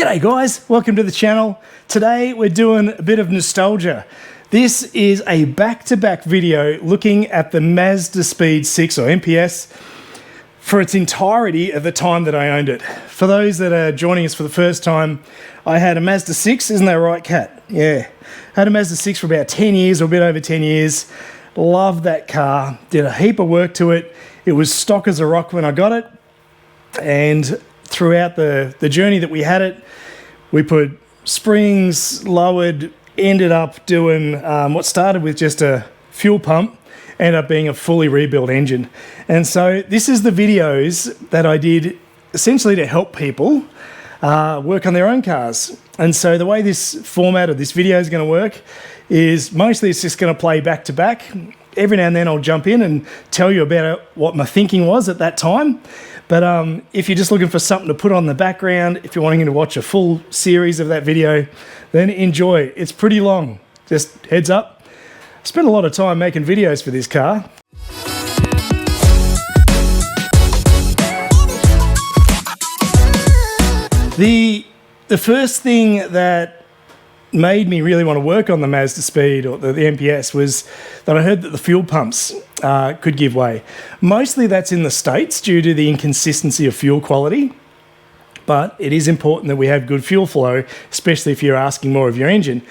G'day guys, welcome to the channel. Today we're doing a bit of nostalgia. This is a back-to-back video looking at the Mazda Speed 6 or MPS for its entirety at the time that I owned it. For those that are joining us for the first time, I had a Mazda 6, isn't that right, Kat? Yeah. I had a Mazda 6 for about 10 years or a bit over 10 years. Loved that car, did a heap of work to it. It was stock as a rock when I got it, and throughout the journey that we had it, we put springs, lowered, ended up doing what started with just a fuel pump, ended up being a fully rebuilt engine. And so this is the videos that I did essentially to help people work on their own cars. And so the way this format of this video is going to work is mostly it's just going to play back to back. Every now and then I'll jump in and tell you about what my thinking was at that time. But if you're just looking for something to put on the background, if you're wanting to watch a full series of that video, then enjoy. It's pretty long. Just heads up. I spent a lot of time making videos for this car. The first thing that made me really want to work on the Mazda Speed or the MPS was that I heard that the fuel pumps could give way. Mostly that's in the States due to the inconsistency of fuel quality, but it is important that we have good fuel flow, especially if you're asking more of your engine.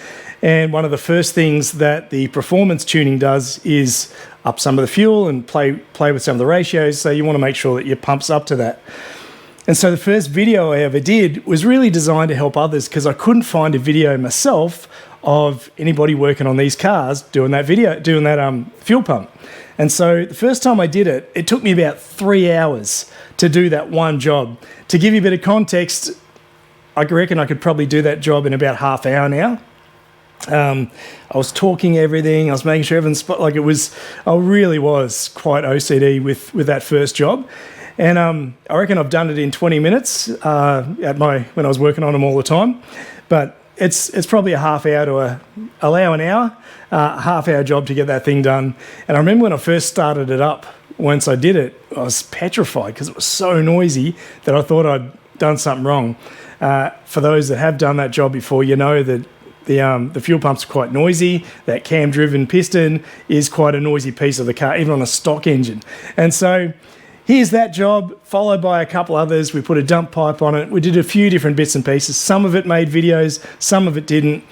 And one of the first things that the performance tuning does is up some of the fuel and play with some of the ratios, so you want to make sure that your pump's up to that. And so the first video I ever did was really designed to help others because I couldn't find a video myself of anybody working on these cars doing that fuel pump. And so the first time I did it, it took me about 3 hours to do that one job. To give you a bit of context, I reckon I could probably do that job in about half an hour now. I was talking everything, I was making sure everything's I really was quite OCD with that first job. And I reckon I've done it in 20 minutes when I was working on them all the time. But it's probably a half hour to allow an hour, half hour job to get that thing done. And I remember when I first started it up, once I did it, I was petrified because it was so noisy that I thought I'd done something wrong. For those that have done that job before, you know that the fuel pumps are quite noisy. That cam-driven piston is quite a noisy piece of the car, even on a stock engine. And so here's that job, followed by a couple others. We put a dump pipe on it. We did a few different bits and pieces. Some of it made videos, some of it didn't.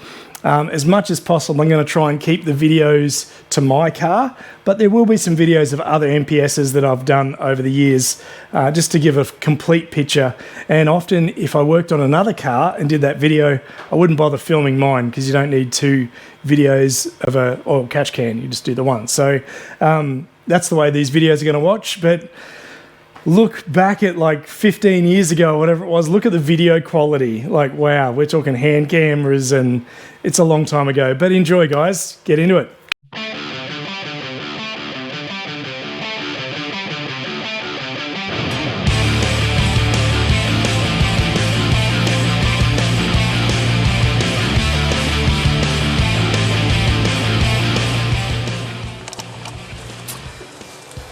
As much as possible, I'm going to try and keep the videos to my car, but there will be some videos of other MPSs that I've done over the years, just to give a complete picture. And often, if I worked on another car and did that video, I wouldn't bother filming mine because you don't need two videos of an oil catch can. You just do the one. So that's the way these videos are going to watch. But look back at like 15 years ago or whatever it was, look at the video quality. Like, wow, we're talking hand cameras and it's a long time ago. But enjoy, guys. Get into it.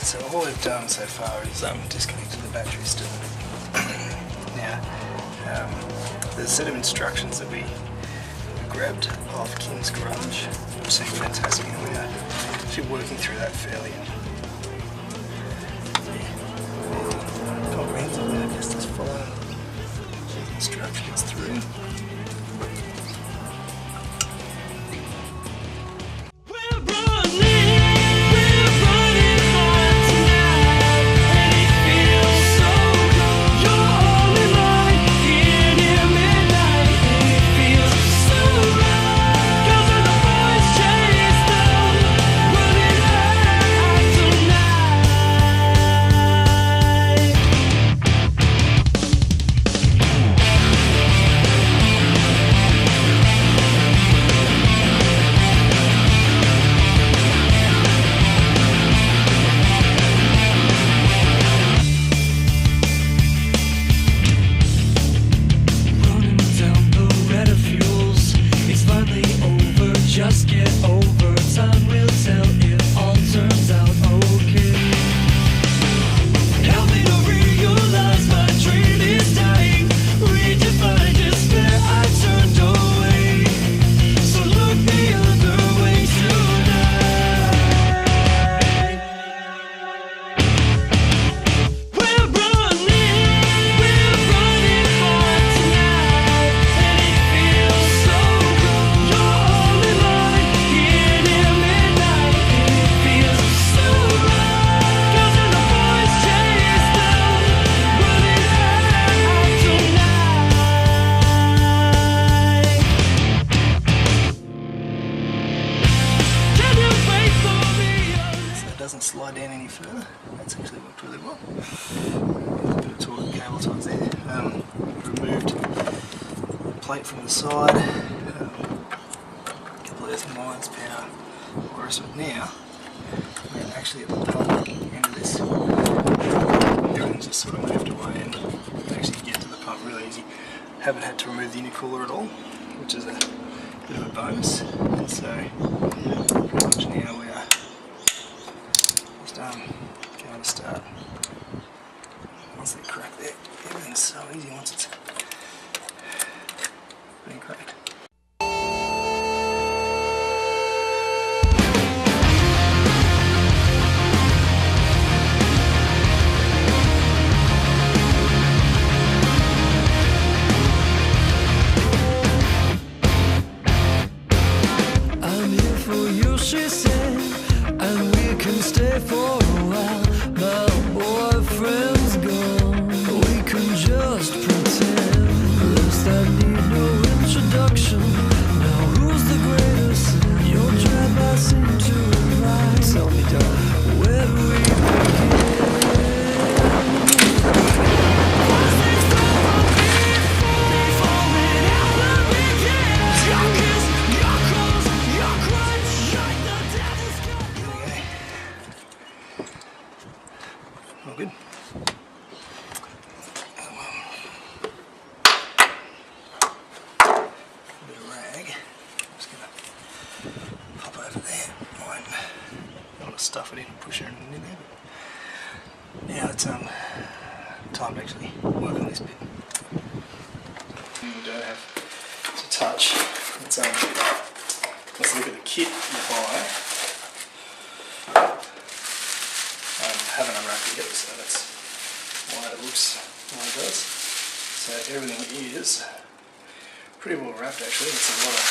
So all we've done so far is disconnected the battery still. Now, there's a set of instructions that we grabbed off Kim's garage. Which seem fantastic, and we are actually working through that fairly comprehensively. Just following the instructions through. well. A bit of torque and cable ties there. Removed the plate from the side. A couple of earth power. Whereas now, we're actually at the pump end of this. Everything's just sort of moved away and you can actually get to the pump really easy. Haven't had to remove the intercooler at all, which is a bit of a bonus. And so pretty much now we are just going to start. Once they crack there, everything's so easy once it's been cracked. She said, and we can stay for a while. My boyfriend's gone, we can just pretend. Lest I need no introduction. Now who's the greatest? Your drive I seem to arrive. Tell me, darling, where do we begin? All good. A bit of rag. I'm just going to pop over there. I don't want to stuff it in and push everything in there. But now it's time to actually work on this bit. We don't have to touch. Let's look at the kit you buy. I haven't unwrapped it yet, so that's why it looks like it does. So everything is pretty well wrapped actually. It's a lot of,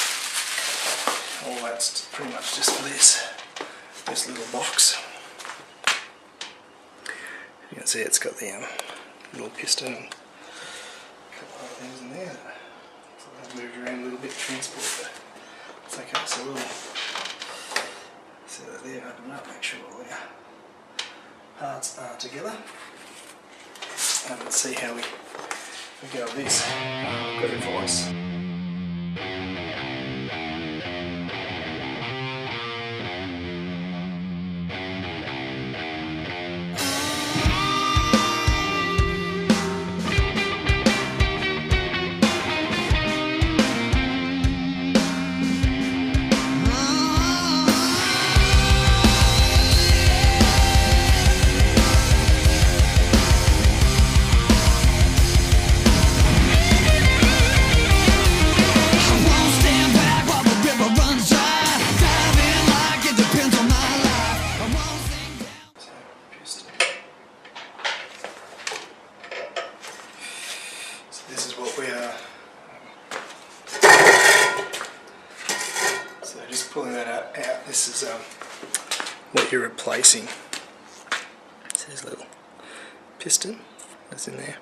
all that's pretty much just for this little box. You can see it's got the little piston and a couple other things in there. So I've moved around a little bit to transport, but it's okay. So we'll set that there, open up, make sure all our parts are together, and let's see how we go with this. I've got advice. So just pulling that out, this is what you're replacing. So there's a little piston that's in there.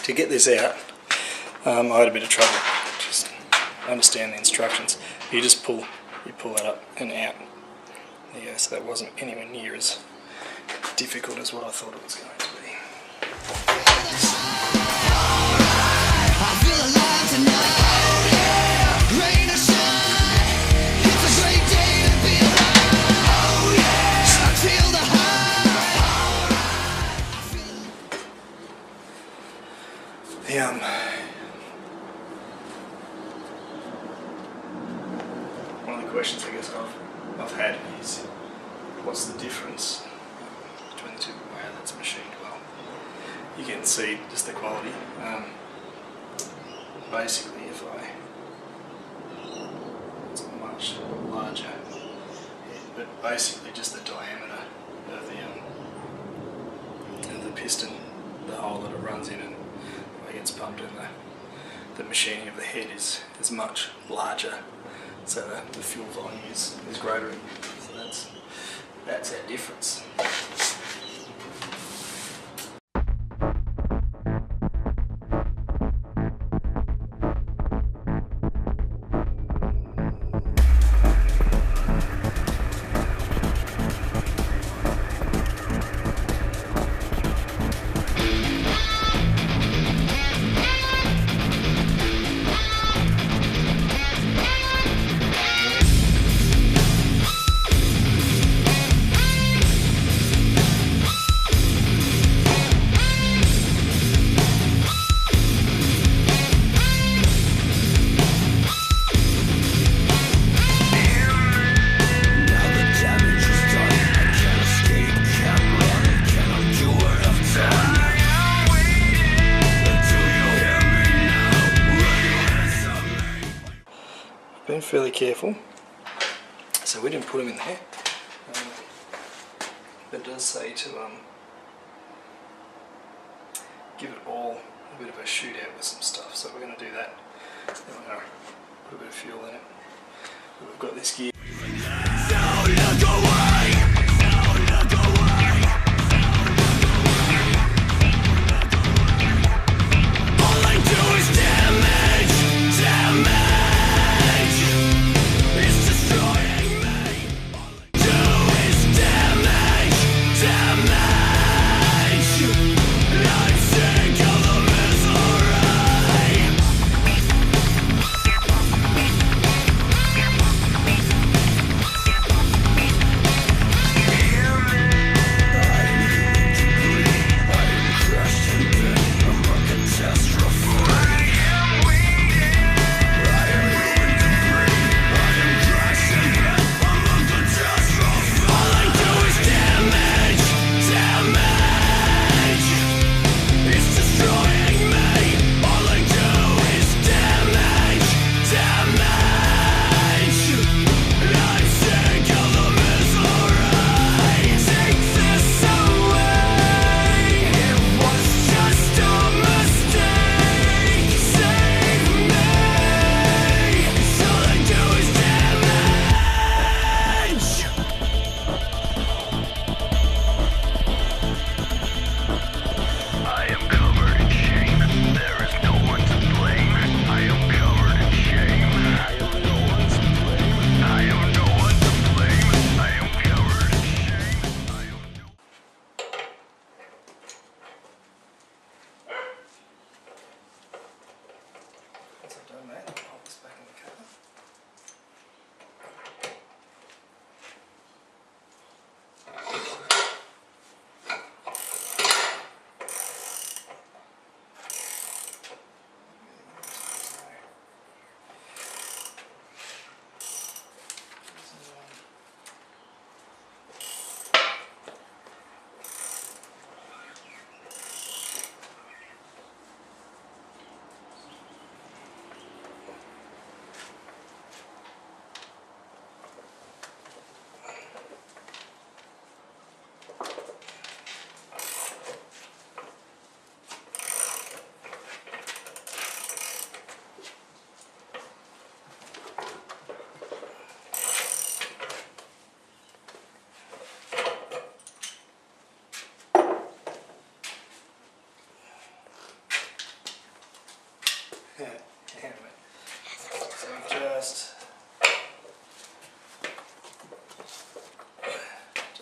To get this out, I had a bit of trouble. Just understand the instructions. You just pull that up and out. There you go. So that wasn't anywhere near as difficult as what I thought it was going to be. One of the questions I guess I've had is, what's the difference between the two? Wow, that's machined well. You can see just the quality. Basically, it's a much larger head, but basically just the diameter of the piston the hole that it runs in and it gets pumped in, the machining of the head is much larger, so the fuel volume is greater. So that's our difference. Been fairly careful, so we didn't put them in there. It does say to give it all a bit of a shootout with some stuff, so we're going to do that. Then we're going to put a bit of fuel in it. We've got this gear.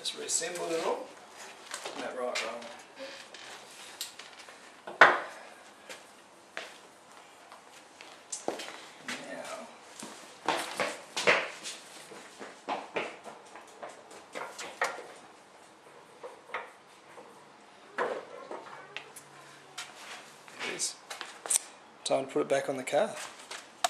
So reassembled it all. Isn't that right, Ron? Time to put it back on the car.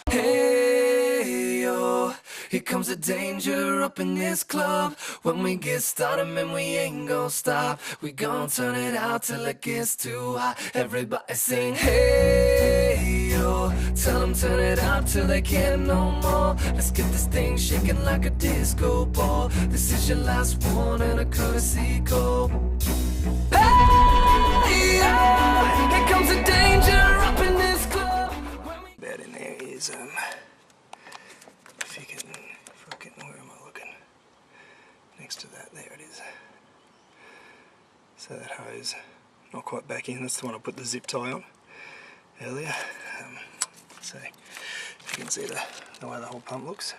Hey yo, here comes the danger up in this club. When we get started, man, we ain't gon' stop. We gon' turn it out till it gets too hot. Everybody sing, hey yo. Tell them turn it out till they can't no more. Let's get this thing shaking like a disco ball. This is your last one and a courtesy call. Hey yo. is, if you can fucking, where am I looking? Next to that, there it is. So that hose, not quite back in, that's the one I put the zip tie on earlier. So if you can see the way the whole pump looks,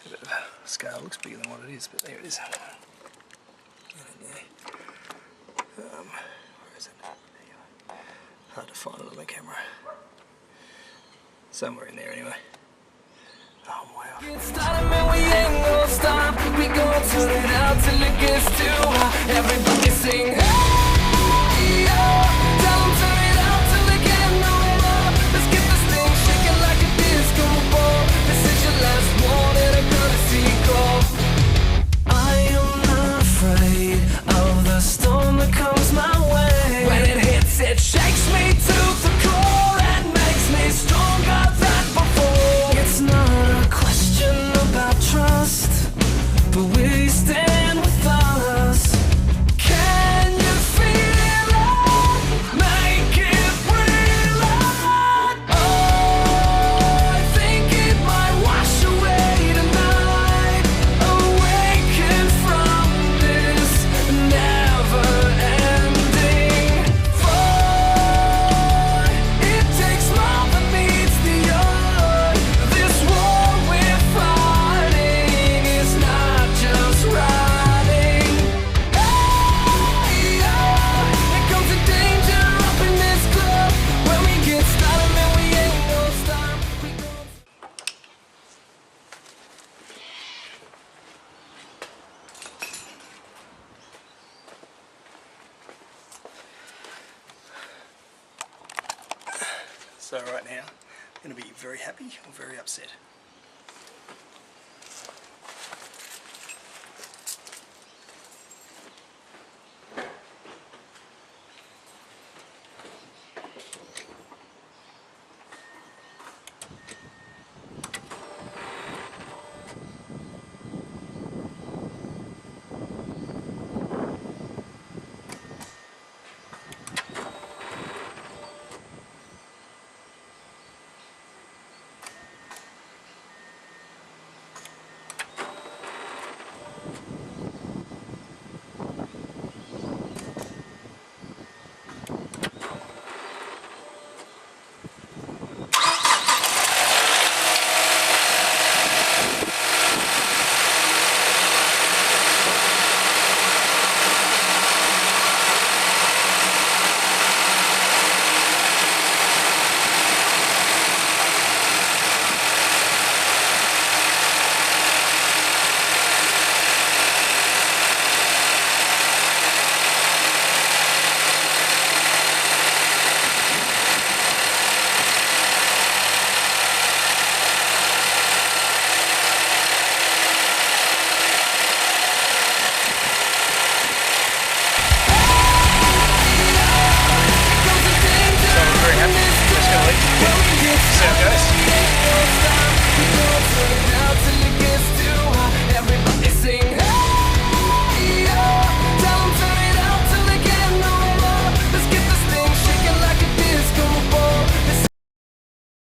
a bit of a scale, looks bigger than what it is, but there it is. Where is it? There you go. Hard to find it on the camera. Somewhere in there anyway. Oh wow. Get started, man, we ain't gonna stop. We gon' turn it out till it gets too hot. Everybody sing, hey, yeah. Tell 'em turn it out till they can't no more. Let's get this thing shaking like a disco ball. This is your last one and I'm gonna see go. I am not afraid of the storm that comes my way. When it hits, it shakes me to the core and makes me stronger than before. It's not a question about trust, but we stand with us. Can you feel it? Make it real. Oh, I think it might wash away tonight. Awaken from this never-ending fight. It takes more than meets the eye. This war we're fighting is not just riding. Hey, yeah. Here comes the danger up in this club. When we get started, man, we ain't gonna stop. We gon' So right now, I'm going to be very happy or very upset.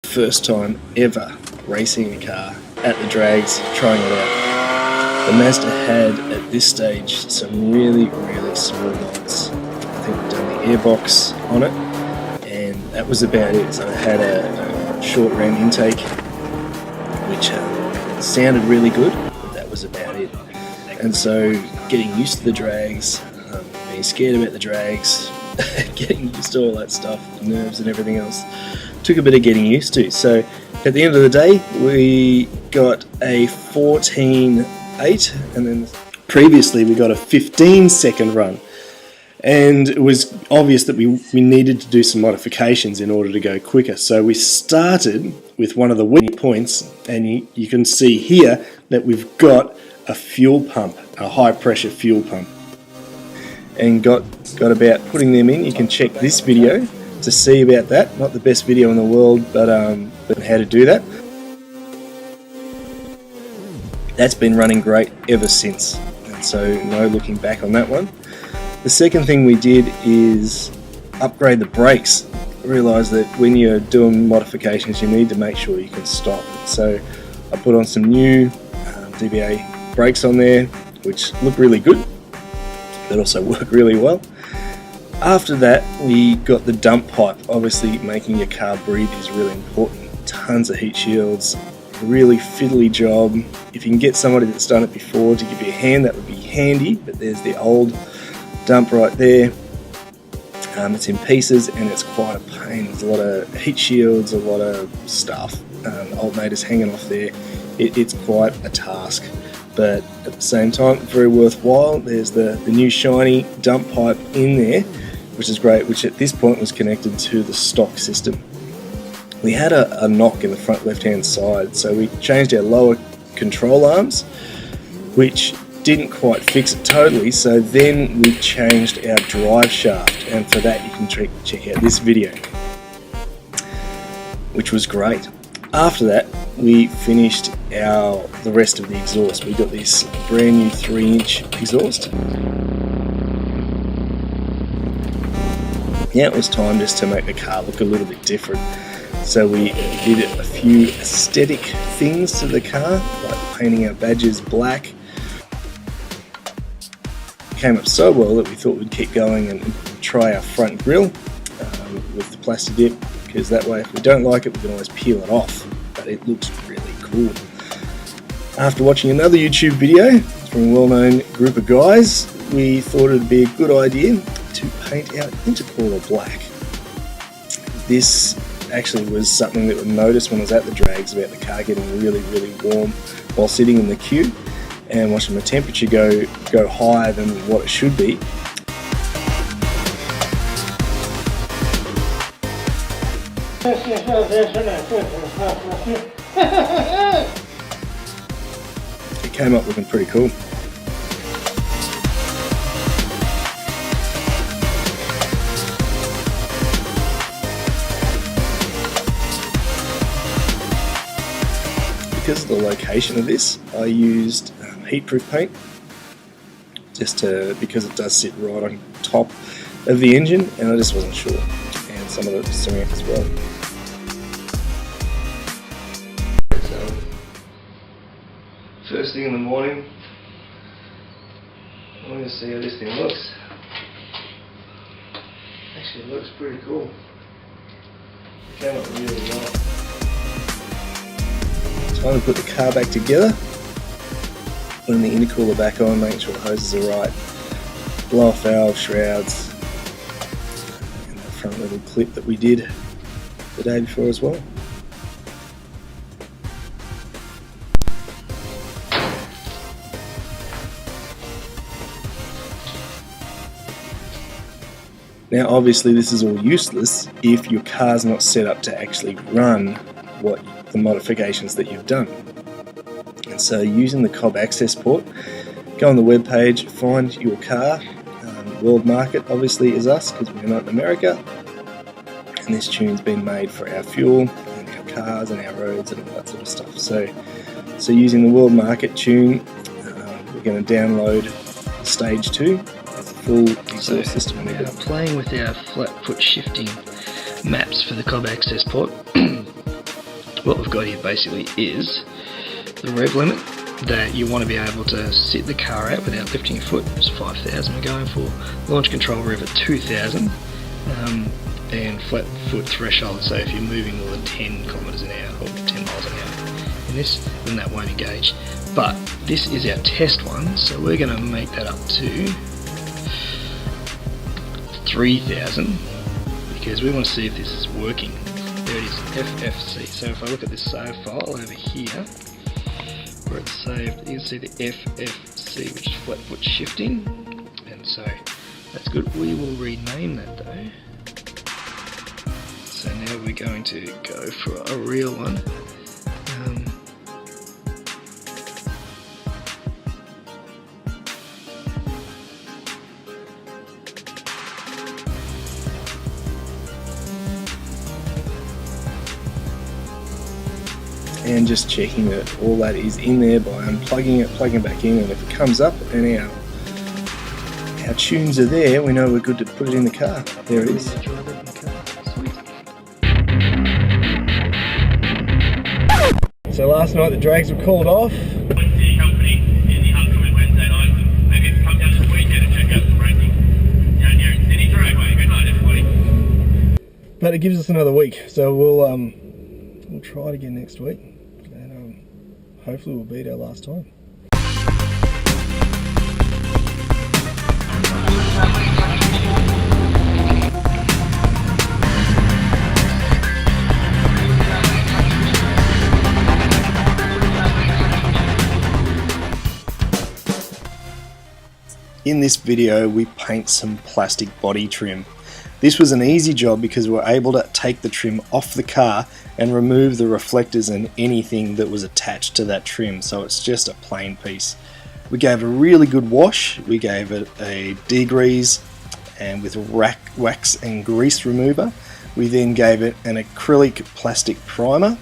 First time ever racing a car at the drags, trying it out. The Mazda had at this stage some really small mods. I think we've done the airbox on it, and that was about it. So I had a short ram intake, which sounded really good, but that was about it. And so getting used to the drags, being scared about the drags, getting used to all that stuff, nerves and everything else, took a bit of getting used to. So at the end of the day, we got a 14.8, and then previously we got a 15-second run. And it was obvious that we needed to do some modifications in order to go quicker. So we started with one of the weak points, and you can see here that we've got a fuel pump, a high pressure fuel pump. And got about putting them in. You can check this video to see about that. Not the best video in the world, but how to do that. That's been running great ever since, and so no looking back on that one. The second thing we did is upgrade the brakes. realised that when you're doing modifications, you need to make sure you can stop. So I put on some new DBA brakes on there, which look really good, but also work really well. After that, we got the dump pipe. Obviously, making your car breathe is really important. Tons of heat shields, really fiddly job. If you can get somebody that's done it before to give you a hand, that would be handy, but there's the old dump right there. It's in pieces and it's quite a pain. There's a lot of heat shields, a lot of stuff. Old mate is hanging off there. It's quite a task, but at the same time, very worthwhile. There's the new shiny dump pipe in there, which is great, which at this point was connected to the stock system. We had a knock in the front left-hand side, so we changed our lower control arms, which didn't quite fix it totally, so then we changed our drive shaft, and for that you can check out this video, which was great. After that, we finished the rest of the exhaust. We got this brand new 3-inch exhaust. Yeah, it was time just to make the car look a little bit different. So we did a few aesthetic things to the car, like painting our badges black. Came up so well that we thought we'd keep going and try our front grille with the plastic dip, because that way if we don't like it we can always peel it off, but it looks really cool. After watching another YouTube video from a well-known group of guys, we thought it'd be a good idea to paint our intercooler black. This actually was something that we noticed when I was at the drags about the car getting really warm while sitting in the queue, and watching the temperature go higher than what it should be. It came up looking pretty cool. Because of the location of this, I used heatproof paint, because it does sit right on top of the engine, and I just wasn't sure, and some of the cement as well. So, first thing in the morning, I'm going to see how this thing looks. Actually, it looks pretty cool. It came up really well. Time to put the car back together, putting the intercooler back on, making sure the hoses are right, blow off valve, shrouds, and that front little clip that we did the day before as well. Now obviously this is all useless if your car's not set up to actually run the modifications that you've done. And so using the cob access port, go on the web page, find your car. World market obviously is us because we're not in America, and this tune's been made for our fuel and our cars and our roads and all that sort of stuff. So using the world market tune, we're going to download stage 2, the full exhaust system. We are playing with our flat foot shifting maps for the cob access port. What we've got here basically is the rev limit that you want to be able to sit the car at without lifting your foot. It's 5,000 we're going for. Launch control rev at 2,000, and flat foot threshold, so if you're moving more than 10 kilometers an hour or 10 miles an hour in this, then that won't engage. But this is our test one, so we're going to make that up to 3,000 because we want to see if this is working. There it is, FFC. So if I look at this save file over here, where it's saved, you can see the FFC, which is flat foot shifting, and so that's good. We will rename that though. So now we're going to go for a real one. And just checking that all that is in there by unplugging it, plugging it back in, and if it comes up and our tunes are there, we know we're good to put it in the car. There it is. So last night the drags were called off. City company in the upcoming Wednesday night. Maybe if you come down this weekend and check out some racing down here in City Dragway. Good night, everybody. But it gives us another week, so we'll try it again next week, and hopefully we'll beat our last time. In this video, we paint some plastic body trim. This was an easy job because we were able to take the trim off the car and remove the reflectors and anything that was attached to that trim, so it's just a plain piece. We gave it a really good wash. We gave it a degrease and with wax and grease remover. We then gave it an acrylic plastic primer.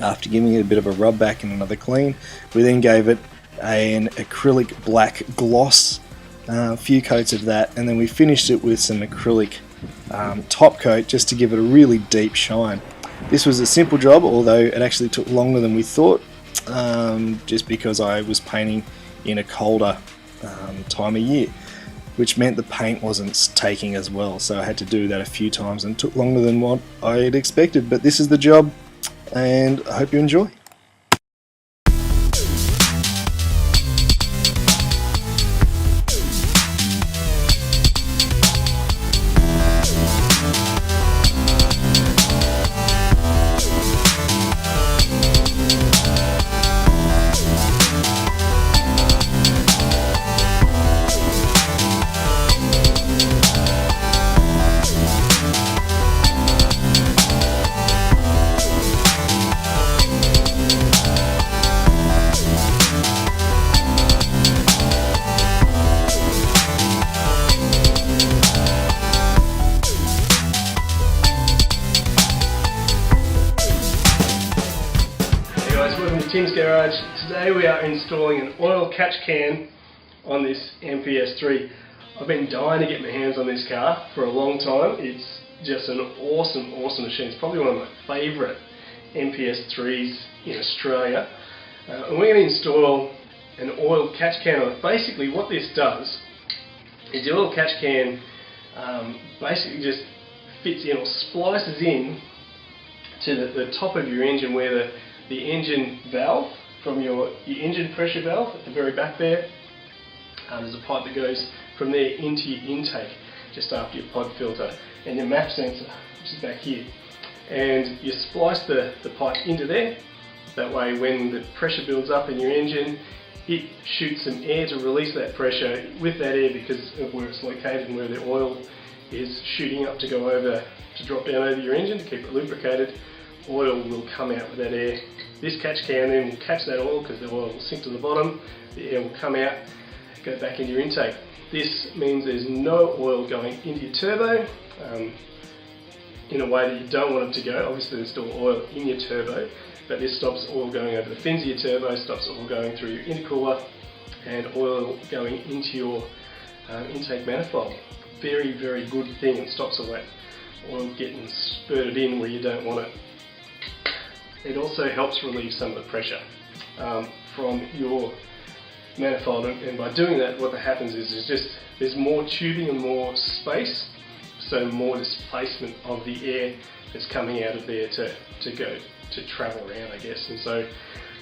After giving it a bit of a rub back and another clean, we then gave it an acrylic black gloss, a few coats of that, and then we finished it with some acrylic top coat just to give it a really deep shine. This was a simple job, although it actually took longer than we thought, just because I was painting in a colder time of year, which meant the paint wasn't taking as well, so I had to do that a few times and it took longer than what I had expected. But this is the job, and I hope you enjoy. Tim's Garage. Today we are installing an oil catch can on this MPS 3. I've been dying to get my hands on this car for a long time. It's just an awesome machine. It's probably one of my favourite MPS 3s in Australia. And we're going to install an oil catch can on it. Basically what this does is the oil catch can basically just fits in or splices in to the top of your engine, where the engine valve from your engine pressure valve at the very back there. There's a pipe that goes from there into your intake just after your pod filter, and your map sensor, which is back here. And you splice the pipe into there. That way when the pressure builds up in your engine, it shoots some air to release that pressure. With that air, because of where it's located and where the oil is shooting up to go over, to drop down over your engine to keep it lubricated, oil will come out with that air. This catch can then will catch that oil because the oil will sink to the bottom, the air will come out, go back into your intake. This means there's no oil going into your turbo in a way that you don't want it to go. Obviously there's still oil in your turbo, but this stops oil going over the fins of your turbo, stops oil going through your intercooler, and oil going into your intake manifold. Very good thing, and stops all that oil getting spurted in where you don't want it. It also helps relieve some of the pressure from your manifold, and by doing that, what happens is there's more tubing and more space, so more displacement of the air that's coming out of there to travel around, I guess. And so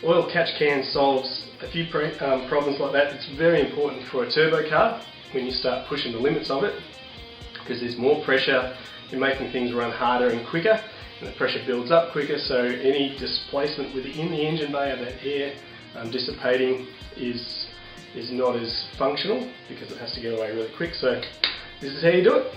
oil catch can solves a few problems like that. It's very important for a turbo car when you start pushing the limits of it, because there's more pressure, you're making things run harder and quicker, and the pressure builds up quicker, so any displacement within the engine bay of that air dissipating is not as functional, because it has to get away really quick. So this is how you do it.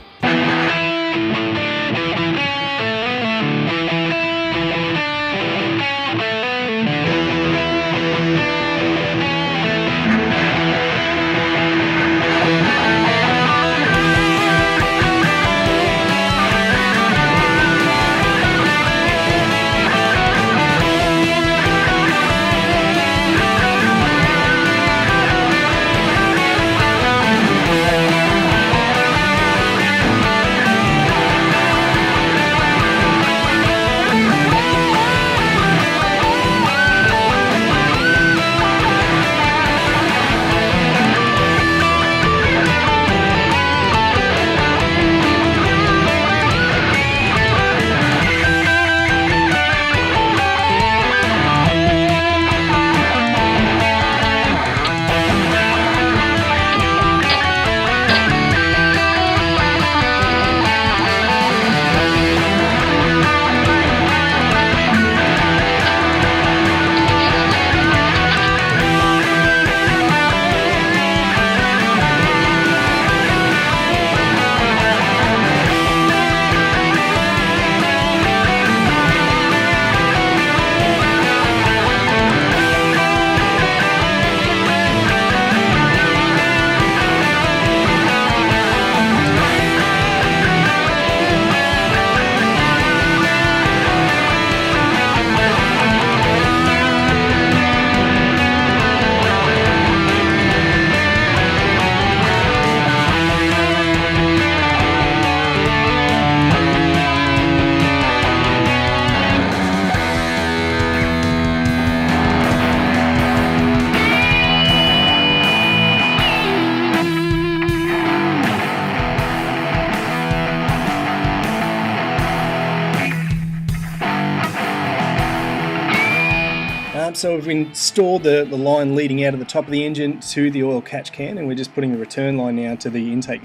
So we've installed the line leading out of the top of the engine to the oil catch can, and we're just putting the return line now to the intake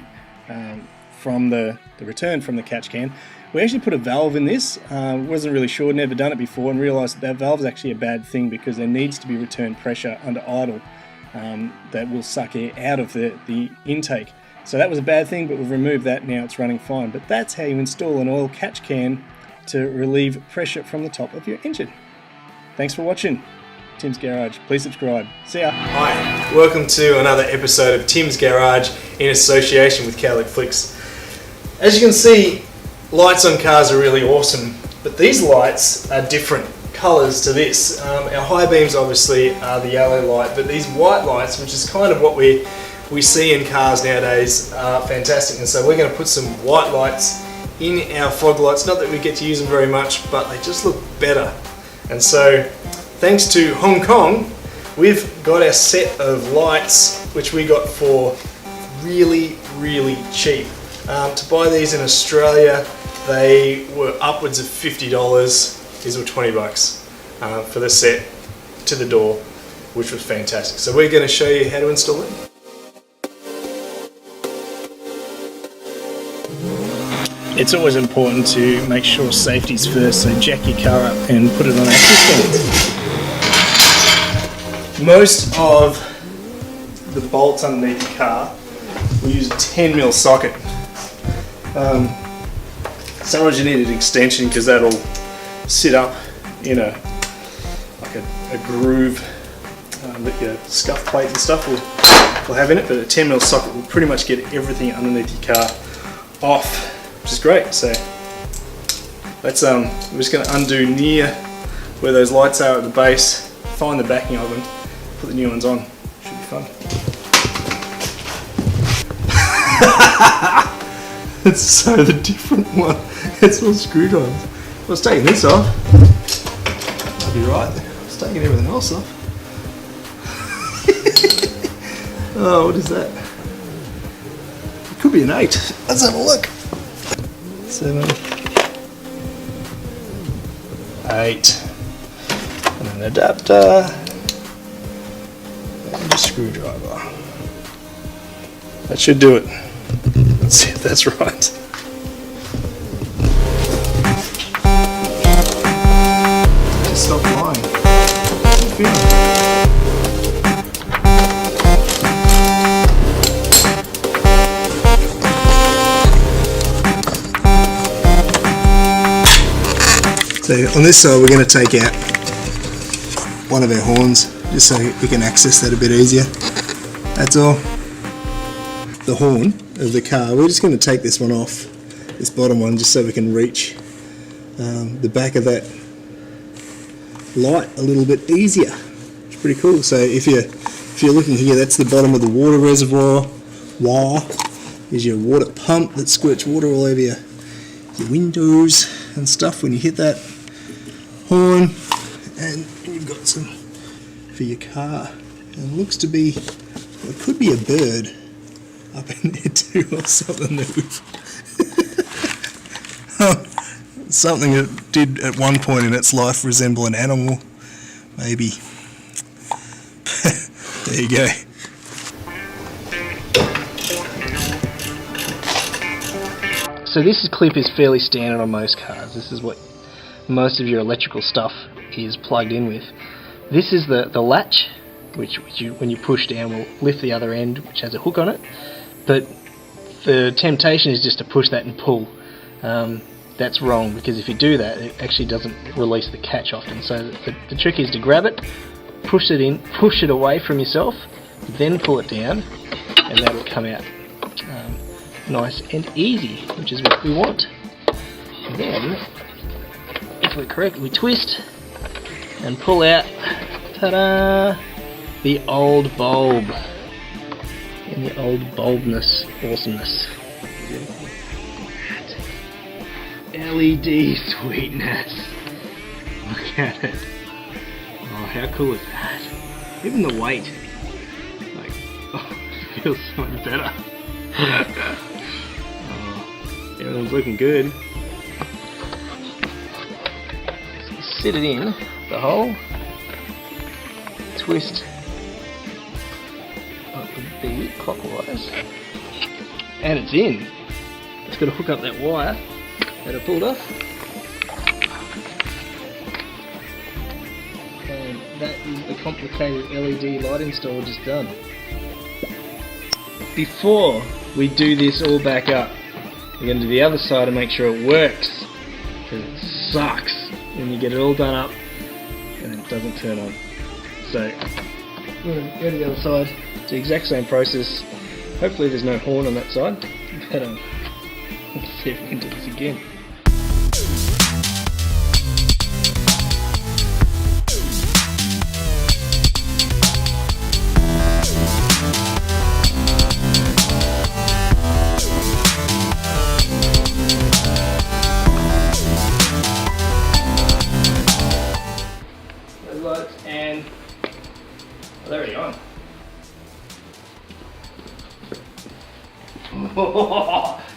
from the return from the catch can. We actually put a valve in this. Wasn't really sure, never done it before, and realised that valve is actually a bad thing because there needs to be return pressure under idle that will suck air out of the intake. So that was a bad thing, but we've removed that, now it's running fine. But that's how you install an oil catch can to relieve pressure from the top of your engine. Thanks for watching Tim's Garage. Please subscribe. See ya. Hi, welcome to another episode of Tim's Garage in association with Cowlick Flicks. As you can see, lights on cars are really awesome, but these lights are different colours to this. Our high beams obviously are the yellow light, but these white lights, which is kind of what we see in cars nowadays, are fantastic. And so we're going to put some white lights in our fog lights. Not that we get to use them very much, but they just look better. And so thanks to Hong Kong, we've got our set of lights, which we got for really, really cheap. To buy these in Australia, they were upwards of $50. These were $20 for the set to the door, which was fantastic. So we're going to show you how to install it. It's always important to make sure safety's first, so jack your car up and put it on axle stands. Most of the bolts underneath the car will use a 10mm socket. Sometimes you need an extension because that'll sit up in a groove that your scuff plate and stuff will have in it, but a 10mm socket will pretty much get everything underneath your car off, which is great. So let's I'm just going to undo near where those lights are at the base, find the backing of them, put the new ones on. Should be fun. It's so the different one. It's all screwdrivers. I was taking this off. I'll be right. I was taking everything else off. Oh, what is that? It could be an 8. Let's have a look. 7, 8, and an adapter, and a screwdriver. That should do it. Let's see if that's right. Just stop lying. So on this side we're going to take out one of our horns just so we can access that a bit easier. That's all. The horn of the car, we're just going to take this one off, this bottom one, just so we can reach the back of that light a little bit easier. It's pretty cool. So if you're looking here, that's the bottom of the water reservoir. Wire is your water pump that squirts water all over your windows and stuff when you hit that horn, and you've got some for your car, and it looks to be, well, it could be a bird up in there too, or something that something that did at one point in its life resemble an animal, maybe. There you go. So this clip is fairly standard on most cars. This is what most of your electrical stuff is plugged in with. This is the latch, which you, when you push down, will lift the other end, which has a hook on it. But the temptation is just to push that and pull. That's wrong, because if you do that, it actually doesn't release the catch often. So the trick is to grab it, push it in, push it away from yourself, then pull it down, and that'll come out nice and easy, which is what we want. And then, if we're correct, we twist and pull out, ta-da, the old bulb. And the old bulbness, awesomeness. LED sweetness. Look at it. Oh, how cool is that? Even the weight. Like, oh, it feels so much better. Oh, everything's looking good. Sit it in the hole. twist of the bead clockwise, and it's in. It's got to hook up that wire that I pulled off, and that is the complicated LED light install just done. Before we do this all back up, we're going to do the other side and make sure it works, because it sucks when you get it all done up and it doesn't turn on. So we're going to go to the other side, it's the exact same process. Hopefully there's no horn on that side, but let's see if we can do this again. And well, there we go.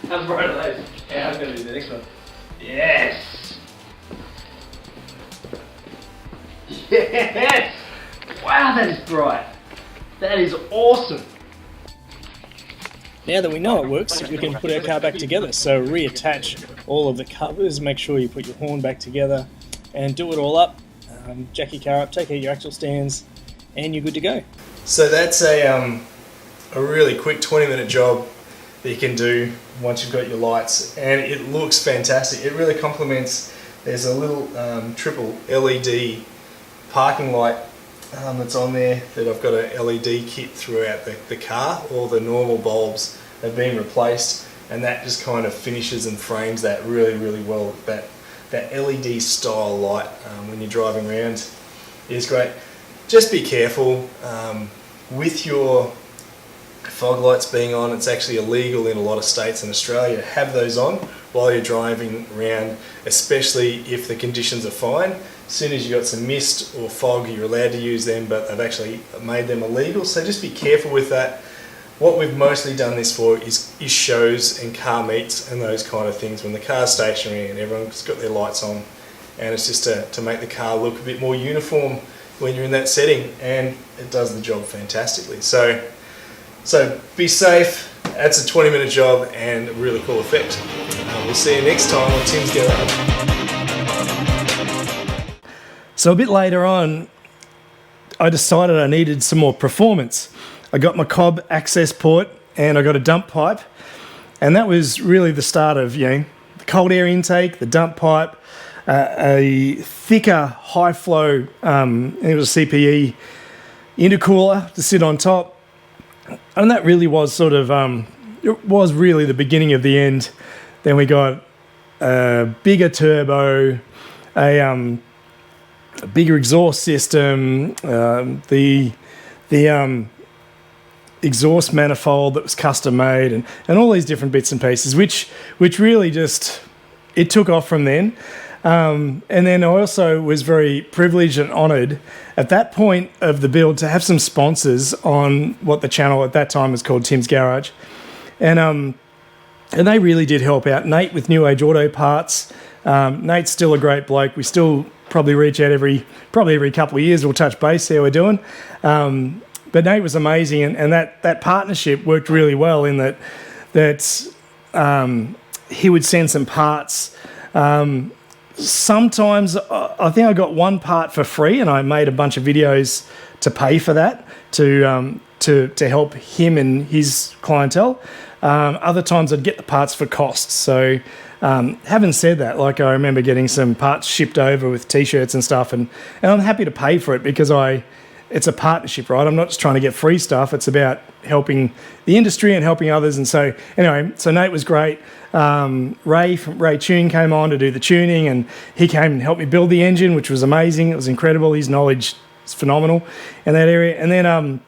How bright are those? Yeah, I'm going to do the next one. Yes! Yes! Wow, that is bright. That is awesome. Now that we know it works, we can put our car back together. So reattach all of the covers, make sure you put your horn back together and do it all up. Jack your car up, take out your axle stands, and you're good to go. So that's a really quick 20-minute job that you can do once you've got your lights, and it looks fantastic. It really complements. There's a little triple LED parking light that's on there that I've got a LED kit throughout the car. All the normal bulbs have been replaced, and that just kind of finishes and frames that really, really well. That LED style light when you're driving around is great. Just be careful with your fog lights being on. It's actually illegal in a lot of states in Australia to have those on while you're driving around, especially if the conditions are fine. As soon as you've got some mist or fog, you're allowed to use them, but they've actually made them illegal, so just be careful with that. What we've mostly done this for is shows and car meets and those kind of things when the car's stationary and everyone's got their lights on, and it's just to make the car look a bit more uniform when you're in that setting, and it does the job fantastically. So be safe. That's a 20-minute job and a really cool effect. We'll see you next time on Tim's Garage. So a bit later on, I decided I needed some more performance. I got my cob access port and I got a dump pipe, and that was really the start of, the cold air intake, the dump pipe, a thicker high flow, it was a CPE intercooler to sit on top, and that really was sort of, it was really the beginning of the end. Then we got a bigger turbo, a bigger exhaust system, the exhaust manifold that was custom made, and all these different bits and pieces, which really just, it took off from then. And then I also was very privileged and honoured at that point of the build to have some sponsors on what the channel at that time was called Tim's Garage, and they really did help out. Nate with New Age Auto Parts. Nate's still a great bloke. We still probably reach out every couple of years. We'll touch base, see how we're doing. But Nate was amazing, and that partnership worked really well in that he would send some parts. Sometimes I think I got one part for free, and I made a bunch of videos to pay for that to help him and his clientele. Other times I'd get the parts for costs. So having said that, like, I remember getting some parts shipped over with t-shirts and stuff, and I'm happy to pay for it because it's a partnership, right? I'm not just trying to get free stuff. It's about helping the industry and helping others. And so anyway, so Nate was great. Ray from Ray Tune came on to do the tuning, and he came and helped me build the engine, which was amazing. It was incredible. His knowledge is phenomenal in that area. And then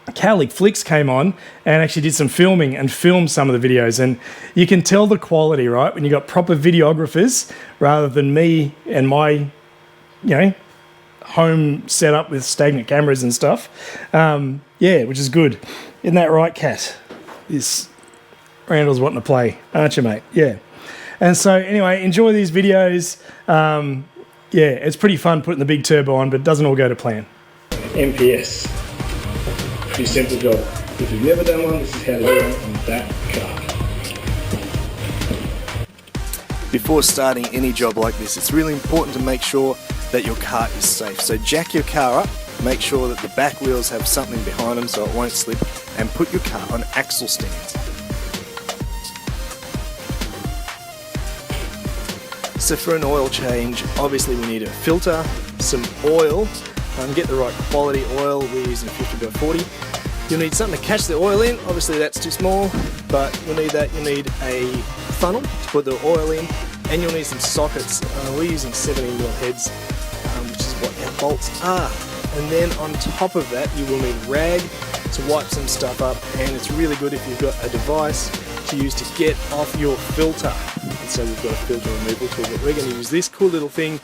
Cowlick Flicks came on and actually did some filming and filmed some of the videos. And you can tell the quality, right? When you got proper videographers rather than me and my, home setup with stagnant cameras and stuff. Which is good. Isn't that right, Kat? This Randall's wanting to play, aren't you, mate? Yeah. And so anyway, enjoy these videos. It's pretty fun putting the big turbo on, but it doesn't all go to plan. MPS. Pretty simple job. If you've never done one, this is how to do it on that car. Before starting any job like this, it's really important to make sure that your car is safe. So jack your car up, make sure that the back wheels have something behind them so it won't slip, and put your car on axle stands. So for an oil change, obviously we need a filter, some oil, get the right quality oil. We're using 50x40. You'll need something to catch the oil in. Obviously that's too small, but you'll need that. You'll need a funnel to put the oil in, and you'll need some sockets. We're using 17mm heads, which is what our bolts are. And then on top of that, you will need rag to wipe some stuff up, and it's really good if you've got a device to use to get off your filter. And so we've got a filter removal tool, but we're going to use this cool little thing,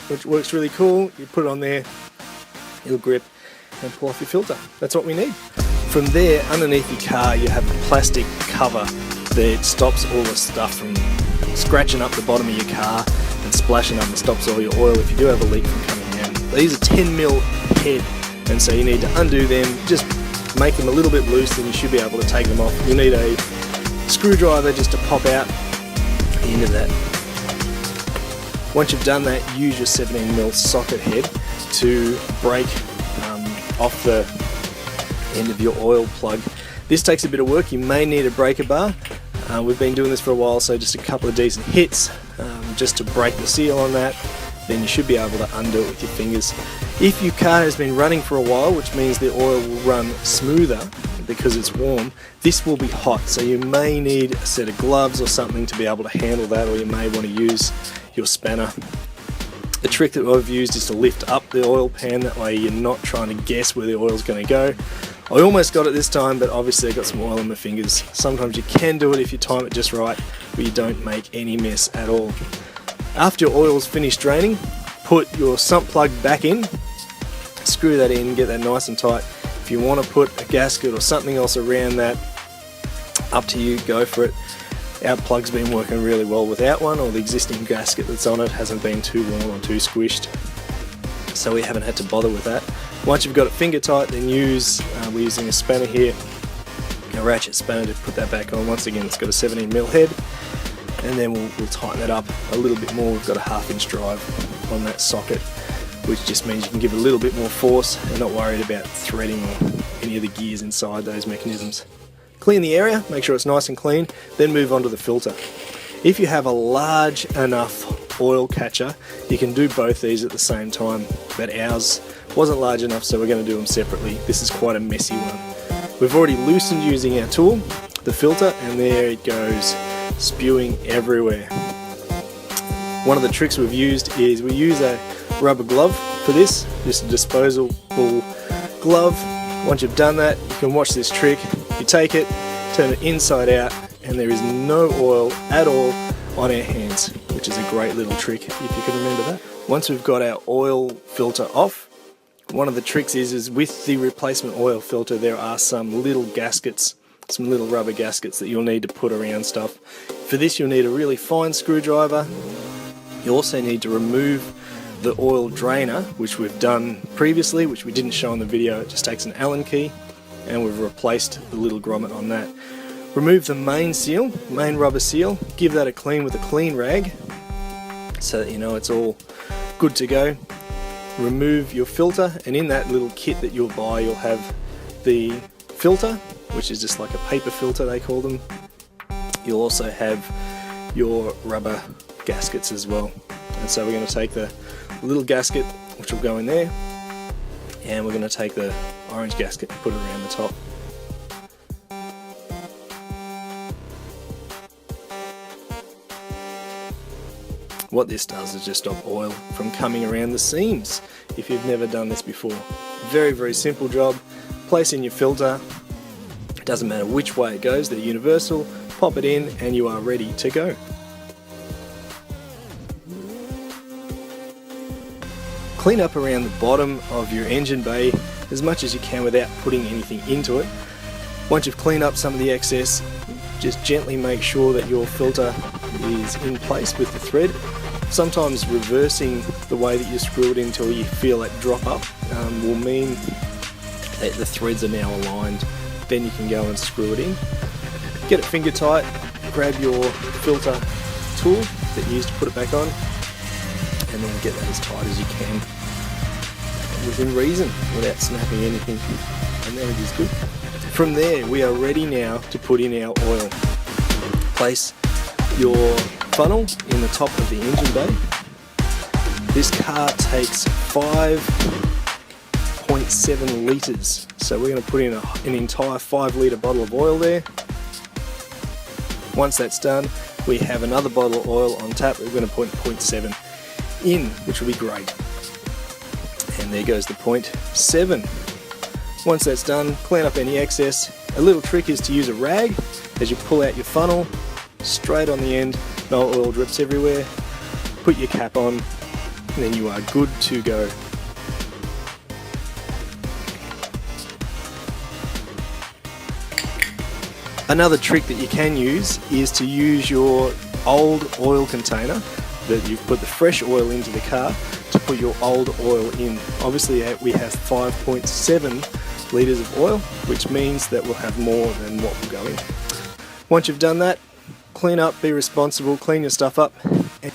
which works really cool. You put it on there, it'll grip and pull off your filter. That's what we need. From there, underneath your car, you have a plastic cover that stops all the stuff from scratching up the bottom of your car and splashing up, and stops all your oil if you do have a leak from coming down. These are 10mm head, and so you need to undo them, just make them a little bit loose, and you should be able to take them off. You need a screwdriver just to pop out the end of that. Once you've done that, use your 17mm socket head to break off the end of your oil plug. This takes a bit of work. You may need a breaker bar. We've been doing this for a while, so just a couple of decent hits just to break the seal on that. Then you should be able to undo it with your fingers. If your car has been running for a while, which means the oil will run smoother because it's warm, this will be hot, so you may need a set of gloves or something to be able to handle that, or you may want to use your spanner. The trick that I've used is to lift up the oil pan, that way you're not trying to guess where the oil's going to go. I almost got it this time, but obviously I got some oil on my fingers. Sometimes you can do it if you time it just right, but you don't make any mess at all. After your oil's finished draining, put your sump plug back in, screw that in, get that nice and tight. If you want to put a gasket or something else around that, up to you, go for it. Our plug's been working really well without one, or the existing gasket that's on it hasn't been too warm or too squished, so we haven't had to bother with that. Once you've got it finger tight, then we're using a spanner here, a ratchet spanner to put that back on. Once again, it's got a 17mm head, and then we'll tighten that up a little bit more. We've got a 1/2 inch drive on that socket, which just means you can give it a little bit more force and not worried about threading or any of the gears inside those mechanisms. Clean the area, make sure it's nice and clean, then move on to the filter. If you have a large enough oil catcher, you can do both these at the same time, but ours wasn't large enough, so we're going to do them separately. This is quite a messy one. We've already loosened using our tool, the filter, and there it goes, spewing everywhere. One of the tricks we've used is we use a rubber glove for this, just a disposable glove. Once you've done that, you can watch this trick. You take it, turn it inside out, and there is no oil at all on our hands, which is a great little trick if you can remember that. Once we've got our oil filter off, one of the tricks is with the replacement oil filter, there are some little gaskets, some little rubber gaskets that you'll need to put around stuff. For this, you'll need a really fine screwdriver. You also need to remove the oil drainer, which we've done previously, which we didn't show in the video. It just takes an Allen key, and we've replaced the little grommet on that. Remove the main seal, main rubber seal, give that a clean with a clean rag so that you know it's all good to go. Remove your filter, and in that little kit that you'll buy, you'll have the filter, which is just like a paper filter they call them. You'll also have your rubber gaskets as well. And so we're going to take the little gasket, which will go in there, and we're going to take the orange gasket and put it around the top. What this does is just stop oil from coming around the seams if you've never done this before. Very, very simple job. Place in your filter, it doesn't matter which way it goes, they're universal, pop it in and you are ready to go. Clean up around the bottom of your engine bay as much as you can without putting anything into it. Once you've cleaned up some of the excess, just gently make sure that your filter is in place with the thread. Sometimes reversing the way that you screw it until you feel it drop up will mean that the threads are now aligned. Then you can go and screw it in. Get it finger tight, grab your filter tool that you used to put it back on, and then get that as tight as you can within reason without snapping anything. And there it is, good. From there we are ready now to put in our oil. Place your funnel in the top of the engine bay. This car takes 5.7 litres, so we're going to put in an entire 5 litre bottle of oil there. Once that's done, we have another bottle of oil on tap. We're going to put 0.7 in, which will be great. And there goes the 0.7. Once that's done, clean up any excess. A little trick is to use a rag as you pull out your funnel, straight on the end, no oil drips everywhere. Put your cap on, and then you are good to go. Another trick that you can use is to use your old oil container that you've put the fresh oil into the car to put your old oil in. Obviously we have 5.7 litres of oil, which means that we'll have more than what will go in. Once you've done that, clean up, be responsible, clean your stuff up. And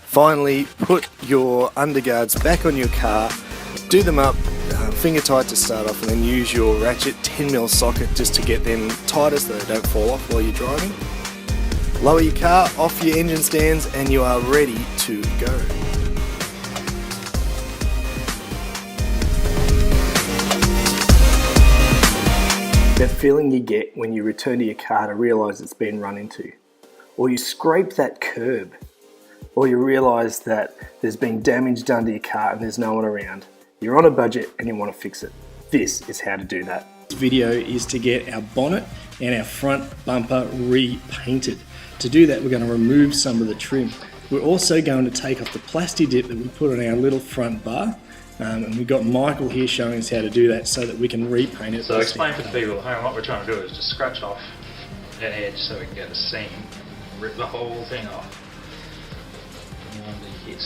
finally, put your underguards back on your car, do them up, finger tight to start off, and then use your ratchet 10mm socket just to get them tighter so they don't fall off while you're driving. Lower your car off your engine stands and you are ready to go. That feeling you get when you return to your car to realise it's been run into, or you scrape that curb, or you realise that there's been damage done to your car and there's no one around. You're on a budget and you want to fix it. This is how to do that. This video is to get our bonnet and our front bumper repainted. To do that, we're going to remove some of the trim. We're also going to take off the plastic dip that we put on our little front bar. And we've got Michael here showing us how to do that so that we can repaint it. So explain for the people at home, what we're trying to do is just scratch off an edge so we can get a seam, rip the whole thing off. And you want to hit.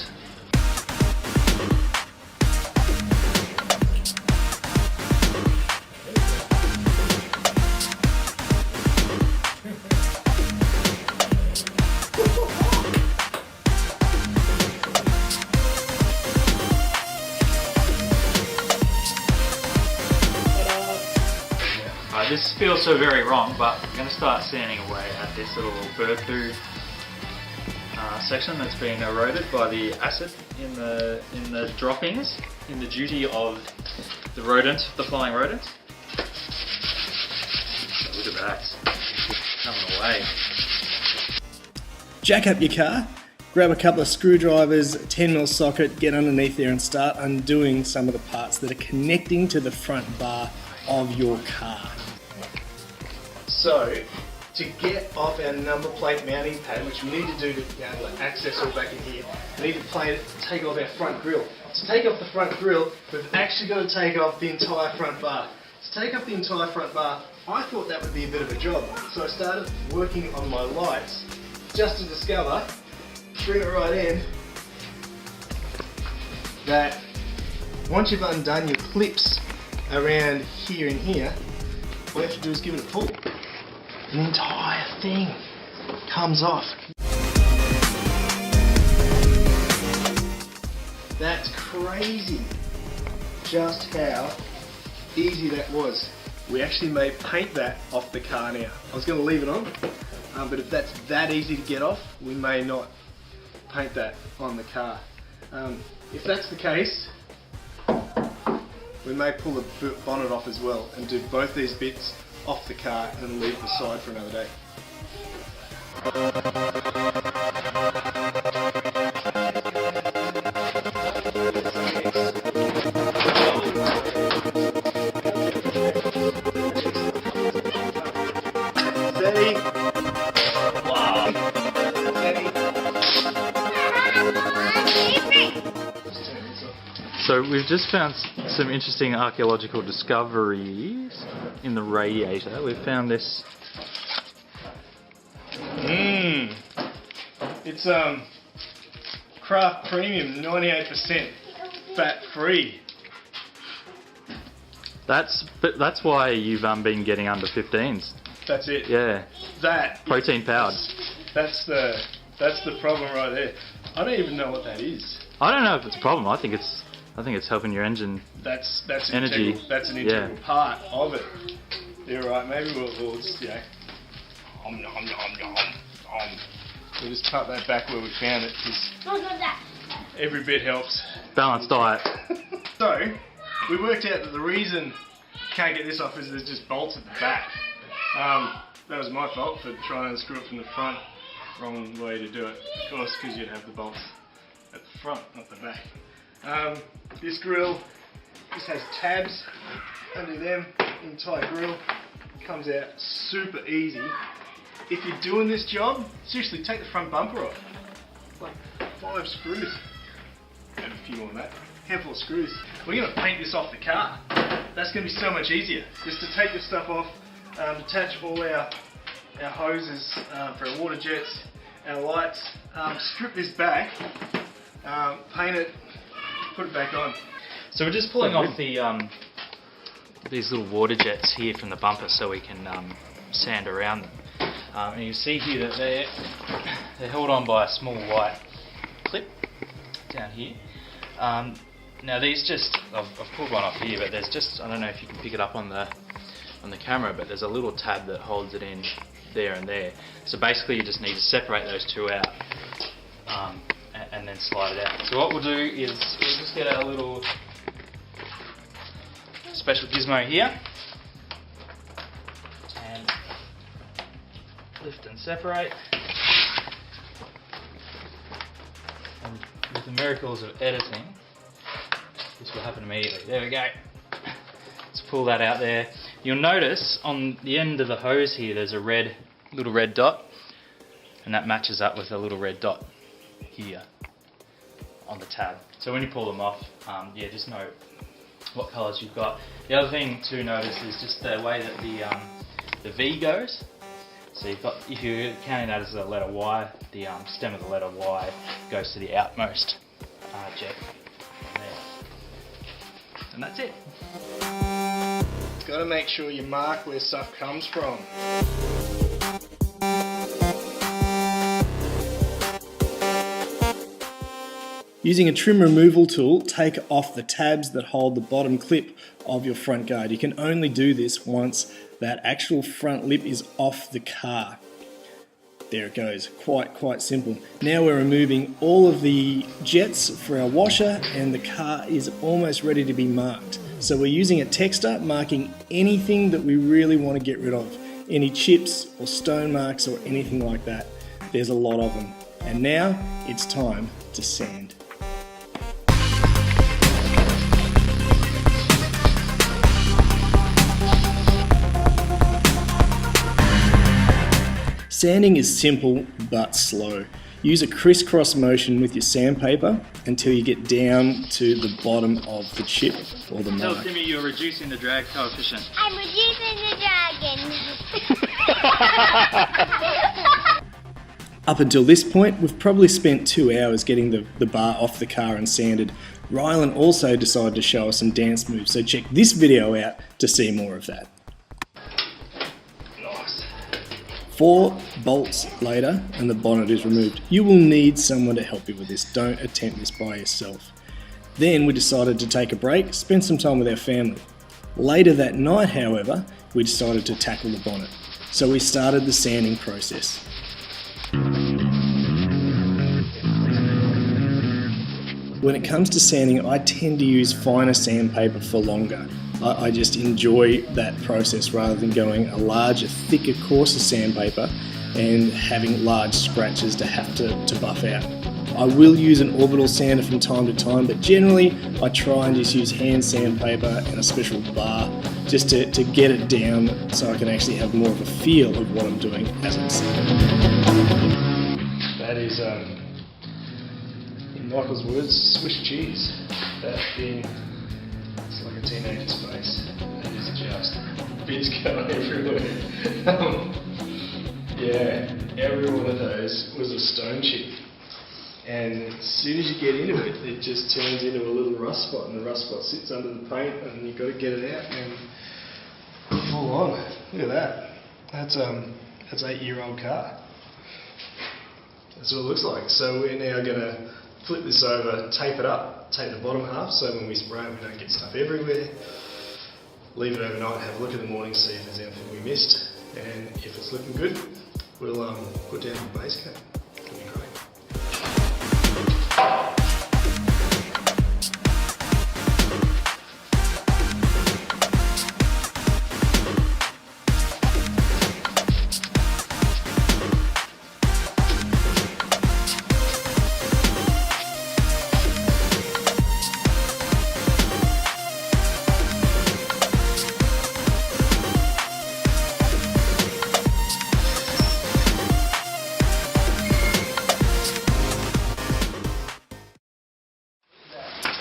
This feels so very wrong, but I'm going to start sanding away at this little bird poo section that's been eroded by the acid in the droppings, in the duty of the rodent, the flying rodents. So look at that, coming away. Jack up your car, grab a couple of screwdrivers, 10mm socket, get underneath there and start undoing some of the parts that are connecting to the front bar of your car. So, to get off our number plate mounting pad, which we need to do to be able to access all back in here, we need to take off our front grille. To take off the front grille, we've actually got to take off the entire front bar. To take off the entire front bar, I thought that would be a bit of a job. So I started working on my lights, just to discover, bring it right in, that once you've undone your clips around here and here, all you have to do is give it a pull. The entire thing comes off. That's crazy just how easy that was. We actually may paint that off the car now. I was going to leave it on, but if that's that easy to get off, we may not paint that on the car. If that's the case, we may pull the bonnet off as well and do both these bits off the car and leave the side for another day. Steady. Wow. Steady. So we've just found some interesting archaeological discoveries in the radiator. We've found this. craft premium, 98% fat free. That's why you've been getting under 15s. That's it. Yeah. That Protein powered. That's the problem right there. I don't even know what that is. I don't know if it's a problem. I think it's helping your engine. That's Energy. That's an integral part of it. You're right. Maybe we'll just We'll just cut that back where we found it because every bit helps. Balanced diet. So we worked out that the reason you can't get this off is there's just bolts at the back. That was my fault for trying to unscrew it from the front. Wrong way to do it, of course, because you'd have the bolts at the front, not the back. This grill just has tabs under them. The entire grill comes out super easy. If you're doing this job, seriously, take the front bumper off. Like 5 screws. Maybe a few more than that. Handful of screws. We're going to paint this off the car. That's going to be so much easier. Just to take this stuff off, detach all our hoses for our water jets, our lights, strip this back, paint it, put it back on. So we're just pulling off the these little water jets here from the bumper so we can sand around them. And you see here that they're held on by a small white clip down here. Now these I've pulled one off here, but there's I don't know if you can pick it up on the camera, but there's a little tab that holds it in there and there. So basically you just need to separate those two out and then slide it out. So what we'll do is we'll just get a little special gizmo here and lift and separate. And with the miracles of editing, this will happen immediately. There we go. Let's pull that out there. You'll notice on the end of the hose here there's a little red dot, and that matches up with a little red dot here on the tab. So when you pull them off, just know what colours you've got. The other thing to notice is just the way that the V goes. So you've got, if you're counting that as a letter Y, the stem of the letter Y goes to the outmost jet there. And that's it. Got to make sure you mark where stuff comes from. Using a trim removal tool, take off the tabs that hold the bottom clip of your front guard. You can only do this once that actual front lip is off the car. There it goes, quite simple. Now we're removing all of the jets for our washer and the car is almost ready to be marked. So we're using a texter, marking anything that we really want to get rid of. Any chips or stone marks or anything like that. There's a lot of them. And now it's time to sand. Sanding is simple but slow. Use a crisscross motion with your sandpaper until you get down to the bottom of the chip or the mark. Tell Timmy you're reducing the drag coefficient. I'm reducing the dragon. Up until this point, we've probably spent 2 hours getting the bar off the car and sanded. Rylan also decided to show us some dance moves, so check this video out to see more of that. 4 bolts later and the bonnet is removed. You will need someone to help you with this. Don't attempt this by yourself. Then we decided to take a break, spend some time with our family. Later that night, however, we decided to tackle the bonnet. So we started the sanding process. When it comes to sanding, I tend to use finer sandpaper for longer. I just enjoy that process rather than going a larger, thicker, coarser sandpaper and having large scratches to have to buff out. I will use an orbital sander from time to time, but generally I try and just use hand sandpaper and a special bar just to get it down so I can actually have more of a feel of what I'm doing as I'm sanding. That is, in Michael's words, Swiss cheese. That thing, it's like a teenager's face. That is just bits going everywhere. Yeah, every one of those was a stone chip. And as soon as you get into it, it just turns into a little rust spot, and the rust spot sits under the paint, and you've got to get it out and full on. Look at that. That's 8-year-old car. That's what it looks like. So we're now going to flip this over, tape it up, tape the bottom half, so when we spray it we don't get stuff everywhere. Leave it overnight, have a look in the morning, see if there's anything we missed, and if it's looking good, we'll put down the base coat. It'll be great.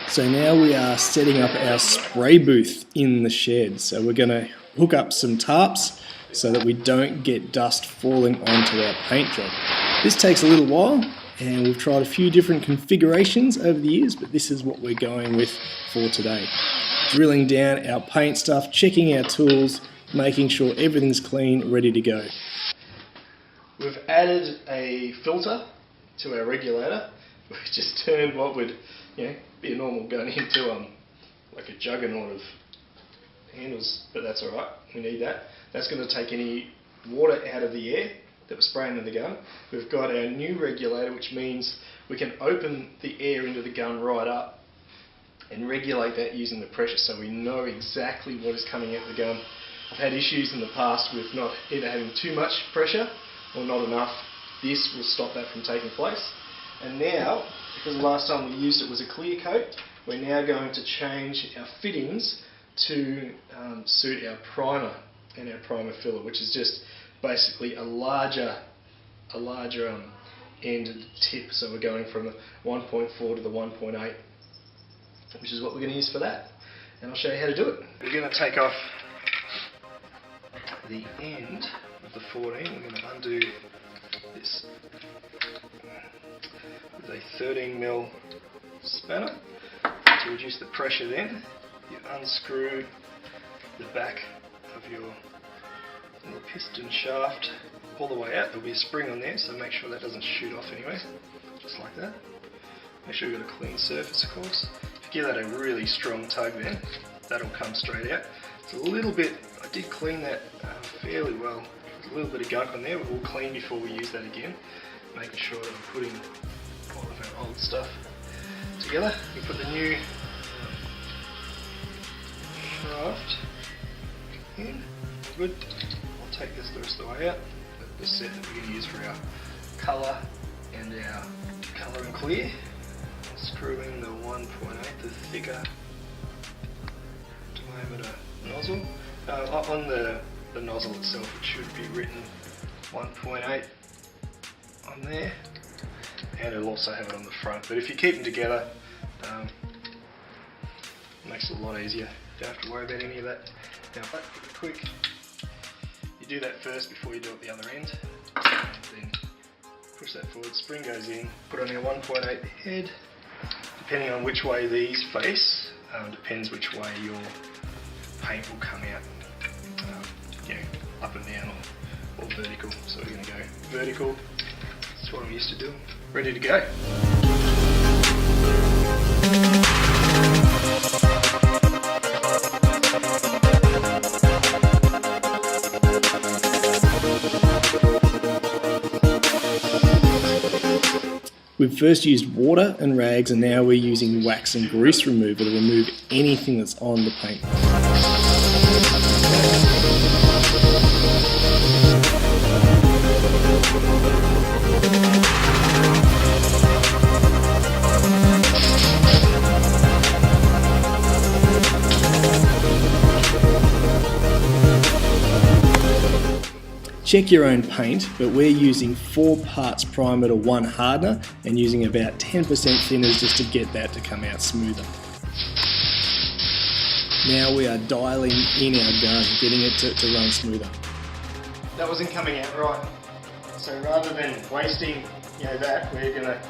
So now we are setting up our spray booth in the shed. So we're going to hook up some tarps so that we don't get dust falling onto our paint job. This takes a little while, and we've tried a few different configurations over the years, but this is what we're going with for today. Drilling down our paint stuff, checking our tools, making sure everything's clean, ready to go. We've added a filter to our regulator. We've just turned what would be a normal gun into like a juggernaut of handles, but that's alright, we need that. That's going to take any water out of the air that we're spraying in the gun. We've got our new regulator, which means we can open the air into the gun right up and regulate that using the pressure, so we know exactly what is coming out the gun. I've had issues in the past with not either having too much pressure or not enough. This will stop that from taking place. And now, because the last time we used it was a clear coat, we're now going to change our fittings to suit our primer and our primer filler, which is just basically a larger ended tip. So we're going from the 1.4 to the 1.8, which is what we're going to use for that. And I'll show you how to do it. We're going to take off the end of the 14. We're going to undo this with a 13mm spanner to reduce the pressure. Then you unscrew the back of your little piston shaft all the way out. There'll be a spring on there, so make sure that doesn't shoot off anyway, just like that. Make sure you've got a clean surface, of course. If you give that a really strong tug, then that'll come straight out. It's a little bit, I did clean that fairly well. There's a little bit of gunk on there, but we'll clean before we use that again, making sure that we're putting all of our old stuff together. We put the new shaft in. Good. I'll take this the rest of the way out. The set that we're going to use for our colour and our colour and clear. Screw in the 1.8, the thicker diameter nozzle. On the nozzle itself, it should be written 1.8 on there, and it'll also have it on the front. But if you keep them together, it makes it a lot easier. You don't have to worry about any of that. Now, but quick, you do that first before you do it the other end. Then push that forward, spring goes in, put on your 1.8 head. Depending on which way these face, depends which way your paint will come out. Up and down or vertical. So we're going to go vertical. That's what I'm used to doing. Ready to go. We've first used water and rags, and now we're using wax and grease remover to remove anything that's on the paint. Check your own paint, but we're using 4 parts primer to 1 hardener and using about 10% thinners just to get that to come out smoother. Now we are dialing in our gun, getting it to run smoother. That wasn't coming out right, so rather than wasting that, we're going to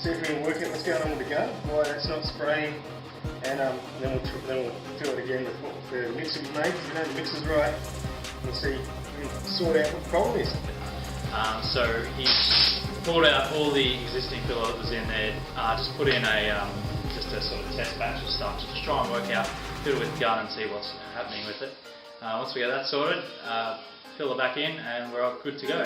see if we can work out what's going on with the gun, why that's not spraying, and then we'll fill it again with what the mixer we made. You know the mixer's right. We'll see, we can sort out what the problem is. So he pulled out all the existing filler that was in there, just put in just a sort of test batch of stuff to just try and work out, fill it with the gun and see what's happening with it. Once we get that sorted, fill it back in and we're all good to go.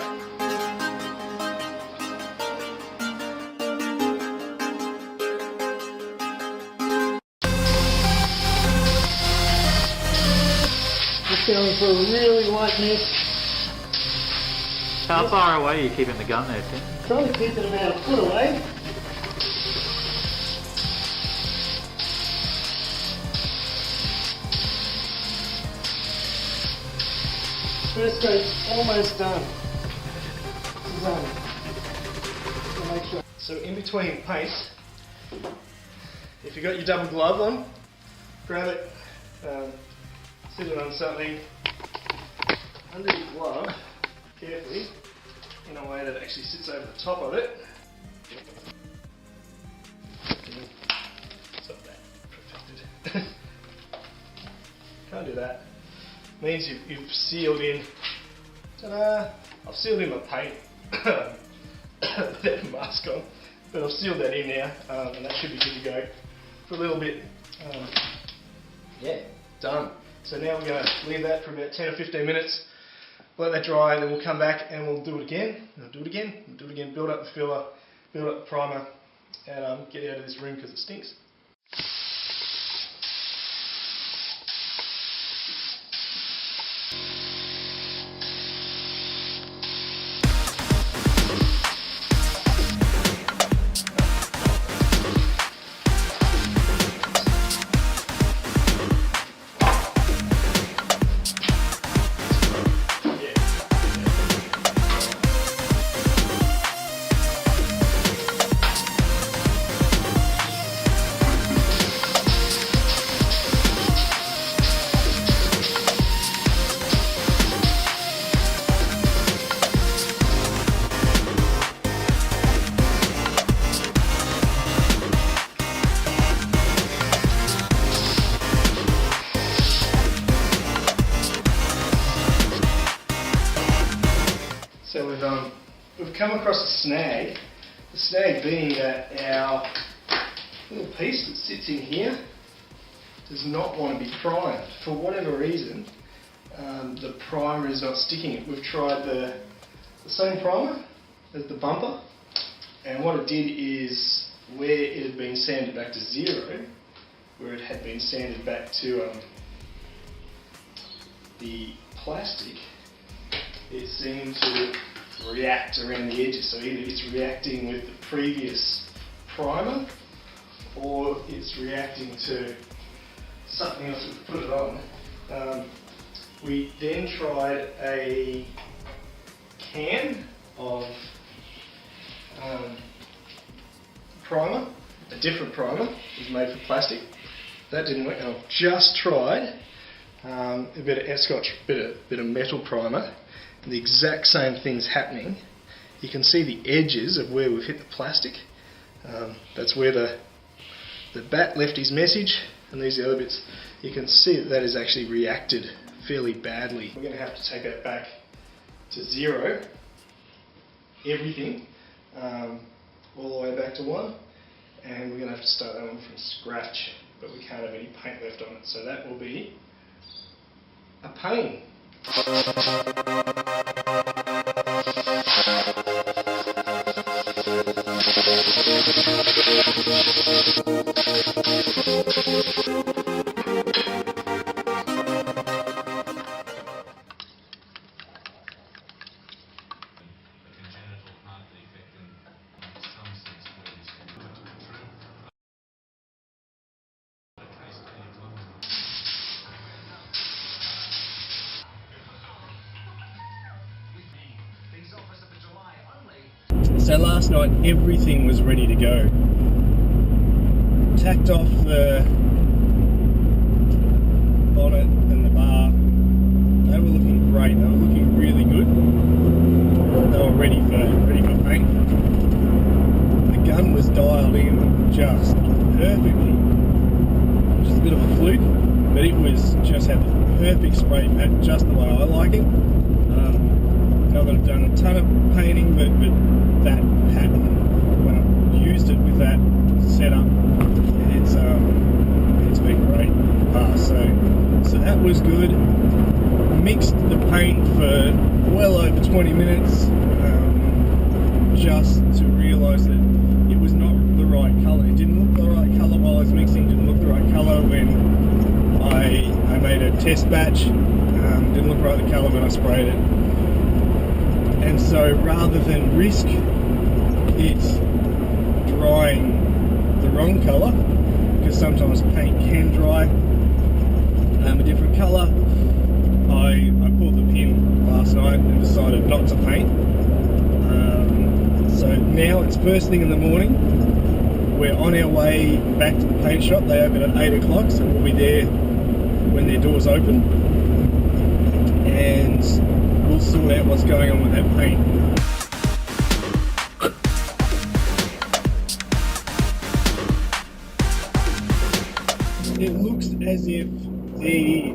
Just going for a really light mix. How far away are you keeping the gun there, Tim? Trying to keep it about a foot away. First coat's almost done. Make sure. So in between paints, if you've got your double glove on, grab it, sit it on something under your glove carefully in a way that it actually sits over the top of it. Stop that. Perfected. Can't do that. Means you've sealed in. Ta-da! I've sealed in my paint. That mask on, but I've sealed that in now, and that should be good to go for a little bit. Yeah, done. So now we're going to leave that for about 10 or 15 minutes, let that dry, and then we'll come back and we'll do it again. We'll do it again. We'll do it again. Build up the filler, build up the primer, and get out of this room because it stinks. So we've come across a snag. The snag being that our little piece that sits in here does not want to be primed. For whatever reason, the primer is not sticking it. We've tried the same primer as the bumper, and what it did is where it had been sanded back to 0, where it had been sanded back to the plastic, it seemed to react around the edges. So either it's reacting with the previous primer or it's reacting to something else that we put it on. We then tried a can of primer, a different primer. It was made for plastic. That didn't work. I've just tried a bit of Escotch, bit of metal primer. The exact same thing's happening. You can see the edges of where we've hit the plastic. That's where the bat left his message, and these are the other bits. You can see that has actually reacted fairly badly. We're going to have to take that back to 0, everything, all the way back to 1, and we're going to have to start that one from scratch, but we can't have any paint left on it, so that will be a pain. So last night everything was ready to go. Tacked off the bonnet and the bar. They were looking great. They were looking really good. They were ready for paint. The gun was dialed in just perfectly. Just a bit of a fluke, but it was just had the perfect spray pad, just the way I like it. Not that I've done a ton of painting, but that pattern, when I've used it with that setup, it's been great. So that was good. Mixed the paint for well over 20 minutes, just to realise that it was not the right colour. It didn't look the right colour while I was mixing. Didn't look the right colour when I made a test batch. Didn't look right the colour when I sprayed it. And so rather than risk it drying the wrong colour, because sometimes paint can dry a different colour, I pulled the pin last night and decided not to paint. So now it's first thing in the morning. We're on our way back to the paint shop. They open at 8 o'clock, so we'll be there when their doors open. And we'll sort out what's going on with that paint. It looks as if the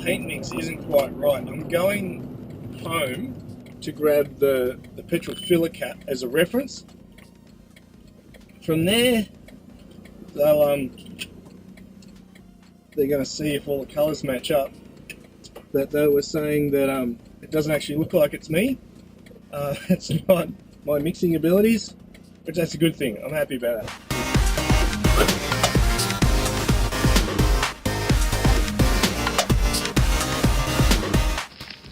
paint mix isn't quite right. I'm going home to grab the petrol filler cap as a reference. From there, they're going to see if all the colours match up. But they were saying that it doesn't actually look like it's me. It's not my mixing abilities, which that's a good thing. I'm happy about that.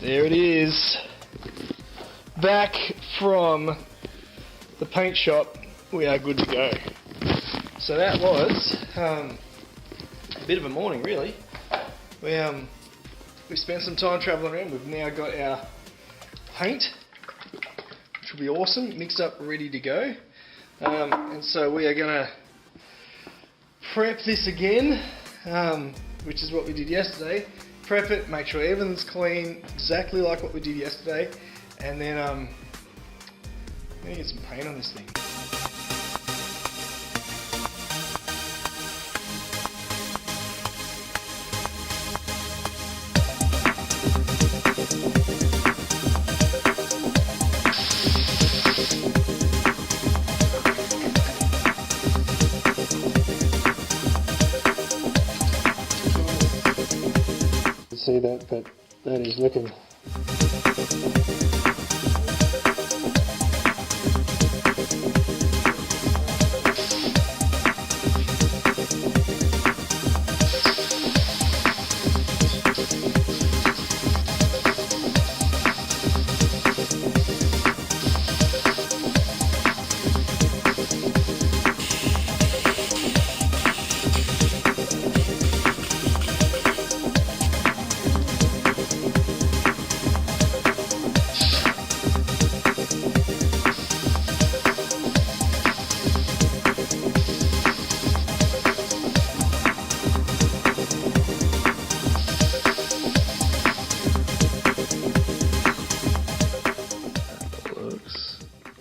There it is. Back from the paint shop, we are good to go. So that was a bit of a morning, really. We spent some time travelling around. We've now got our paint, which will be awesome, mixed up, ready to go. And so we are going to prep this again, which is what we did yesterday. Prep it, make sure everything's clean, exactly like what we did yesterday, and then I'm going to get some paint on this thing. See that, but that is looking.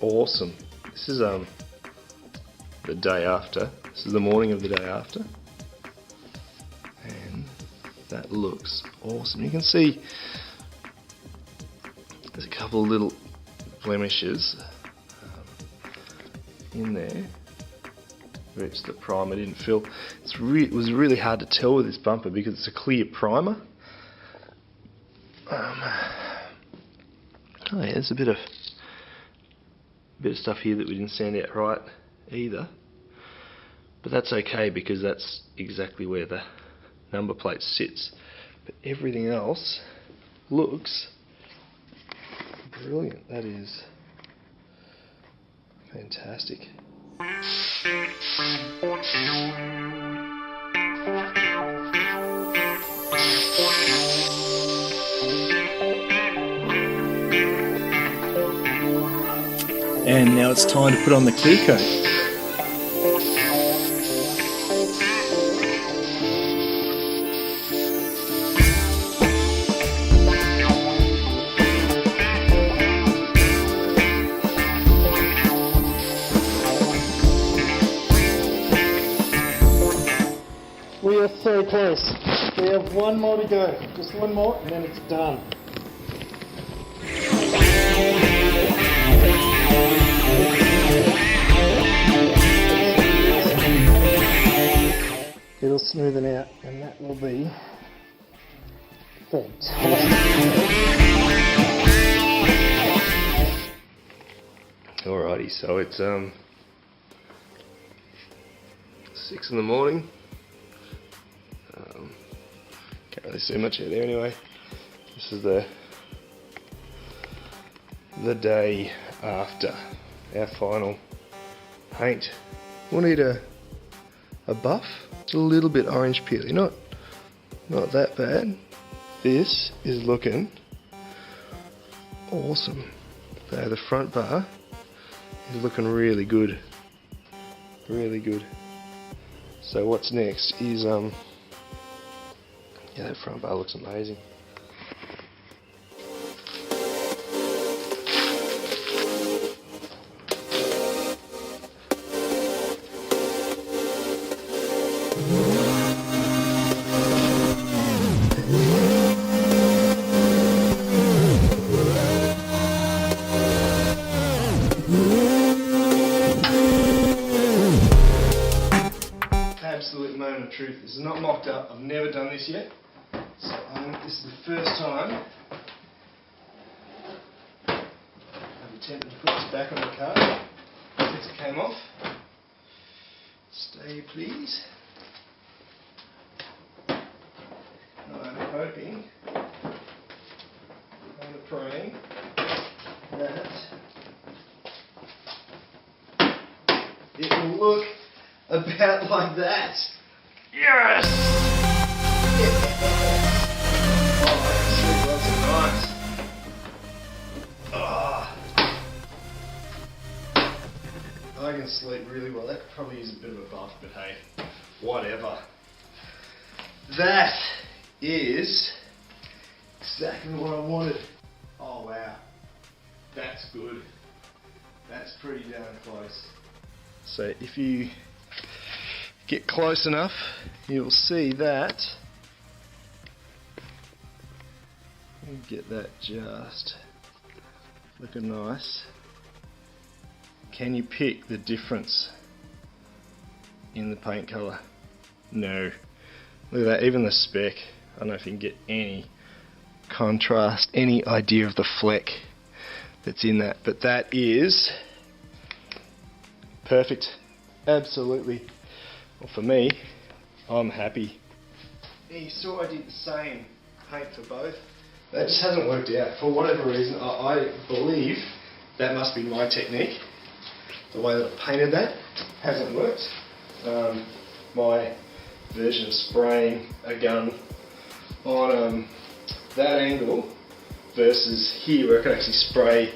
Awesome. This is the day after. This is the morning of the day after, and that looks awesome. You can see there's a couple of little blemishes in there which the primer didn't fill. It was really hard to tell with this bumper because it's a clear primer. Oh yeah, there's a bit of stuff here that we didn't sand out right either, but that's okay because that's exactly where the number plate sits. But everything else looks brilliant. That is fantastic. And now it's time to put on the clear coat. We have one more to go. Just one more and then it's done. It'll smoothen out and that will be fantastic. Alrighty, so it's 6 in the morning. Can't really see much out there anyway. This is the day after our final paint. We'll need a buff. It's a little bit orange peely, not that bad. This is looking awesome. So the front bar is looking really good. Really good. So what's next is yeah, that front bar looks amazing. Absolute moment of truth. This is not mocked up. I've never done this yet. So this is the first time I've attempted to put this back on the car since it came off. Stay please. I'm hoping, I'm praying that it will look about like that. Yes! Oh, that's nice. Oh. I can sleep really well. That could probably use a bit of a buff, but hey, whatever. That is exactly what I wanted. Oh wow. That's good. That's pretty darn close. So if you get close enough, you'll see that. Get that just looking nice. Can you pick the difference in the paint colour? No. Look at that, even the speck. I don't know if you can get any contrast, any idea of the fleck that's in that, but that is perfect. Absolutely. Well, for me, I'm happy. You saw I did the same paint for both. That just hasn't worked out. For whatever reason, I believe that must be my technique. The way that I painted that hasn't worked. My version of spraying a gun on that angle versus here where I can actually spray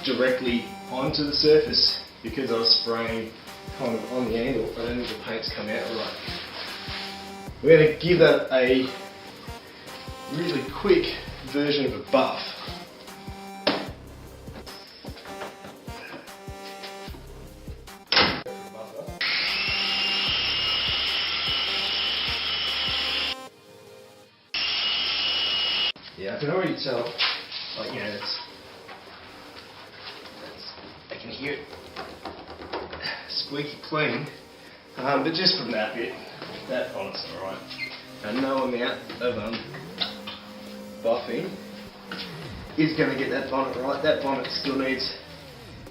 directly onto the surface, because I was spraying kind of on the angle, I don't think the paint's come out right. We're going to give that a really quick version of a buff. Yeah, I can already tell, like, you know, I can hear it squeaky clean, but just from that bit, that bonnet's alright. And no amount of buffing is going to get that bonnet right. That bonnet still needs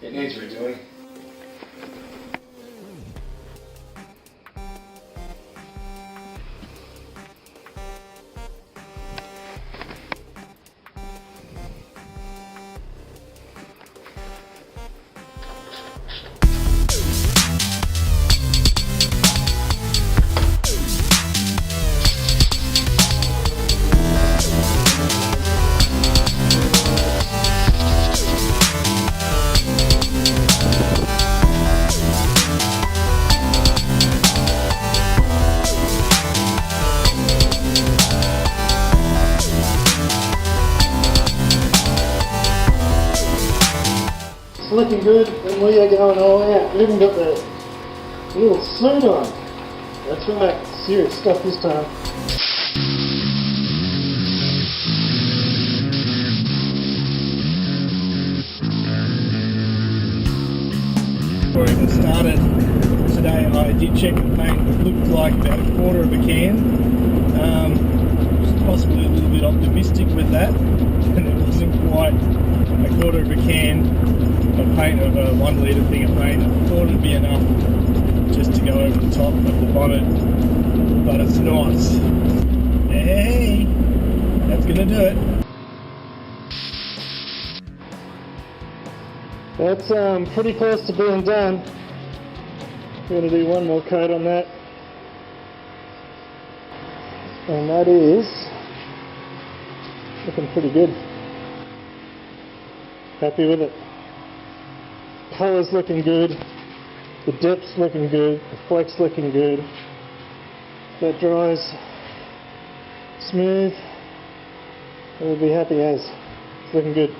redoing. Looking good, and we are going all out. We even got the little suit on. That's right, serious stuff this time. Before I even started today, I did check the paint. It looked like about a quarter of a can. Possibly a little bit optimistic with that, and it wasn't quite a quarter of a can of paint, of a 1 litre thing of paint. I thought it'd be enough just to go over the top of the bonnet, but it's not. Hey, that's gonna do it. That's pretty close to being done. We're going to do one more coat on that. And that is looking pretty good. Happy with it. Colour's looking good. The depth's looking good. The flex looking good. That dries smooth. We'll be happy as. It's looking good.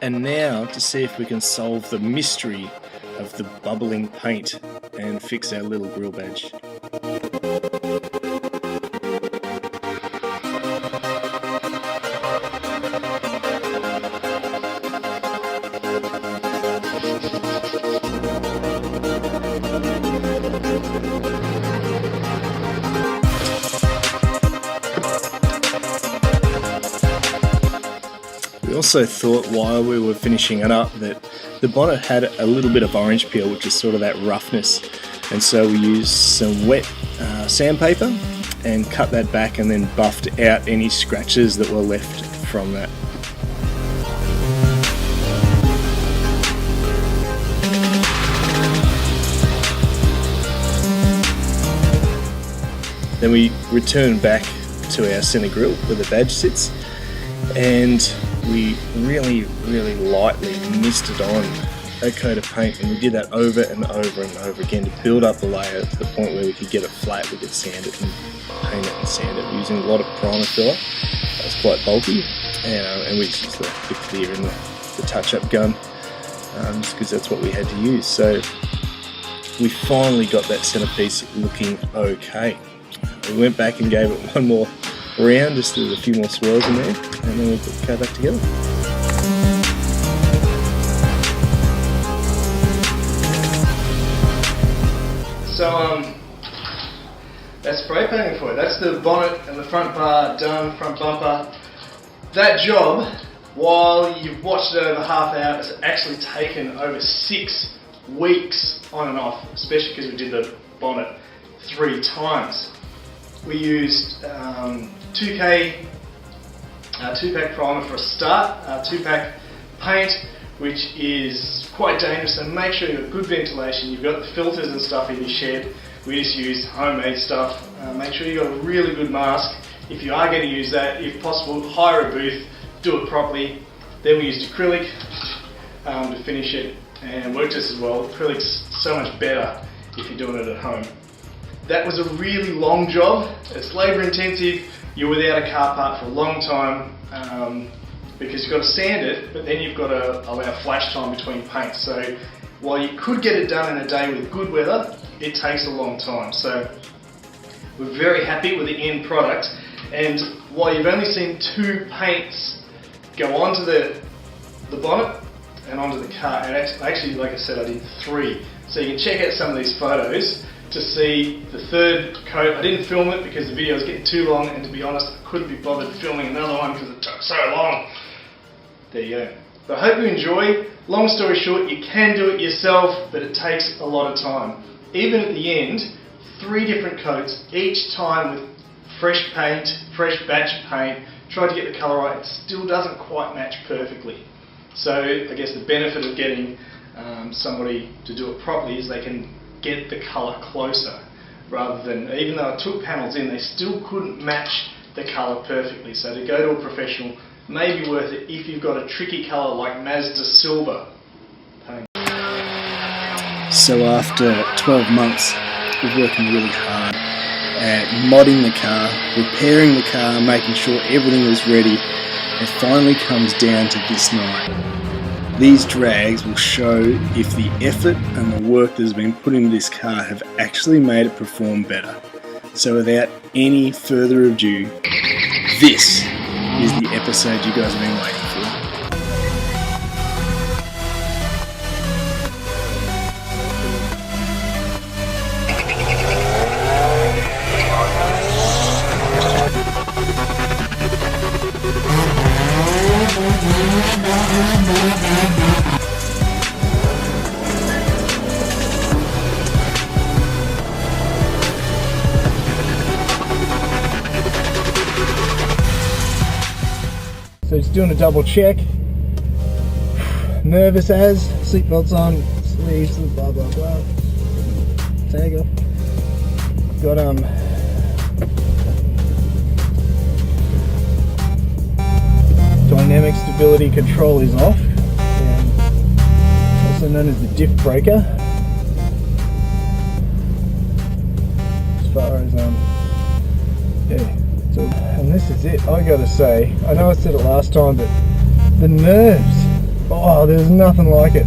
And now to see if we can solve the mystery of the bubbling paint and fix our little grill badge. We also thought while we were finishing it up that the bonnet had a little bit of orange peel, which is sort of that roughness, and so we used some wet sandpaper and cut that back and then buffed out any scratches that were left from that. Then we returned back to our centre grill where the badge sits, and we really lightly misted on a coat of paint, and we did that over and over and over again to build up the layer to the point where we could get it flat. We could sand it and paint it and sand it using a lot of primer filler. That's quite bulky, and we just used the clear and the touch-up gun just because that's what we had to use. So we finally got that centrepiece looking okay. We went back and gave it one more round, just with a few more swirls in there, and then we'll put the car back together. So that's spray painting for you. That's the bonnet and the front bar done, front bumper. That job, while you've watched it over half an hour, has actually taken over 6 weeks on and off, especially because we did the bonnet 3 times. We used 2K 2-pack primer for a start, 2-pack paint, which is quite dangerous, so make sure you've got good ventilation, you've got the filters and stuff in your shed. We just use homemade stuff. Make sure you've got a really good mask. If you are going to use that, if possible, hire a booth, do it properly. Then we used acrylic to finish it, and worked just as well. Acrylic's so much better if you're doing it at home. That was a really long job. It's labour intensive. You're without a car part for a long time because you've got to sand it, but then you've got to allow flash time between paints. So while you could get it done in a day with good weather, it takes a long time. So we're very happy with the end product. And while you've only seen 2 paints go onto the bonnet and onto the car, and actually, like I said, I did 3. So you can check out some of these photos to see the 3rd coat. I didn't film it because the video was getting too long, and to be honest, I couldn't be bothered filming another one because it took so long. There you go. But I hope you enjoy. Long story short, you can do it yourself, but it takes a lot of time. Even at the end, 3 different coats, each time with fresh paint, fresh batch of paint, tried to get the colour right. It still doesn't quite match perfectly. So I guess the benefit of getting somebody to do it properly is they can get the colour closer, rather than, even though I took panels in, they still couldn't match the colour perfectly. So to go to a professional may be worth it if you've got a tricky colour like Mazda Silver. So after 12 months of working really hard at modding the car, repairing the car, making sure everything was ready, it finally comes down to this night. These drags will show if the effort and the work that has been put into this car have actually made it perform better. So without any further ado, this is the episode you guys have been waiting for. So just doing a double check. Nervous as, seatbelts on, sleeves, blah blah blah. Tag off. Got dynamic stability control is off, and also known as the diff breaker. As far as yeah. So, and this is it. I gotta say, I know I said it last time, but the nerves. Oh, there's nothing like it.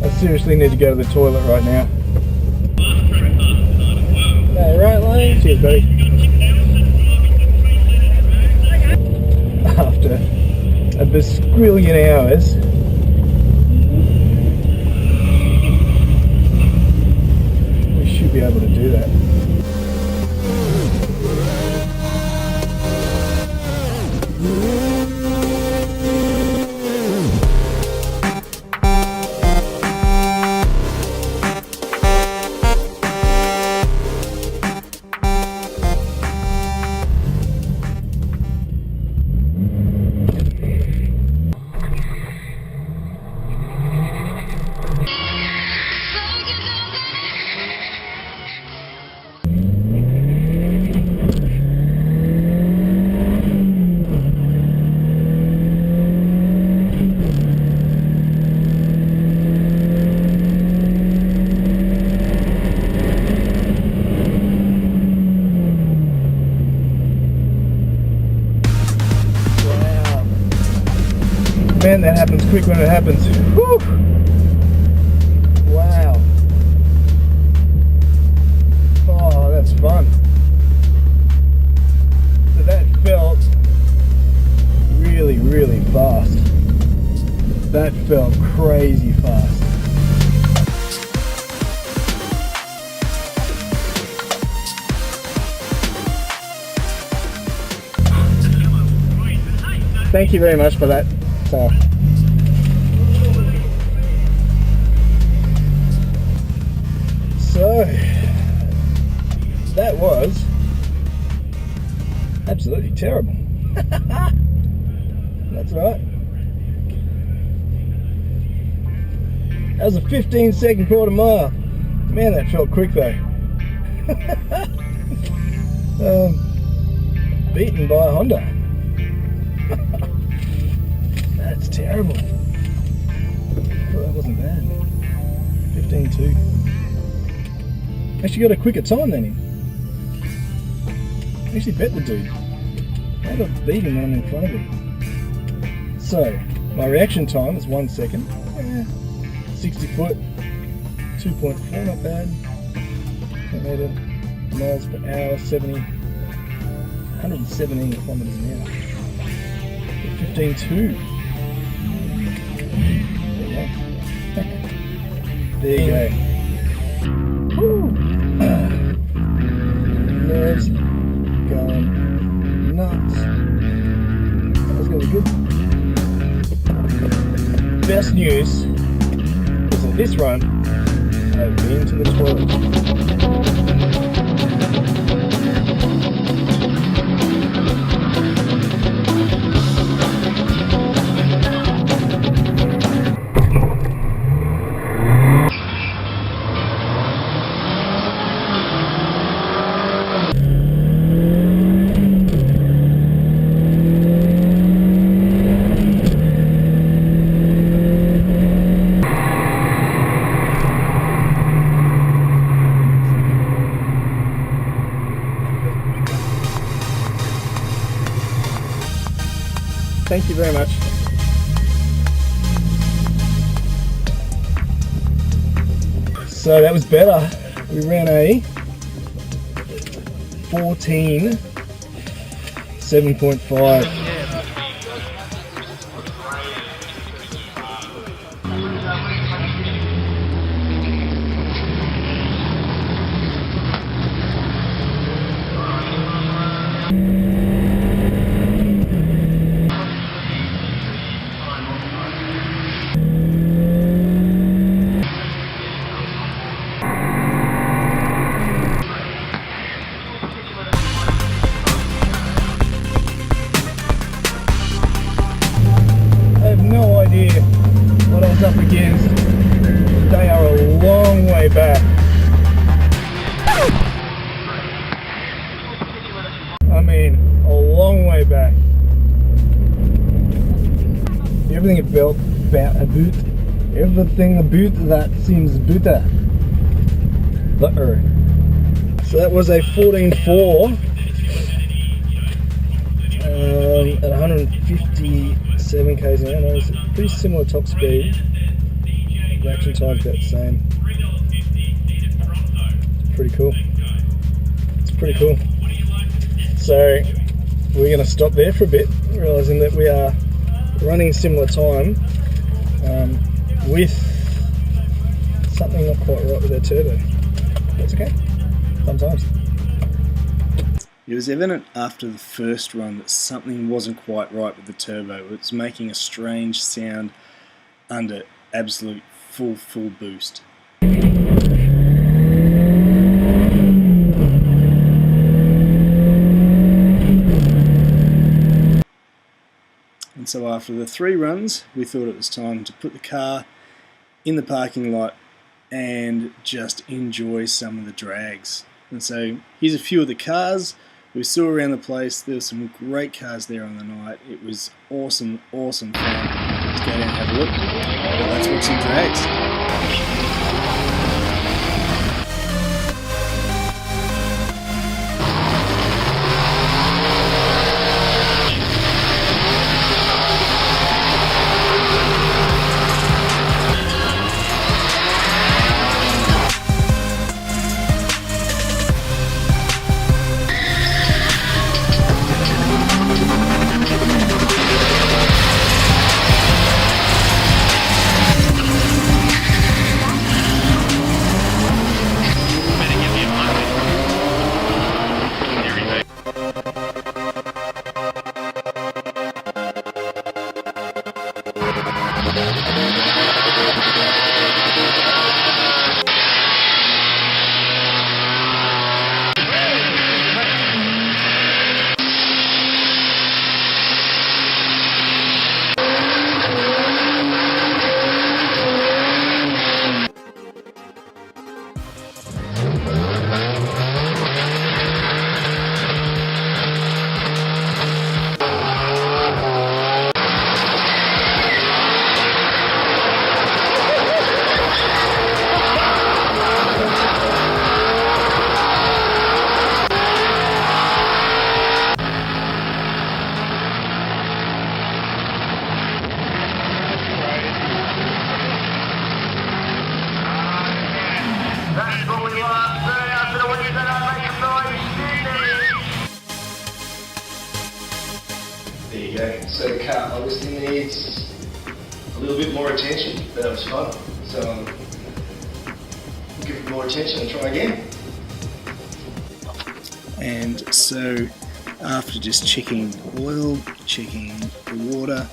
I seriously need to go to the toilet right now. Hey, right, Lane? Cheers, buddy. After a bazillion hours, we should be able to do that. Man, that happens quick when it happens. Whew. Wow. Oh, that's fun. So that felt really, really fast. That felt crazy fast. Thank you very much for that. So that was absolutely terrible. That's right. That was a 15-second quarter mile. Man, that felt quick though. Beaten by a Honda. That's terrible. Well, that wasn't bad. 15.2. Actually got a quicker time than him. Actually bet the dude. I got beaten when I'm in front of him. So, my reaction time is 1 second. 60 foot, 2.4, not bad. Kilometre, miles per hour, 117 kilometres an hour. 15.2. There you go. Woo. Nerves going nuts. That was going to be good. Best news is that this run, I have been to the toilet. Thank you very much. So that was better. We ran a 14.7.5. No idea what I was up against. They are a long way back. I mean, a long way back. Everything about that seems better. So that was a 14.4 at 157 k's an hour. It's a pretty similar top speed. Reaction time's about the same. It's pretty cool. It's pretty cool. So we're going to stop there for a bit, realising that we are running similar time with something not quite right with our turbo. That's okay. Fun times. It was evident after the first run that something wasn't quite right with the turbo. It was making a strange sound under absolute full boost. And so after the 3 runs, we thought it was time to put the car in the parking lot and just enjoy some of the drags. And so here's a few of the cars we saw around the place. There were some great cars there on the night. It was awesome fun. Let's go down and have a look. Well, let's watch some drags. There you go. So the car obviously needs a little bit more attention, but that was fun. So we'll give it more attention and try again. And so after just checking oil, checking the water,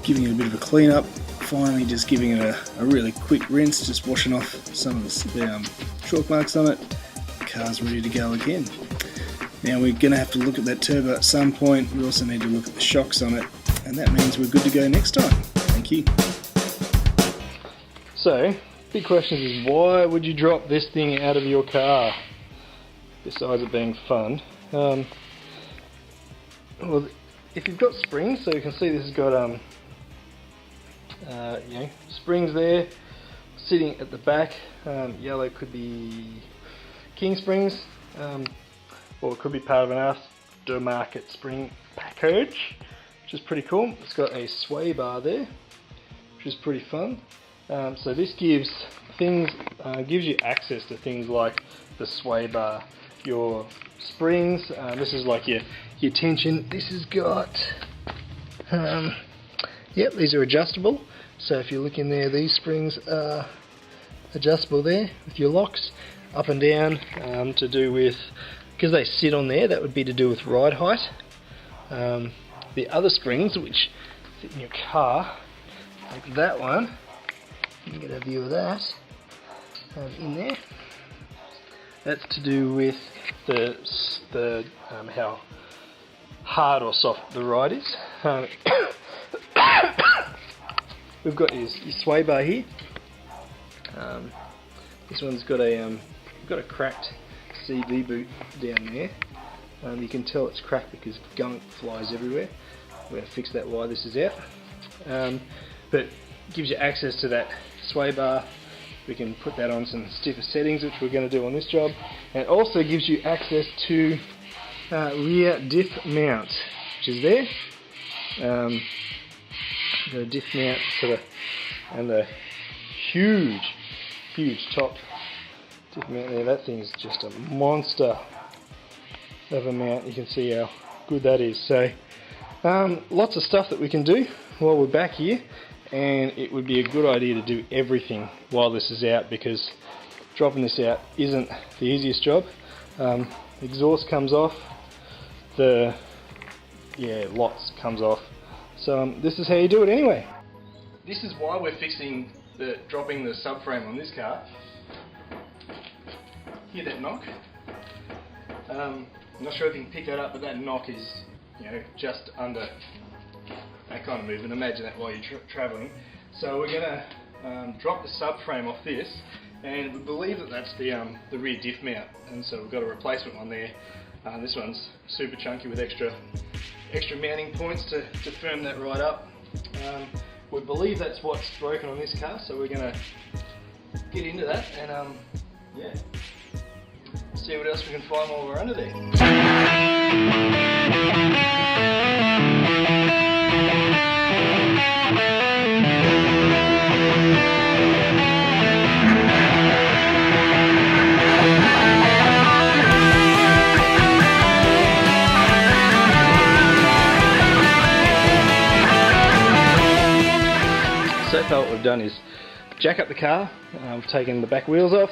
giving it a bit of a clean up, finally just giving it a really quick rinse, just washing off some of the chalk marks on it. The car's ready to go again. Now we're going to have to look at that turbo at some point. We also need to look at the shocks on it, and that means we're good to go next time. Thank you. So, big question is, why would you drop this thing out of your car? Besides it being fun. Well, if you've got springs, so you can see this has got springs there sitting at the back. Yellow could be king springs, or it could be part of an aftermarket spring package, which is pretty cool. It's got a sway bar there, which is pretty fun. So this gives you access to things like the sway bar, your springs. This is like your tension. This has got, these are adjustable. So if you look in there, these springs are adjustable there with your locks up and down, to do with, because they sit on there, that would be to do with ride height. The other springs, which fit in your car, like that one, you can get a view of that in there. That's to do with the how hard or soft the ride is. We've got your sway bar here. This one's got a cracked CV boot down there. You can tell it's cracked because gunk flies everywhere. We're going to fix that while this is out. But it gives you access to that sway bar. We can put that on some stiffer settings, which we're going to do on this job. And it also gives you access to rear diff mount, which is there. Got a diff mount and the huge top diff mount there. That thing is just a monster of a mount. You can see how good that is. So lots of stuff that we can do while we're back here, and it would be a good idea to do everything while this is out, because dropping this out isn't the easiest job. Exhaust comes off, lots comes off. So this is how you do it anyway. This is why we're fixing dropping the subframe on this car. Hear that knock? I'm not sure if you can pick that up, but that knock is, just under that kind of movement. Imagine that while you're travelling. So we're going to drop the subframe off this, and we believe that that's the rear diff mount, and so we've got a replacement one there. This one's super chunky with extra mounting points to firm that right up. We believe that's what's broken on this car, so we're going to get into that and see what else we can find while we're under there. So far what we've done is jack up the car. We've taken the back wheels off.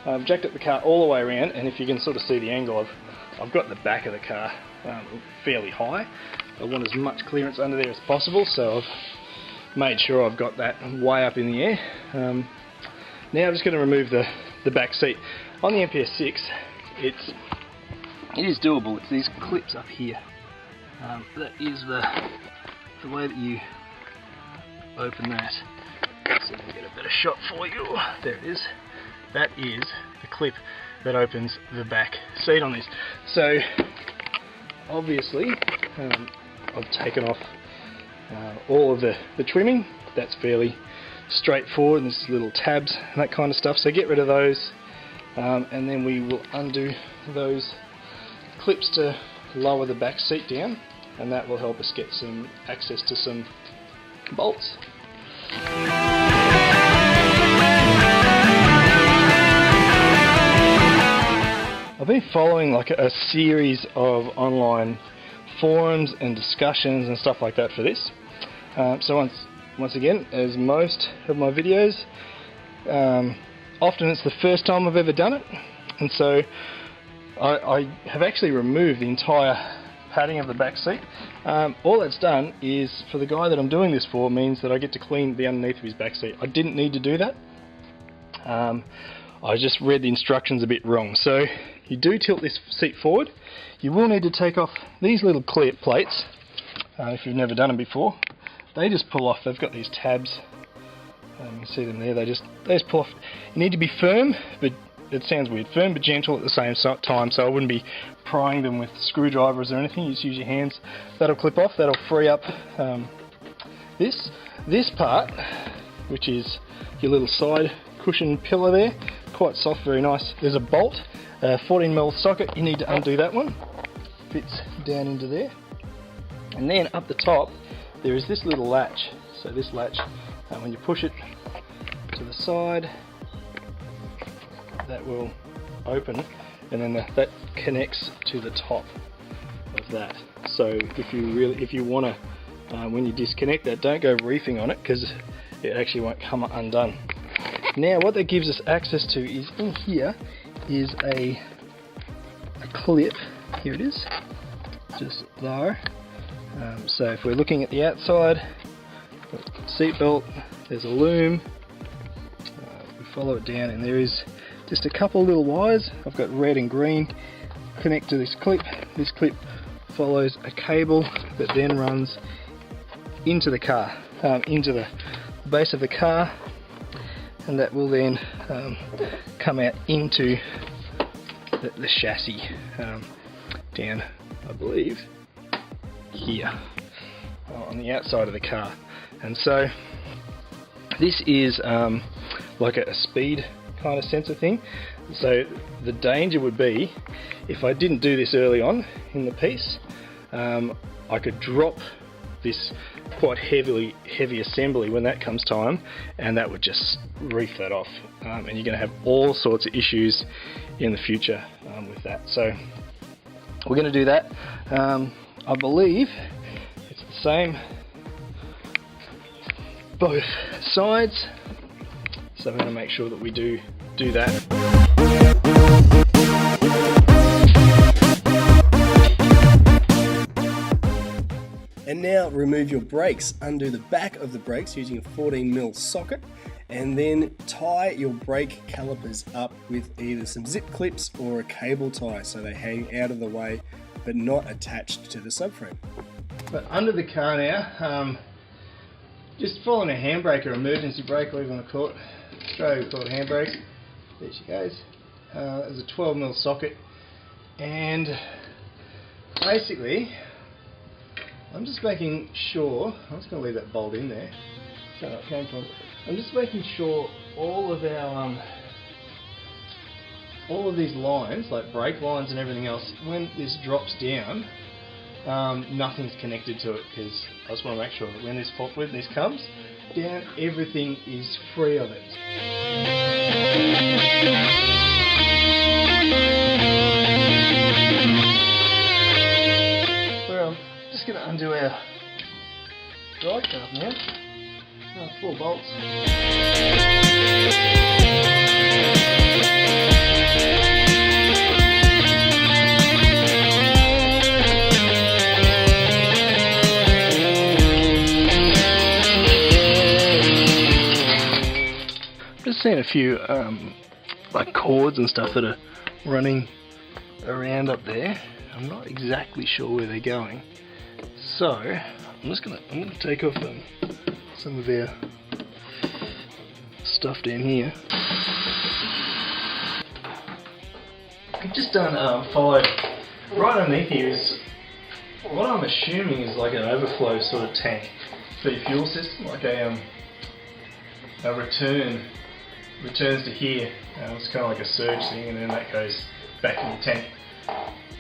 I've jacked up the car all the way around, and if you can sort of see the angle, I've got the back of the car fairly high. I want as much clearance under there as possible, so I've made sure I've got that way up in the air. Now I'm just going to remove the back seat. On the MPS 6, it is doable. It's these clips up here. That is the way that you open that. Let's see if I can get a better shot for you. There it is. That is the clip that opens the back seat on this. So obviously I've taken off all of the trimming. That's fairly straightforward, and there's little tabs and that kind of stuff, so get rid of those, and then we will undo those clips to lower the back seat down, and that will help us get some access to some bolts. I've been following like a series of online forums and discussions and stuff like that for this. So once again, as most of my videos, often it's the first time I've ever done it, and so I have actually removed the entire padding of the back seat. All that's done is, for the guy that I'm doing this for, means that I get to clean the underneath of his back seat. I didn't need to do that. I just read the instructions a bit wrong. So you do tilt this seat forward. You will need to take off these little clear plates if you've never done them before. They just pull off. They've got these tabs. You can see them there. They just pull off. You need to be firm, but it sounds weird. Firm but gentle at the same time. So I wouldn't be prying them with screwdrivers or anything. You just use your hands. That'll clip off. That'll free up this part, which is your little side cushion pillar there. Quite soft, very nice. There's a bolt, 14mm socket. You need to undo that one. Fits down into there. And then up the top, there is this little latch. So this latch, when you push it to the side, that will open, and then that connects to the top of that. So if you want to, when you disconnect that, don't go reefing on it, because it actually won't come undone. Now what that gives us access to is, in here is a clip. Here it is, just there. So if we're looking at the outside, seat belt, there's a loom. We follow it down, and there is just a couple little wires. I've got red and green connect to this clip. This clip follows a cable that then runs into the car, into the base of the car, and that will then come out into the chassis down, I believe, here on the outside of the car. And so this is like a speed kind of sensor thing. So the danger would be, if I didn't do this early on in the piece, I could drop this quite heavy assembly when that comes time, and that would just reef that off, and you're going to have all sorts of issues in the future with that. So we're going to do that. I believe it's the same both sides, so we're going to make sure that we do that. And now remove your brakes. Undo the back of the brakes using a 14mm socket, and then tie your brake calipers up with either some zip clips or a cable tie so they hang out of the way but not attached to the subframe. But under the car now, just following a handbrake or emergency brake, or even a court, Australia we call it handbrakes. There she goes. There's a 12mm socket, and basically I'm just making sure, I'm just going to leave that bolt in there, so it came from. I'm just making sure all of our all of these lines, like brake lines and everything else, when this drops down, nothing's connected to it, because I just want to make sure that when this comes down, everything is free of it. Well, I'm just going to undo our drive shaft now. 4 bolts. Just seeing a few like cords and stuff that are running around up there. I'm not exactly sure where they're going, so I'm gonna take off some of our stuff down here. I've just done followed right underneath here is what I'm assuming is like an overflow sort of tank for your fuel system, like a returns to here. It's kind of like a surge thing, and then that goes back in the tank.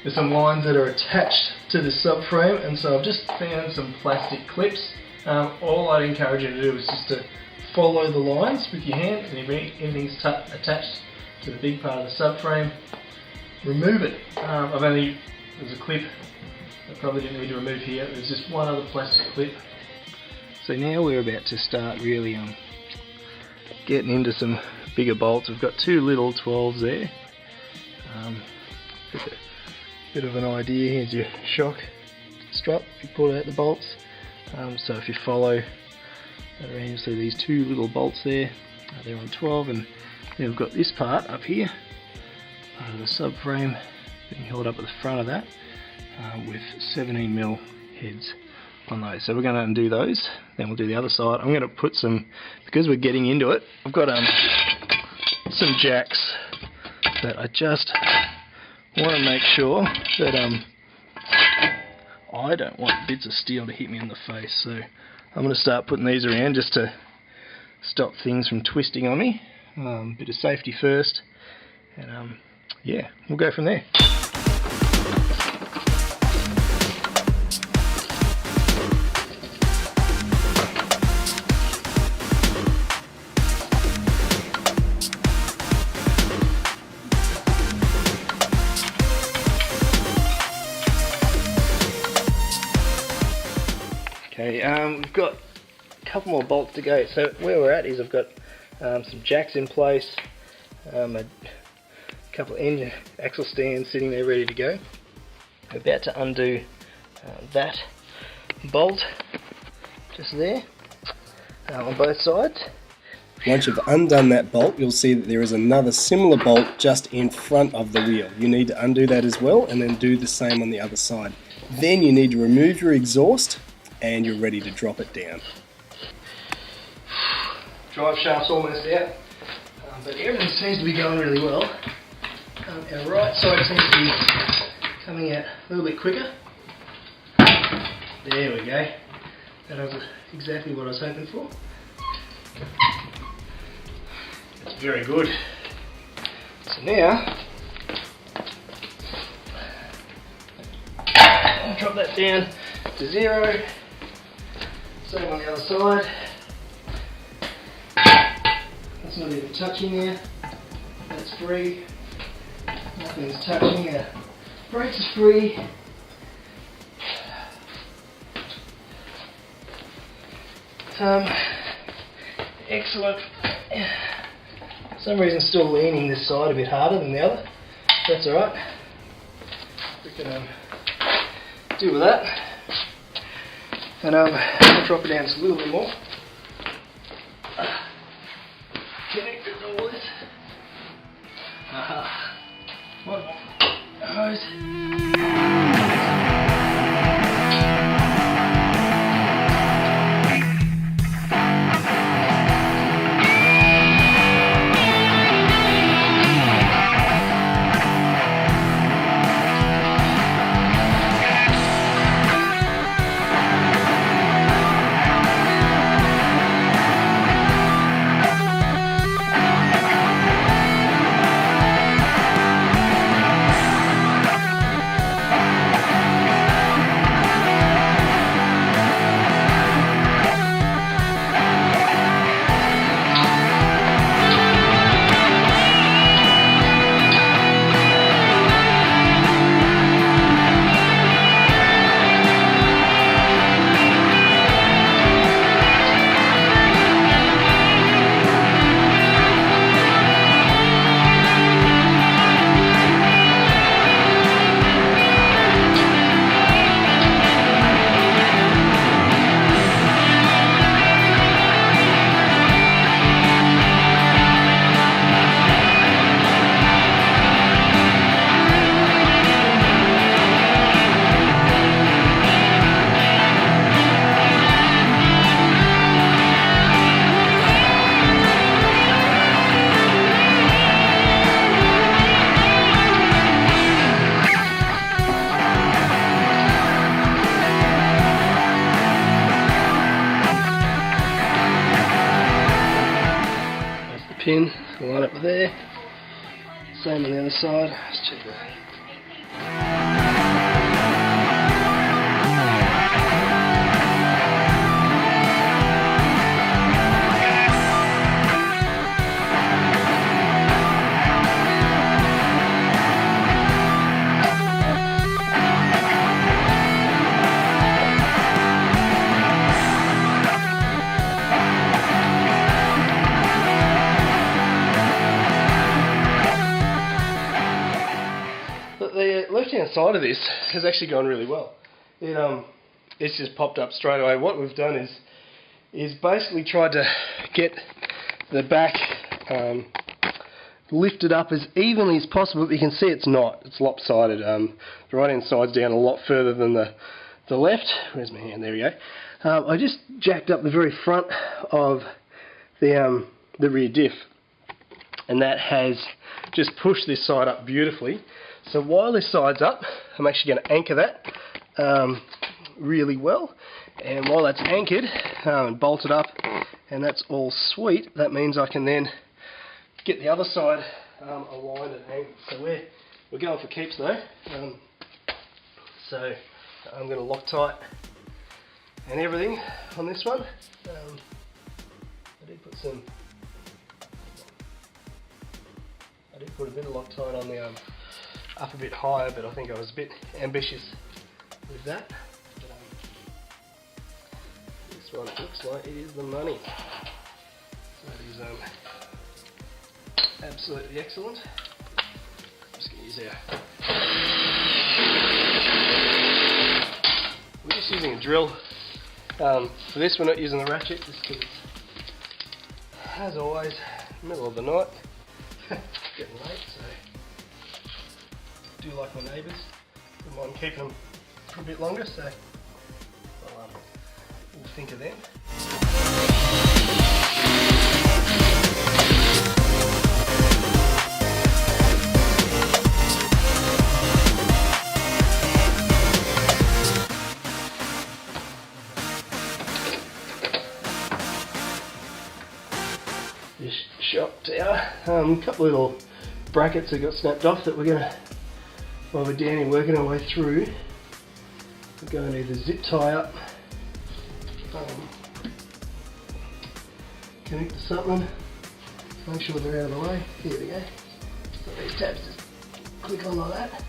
There's some lines that are attached to the subframe, and so I've just found some plastic clips. All I'd encourage you to do is just to follow the lines with your hand, and if anything's attached to the big part of the subframe, remove it. There's a clip I probably didn't need to remove here. There's just one other plastic clip. So now we're about to start really getting into some bigger bolts. We've got 2 little 12s there. Bit of an idea. Here's your shock strut if you pull out the bolts. So if you follow that around, you'll see these two little bolts there. They're on 12, and then we've got this part up here, part of the subframe, being held up at the front of that with 17mm heads on those. So we're going to undo those, then we'll do the other side. I'm going to put some, because we're getting into it, I've got some jacks that I just want to make sure that I don't want bits of steel to hit me in the face. So I'm going to start putting these around just to stop things from twisting on me. Bit of safety first, and yeah, we'll go from there. Okay, we've got a couple more bolts to go. So where we're at is I've got some jacks in place, a couple of engine axle stands sitting there ready to go. We're about to undo that bolt just there on both sides. Once you've undone that bolt, you'll see that there is another similar bolt just in front of the wheel. You need to undo that as well, and then do the same on the other side. Then you need to remove your exhaust, and you're ready to drop it down. Drive shaft's almost out, but everything seems to be going really well. Our right side seems to be coming out a little bit quicker. There we go. That was exactly what I was hoping for. That's very good. So now, I'll drop that down to 0. Same on the other side. That's not even touching there. That's free. Nothing's touching there. Brakes are free. Excellent. For some reason still leaning this side a bit harder than the other. That's alright. We can deal with that. And I'll drop it down just a little bit more. Connect it all this. Aha. One more hose. Pin, line up there. Same on the other side. Let's check that. The left-hand side of this has actually gone really well. it's just popped up straight away. What we've done is basically tried to get the back lifted up as evenly as possible, but you can see it's not. It's lopsided. The right hand side's down a lot further than the left. Where's my hand? There we go. I just jacked up the very front of the rear diff, and that has just pushed this side up beautifully. So while this side's up, I'm actually going to anchor that really well, and while that's anchored and bolted up and that's all sweet, that means I can then get the other side aligned and angled. So we're going for keeps though. So I'm going to Loctite and everything on this one. I did put a bit of Loctite on the up a bit higher, but I think I was a bit ambitious with that. This one looks like it is the money. So it is absolutely excellent. I'm just going to use we're just using a drill. For this we're not using the ratchet just because it's, as always, middle of the night. It's getting late, so I do like my neighbours. Wouldn't mind keeping them for a bit longer, so we'll think of them. This shocked out. A couple of little brackets that got snapped off that we're going to, while we're down here working our way through, we're going to either zip tie up, connect to something, make sure they're out of the way. Here we go. So these tabs just click on like that.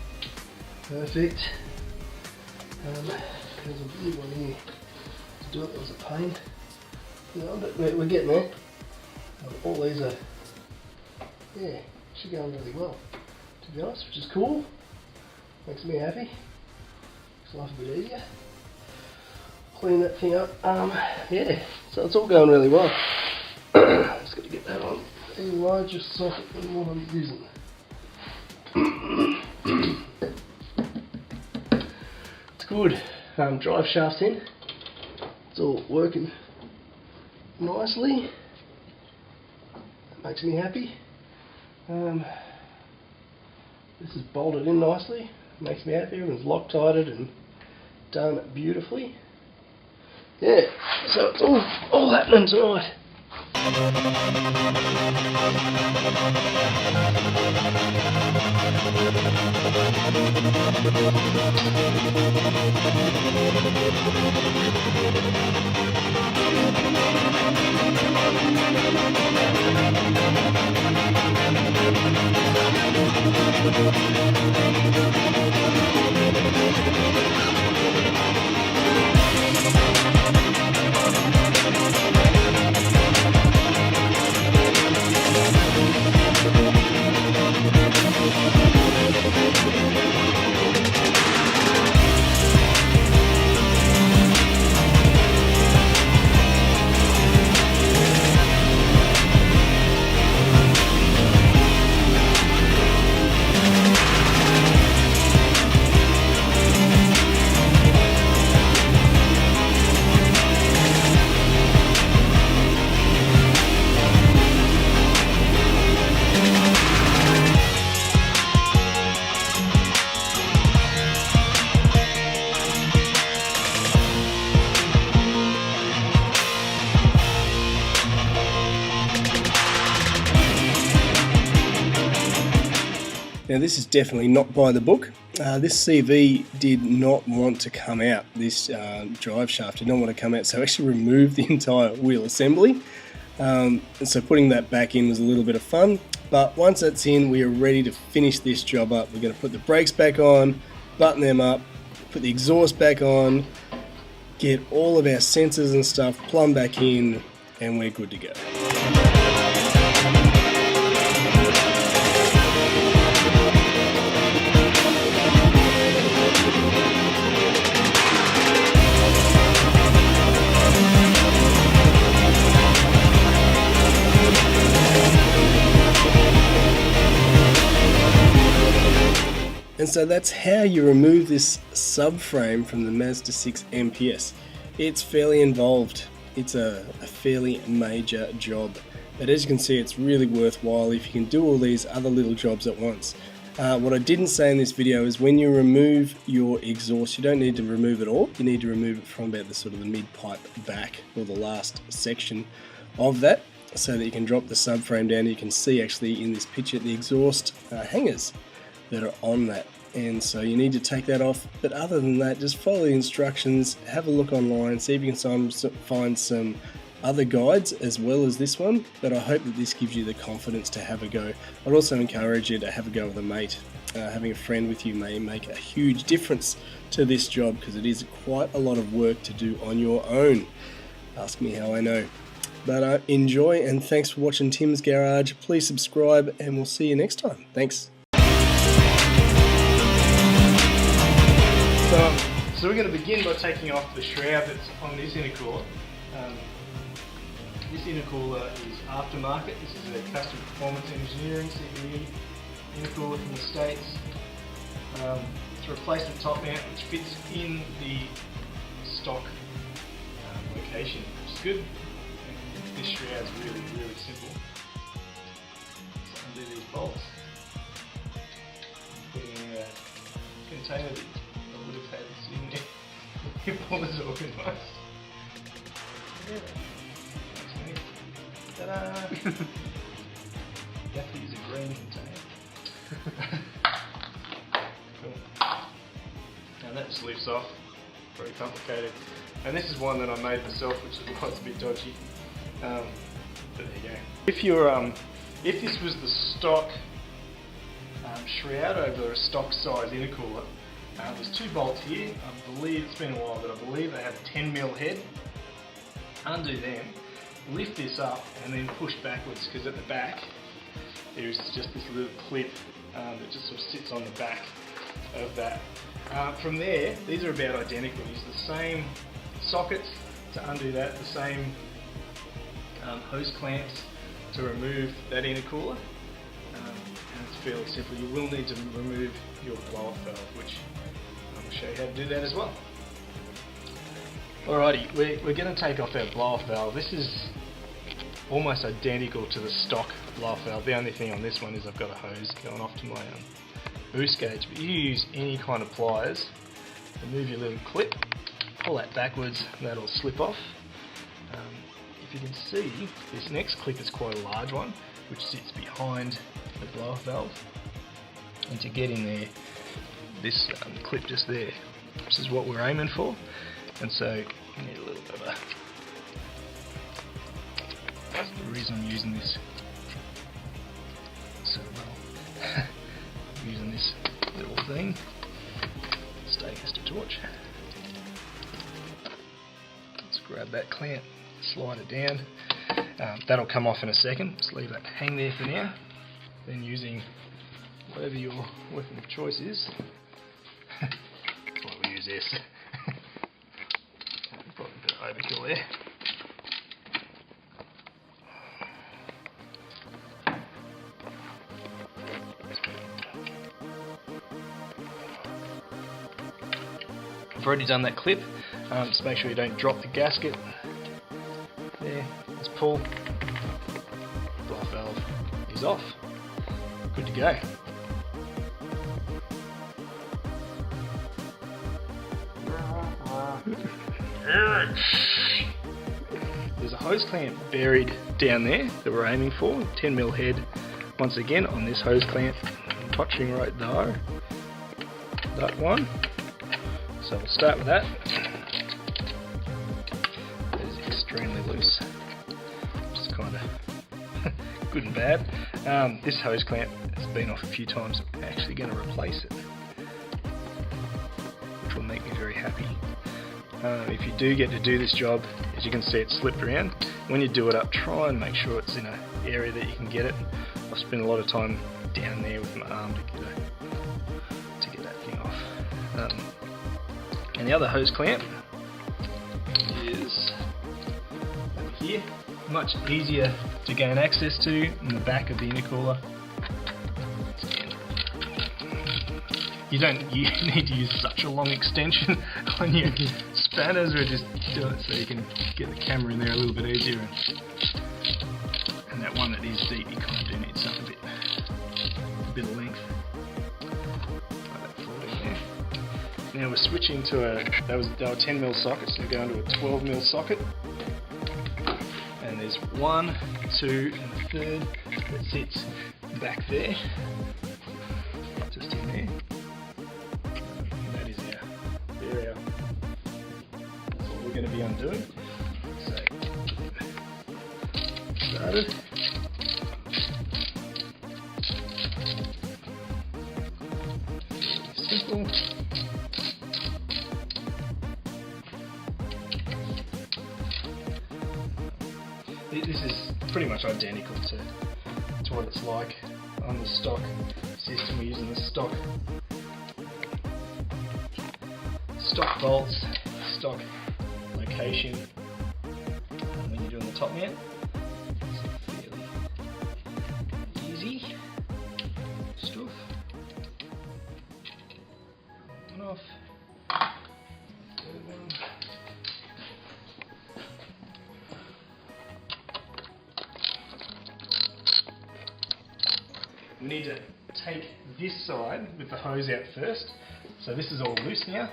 Perfect. There's a blue one here to do it. That was a pain. No, but we're getting there. All these are, yeah, actually going really well, to be honest, which is cool. Makes me happy. Makes life a bit easier. Clean that thing up. Yeah, so it's all going really well. Just got to get that on a larger socket than what I'm using. It's good. Drive shaft's in. It's all working nicely. Makes me happy. This is bolted in nicely. Makes me happy. Everything's Loctited and done beautifully. Yeah, so it's all happening tonight. Now this is definitely not by the book. This CV did not want to come out. This drive shaft did not want to come out, so I actually removed the entire wheel assembly. And so putting that back in was a little bit of fun. But once that's in, we are ready to finish this job up. We're going to put the brakes back on, button them up, put the exhaust back on, get all of our sensors and stuff plumbed back in, and we're good to go. And so that's how you remove this subframe from the Mazda 6 MPS. It's fairly involved. It's a fairly major job. But as you can see, it's really worthwhile if you can do all these other little jobs at once. What I didn't say in this video is when you remove your exhaust, you don't need to remove it all. You need to remove it from about the sort of the mid-pipe back, or the last section of that, so that you can drop the subframe down. You can see actually in this picture the exhaust hangers that are on that, and so you need to take that off. But other than that, just follow the instructions, have a look online, see if you can find some other guides as well as this one. But I hope that this gives you the confidence to have a go. I'd also encourage you to have a go with a mate. Having a friend with you may make a huge difference to this job, because it is quite a lot of work to do on your own. Ask me how I know. But enjoy, and thanks for watching Tim's Garage. Please subscribe, and we'll see you next time. Thanks. So we're going to begin by taking off the shroud that's on this intercooler. This intercooler is aftermarket. This is a custom performance engineering CPE intercooler from the States. It's a replacement top mount which fits in the stock location, which is good. And this shroud's really, really simple. So undo these bolts, put it in a container that I would have had sitting there. All is organised. Ta-da! You have to use a green container. Cool. Now that just lifts off. Very complicated. And this is one that I made myself, which is why it's a bit dodgy. But there you go. If this was the stock shroud over a stock size intercooler, there's two bolts here. I believe it's been a while, but I believe they have a 10mm head. Undo them, lift this up, and then push backwards, because at the back there's just this little clip that just sort of sits on the back of that. From there, these are about identical. Use the same sockets to undo that, the same hose clamps to remove that intercooler. And it's fairly simple. You will need to remove your blow-off valve, which I'll show you how to do that as well. Alrighty, we're going to take off our blow-off valve. This is almost identical to the stock blow-off valve. The only thing on this one is I've got a hose going off to my boost gauge. But you use any kind of pliers, remove your little clip, pull that backwards, and that'll slip off. If you can see, this next clip is quite a large one, which sits behind the blow-off valve. And to get in there, this clip just there, this is what we're aiming for. And so you need a little bit of a... That's the reason I'm using this so well. I'm using this little thing, stay against a torch. Let's grab that clamp, slide it down. That'll come off in a second. Just leave that hang there for now. Then using whatever your weapon of choice is. That's why we use this. Probably a bit of overkill there. I've already done that clip. Just make sure you don't drop the gasket. There, let's pull. Blow-off valve is off. Good to go. There's a hose clamp buried down there that we're aiming for. 10mm head once again on this hose clamp, touching right there. That one. So we'll start with that. That is extremely loose. Just kind of good and bad. This hose clamp has been off a few times. I'm actually going to replace it, which will make me very happy. If you do get to do this job, as you can see, it's slipped around. When you do it up, try and make sure it's in an area that you can get it. I spend a lot of time down there with my arm to get that thing off. And the other hose clamp is over here. Much easier to gain access to in the back of the intercooler. you don't need to use such a long extension on your spanners. We're just doing it so you can get the camera in there a little bit easier. And that one that is deep, you kind of do need something a bit of length. Like that forward there. Now we're switching to they were 10mm sockets, so we're going to a 12mm socket. And there's 1, 2 and a third that sits back there. Just in there. And that is that's what we're going to be undoing. So, started. Simple. This is pretty much identical to what it's like on the stock system. We're using the stock bolts, stock location when you're doing the top mount. It's fairly easy stuff. One off. Third one. We need to take this side with the hose out first. So this is all loose now.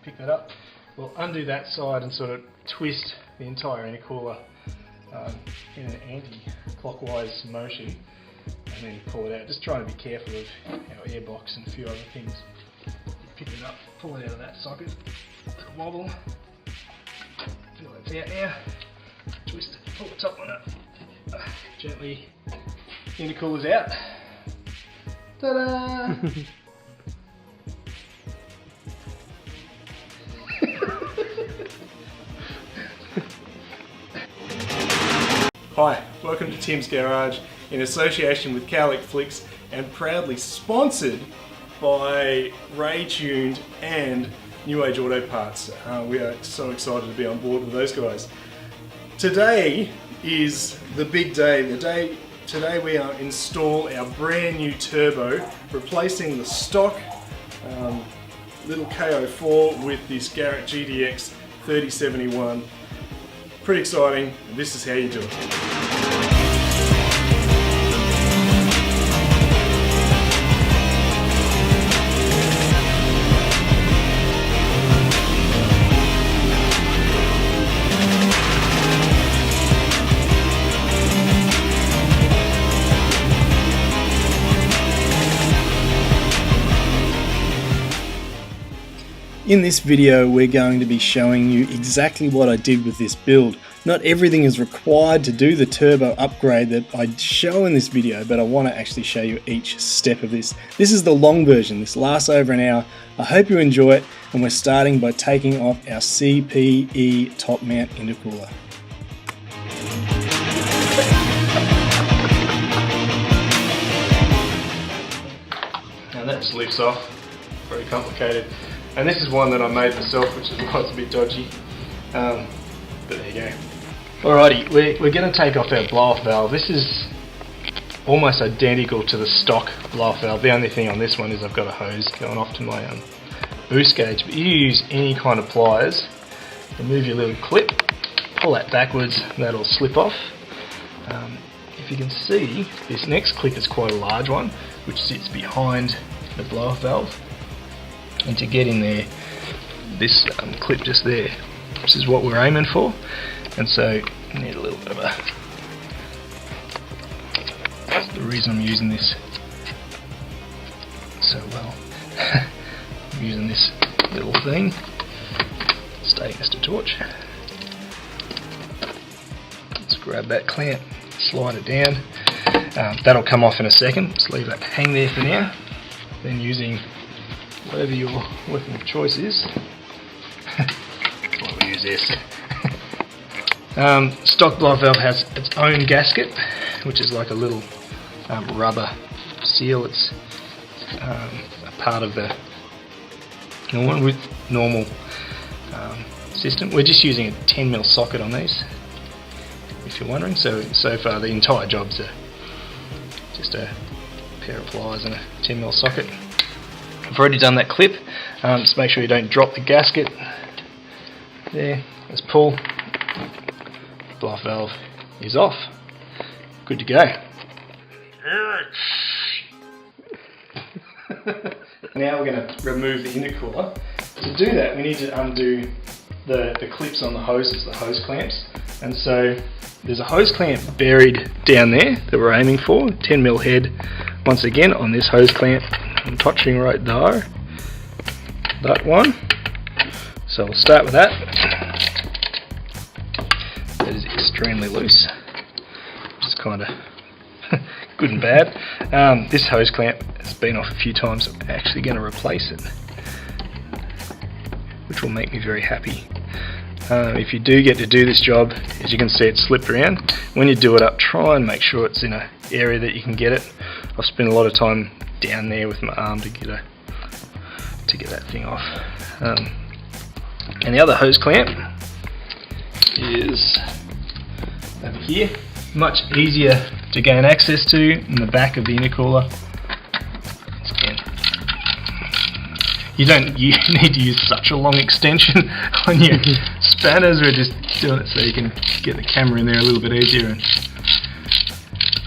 Pick that up. We'll undo that side and sort of twist the entire intercooler in an anti-clockwise motion, and then pull it out. Just trying to be careful of our airbox and a few other things. Pick it up, pull it out of that socket. Little wobble. Feel that's out now. Twist it, pull the top one up. Gently. Intercooler's out. Ta-da! Hi, welcome to Tim's Garage in association with Cowlick Flicks and proudly sponsored by Ray Tuned and New Age Auto Parts. We are so excited to be on board with those guys. Today is the big day. Today we install our brand new turbo, replacing the stock little KO4 with this Garrett GDX 3071. Pretty exciting. This is how you do it. In this video, we're going to be showing you exactly what I did with this build. Not everything is required to do the turbo upgrade that I show in this video, but I want to actually show you each step of this. This is the long version. This lasts over an hour. I hope you enjoy it, and we're starting by taking off our CPE top mount intercooler. Now that just lifts off. Very complicated. And this is one that I made myself, which is why it's a bit dodgy. But there you go. Alrighty, we're going to take off our blow-off valve. This is almost identical to the stock blow-off valve. The only thing on this one is I've got a hose going off to my boost gauge. But you use any kind of pliers. Remove your little clip, pull that backwards, and that'll slip off. If you can see, this next clip is quite a large one, which sits behind the blow-off valve. And to get in there, this clip just there, this is what we're aiming for, and so you need a little bit of a, that's the reason I'm using this so well. I'm using this little thing, stainless to torch. Let's grab that clamp, slide it down, that'll come off in a second, just leave that hang there for now. Then using whatever your weapon of choice is. Why we use this. Stock blow-off valve has its own gasket, which is like a little rubber seal. It's a part of the normal system. We're just using a 10mm socket on these, if you're wondering. So far the entire job's just a pair of pliers and a 10mm socket. I've already done that clip. Just make sure you don't drop the gasket. There, let's pull. Blow-off valve is off. Good to go. Now we're going to remove the intercooler. To do that, we need to undo the clips on the hoses, the hose clamps. And so there's a hose clamp buried down there that we're aiming for, 10mm head. Once again on this hose clamp, I'm touching right there, that one. So we'll start with that. That is extremely loose, which is kind of good and bad. This hose clamp has been off a few times. I'm actually going to replace it, which will make me very happy. If you do get to do this job, as you can see, it's slipped around. When you do it up, try and make sure it's in an area that you can get it. I've spent a lot of time down there with my arm to get that thing off. And the other hose clamp is over here. Much easier to gain access to in the back of the intercooler. You need to use such a long extension on your spanners. We're just doing it so you can get the camera in there a little bit easier.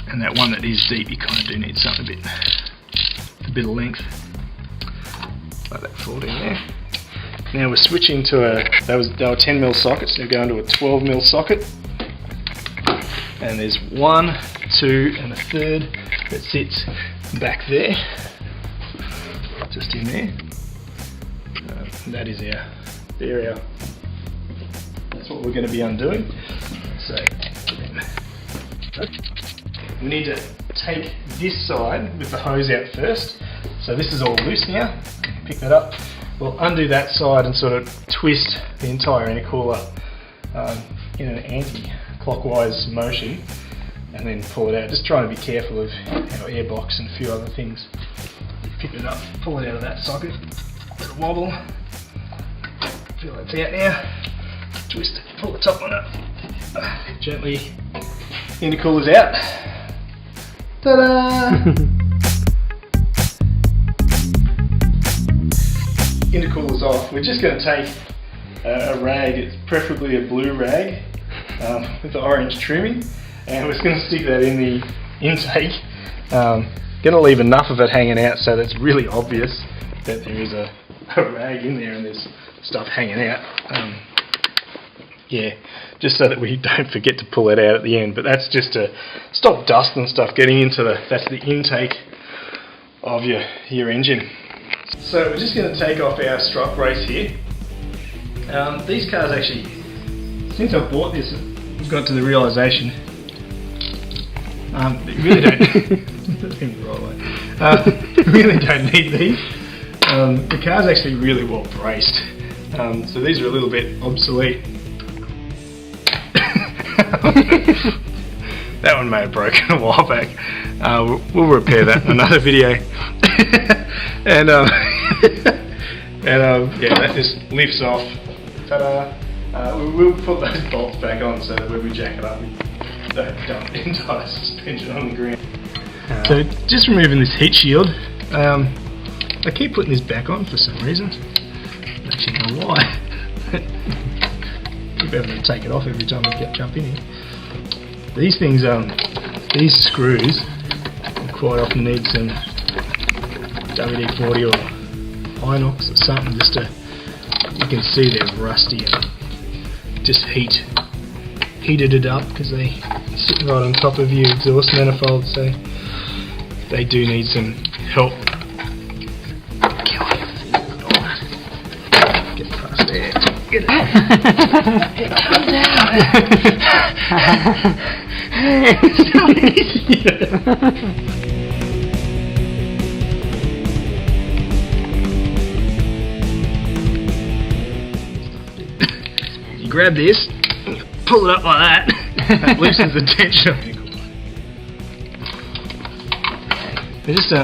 And that one that is deep, you kind of do need something a bit of length. Let that fall in there. Now we're switching to they were 10mm sockets. They're going to a 12mm socket. And there's 1, 2, and a third that sits back there, just in there. That is our area. That's what we're going to be undoing. So we need to take this side with the hose out first. So this is all loose now. Pick that up. We'll undo that side and sort of twist the entire intercooler in an anti-clockwise motion, and then pull it out. Just trying to be careful of our airbox and a few other things. Pick it up, pull it out of that socket. Bit of wobble. Feel that's out now. Twist it, pull the top one up. Gently. Intercooler's out. Ta-da! Intercooler's off. We're just going to take a rag, it's preferably a blue rag with the orange trimming, and we're just going to stick that in the intake. Going to leave enough of it hanging out so that it's really obvious that there is a rag in there and there's stuff hanging out. Yeah, just so that we don't forget to pull it out at the end. But that's just to stop dust and stuff getting into that's the intake of your engine. So we're just going to take off our strut brace here. These cars actually, since I bought this, I've got to the realisation they really really don't need these. The car's actually really well braced, so these are a little bit obsolete. That one may have broken a while back. We'll repair that in another video. and yeah, that just lifts off. Ta-da! We'll put those bolts back on so that when we jack it up, we don't dump the entire suspension on the ground. So just removing this heat shield. I keep putting this back on for some reason. I don't actually know why. Keep having to take it off every time we jump in here. These things, these screws quite often need some WD-40 or Inox or something just to, you can see they're rusty and just heated it up because they sit right on top of your exhaust manifold, so they do need some help. Get past there. Get it. Come down. You grab this, pull it up like that. That loosens the tension.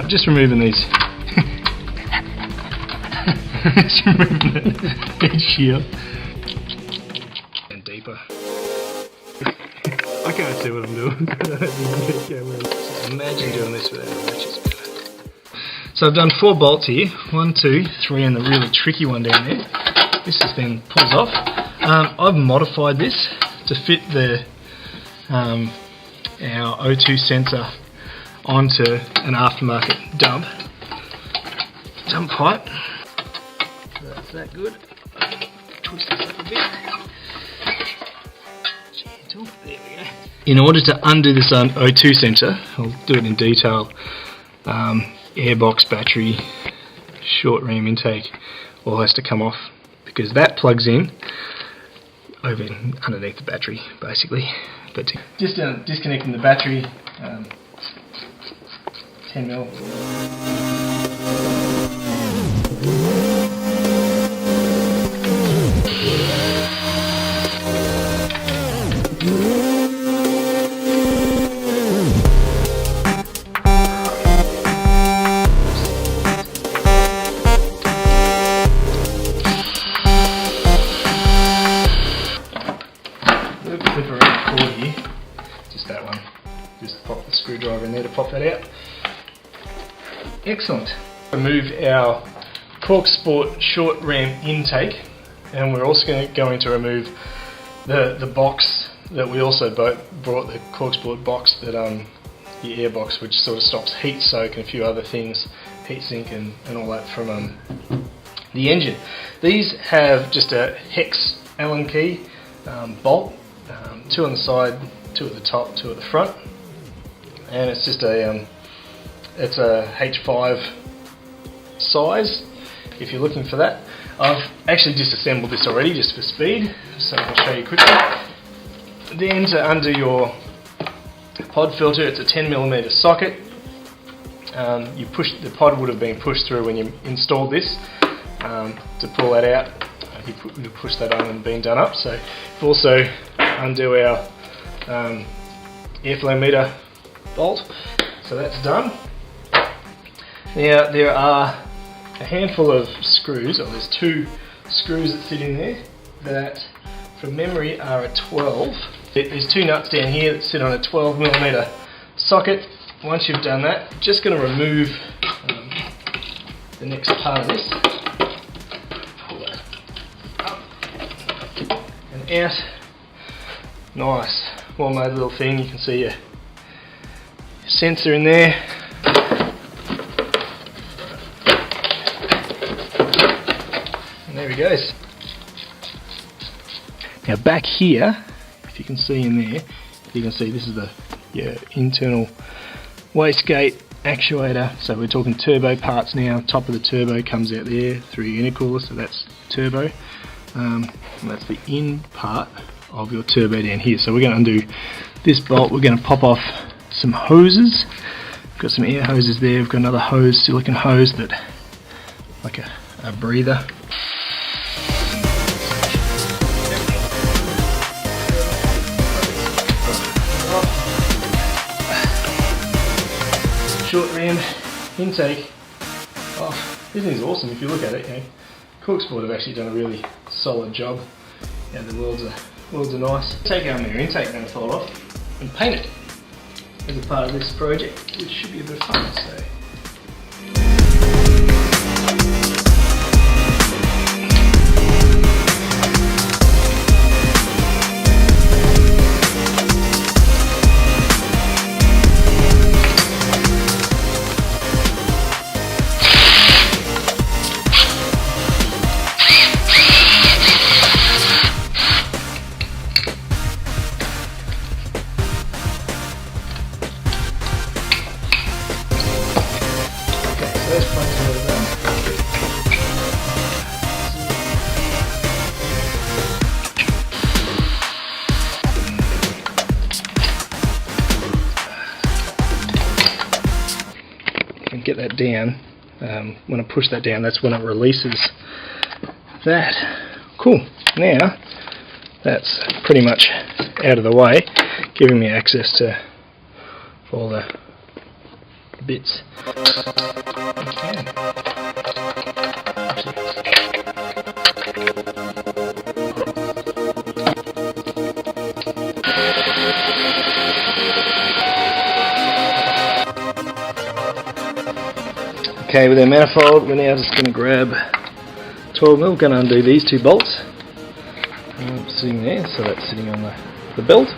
Just removing these. Just removing the head shield. And deeper. I can't see what I'm doing. Just imagine doing this without a ratchet spanner. So I've done 4 bolts here, 1, 2, 3 and the really tricky one down there. This just then pulls off. I've modified this to fit the our O2 sensor onto an aftermarket dump pipe. So that's that good. Twist this up a bit. Gentle, there we go. In order to undo this O2 sensor, I'll do it in detail. Airbox, battery, short ram intake, all has to come off because that plugs in over underneath the battery, basically. But just disconnecting the battery, 10mm. Just that one. Just pop the screwdriver in there to pop that out. Excellent. Remove our Cork Sport short ram intake, and we're also going to remove the box that we also brought, the Cork Sport box that the air box, which sort of stops heat soak and a few other things, heat sink and all that from the engine. These have just a hex Allen key bolt, 2 on the side, 2 at the top, 2 at the front, and it's just a H5 size if you're looking for that. I've actually disassembled this already just for speed, so I'll show you quickly. Then to undo your pod filter, it's a 10mm socket. The pod would have been pushed through when you installed this. To pull that out, you push that on and been done up. So we've also undo our airflow meter bolt, so that's done. Now there are a handful of screws, or there's 2 screws that sit in there that from memory are a 12. There's 2 nuts down here that sit on a 12mm socket. Once you've done that, just going to remove the next part of this. Pull that up and out. Nice, well made little thing. You can see your sensor in there. And there he goes. Now back here, if you can see in there, you can see this is your internal wastegate actuator. So we're talking turbo parts now. Top of the turbo comes out there through your intercooler, so that's turbo. And that's the in part of your turbo down here. So we're going to undo this bolt. We're going to pop off some hoses. We've got some air hoses there. We've got another hose, silicone hose, that like a breather. Short ram intake. Oh, this thing's awesome if you look at it. You know, Cork Sport have actually done a really solid job. Yeah, the worlds are nice. Take our mirror intake manifold off and paint it as a part of this project, which should be a bit of fun. So. Get that down. When I push that down, that's when it releases that. Cool. Now that's pretty much out of the way, giving me access to all the bits. Okay, with our manifold, we're now just going to grab 12mm, going to undo these two bolts. Sitting there, so that's sitting on the belt.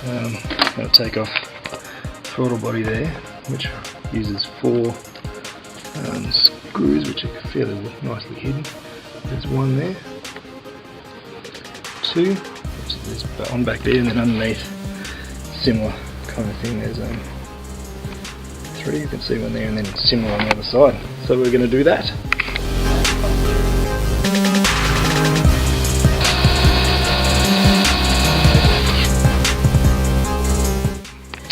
Going to take off the throttle body there, which uses 4 screws, which are fairly nicely hidden. There's one there, 2, which is one back there, and then underneath, similar kind of thing. There's 3, you can see one there, and then similar on the other side. So we're going to do that.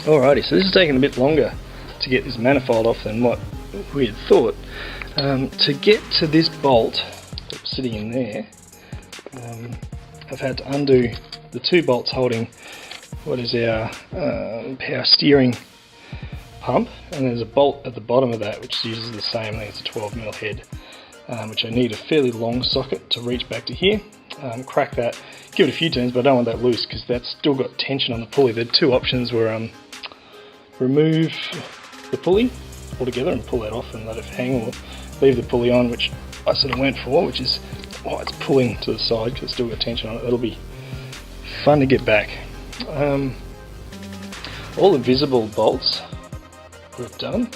Alrighty, so this is taking a bit longer to get this manifold off than what we had thought. To get to this bolt that's sitting in there, I've had to undo the 2 bolts holding what is our power steering pump, and there's a bolt at the bottom of that which uses the same, I think it's a 12mm head, which I need a fairly long socket to reach back to here. Crack that, give it a few turns, but I don't want that loose because that's still got tension on the pulley. The 2 options were remove the pulley altogether and pull that off and let it hang, or leave the pulley on, which I sort of went for, which is why it's pulling to the side because it's still got tension on it. That'll be fun to get back. All the visible bolts we've done.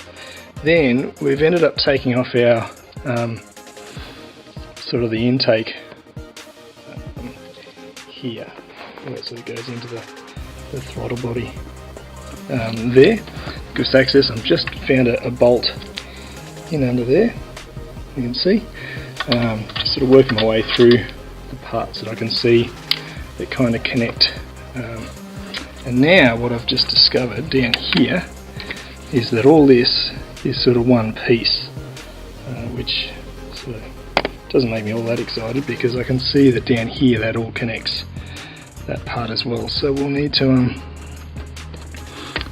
Then we've ended up taking off our sort of the intake here, where it sort of goes into the throttle body there. Gives access. I've just found a bolt in under there, you can see. Just sort of working my way through the parts that I can see that kind of connect. And now what I've just discovered down here is that all this is sort of one piece, which sort of doesn't make me all that excited because I can see that down here that all connects that part as well. So we'll need to,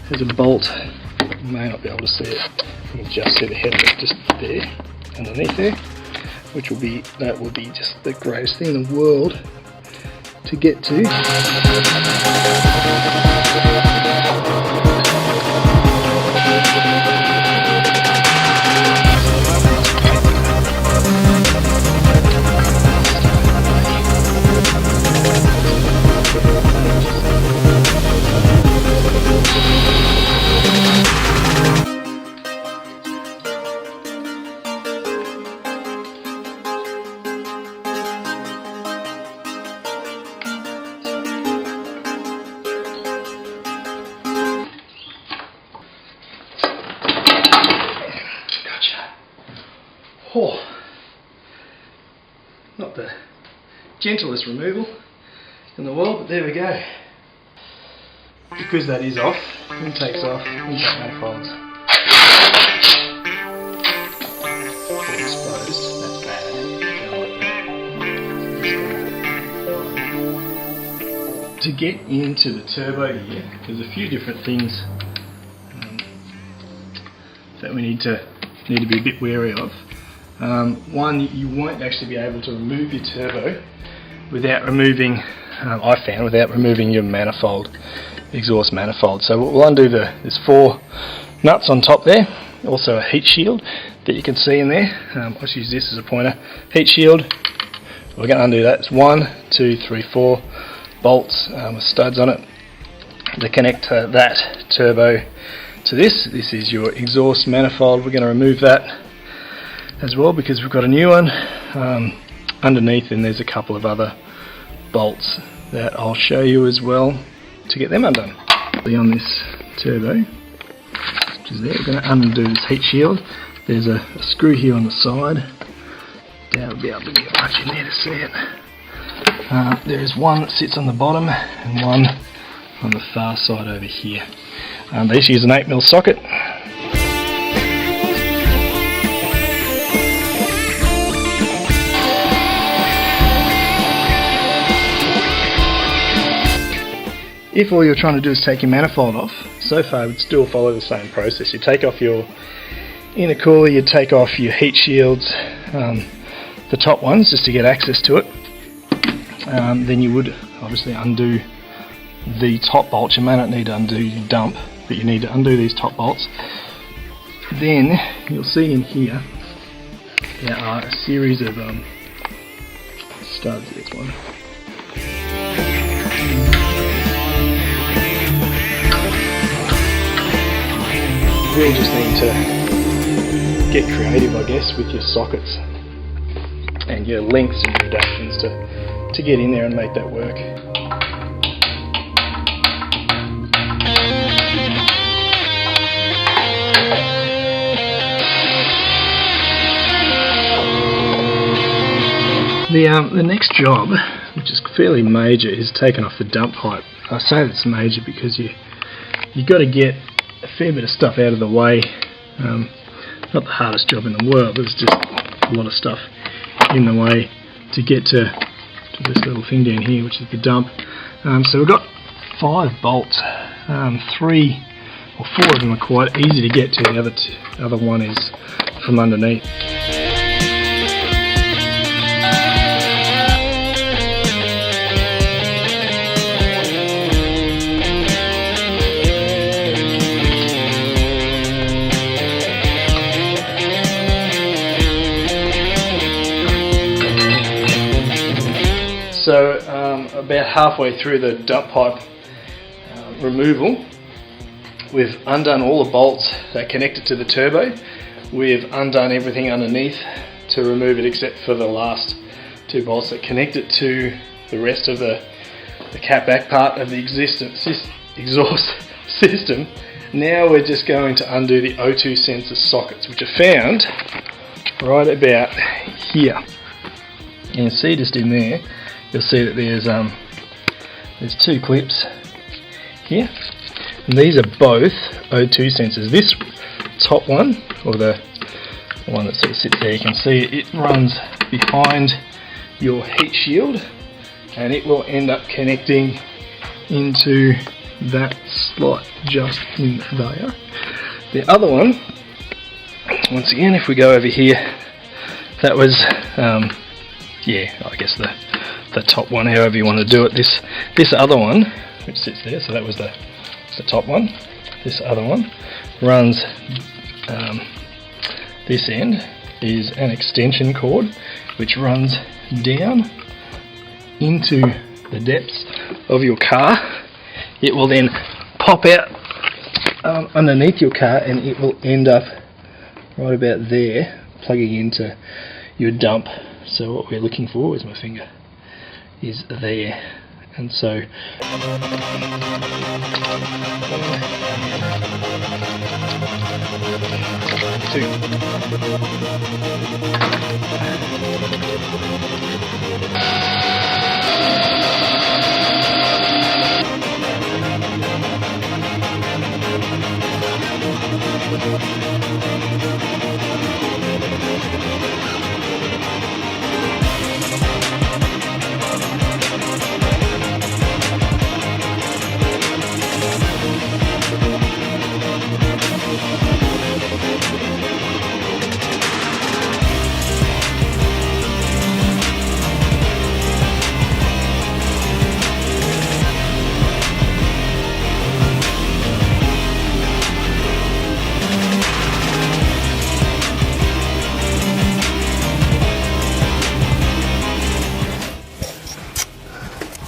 there's a bolt, you may not be able to see it, you can just see the head of it just there, underneath there, which will be, that will be just the greatest thing in the world to get to. Oh, not the gentlest removal in the world, but there we go. Because that is off, intake's off, intake manifolds fully exposed, that's bad. To get into the turbo here, there's a few different things that we need to be a bit wary of. One, you won't actually be able to remove your turbo without removing, I found, without removing your manifold, exhaust manifold. So we'll undo there's 4 nuts on top there, also a heat shield that you can see in there. I'll just use this as a pointer. Heat shield, we're going to undo that. It's 1, 2, 3, 4 bolts with studs on it to connect that turbo to this. This is your exhaust manifold. We're going to remove that as well because we've got a new one underneath, and there's a couple of other bolts that I'll show you as well to get them undone. On this turbo, which is there, we're going to undo this heat shield. There's a screw here on the side. I'll be able to get much in there to see it. There is one that sits on the bottom and one on the far side over here. They use an 8mm socket. If all you're trying to do is take your manifold off, so far I would still follow the same process. You take off your intercooler, you take off your heat shields, the top ones just to get access to it. Then you would obviously undo the top bolts. You may not need to undo your dump, but you need to undo these top bolts. Then you'll see in here there are a series of studs. There's one. You really just need to get creative, I guess, with your sockets and your lengths and your adaptations to get in there and make that work. The next job, which is fairly major, is taking off the dump pipe. I say it's major because you got to get a fair bit of stuff out of the way. Not the hardest job in the world, there's just a lot of stuff in the way to get to this little thing down here, which is the dump. So we've got 5 bolts. 3 or 4 of them are quite easy to get to, the other one is from underneath. So about halfway through the dump pipe removal, we've undone all the bolts that connected to the turbo. We've undone everything underneath to remove it except for the last 2 bolts that connect it to the rest of the cat back part of the exhaust system. Now we're just going to undo the O2 sensor sockets, which are found right about here. You can see just in there, you'll see that there's 2 clips here, and these are both O2 sensors. This top one, or the one that sort of sits there, you can see it runs behind your heat shield, and it will end up connecting into that slot just in there. The other one, once again, if we go over here, that was yeah, I guess the top one, however you want to do it. This other one, which sits there, so that was the top one. This other one runs, this end is an extension cord which runs down into the depths of your car. It will then pop out underneath your car, and it will end up right about there, plugging into your dump. So what we're looking for, is my finger, is there. And so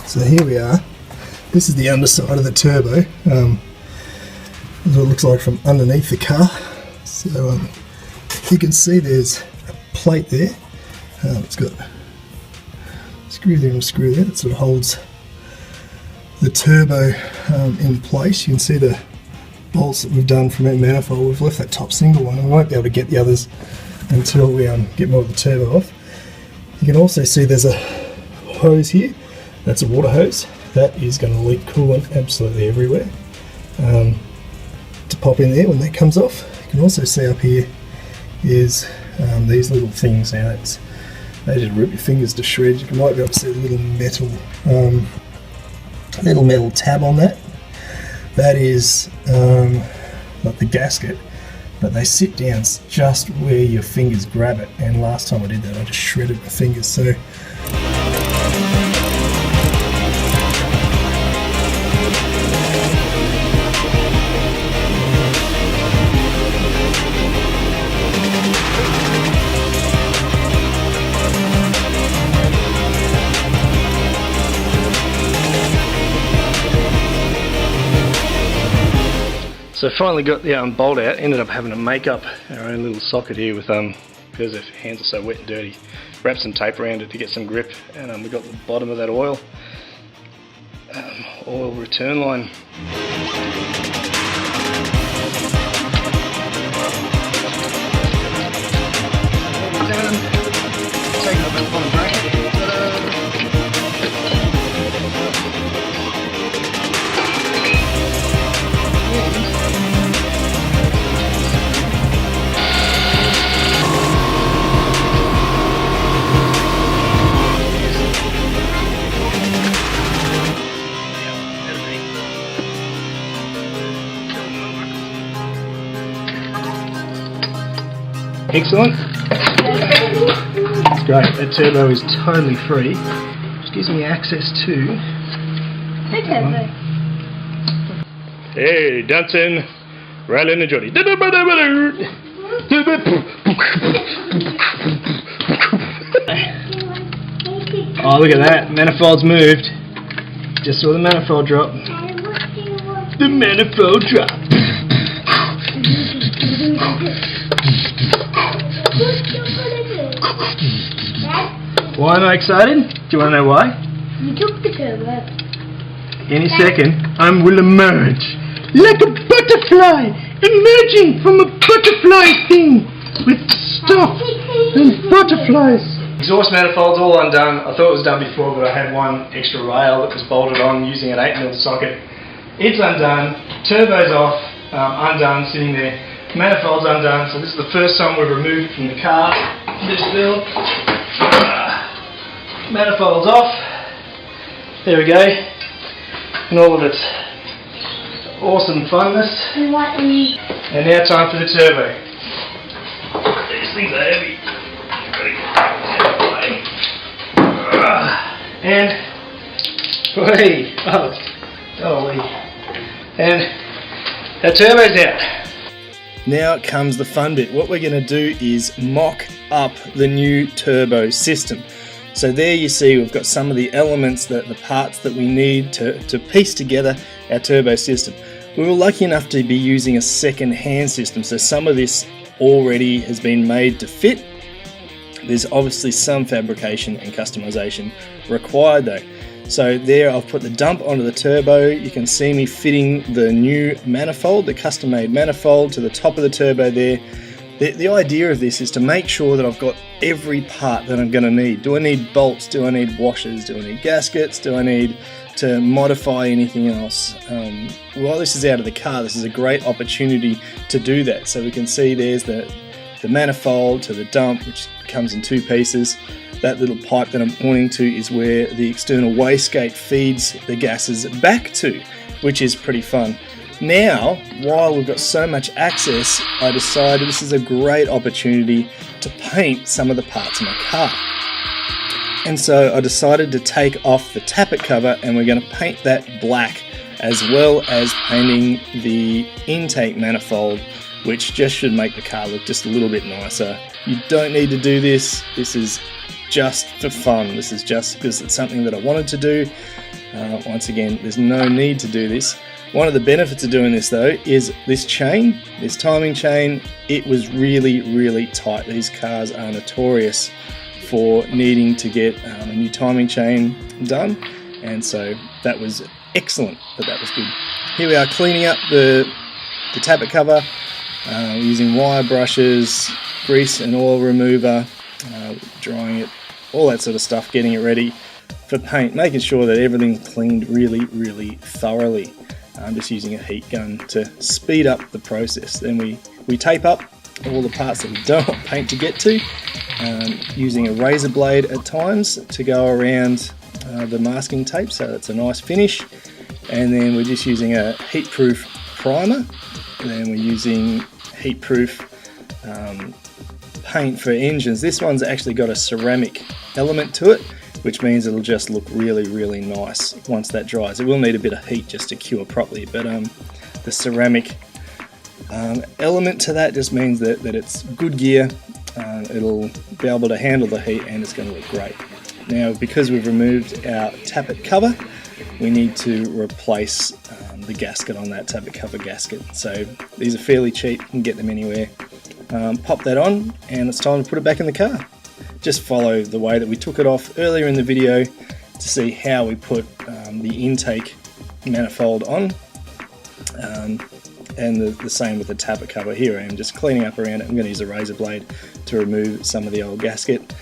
So here we are. This is the underside of the turbo. This is what it looks like from underneath the car. So you can see there's a plate there. It's got a screw there and a screw there that sort of holds the turbo in place. You can see the bolts that we've done from that manifold. We've left that top single one, and we won't be able to get the others until we get more of the turbo off. You can also see there's a hose here. That's a water hose. That is going to leak coolant absolutely everywhere. To pop in there when that comes off. You can also see up here is these little things. Now they just rip your fingers to shreds. You might be able to see a little metal tab on that. That is not the gasket, but they sit down just where your fingers grab it. And last time I did that, I just shredded my fingers. So So finally got the bolt out, ended up having to make up our own little socket here with, because our hands are so wet and dirty, wrap some tape around it to get some grip, and we got the bottom of that oil return line. Taking up the bottom bracket. Excellent. It's great. That turbo is totally free. Which gives me access to... Hey, dancing, rattling and jolly. Oh, look at that. Manifold's moved. Just saw the manifold drop. The manifold drop. Why am I excited? Do you want to know why? You took the turbo. Any second, I will emerge like a butterfly, emerging from a butterfly thing with stuff and butterflies. Exhaust manifold's all undone. I thought it was done before, but I had one extra rail that was bolted on using an 8mm socket. It's undone. Turbo's off, undone, sitting there. Manifold's undone. So this is the first time we've removed it from the car. This build. Manifold's off. There we go. And all of its awesome funness. And now time for the turbo. These things are heavy. And whee, and our turbo's out. Now comes the fun bit. What we're going to do is mock up the new turbo system. So there you see we've got some of the elements, the parts that we need to piece together our turbo system. We were lucky enough to be using a second-hand system, so some of this already has been made to fit. There's obviously some fabrication and customization required though. So there I've put the dump onto the turbo. You can see me fitting the new manifold, the custom-made manifold, to the top of the turbo there. The idea of this is to make sure that I've got every part that I'm going to need. Do I need bolts? Do I need washers? Do I need gaskets? Do I need to modify anything else? While this is out of the car, this is a great opportunity to do that. So we can see there's the manifold to the dump, which comes in two pieces. That little pipe that I'm pointing to is where the external wastegate feeds the gases back to, which is pretty fun. Now, while we've got so much access, I decided this is a great opportunity to paint some of the parts of my car. And so I decided to take off the tappet cover and we're going to paint that black, as well as painting the intake manifold, which just should make the car look just a little bit nicer. You don't need to do this. This is just for fun. This is just because it's something that I wanted to do. Once again, there's no need to do this. One of the benefits of doing this though is this chain, this timing chain. It was really, really tight. These cars are notorious for needing to get a new timing chain done, and so that was excellent, but that was good. Here we are cleaning up the tappet cover using wire brushes, grease and oil remover, drying it, all that sort of stuff, getting it ready for paint, making sure that everything's cleaned really, really thoroughly. I'm just using a heat gun to speed up the process. Then we tape up all the parts that we don't want paint to get to, using a razor blade at times to go around the masking tape, so it's a nice finish. And then we're just using a heat-proof primer. And then we're using heat-proof paint for engines. This one's actually got a ceramic element to it, which means it'll just look really, really nice once that dries. It will need a bit of heat just to cure properly, but the ceramic element to that just means that it's good gear. It'll be able to handle the heat and it's going to look great. Now, because we've removed our tappet cover, we need to replace the gasket on that tablet cover gasket. So these are fairly cheap, you can get them anywhere. Pop that on and it's time to put it back in the car. Just follow the way that we took it off earlier in the video to see how we put the intake manifold on. And the same with the tablet cover. Here I am just cleaning up around it. I'm going to use a razor blade to remove some of the old gasket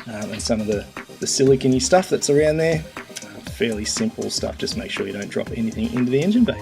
and some of the silicone-y stuff that's around there. Fairly simple stuff, just make sure you don't drop anything into the engine bay.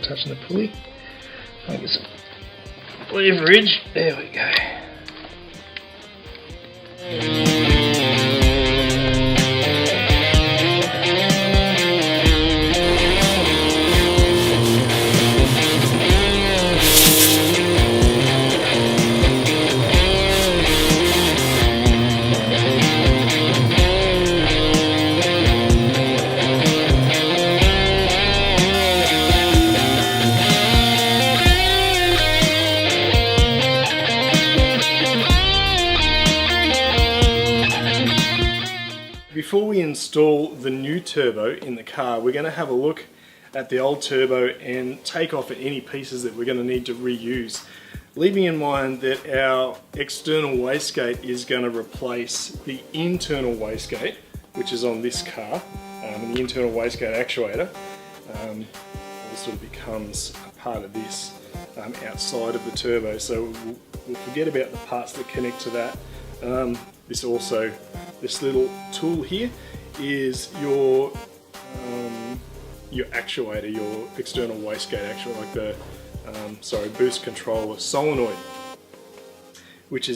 Touching the pulley. I'll get some leverage. There we go. Before we install the new turbo in the car, we're going to have a look at the old turbo and take off any pieces that we're going to need to reuse. Leaving in mind that our external wastegate is going to replace the internal wastegate, which is on this car, and the internal wastegate actuator also becomes a part of this outside of the turbo. So we'll forget about the parts that connect to that. This little tool here is your actuator, your external wastegate actuator, like the boost controller solenoid, which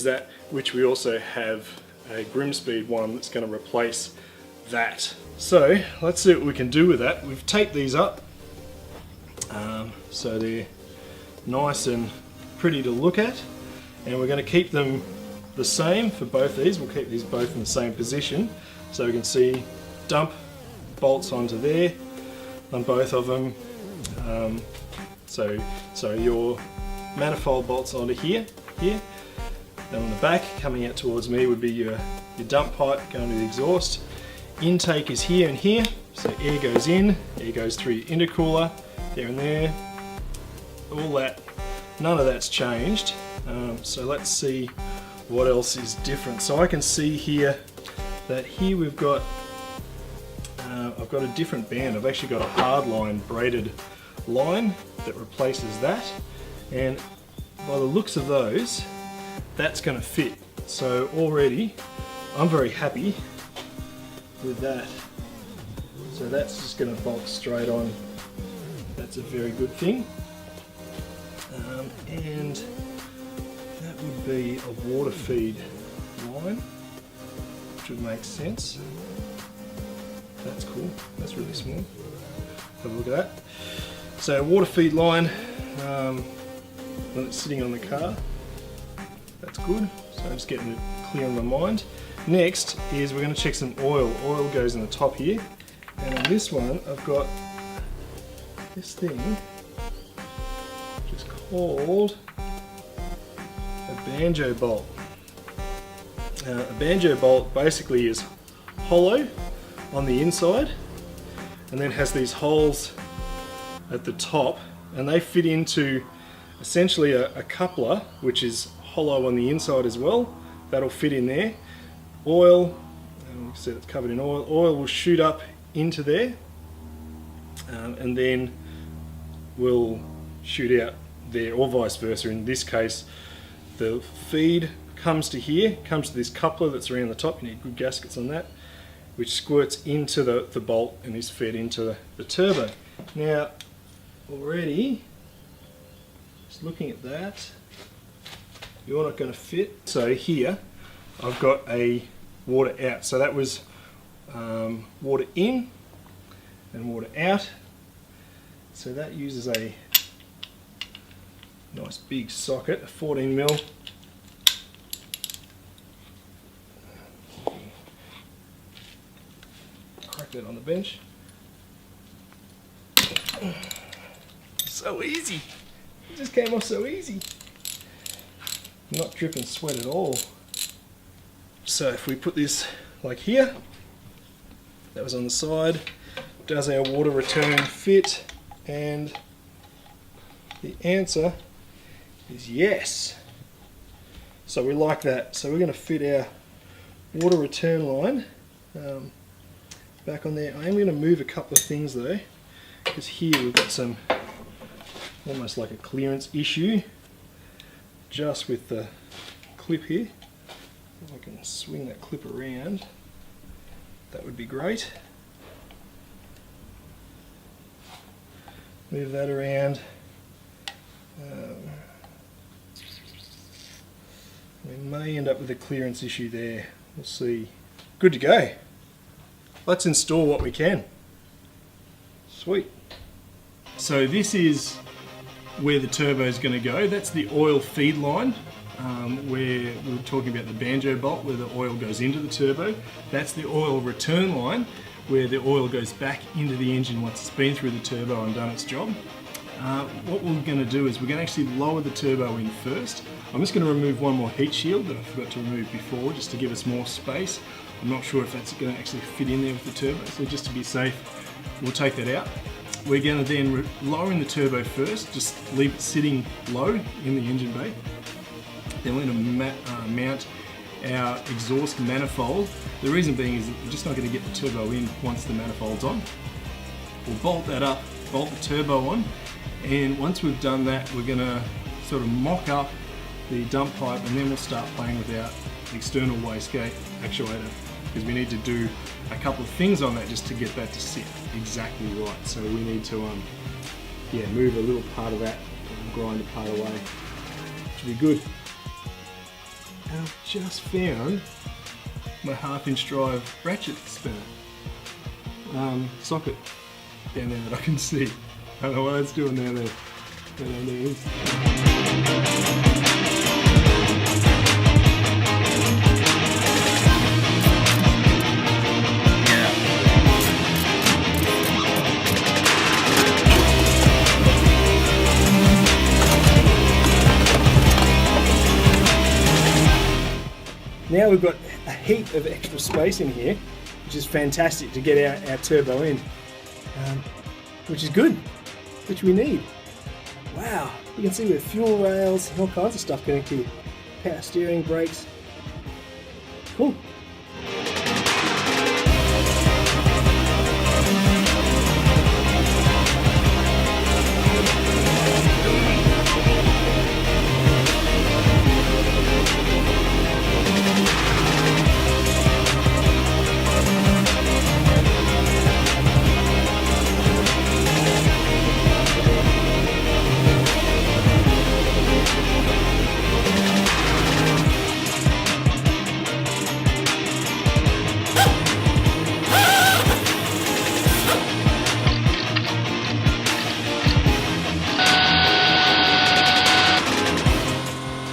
we also have a Grimspeed one that's going to replace that. So let's see what we can do with that. We've taped these up so they're nice and pretty to look at, and we're going to keep them the same for both these. We'll keep these both in the same position so we can see dump bolts onto there on both of them. So your manifold bolts onto here. Then on the back, coming out towards me, would be your dump pipe going to the exhaust. Intake is here and here, so air goes in, air goes through your intercooler, there and there. All that, none of that's changed. So let's see what else is different. So I can see here that here we've got I've got a different band. I've actually got a hard line braided line that replaces that, and by the looks of those, that's going to fit. So already I'm very happy with that. So that's just going to bolt straight on. That's a very good thing. And that would be a water feed line, which would make sense. That's cool. That's really small. Have a look at that. So water feed line when it's sitting on the car. That's good. So I'm just getting it clear in my mind. Next is we're going to check some oil. Oil goes in the top here, and on this one I've got this thing, which is called a banjo bolt. A banjo bolt basically is hollow on the inside and then has these holes at the top, and they fit into essentially a coupler which is hollow on the inside as well. That'll fit in there. Oil, you can see it's covered in oil. Oil will shoot up into there and then will shoot out there, or vice versa. In this case, the feed comes to here, comes to this coupler that's around the top. You need good gaskets on that, which squirts into the bolt and is fed into the turbo. Now, already, just looking at that, you're not going to fit. So here I've got a water out. So that was water in and water out. So that uses a nice big socket, a 14mm. Crack that on the bench. So easy. It just came off so easy. Not dripping sweat at all. So if we put this like here, that was on the side, does our water return fit? And the answer is yes. So we like that. So we're going to fit our water return line back on there. I am going to move a couple of things though, because here we've got some almost like a clearance issue just with the clip here. If I can swing that clip around, that would be great. Move that around. We may end up with a clearance issue there. We'll see. Good to go. Let's install what we can. Sweet. So this is where the turbo is going to go. That's the oil feed line, where we were talking about the banjo bolt where the oil goes into the turbo. That's the oil return line where the oil goes back into the engine once it's been through the turbo and done its job. What we're going to do is we're going to actually lower the turbo in first. I'm just going to remove one more heat shield that I forgot to remove before, just to give us more space. I'm not sure if that's going to actually fit in there with the turbo, so just to be safe, we'll take that out. We're going to then lower in the turbo first, just leave it sitting low in the engine bay. Then we're going to mount our exhaust manifold. The reason being is that we're just not going to get the turbo in once the manifold's on. We'll bolt that up, bolt the turbo on, and once we've done that, we're going to sort of mock up the dump pipe, and then we'll start playing with our external wastegate actuator, because we need to do a couple of things on that just to get that to sit exactly right. So we need to move a little part of that and grind a part away, which will be good. And I've just found my 1/2 inch drive ratchet spinner socket down there that I can see. I don't know what it's doing down there. But there it is. Now we've got a heap of extra space in here, which is fantastic to get our turbo in, which is good, which we need. Wow, you can see with fuel rails and all kinds of stuff connected here. Power steering, brakes, cool.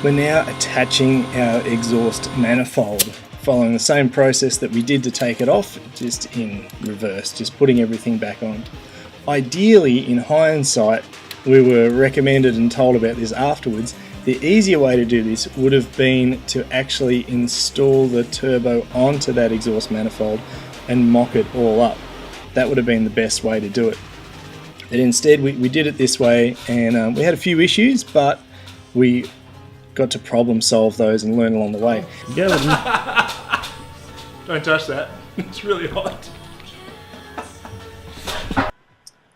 We're now attaching our exhaust manifold, following the same process that we did to take it off, just in reverse, just putting everything back on. Ideally, in hindsight, we were recommended and told about this afterwards, the easier way to do this would have been to actually install the turbo onto that exhaust manifold and mock it all up. That would have been the best way to do it. But instead, we did it this way, and we had a few issues, but we got to problem solve those and learn along the way. Go with me. Don't touch that, it's really hot.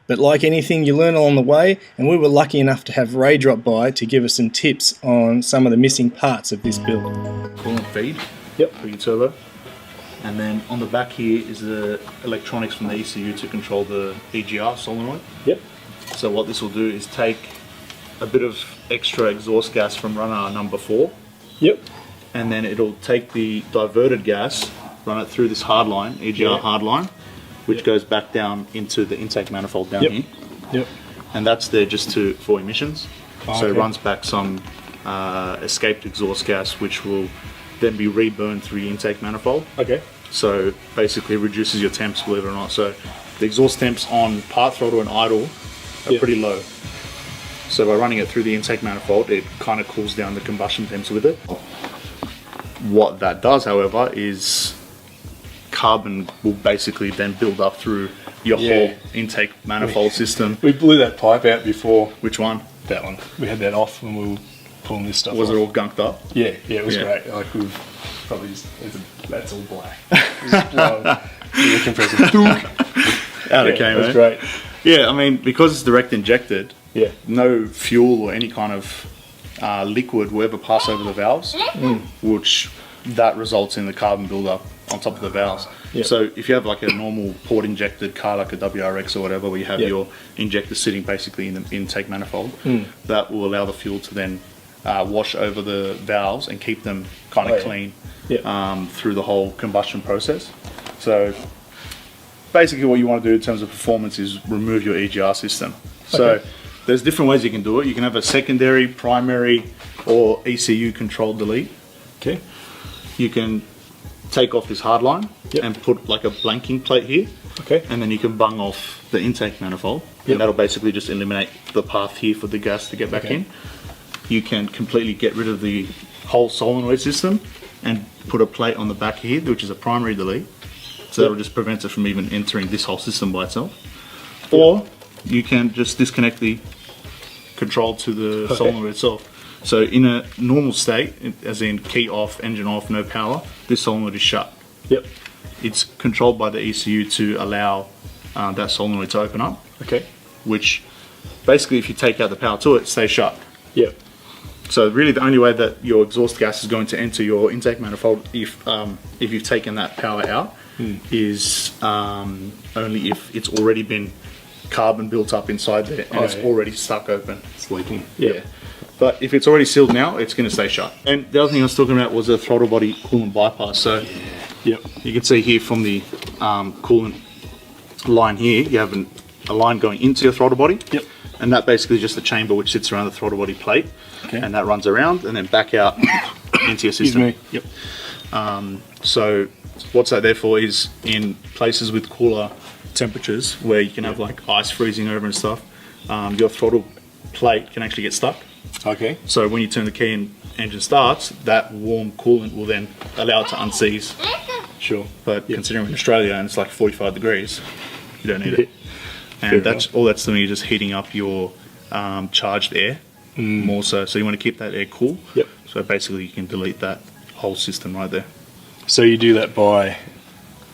But like anything, you learn along the way, and we were lucky enough to have Ray drop by to give us some tips on some of the missing parts of this build. Coolant feed. Yep. For your turbo. And then on the back here is the electronics from the ECU to control the EGR solenoid. Yep. So what this will do is take a bit of extra exhaust gas from runner number 4. Yep. And then it'll take the diverted gas, run it through this hard line, EGR hard line, which goes back down into the intake manifold down here. Yep. And that's there just for emissions. So it runs back some escaped exhaust gas, which will then be reburned through the intake manifold. Okay. So basically reduces your temps, believe it or not. So the exhaust temps on part throttle and idle are pretty low. So by running it through the intake manifold, it kind of cools down the combustion temps with it. What that does, however, is carbon will basically then build up through your whole intake manifold system. We blew that pipe out before. Which one? That one. We had that off when we were pulling this stuff Was off. it all gunked up? Yeah, it was great. Like we've probably that's all black. The compressor. Out it came, It was eh? great. Yeah, I mean, because it's direct injected, Yeah. no fuel or any kind of liquid will ever pass over the valves, which that results in the carbon buildup on top of the valves. Yep. So if you have like a normal port injected car, like a WRX or whatever, where you have your injector sitting basically in the intake manifold, that will allow the fuel to then wash over the valves and keep them kind of clean through the whole combustion process. So basically what you want to do in terms of performance is remove your EGR system. So there's different ways you can do it. You can have a secondary, primary, or ECU controlled delete. Okay. You can take off this hard line and put like a blanking plate here. Okay. And then you can bung off the intake manifold, and that'll basically just eliminate the path here for the gas to get back in. You can completely get rid of the whole solenoid system and put a plate on the back here, which is a primary delete. So that'll just prevent it from even entering this whole system by itself. Or you can just disconnect the control to the solenoid itself. So in a normal state, as in key off, engine off, no power, this solenoid is shut. Yep. It's controlled by the ECU to allow that solenoid to open up. Okay. Which basically, if you take out the power to it, stays shut. Yep. So really, the only way that your exhaust gas is going to enter your intake manifold, if you've taken that power out, is only if it's already been carbon built up inside there and it's already stuck open. It's leaking. Yeah. But if it's already sealed now, it's going to stay shut. And the other thing I was talking about was a throttle body coolant bypass. So you can see here from the coolant line here, you have a line going into your throttle body. Yep. And that basically is just the chamber which sits around the throttle body plate. Okay. And that runs around and then back out into your system. Yep. So what's that there for is in places with cooler temperatures where you can have like ice freezing over and stuff, your throttle plate can actually get stuck. Okay. So when you turn the key and engine starts, that warm coolant will then allow it to unseize. Sure. But considering we're in Australia and it's like 45 degrees, you don't need it. And all that's doing is just heating up your charged air more so. So you want to keep that air cool. Yep. So basically you can delete that whole system right there. So you do that by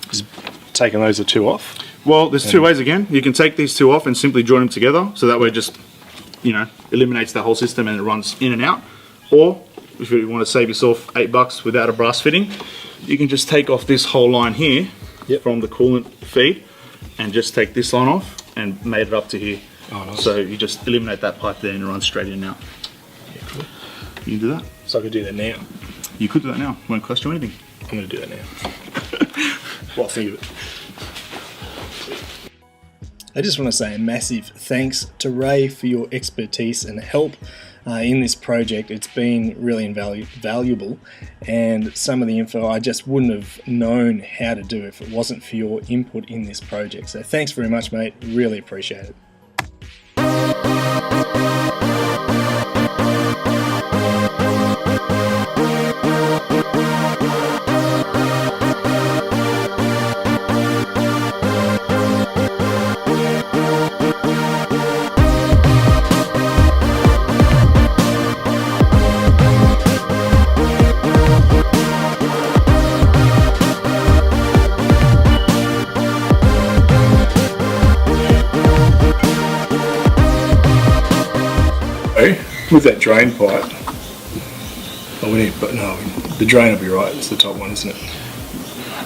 just taking those two off? Well, there's two ways again. You can take these two off and simply join them together. So that way it just, eliminates the whole system and it runs in and out. Or if you want to save yourself $8 without a brass fitting, you can just take off this whole line here from the coolant feed and just take this line off and made it up to here. Oh, nice. So you just eliminate that pipe there and it runs straight in and out. Yeah, cool. You can do that. So I could do that now. You could do that now. Won't cost you anything. I'm going to do that now. Well, think of it. I just want to say a massive thanks to Ray for your expertise and help in this project. It's been really valuable, and some of the info I just wouldn't have known how to do if it wasn't for your input in this project. So thanks very much, mate. Really appreciate it. With that drain pipe, the drain will be right. It's the top one, isn't it?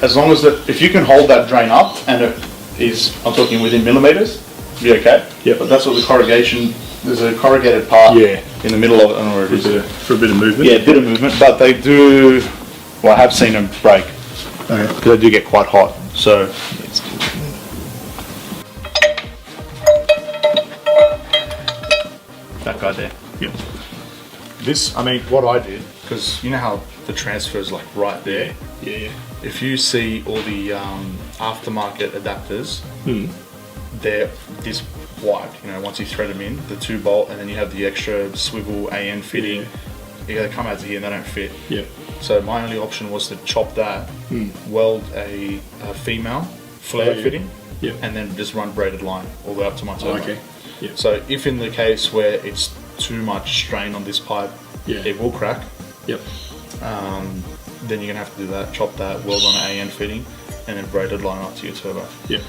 As long as if you can hold that drain up and it is, I'm talking within millimeters, be okay. Yep. But that's what the corrugation, there's a corrugated part Yeah. in the middle of it. I don't know where it is. For a bit of movement. Yeah, a bit of movement, but they do, well, I have seen them break. Okay. They do get quite hot, so. That guy there. Yep. This, I mean, what I did, because you know how the transfer is like right there? Yeah. If you see all the aftermarket adapters, they're this wide, you know, once you thread them in, the 2-bolt, and then you have the extra swivel AN fitting, they come out to here and they don't fit. Yep. So my only option was to chop that, weld a female flare fitting, Yep. and then just run braided line all the way up to my turbo. Okay. Yep. So if in the case where it's too much strain on this pipe, it will crack. Yep. Then you're gonna have to do that, chop that, weld on an AN fitting, and then braided line up to your turbo. Yep.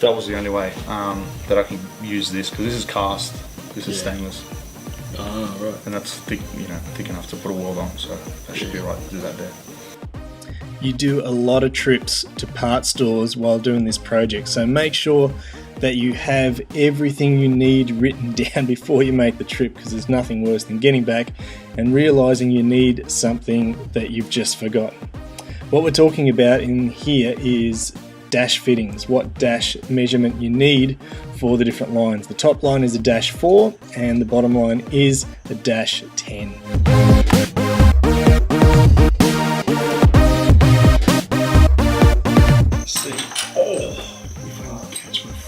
That was the only way that I can use this, because this is cast, this is stainless, Ah, right. and that's thick, you know, thick enough to put a weld on. So that should be right to do that there. You do a lot of trips to parts stores while doing this project, so make sure that you have everything you need written down before you make the trip, because there's nothing worse than getting back and realizing you need something that you've just forgotten. What we're talking about in here is dash fittings, what dash measurement you need for the different lines. The top line is a dash 4 and the bottom line is a dash 10.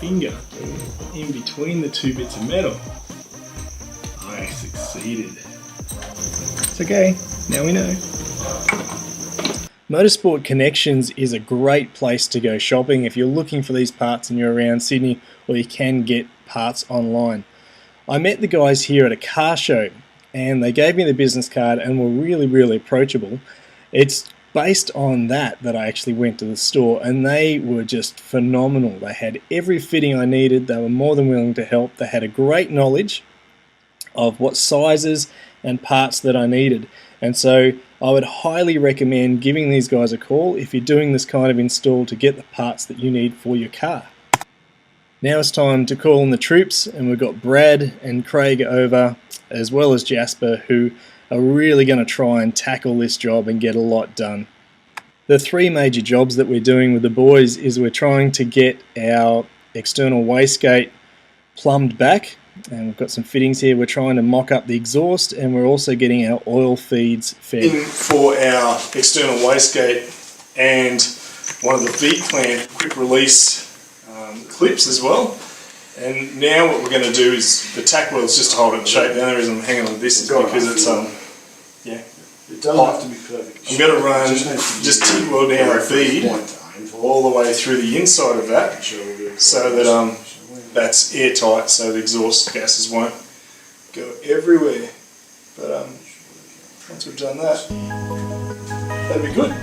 Finger in between the two bits of metal. I succeeded. It's okay, now we know. Motorsport Connections is a great place to go shopping if you're looking for these parts and you're around Sydney, or you can get parts online. I met the guys here at a car show and they gave me the business card and were really approachable. It's based on that I actually went to the store, and they were just phenomenal. They had every fitting I needed. They were more than willing to help. They had a great knowledge of what sizes and parts that I needed, and so I would highly recommend giving these guys a call if you're doing this kind of install to get the parts that you need for your car. Now it's time to call in the troops, and we've got Brad and Craig over, as well as Jasper, who are really going to try and tackle this job and get a lot done. The three major jobs that we're doing with the boys is we're trying to get our external wastegate plumbed back, and we've got some fittings here. We're trying to mock up the exhaust, and we're also getting our oil feeds fed. In for our external wastegate and one of the V-clamp quick release clips as well. And now what we're going to do is, the tack wheel is just to hold it in shape. The only reason I'm hanging on this is because it's It doesn't have to be perfect. I'm going to run just TIG weld down the feed all the way through the inside of that, so that that's airtight, so the exhaust gases won't go everywhere. But once we've done that, that'll be good.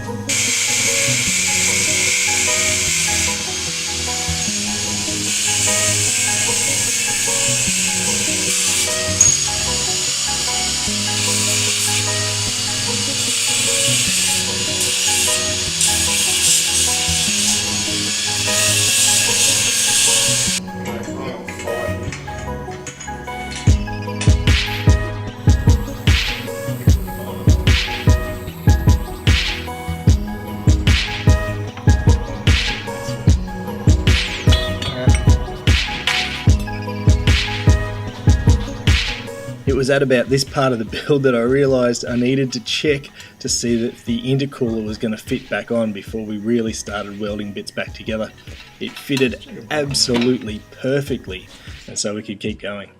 It was at about this part of the build that I realised I needed to check to see that the intercooler was going to fit back on before we really started welding bits back together. It fitted absolutely perfectly, and so we could keep going.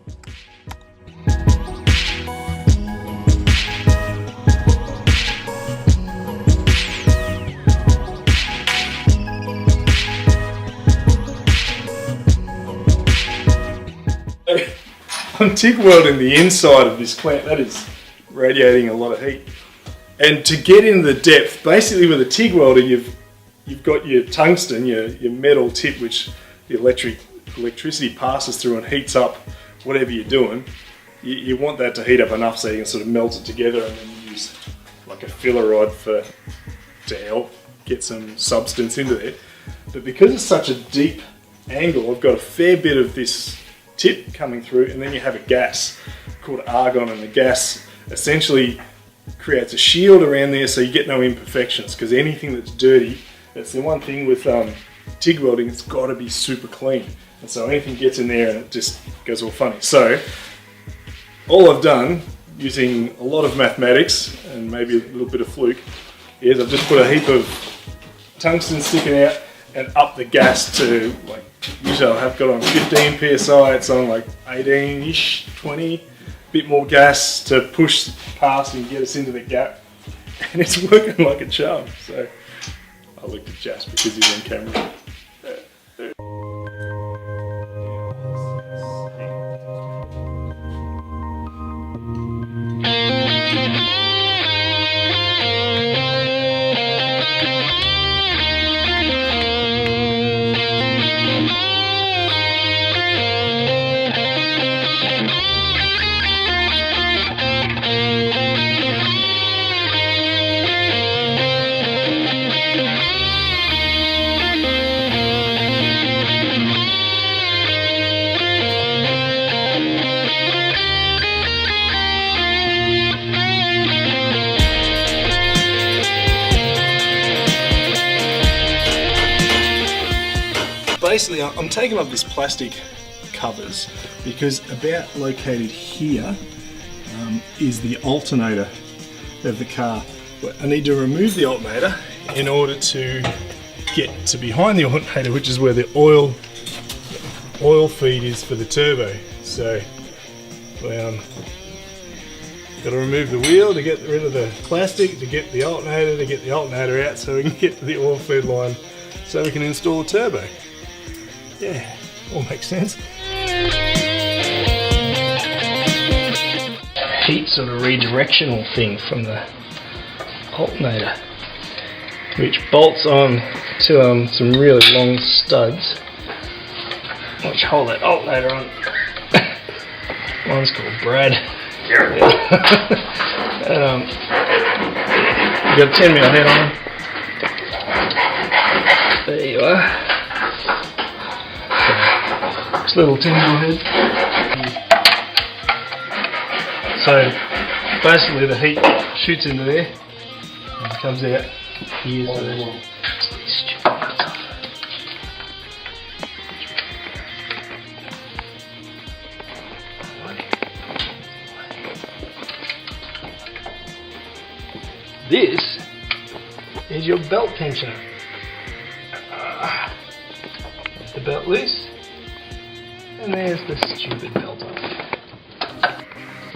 I'm TIG welding the inside of this clamp. That is radiating a lot of heat. And to get in the depth, basically with a TIG welder, you've got your tungsten, your metal tip, which the electricity passes through and heats up whatever you're doing. You want that to heat up enough so you can sort of melt it together, and then use like a filler rod to help get some substance into there. But because it's such a deep angle, I've got a fair bit of this tip coming through, and then you have a gas called argon, and the gas essentially creates a shield around there so you get no imperfections, because anything that's dirty, that's the one thing with TIG welding, it's got to be super clean, and so anything gets in there and it just goes all funny. So all I've done, using a lot of mathematics and maybe a little bit of fluke, is I've just put a heap of tungsten sticking out and up the gas to, like, usually I've got on 15 psi, it's on like 18-ish, 20, bit more gas to push past and get us into the gap, and it's working like a charm. So I looked at Jas because he's on camera. Basically, I'm taking off this plastic covers because about located here is the alternator of the car. But I need to remove the alternator in order to get to behind the alternator, which is where the oil feed is for the turbo. So got to remove the wheel to get rid of the plastic, to get the alternator, to get the alternator out so we can get to the oil feed line so we can install the turbo. Yeah, all makes sense. Heat sort of redirectional thing from the alternator, which bolts on to some really long studs, which hold that alternator on. One's called Brad. And, you got a 10mm head on. There you are. This little 10mm head. So basically the heat shoots into there and comes out here to the This is your belt tensioner. There's the belt loose. And there's the stupid belt on.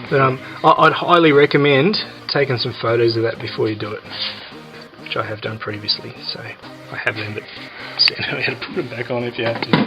But I'd highly recommend taking some photos of that before you do it, which I have done previously, so I have them, but see how to put it back on if you have to.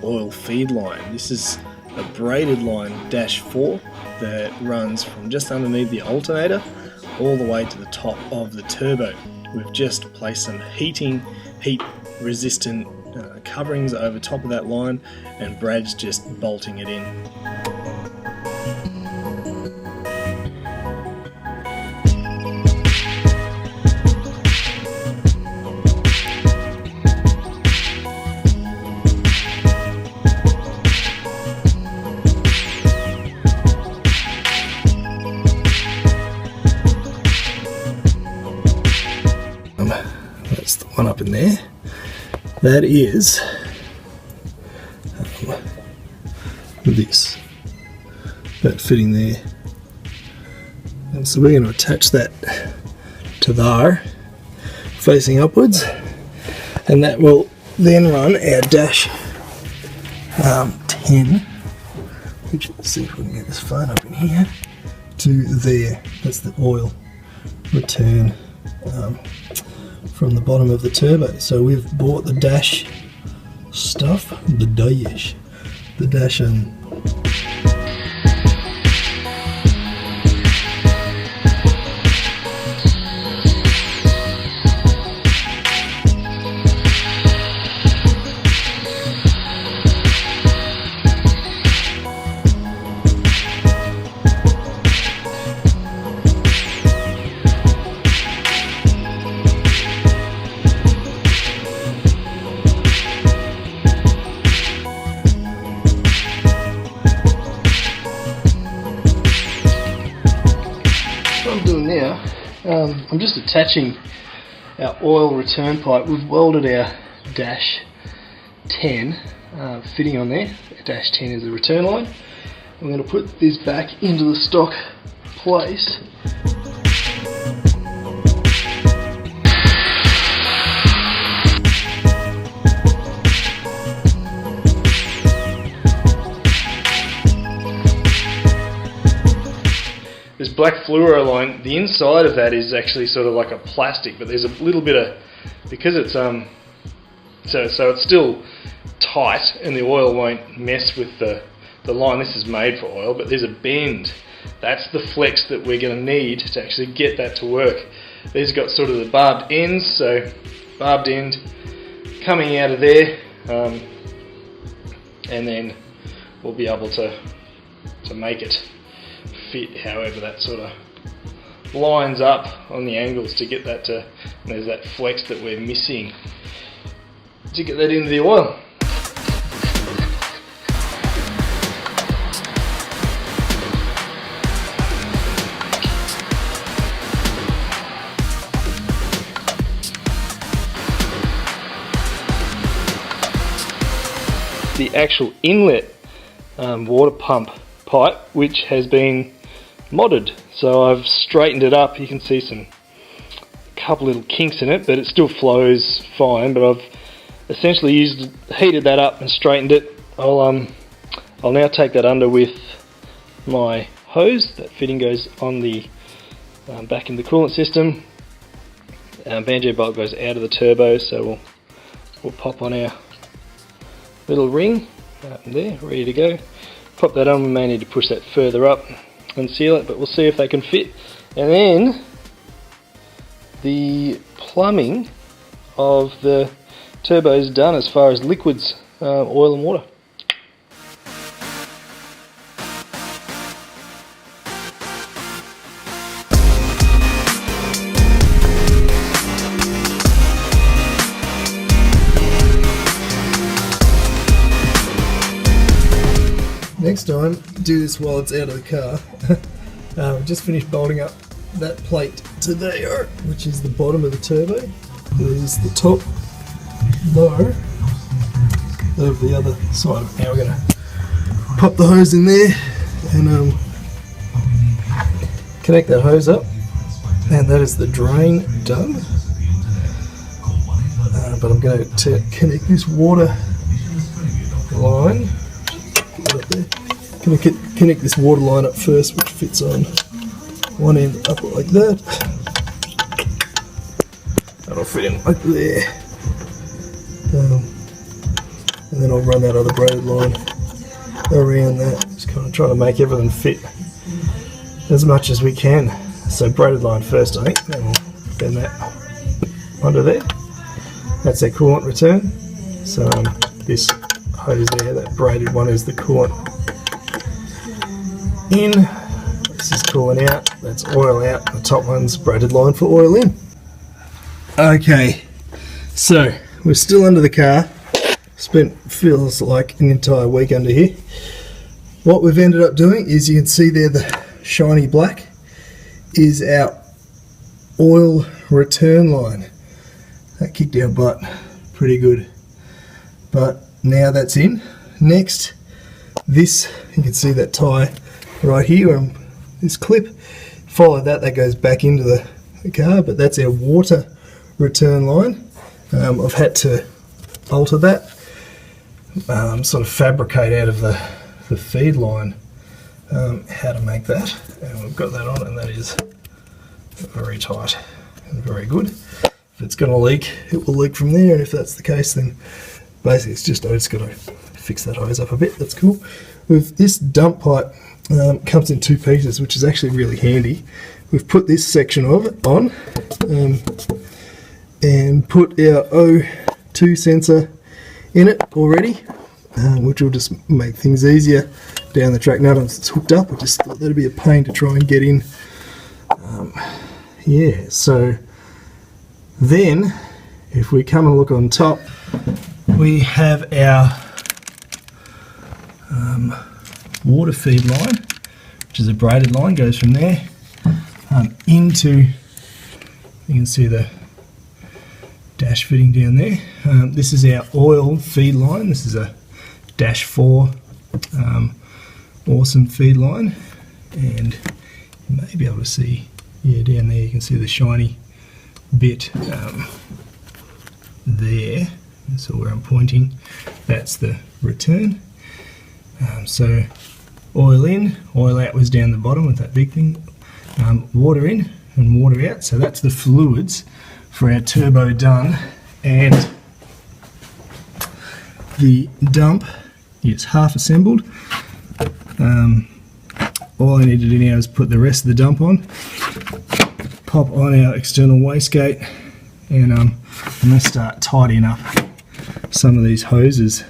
Oil feed line. This is a braided line -4 that runs from just underneath the alternator all the way to the top of the turbo. We've just placed some heat resistant coverings over top of that line, and Brad's just bolting it in. That's the one up in there. That is this. That fitting there. And so we're going to attach that to there, facing upwards, and that will then run our dash 10, which, let's see if we can get this phone up in here, to there. That's the oil return from the bottom of the turbo. So we've bought the dash stuff, the dash and I'm just attaching our oil return pipe. We've welded our dash 10 fitting on there. Dash 10 is the return line. I'm going to put this back into the stock place. This black fluoro line, the inside of that is actually sort of like a plastic, but there's a little bit of, because it's so it's still tight and the oil won't mess with the line. This is made for oil, but there's a bend. That's the flex that we're going to need to actually get that to work. These got sort of the barbed ends, so barbed end coming out of there, and then we'll be able to make it fit however that sort of lines up on the angles to get that to, and there's that flex that we're missing to get that into the oil. The actual inlet water pump pipe, which has been modded, so I've straightened it up. You can see a couple little kinks in it, but it still flows fine. But I've essentially heated that up and straightened it. I'll now take that under with my hose. That fitting goes on the back in the coolant system. Banjo bolt goes out of the turbo, so we'll pop on our little ring there, ready to go. Pop that on. We may need to push that further up and seal it, but we'll see if they can fit. And then the plumbing of the turbo is done as far as liquids, oil and water. Next time, do this while it's out of the car. Just finished bolting up that plate to there, which is the bottom of the turbo. There's the top low of the other side. Now we're going to pop the hose in there and connect that hose up, and that is the drain done. But I'm going to connect this water line. Going to connect this water line up first, which fits on one end up like that. That'll fit in like there. And then I'll run that other braided line around that. Just kind of trying to make everything fit as much as we can. So braided line first, I think. Then we'll bend that under there. That's our coolant return. So this hose there, that braided one, is the coolant in. This is coolant out. That's oil out. The top one's braided line for oil in. Okay, so we're still under the car. Feels like an entire week under here. What we've ended up doing is, you can see there the shiny black is our oil return line. That kicked our butt pretty good. But now that's in. Next, this, you can see that tie right here, this clip. Follow that, that goes back into the car, but that's our water return line. I've had to alter that, sort of fabricate out of the feed line how to make that, and we've got that on, and that is very tight and very good. If it's going to leak, it will leak from there, and if that's the case, then basically it's just, I just got to fix that hose up a bit. That's cool. With this dump pipe, comes in 2 pieces, which is actually really handy. We've put this section of it on and put our O2 sensor in it already, which will just make things easier down the track. Now that it's hooked up, I just thought that'd be a pain to try and get in. Yeah, so then if we come and look on top, we have our water feed line, which is a braided line, goes from there into, you can see the dash fitting down there. This is our oil feed line. This is a dash 4 awesome feed line, and you may be able to see, yeah, down there you can see the shiny bit there. So where I'm pointing, that's the return. So oil in, oil out was down the bottom with that big thing. Water in and water out. So that's the fluids for our turbo done, and the dump is half assembled. All I need to do now is put the rest of the dump on, pop on our external wastegate, and I'm going to start tidying up some of these hoses.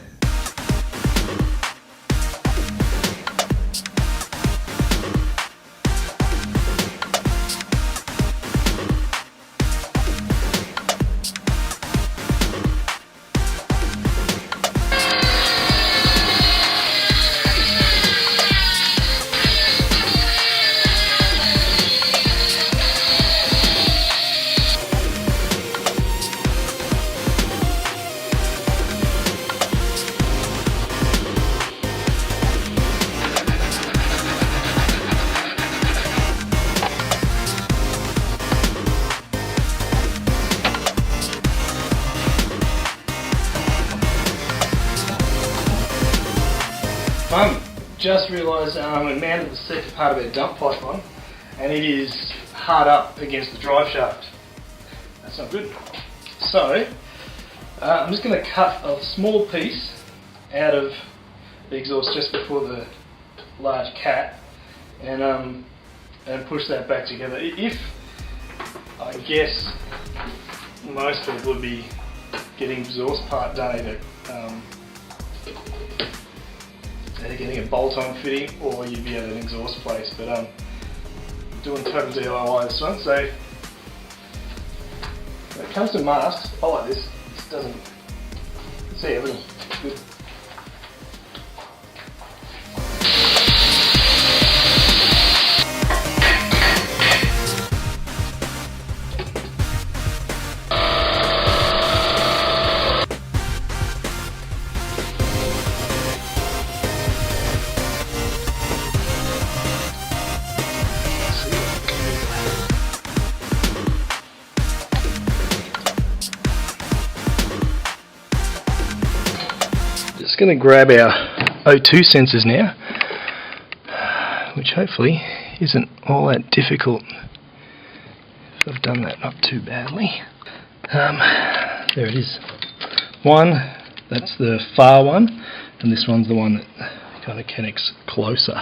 Just realised we mounted the second part of our dump pipe on, and it is hard up against the drive shaft. That's not good. So I'm just going to cut a small piece out of the exhaust just before the large cat, and push that back together. If I guess most people would be getting exhaust part done either getting a bolt-on fitting, or you'd be at an exhaust place, but doing total DIY this one. So when it comes to masks, I like this. It doesn't see everything. It's good. Just going to grab our O2 sensors now, which hopefully isn't all that difficult if I've done that not too badly. There it is. One, that's the far one, and this one's the one that kind of connects closer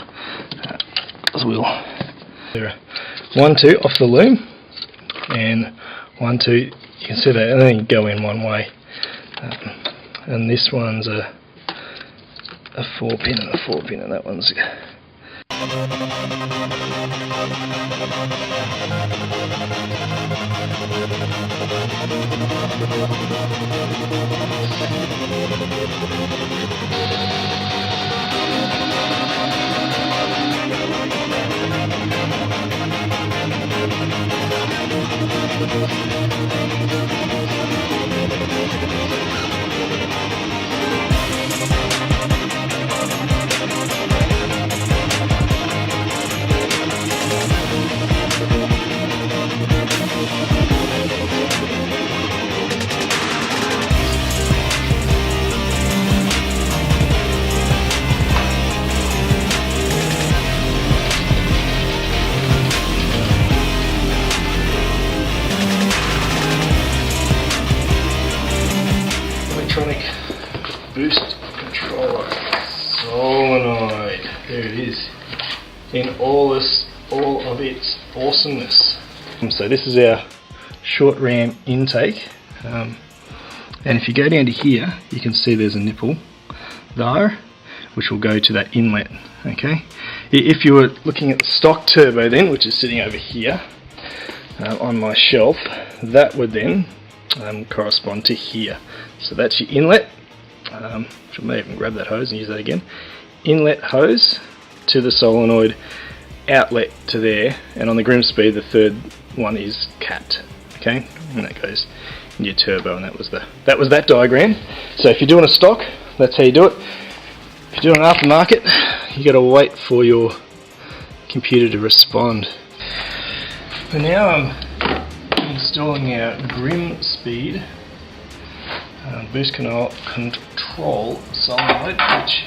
as well. There are 1, 2 off the loom, and 1, 2, you can see that, and then you go in one way. And this one's a 4-pin and a 4-pin, and that one's awesomeness. So this is our short ram intake, and if you go down to here, you can see there's a nipple there, which will go to that inlet. Okay, if you were looking at the stock turbo then, which is sitting over here on my shelf, that would then correspond to here. So that's your inlet, which I may even grab that hose and use that again. Inlet hose to the solenoid, outlet to there, and on the Grimsby the third one is capped. Okay, and that goes in your turbo, and that was that diagram. So if you're doing a stock, that's how you do it. If you're doing an aftermarket, you got to wait for your computer to respond. But now I'm installing our Grimsby boost control solenoid, which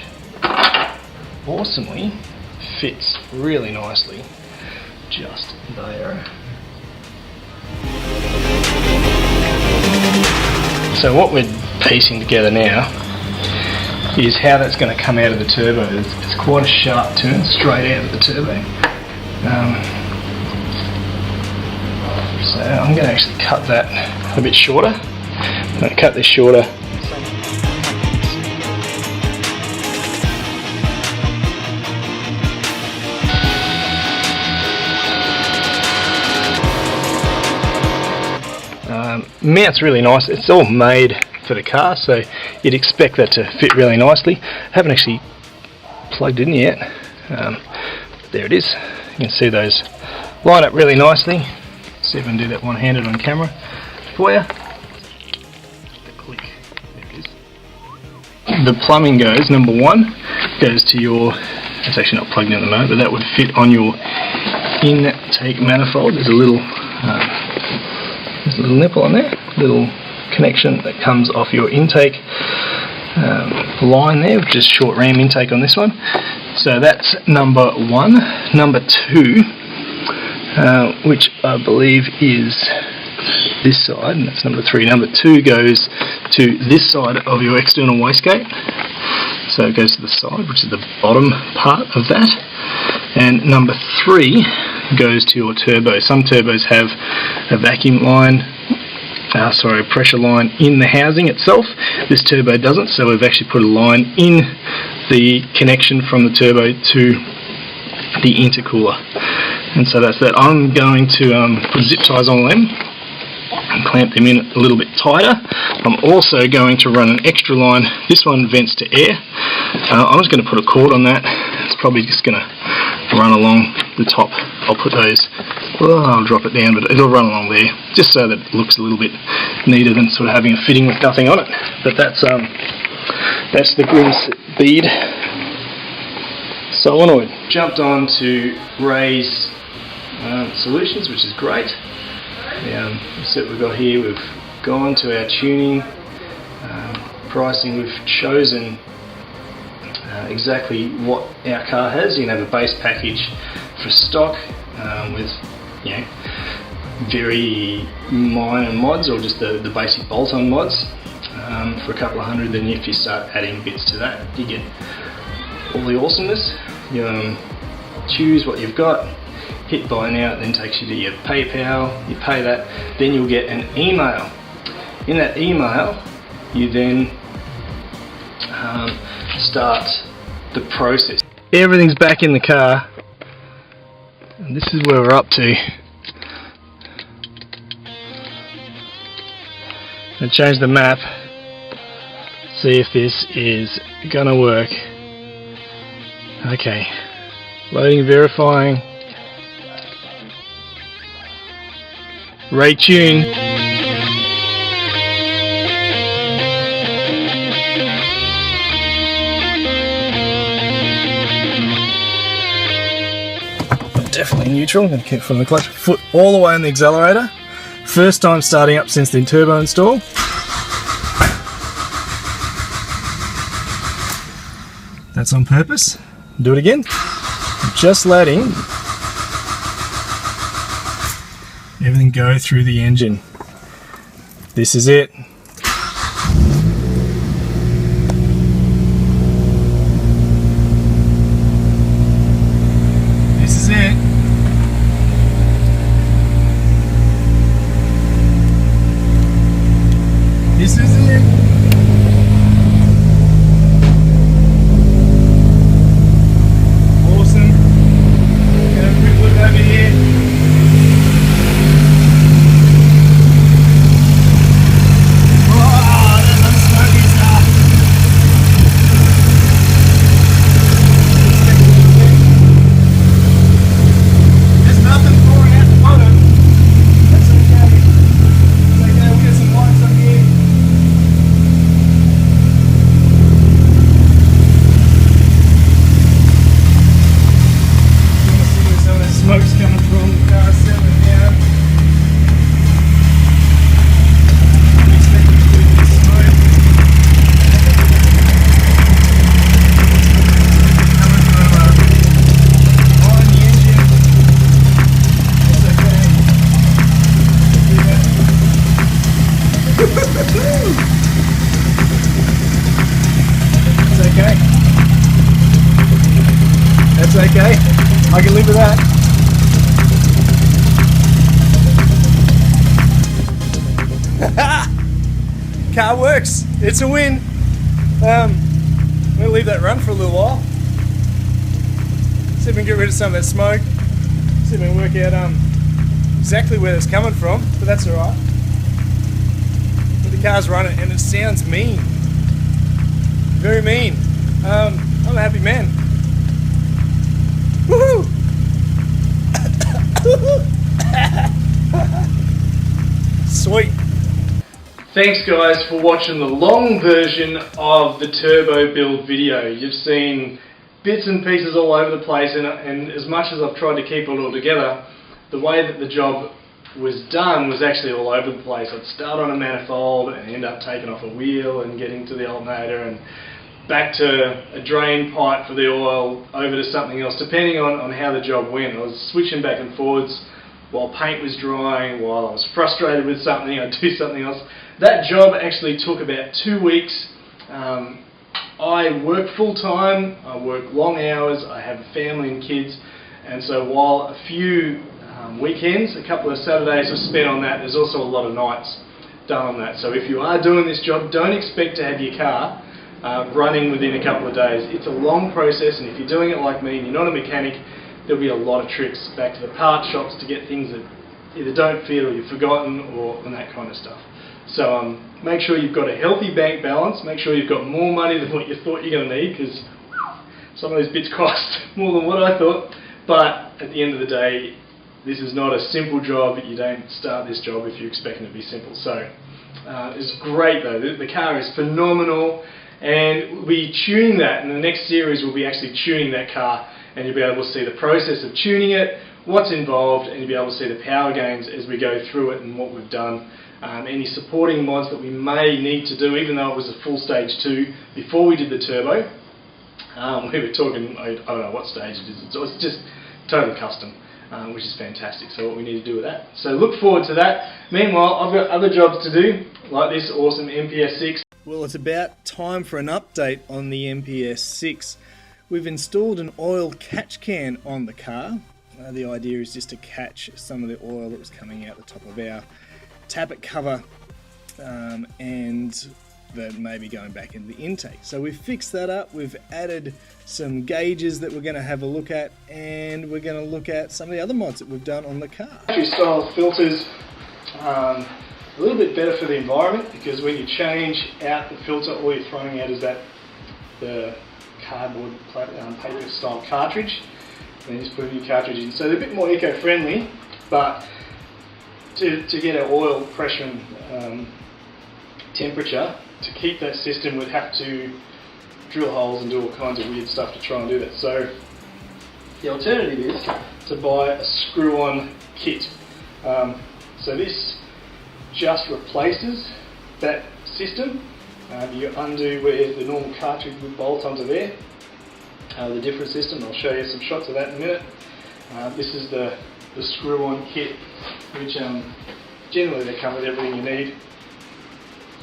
awesomely fits really nicely just there. So what we're piecing together now is how that's going to come out of the turbo. It's quite a sharp turn straight out of the turbo. So I'm going to actually cut that a bit shorter. I'm going to cut this shorter. Mount's really nice. It's all made for the car, so you'd expect that to fit really nicely. Haven't actually plugged it in yet. There it is. You can see those line up really nicely. See if I can do that one-handed on camera for you. Click. There it is. The plumbing goes, number one, goes to your, it's actually not plugged in at the moment, but that would fit on your intake manifold. There's a little nipple on there, little connection that comes off your intake line there, which is short ram intake on this one. So that's number one. Number two, which I believe is this side, and that's number three. Number two goes to this side of your external wastegate. So it goes to the side, which is the bottom part of that. And number three goes to your turbo. Some turbos have a vacuum line, a pressure line in the housing itself. This turbo doesn't, so we've actually put a line in the connection from the turbo to the intercooler. And so that's that. I'm going to put zip ties on them and clamp them in a little bit tighter. I'm also going to run an extra line. This one vents to air. I'm just going to put a cord on that. It's probably just going to run along the top. I'll put those, I'll drop it down, but it'll run along there, just so that it looks a little bit neater than sort of having a fitting with nothing on it. But that's the Grimsby solenoid. Jumped on to Ray's solutions, which is great. The set we've got here, we've gone to our tuning, pricing. We've chosen exactly what our car has. You can have a base package for stock with, very minor mods, or just the basic bolt-on mods for a couple of hundred. Then if you start adding bits to that, you get all the awesomeness. You choose what you've got, hit buy now, it then takes you to your PayPal, you pay that, then you'll get an email. In that email, you then start the process. Everything's back in the car, and this is where we're up to. I'm going to change the map, see if this is gonna work. Okay, loading, verifying. Ray tune. Definitely neutral. I'm going to keep from the clutch. Foot all the way on the accelerator. First time starting up since the turbo install. That's on purpose. Do it again. Just letting everything go through the engine. This is it. This is it. This is it. Awesome. Get a quick look over here. Smoke's coming from the car settling down. I'm expecting a bit of smoke. Coming from behind the engine. That's okay. That's okay. That's okay. I can live with that. Car works. It's a win. I'm gonna leave that run for a little while. See if we can get rid of some of that smoke. See if we can work out exactly where it's coming from. But that's all right. But the car's running and it sounds mean. Very mean. I'm a happy man. Woohoo! Sweet. Thanks guys for watching the long version of the turbo build video. You've seen bits and pieces all over the place, and as much as I've tried to keep it all together, the way that the job was done was actually all over the place. I'd start on a manifold and end up taking off a wheel and getting to the alternator and back to a drain pipe for the oil, over to something else, depending on how the job went. I was switching back and forwards while paint was drying, while I was frustrated with something, I'd do something else. That job actually took about 2 weeks. I work full time, I work long hours, I have a family and kids, and so while a few weekends, a couple of Saturdays are spent on that, there's also a lot of nights done on that. So if you are doing this job, don't expect to have your car running within a couple of days. It's a long process, and if you're doing it like me and you're not a mechanic, there'll be a lot of trips back to the part shops to get things that either don't fit or you've forgotten and that kind of stuff. So make sure you've got a healthy bank balance, make sure you've got more money than what you thought you're going to need, because some of those bits cost more than what I thought. But at the end of the day, this is not a simple job. You don't start this job if you're expecting it to be simple. So it's great though, the car is phenomenal, and we'll be tuning that. In the next series we'll be actually tuning that car, and you'll be able to see the process of tuning it, what's involved, and you'll be able to see the power gains as we go through it and what we've done. Any supporting mods that we may need to do, even though it was a full stage 2 before we did the turbo. We were talking, I don't know what stage it is, it's just totally custom, which is fantastic. So what we need to do with that. So look forward to that. Meanwhile, I've got other jobs to do, like this awesome MPS 6. Well, it's about time for an update on the MPS 6. We've installed an oil catch can on the car. The idea is just to catch some of the oil that was coming out the top of our tappet cover, and that may be going back into the intake. So we've fixed that up, we've added some gauges that we're going to have a look at, and we're going to look at some of the other mods that we've done on the car. Battery style filters, a little bit better for the environment, because when you change out the filter, all you're throwing out is the cardboard paper style cartridge, and you just put a new cartridge in. So they're a bit more eco-friendly, but to get our oil pressure and temperature, to keep that system, we'd have to drill holes and do all kinds of weird stuff to try and do that. So the alternative is to buy a screw-on kit. So this just replaces that system. You undo where the normal cartridge would bolt onto there. The different system, I'll show you some shots of that in a minute. This is the screw-on kit, which generally they come with everything you need.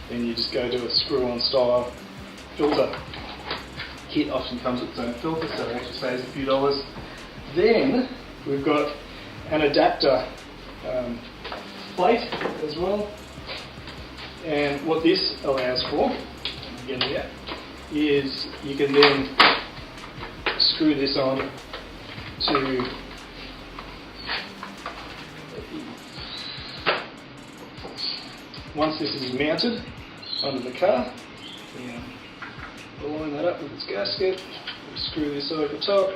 Then you just go to a screw-on style filter. Kit often comes with its own filter, so it actually saves a few dollars. Then we've got an adapter plate as well. And what this allows for, again here, is you can then screw this on to once this is mounted onto the car, we'll line that up with its gasket, we'll screw this over top,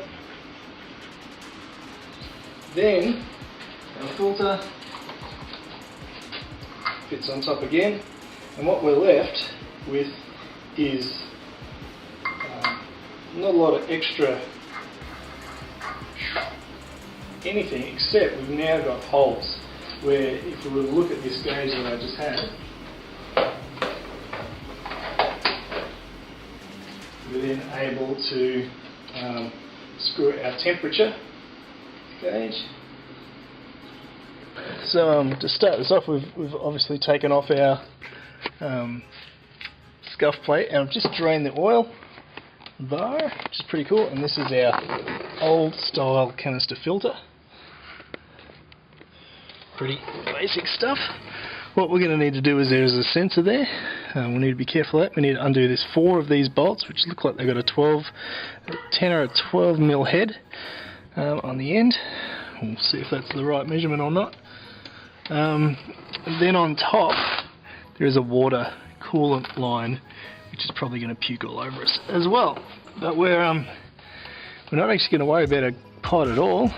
then our filter fits on top again, and what we're left with is not a lot of extra anything, except we've now got holes where if we were to look at this gauge that I just had, we're then able to screw our temperature gauge. So to start this off, we've obviously taken off our scuff plate, and I've just drained the oil bar, which is pretty cool, and this is our old style canister filter. Pretty basic stuff. What we're going to need to do is there's a sensor there. We need to be careful of that. We need to undo this 4 of these bolts, which look like they've got a 10 or a 12 mil head on the end. We'll see if that's the right measurement or not. And then on top there is a water coolant line, which is probably going to puke all over us as well. But we're not actually going to worry about a pod at all.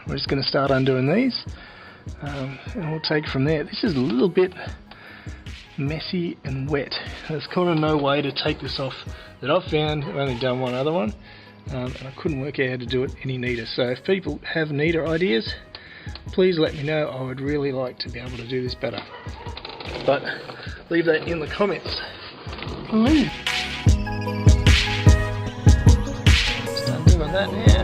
We're just going to start undoing these. And we'll take it from there. This is a little bit messy and wet. There's kind of no way to take this off that I've found. I've only done one other one, and I couldn't work out how to do it any neater. So if people have neater ideas, please let me know. I would really like to be able to do this better. But leave that in the comments. Please. Start doing that now.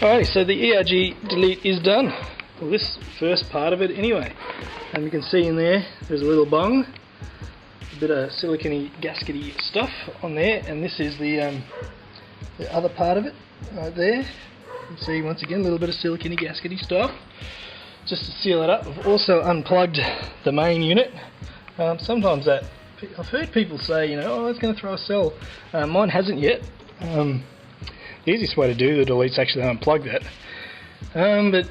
Alright, so the ERG delete is done. Well, this first part of it anyway. And you can see in there, there's a little bung, a bit of silicone-y, gaskety stuff on there, and this is the other part of it, right there. You can see once again a little bit of silicone-y, gaskety stuff. Just to seal it up, I've also unplugged the main unit. Sometimes I've heard people say, oh, it's going to throw a cell. Mine hasn't yet. The easiest way to do the delete is actually unplug that. But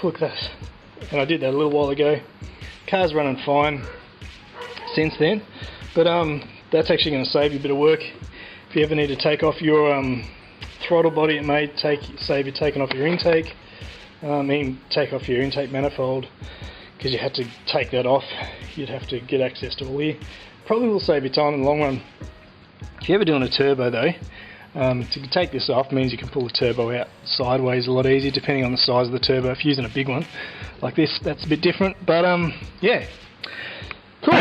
look at that. And I did that a little while ago. Car's running fine since then. But that's actually going to save you a bit of work. If you ever need to take off your throttle body, it may save you taking off your intake. Take off your intake manifold, because you had to take that off. You'd have to get access to all here. Probably will save you time in the long run. If you're ever doing a turbo though, to take this off means you can pull the turbo out sideways a lot easier, depending on the size of the turbo. If you're using a big one like this, that's a bit different, but yeah, cool.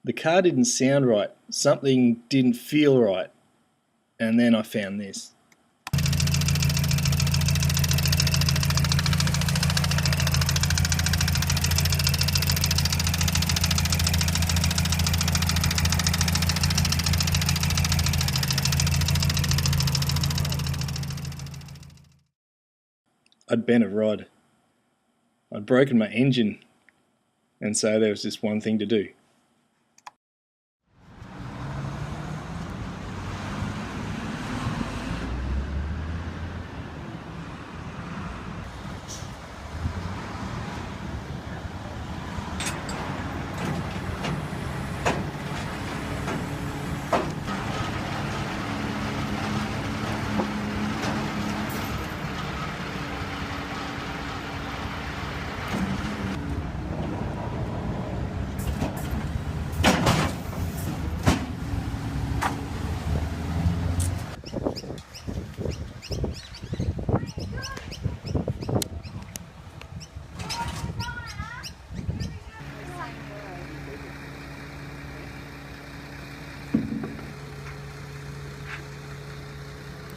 The car didn't sound right, something didn't feel right, and then I found this. I'd bent a rod. I'd broken my engine, and so there was just one thing to do.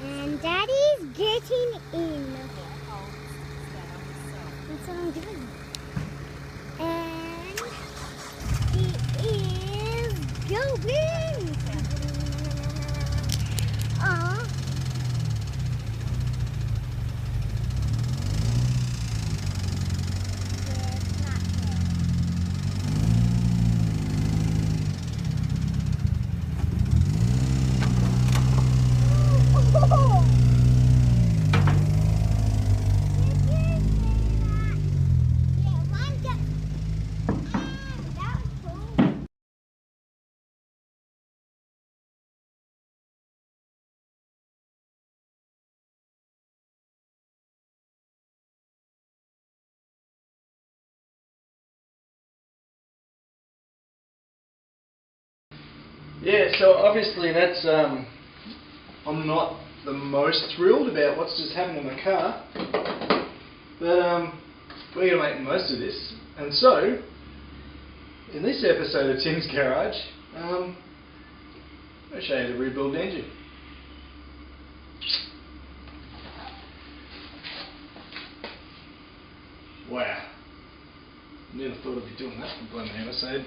And Daddy's getting in. That's what I'm doing. And he is going. Aw. It's not Oh! Yeah, so obviously that's, I'm not the most thrilled about what's just happened to my car, but we're going to make the most of this. And so, in this episode of Tim's Garage, I'll show you the rebuild engine. Wow. Never thought I'd be doing that for bloody episode.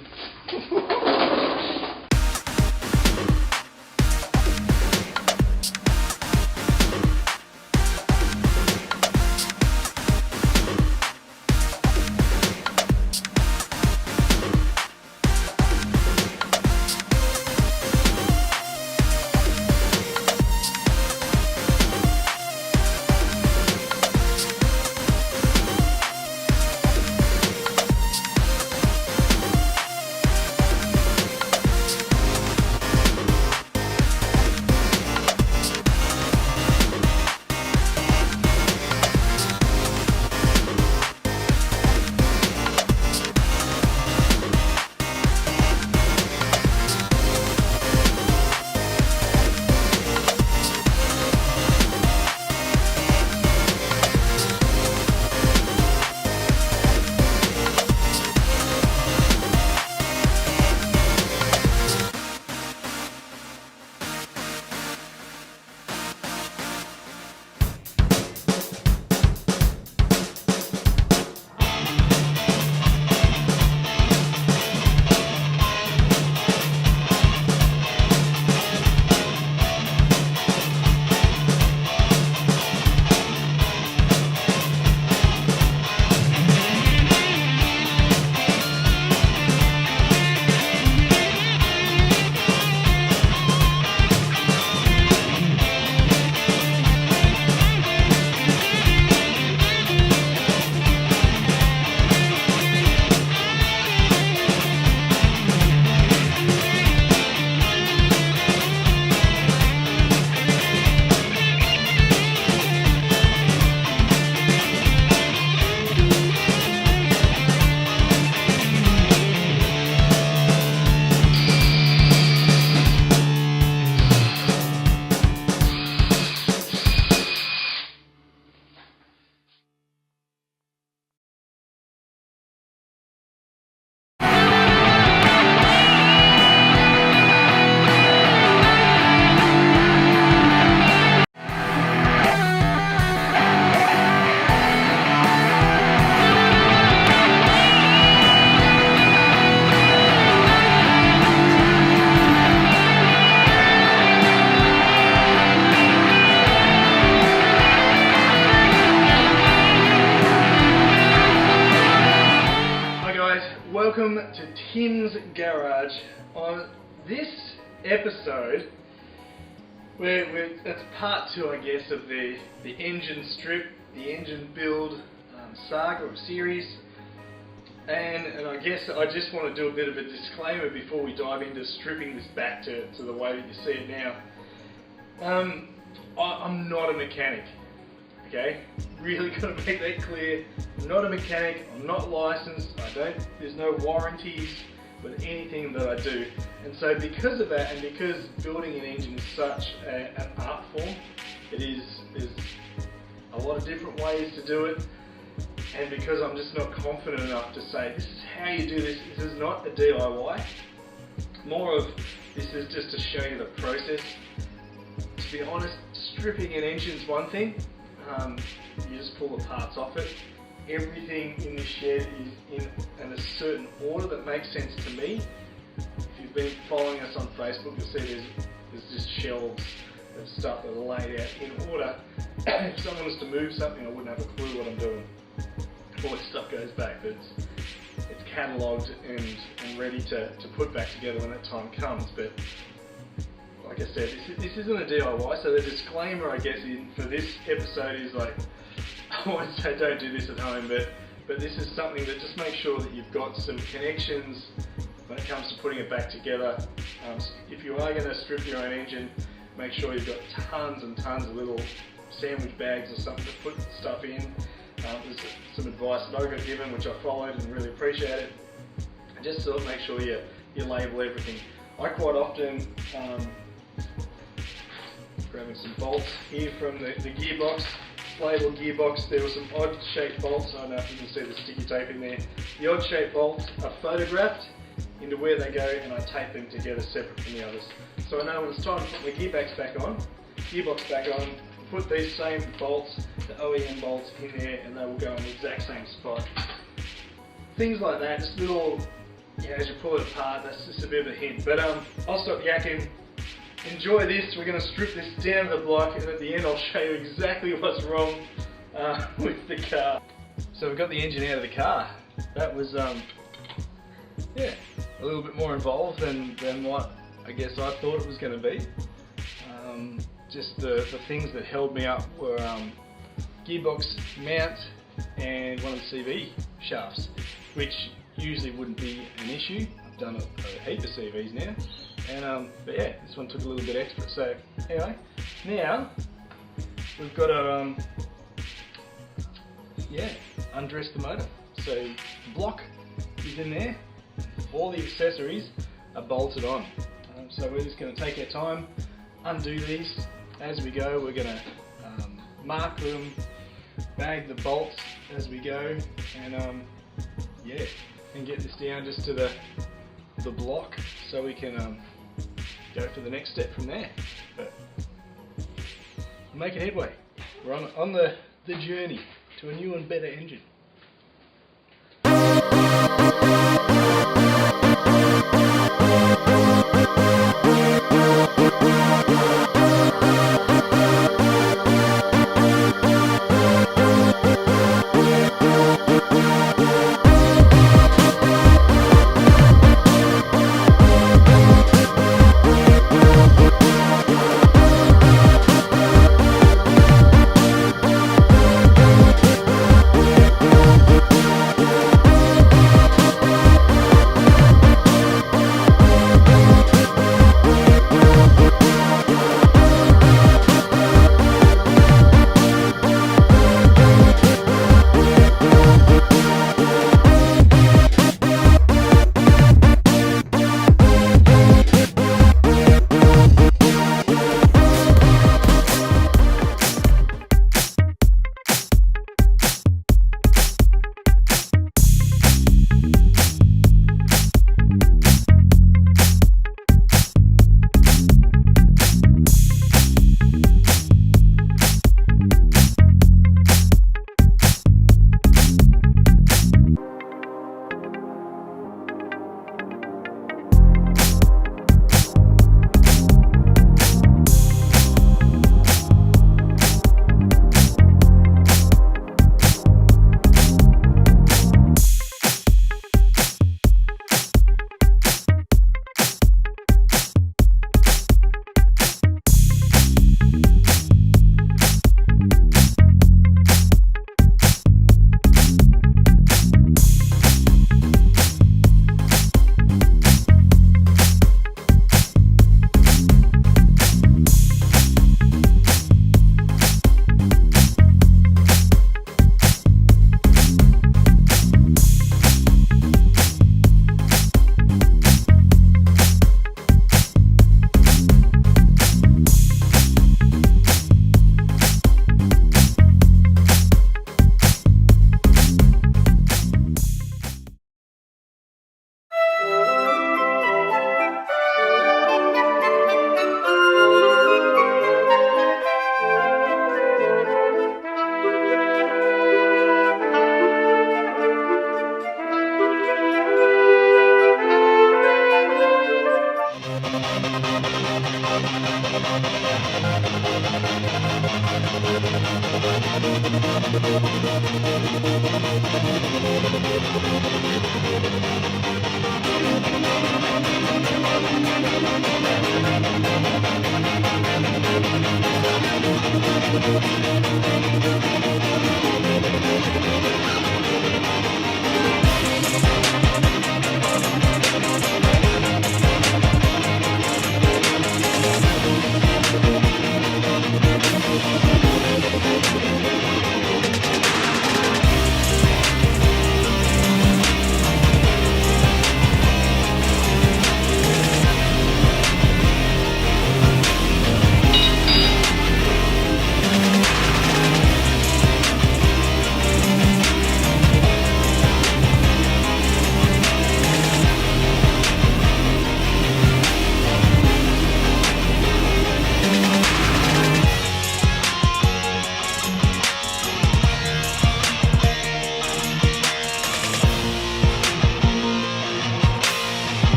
to Tim's Garage. On this episode, it's part 2, I guess, of the engine strip, the engine build saga or series. And I guess I just want to do a bit of a disclaimer before we dive into stripping this back to the way that you see it now. I'm not a mechanic, okay? Really got to make that clear. I'm not a mechanic, I'm not licensed, there's no warranties with anything that I do. And so because of that, and because building an engine is such an art form, there's a lot of different ways to do it. And because I'm just not confident enough to say, this is how you do this, this is not a DIY. More of, this is just to show you the process. To be honest, stripping an engine's one thing. You just pull the parts off it. Everything in the shed is in a certain order that makes sense to me. If you've been following us on Facebook, you'll see there's just shelves of stuff that are laid out in order. If someone was to move something, I wouldn't have a clue what I'm doing. All this stuff goes back, but it's catalogued and ready to put back together when that time comes. But like I said, this isn't a DIY, so the disclaimer, I guess, for this episode is like, I won't say don't do this at home, but this is something that just make sure that you've got some connections when it comes to putting it back together. If you are going to strip your own engine, make sure you've got tons and tons of little sandwich bags or something to put stuff in. There's some advice that I got given, which I followed and really appreciate it. And just sort of make sure you label everything. I quite often, grabbing some bolts here from the gearbox, label gearbox, there were some odd shaped bolts. I don't know if you can see the sticky tape in there. The odd shaped bolts are photographed into where they go, and I tape them together separate from the others. So I know when it's time to put my gearbox back on, put these same bolts, the OEM bolts, in there, and they will go in the exact same spot. Things like that, just little, as you pull it apart, that's just a bit of a hint. But I'll stop yakking. Enjoy this. We're going to strip this down to the block, and at the end I'll show you exactly what's wrong with the car. So we've got the engine out of the car. That was a little bit more involved than what I guess I thought it was going to be. Just the things that held me up were gearbox mount and one of the CV shafts, which usually wouldn't be an issue. I've done a heap of CVs now, and but yeah, this one took a little bit extra. So anyway, now we've got to undress the motor. So the block is in there, all the accessories are bolted on. So we're just going to take our time, undo these as we go. We're going to mark them, bag the bolts as we go, and and get this down just to the block so we can go for the next step from there. But we're making headway. We're on the journey to a new and better engine.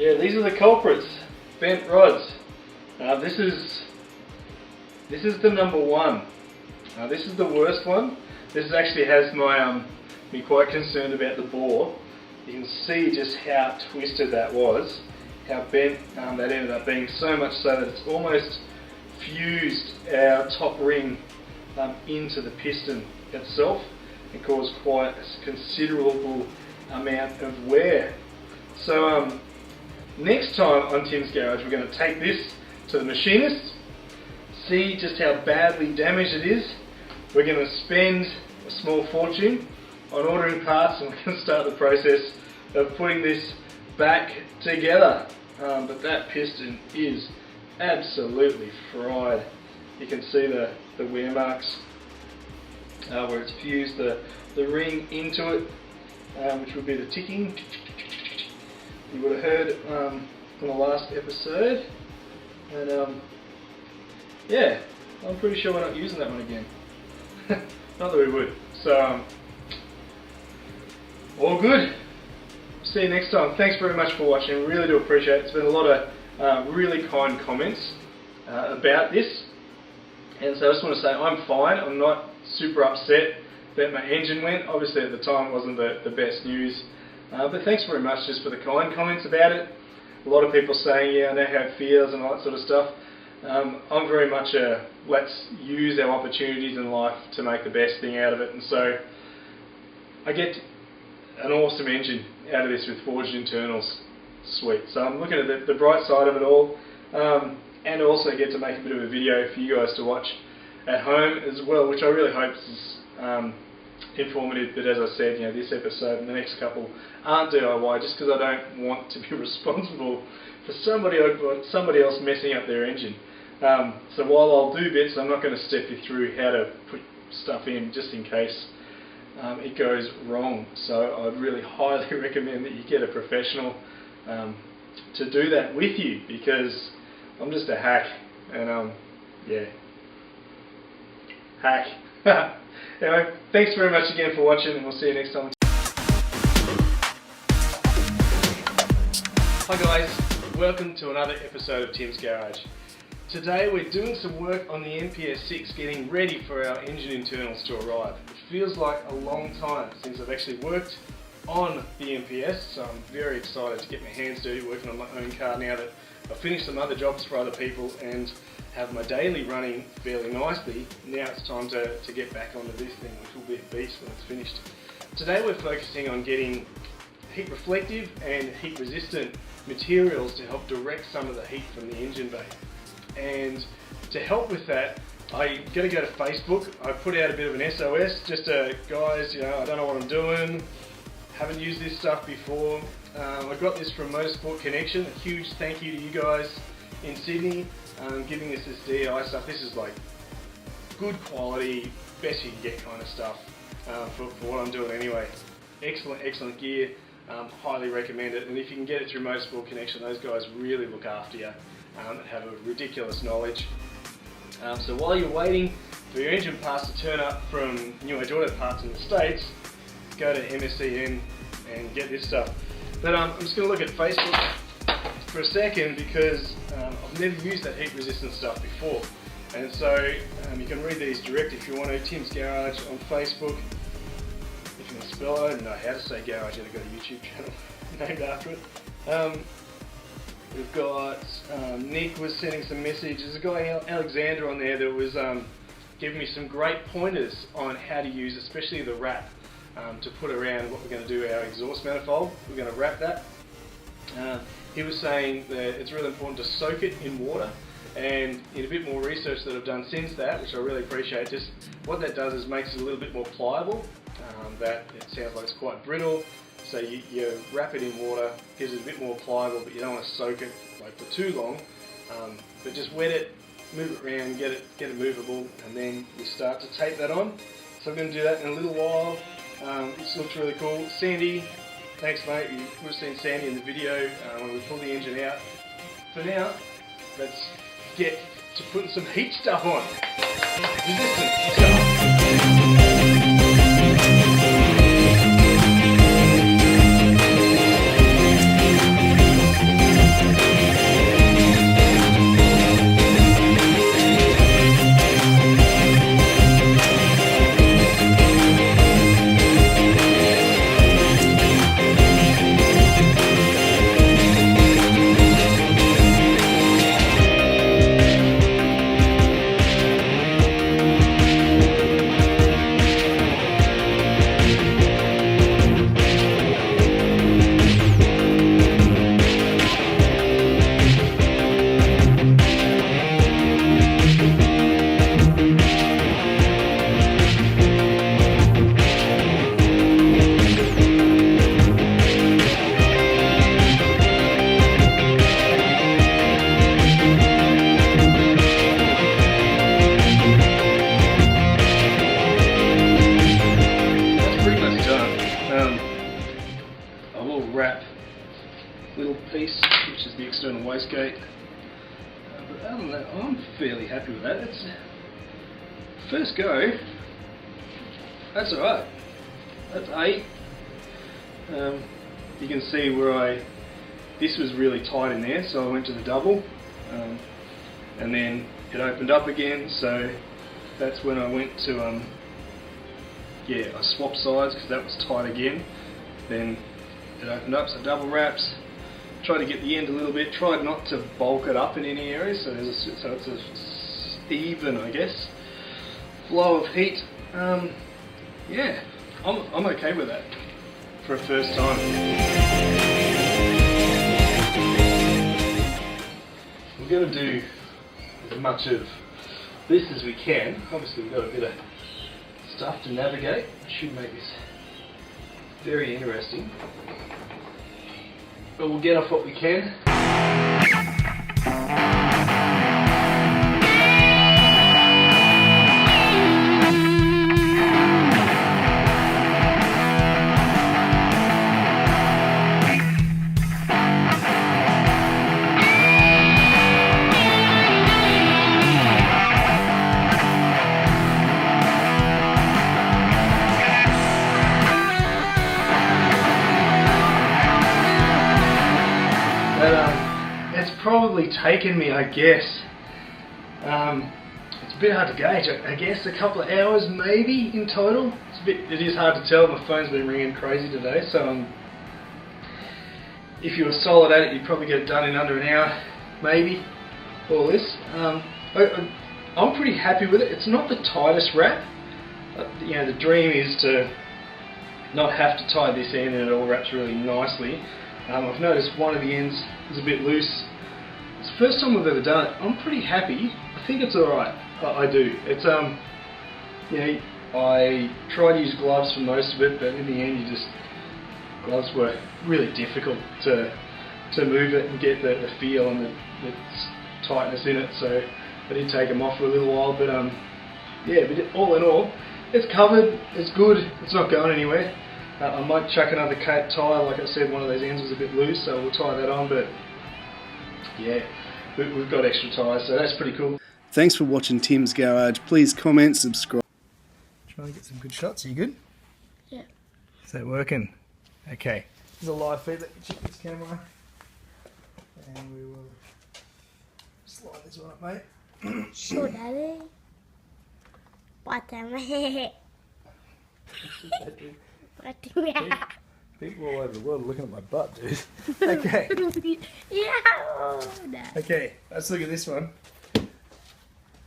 Yeah, these are the culprits. Bent rods. This is the number one. This is the worst one. This actually has me quite concerned about the bore. You can see just how twisted that was, how bent that ended up being, so much so that it's almost fused our top ring into the piston itself and caused quite a considerable amount of wear. So next time on Tim's Garage, we're going to take this to the machinist, see just how badly damaged it is. We're going to spend a small fortune on ordering parts, and we're going to start the process of putting this back together. But that piston is absolutely fried. You can see the wear marks where it's fused the ring into it, which would be the ticking. You would have heard from the last episode, and yeah, I'm pretty sure we're not using that one again. Not that we would. So all good. See you next time. Thanks very much for watching. Really do appreciate it. It's been a lot of really kind comments about this, and so I just want to say I'm fine. I'm not super upset that my engine went. Obviously at the time it wasn't the best news. But thanks very much just for the kind comments about it. A lot of people saying, yeah, I know how it feels and all that sort of stuff. I'm very much a let's use our opportunities in life to make the best thing out of it, and so I get an awesome engine out of this with forged internals. Sweet. So I'm looking at the bright side of it all, and also get to make a bit of a video for you guys to watch at home as well, which I really hope is informative. But as I said, you know, this episode and the next couple aren't DIY, just because I don't want to be responsible for somebody else messing up their engine. So while I'll do bits, I'm not going to step you through how to put stuff in, just in case it goes wrong. So I'd really highly recommend that you get a professional to do that with you, because I'm just a hack, and yeah, hack. Anyway, thanks very much again for watching, and we'll see you next time. Hi guys, welcome to another episode of Tim's Garage. Today we're doing some work on the MPS 6, getting ready for our engine internals to arrive. It feels like a long time since I've actually worked on the MPS, so I'm very excited to get my hands dirty working on my own car now that I've finished some other jobs for other people and have my daily running fairly nicely. Now it's time to get back onto this thing, which will be a beast when it's finished. Today we're focusing on getting heat reflective and heat resistant materials to help direct some of the heat from the engine bay. And to help with that, I got to go to Facebook. I put out a bit of an SOS, just guys, you know, I don't know what I'm doing, haven't used this stuff before. I got this from Motorsport Connection. A huge thank you to you guys in Sydney. giving us this DI stuff. This is like good quality, best you can get kind of stuff for what I'm doing anyway. Excellent gear. Highly recommend it. And if you can get it through Motorsport Connection, those guys really look after you and have a ridiculous knowledge. So while you're waiting for your engine parts to turn up from New Age Auto Parts in the States, go to MSCN and get this stuff. But I'm just going to look at Facebook for a second because I've never used that heat resistant stuff before. And so you can read these direct if you want to. Tim's Garage on Facebook. If you can spell it, I don't know how to say garage, I've got a YouTube channel named after it. We've got Nick was sending some messages. There's a guy, Alexander, on there that was giving me some great pointers on how to use, especially the wrap, to put around what we're going to do our exhaust manifold. We're going to wrap that. He was saying that it's really important to soak it in water, and in a bit more research that I've done since that, which I really appreciate, just what that does is makes it a little bit more pliable. That it sounds like it's quite brittle, so you wrap it in water, gives it a bit more pliable, but you don't want to soak it like for too long. But just wet it, move it around, get it movable, and then you start to tape that on. So I'm going to do that in a little while. This looks really cool. Sandy, thanks mate, you would have seen Sandy in the video when we pulled the engine out. For now, let's get to putting some heat stuff on. Resistant stuff. Wastegate, but other than that, I'm fairly happy with that. It's first go. That's all right. That's 8. You can see where this was really tight in there, so I went to the double, and then it opened up again. So that's when I went to I swapped sides because that was tight again. Then it opened up, so double wraps. Tried to get the end a little bit, tried not to bulk it up in any areas, so it's a even, I guess, flow of heat. Yeah, I'm okay with that for a first time. We're going to do as much of this as we can. Obviously we've got a bit of stuff to navigate. Should make this very interesting. But we'll get off what we can. It's probably taken me, I guess, it's a bit hard to gauge, I guess a couple of hours maybe in total. It is hard to tell, my phone's been ringing crazy today, so if you were solid at it you'd probably get it done in under an hour, maybe, all this. I'm pretty happy with it. It's not the tightest wrap. You know, the dream is to not have to tie this end and it all wraps really nicely. I've noticed one of the ends is a bit loose. It's the first time I've ever done it. I'm pretty happy. I think it's alright. I do. It's you know, I tried to use gloves for most of it, but in the end gloves were really difficult to move it and get the feel, and the tightness in it, so I did take them off for a little while. But yeah, but all in all, it's covered. It's good. It's not going anywhere. I might chuck another tyre. Like I said, one of those ends was a bit loose, so we'll tie that on. But yeah, we've got extra tyres, so that's pretty cool. Thanks for watching Tim's Garage. Please comment, subscribe. Trying to get some good shots. Are you good? Yeah. Is that working? Okay. There's a live feed. Let me check this camera. And we will slide this one up, mate. Sure, Daddy. Bottom. People all over the world are looking at my butt, dude. Okay. Yeah. Okay, let's look at this one.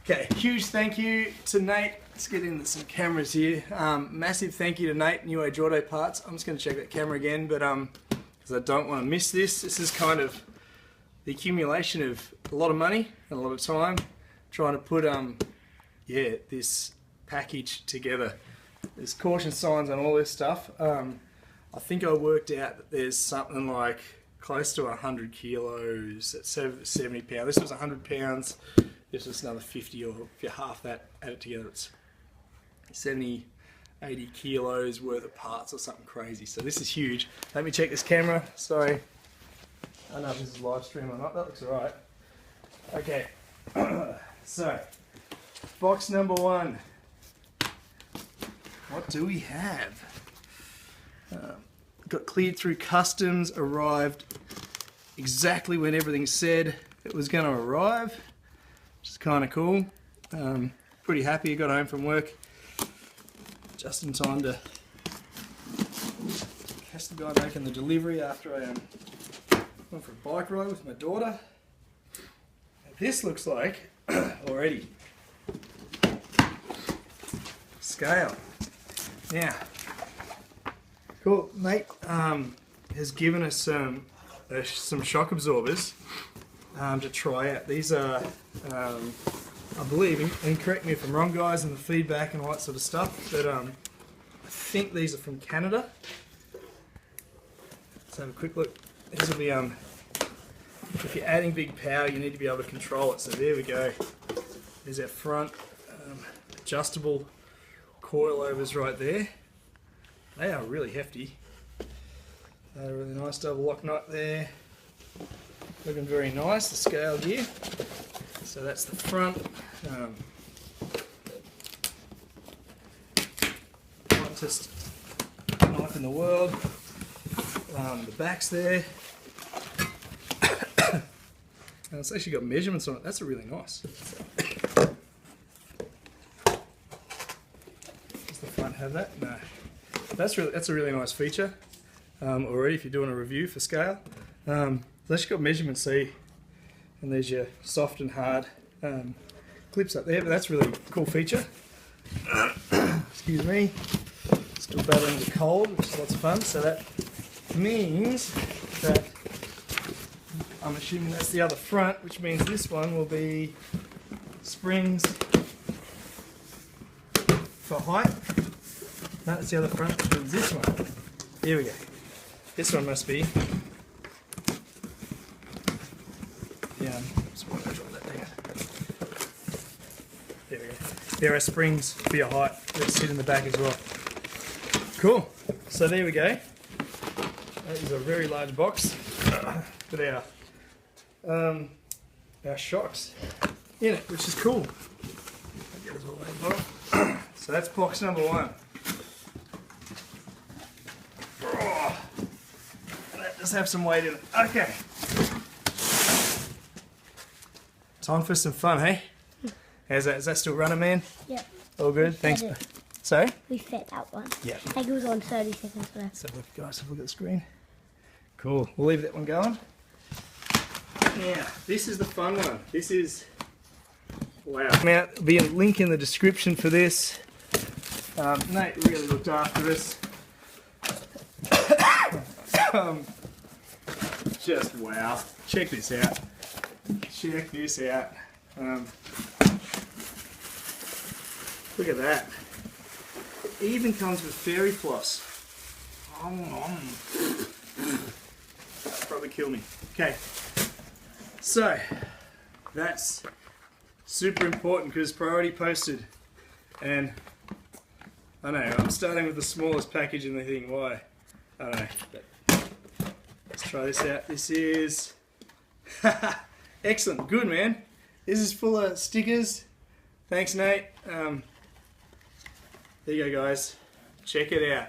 Okay, huge thank you to Nate. Let's get into some cameras here. Massive thank you to Nate, New Age Auto Parts. I'm just going to check that camera again, but because I don't want to miss this. This is kind of the accumulation of a lot of money and a lot of time trying to put yeah, this package together. There's caution signs on all this stuff. I think I worked out that there's something like close to 100 kilos at 70 pounds. This was 100 pounds. This was another 50, or if you're half that, add it together, it's 70, 80 kilos worth of parts or something crazy. So this is huge. Let me check this camera. Sorry. I don't know if this is live stream or not. That looks alright. Okay. So, box number 1. What do we have? Got cleared through customs, arrived exactly when everything said it was going to arrive, which is kind of cool. Pretty happy. I got home from work just in time to catch the guy making the delivery after I went for a bike ride with my daughter. This looks like already scale. Now, cool. Mate has given us some shock absorbers to try out. These are, I believe, and correct me if I'm wrong, guys, and the feedback and all that sort of stuff, but I think these are from Canada. Let's have a quick look. These will be, if you're adding big power, you need to be able to control it. So there we go. There's our front adjustable coilovers right there. They are really hefty. They're a really nice double lock nut there. Looking very nice, the scale here. So that's the front. Lightest knife in the world. The back's there. And it's actually got measurements on it. That's really nice. Does the front have that? No. That's a really nice feature already if you're doing a review for scale. It's actually got measurements, see, and there's your soft and hard clips up there, but that's a really cool feature. Excuse me. Still battling the cold, which is lots of fun. So that means that I'm assuming that's the other front, which means this one will be springs for height. No, that's the other front, which means this one. Here we go. This one must be. Yeah, there we go. There are springs for your height that sit in the back as well. Cool. So there we go. That is a very large box with our shocks in it, which is cool. Get us all the way bottom. So that's box number 1. Oh, that does have some weight in it. Okay. Time for some fun, hey? How's that? Is that still running, man? Yep. All good? Thanks. Sorry? We set that one. Yeah. I think it was on 30 seconds left. Let's have a look, guys. Have a look at the screen. Cool. We'll leave that one going. Now, this is the fun one. This is... Wow. Now, there'll be a link in the description for this. Nate really looked after us. Just wow. Check this out. Check this out. Look at that. It even comes with fairy floss. That'll probably kill me. Okay. So, That's super important because priority posted. And I know, I'm starting with the smallest package in the thing. Why? I don't know. But let's try this out. This is excellent. Good, man. This is full of stickers. Thanks, Nate. There you go, guys. Check it out.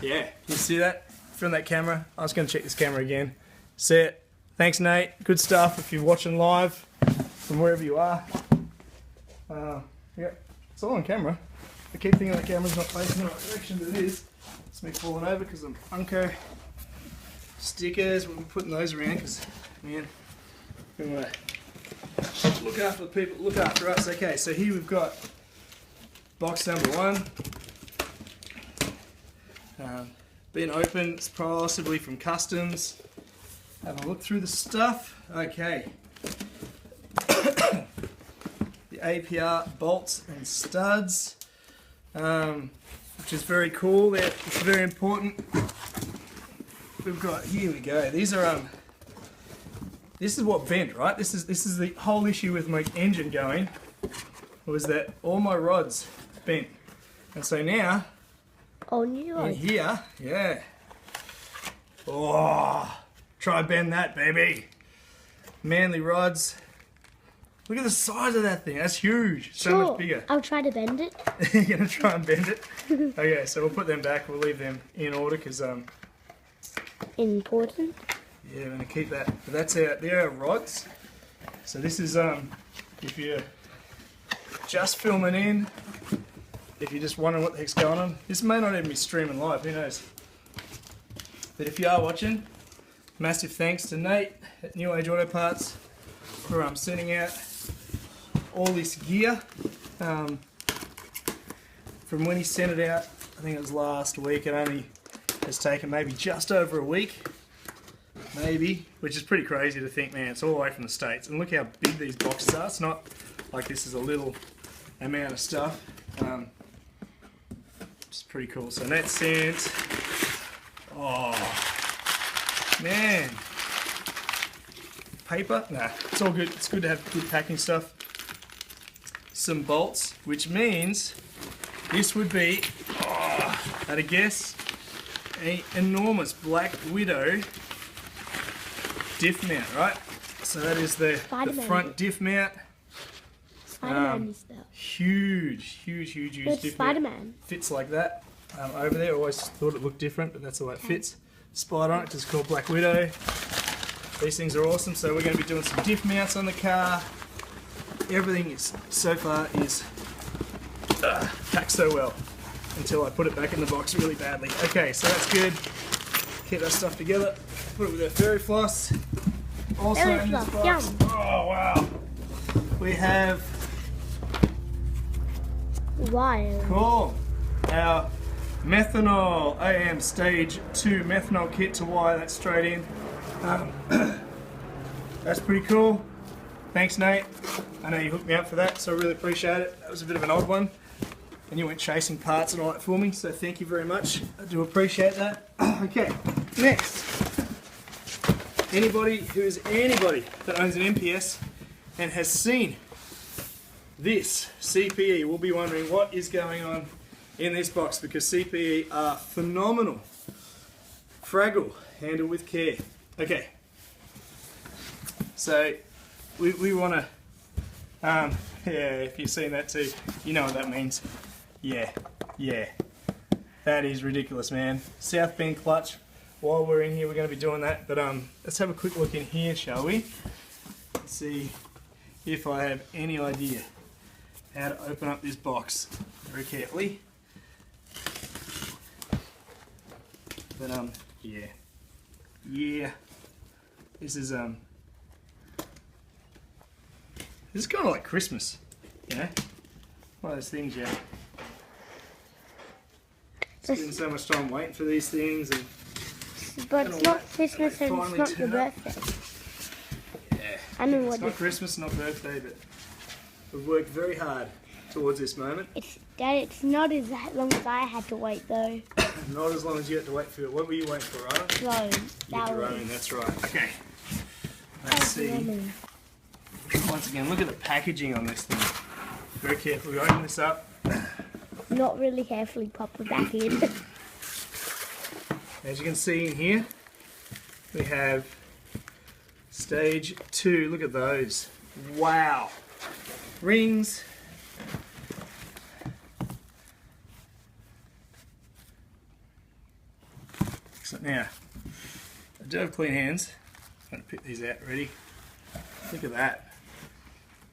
Yeah, you see that from that camera? I was going to check this camera again. See it. Thanks, Nate. Good stuff if you're watching live from wherever you are. Yeah, it's all on camera. I keep thinking the camera's not facing the right direction, but it is. It's me falling over because I'm unco. Stickers, we'll be putting those around because, man, we want to look after the people that look after us. Okay, so here we've got box number 1. Been opened, it's possibly from customs. Have a look through the stuff. Okay. The APR bolts and studs, which is very cool. It's very important. We've got, here we go. These are this is what bent, right? This is the whole issue with my engine going, was that all my rods bent, and so now. Oh, new in here, yeah. Oh, try bend that, baby. Manly rods. Look at the size of that thing. That's huge. So much bigger. I'll try to bend it. You're gonna try and bend it. Okay, so we'll put them back. We'll leave them in order because important. Yeah, we're gonna keep that. But that's they're our rods. So this is if you're just filming in. If you're just wondering what the heck's going on, this may not even be streaming live, who knows. But if you are watching, massive thanks to Nate at New Age Auto Parts for sending out all this gear. From when he sent it out, I think it was last week, it only has taken maybe just over a week. Maybe, which is pretty crazy to think, man, it's all the way from the States. And look how big these boxes are. It's not like this is a little amount of stuff. It's pretty cool. So that's sent. Oh, man. Paper? Nah, it's all good. It's good to have good packing stuff. Some bolts, which means this would be, at a guess, an enormous Black Widow diff mount, right? So that is the front diff mount. Huge diff mount. Fits like that over there. Always thought it looked different, but that's the way it fits. Spider on it, just called Black Widow. These things are awesome. So we're going to be doing some diff mounts on the car. Everything is so far is packed so well until I put it back in the box really badly. Okay, so that's good. Keep that stuff together. Put it with our fairy floss. Also in this box. Oh wow! We have. Wire. Cool. Our methanol AM stage 2 methanol kit to wire that straight in. That's pretty cool. Thanks, Nate. I know you hooked me up for that, so I really appreciate it. That was a bit of an odd one. And you went chasing parts and all that for me, so thank you very much. I do appreciate that. Okay, next. Anybody that owns an MPS and has seen this CPE will be wondering what is going on in this box, because CPE are phenomenal. Fragile, handled with care. Okay, so we want to, yeah, if you've seen that too, you know what that means. Yeah, that is ridiculous, man. South bend clutch. While we're in here, we're going to be doing that, but let's have a quick look in here, shall we? Let's see if I have any idea how to open up this box very carefully. But yeah, this is kind of like Christmas, you know, one of those things. Yeah, spending so much time waiting for these things, but it's not Christmas and it's not your birthday. Yeah, I know what it's not Christmas, not birthday, but we've worked very hard towards this moment. Dad, it's not as long as I had to wait though. Not as long as you had to wait for it. What were you waiting for, right? Clone. Your drone, that's right. Okay. Let's see. Once again, look at the packaging on this thing. Very carefully open this up. Not really carefully pop it back in. As you can see in here, we have stage 2. Look at those. Wow. Rings. So now, I do have clean hands. I'm going to pick these out. Ready? Look at that.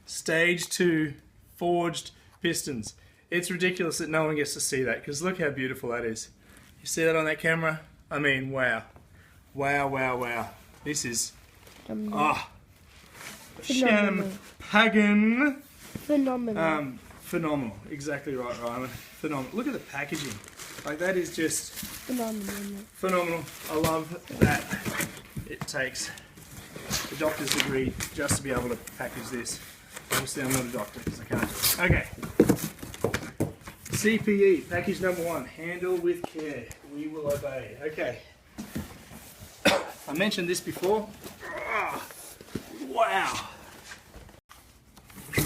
Stage 2 forged pistons. It's ridiculous that no one gets to see that, because look how beautiful that is. You see that on that camera? I mean, wow. Wow, wow, wow. This is... Champagne. Phenomenal. Phenomenal. Exactly right, Ryan. Phenomenal. Look at the packaging. Like, that is just... Phenomenal. I love that it takes the doctor's degree just to be able to package this. Obviously, I'm not a doctor because I can't do it. Okay. CPE, package number 1. Handle with care. We will obey. Okay. I mentioned this before. Wow.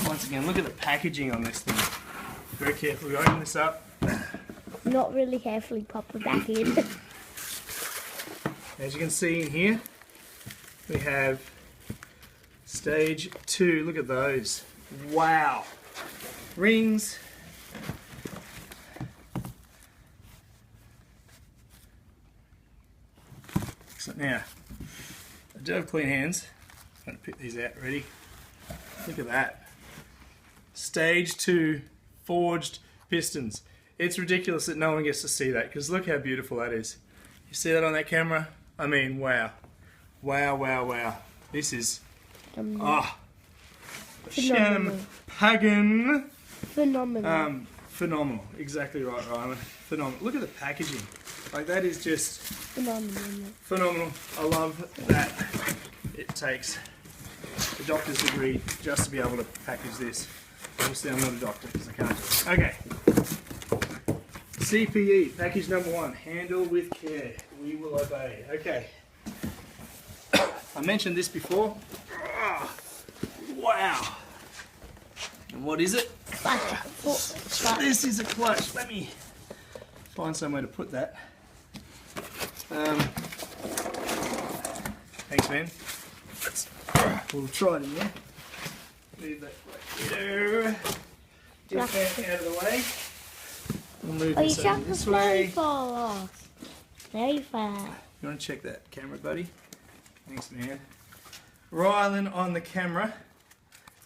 Once again, look at the packaging on this thing. Very carefully open this up. Not really carefully pop it back in. As you can see in here, we have stage 2. Look at those. Wow. Rings. So now, I do have clean hands. I'm going to pick these out. Ready? Look at that. Stage 2 forged pistons. It's ridiculous that no one gets to see that, because look how beautiful that is. You see that on that camera? I mean, wow. Wow, wow, wow. This is... champagne. Phenomenal. Exactly right, Ryan. Phenomenal. Look at the packaging. Like, that is just... Phenomenal. I love that it takes the doctor's degree just to be able to package this. Obviously, I'm not a doctor because I can't do it. Okay. CPE, package number 1. Handle with care. We will obey. Okay. I mentioned this before. Wow. And what is it? This is a clutch. Let me find somewhere to put that. Thanks, man. We'll try it in there. Leave that right there. Get that out of the way. We'll move this over this way. Very far. You want to check that camera, buddy? Thanks, man. Rylan on the camera.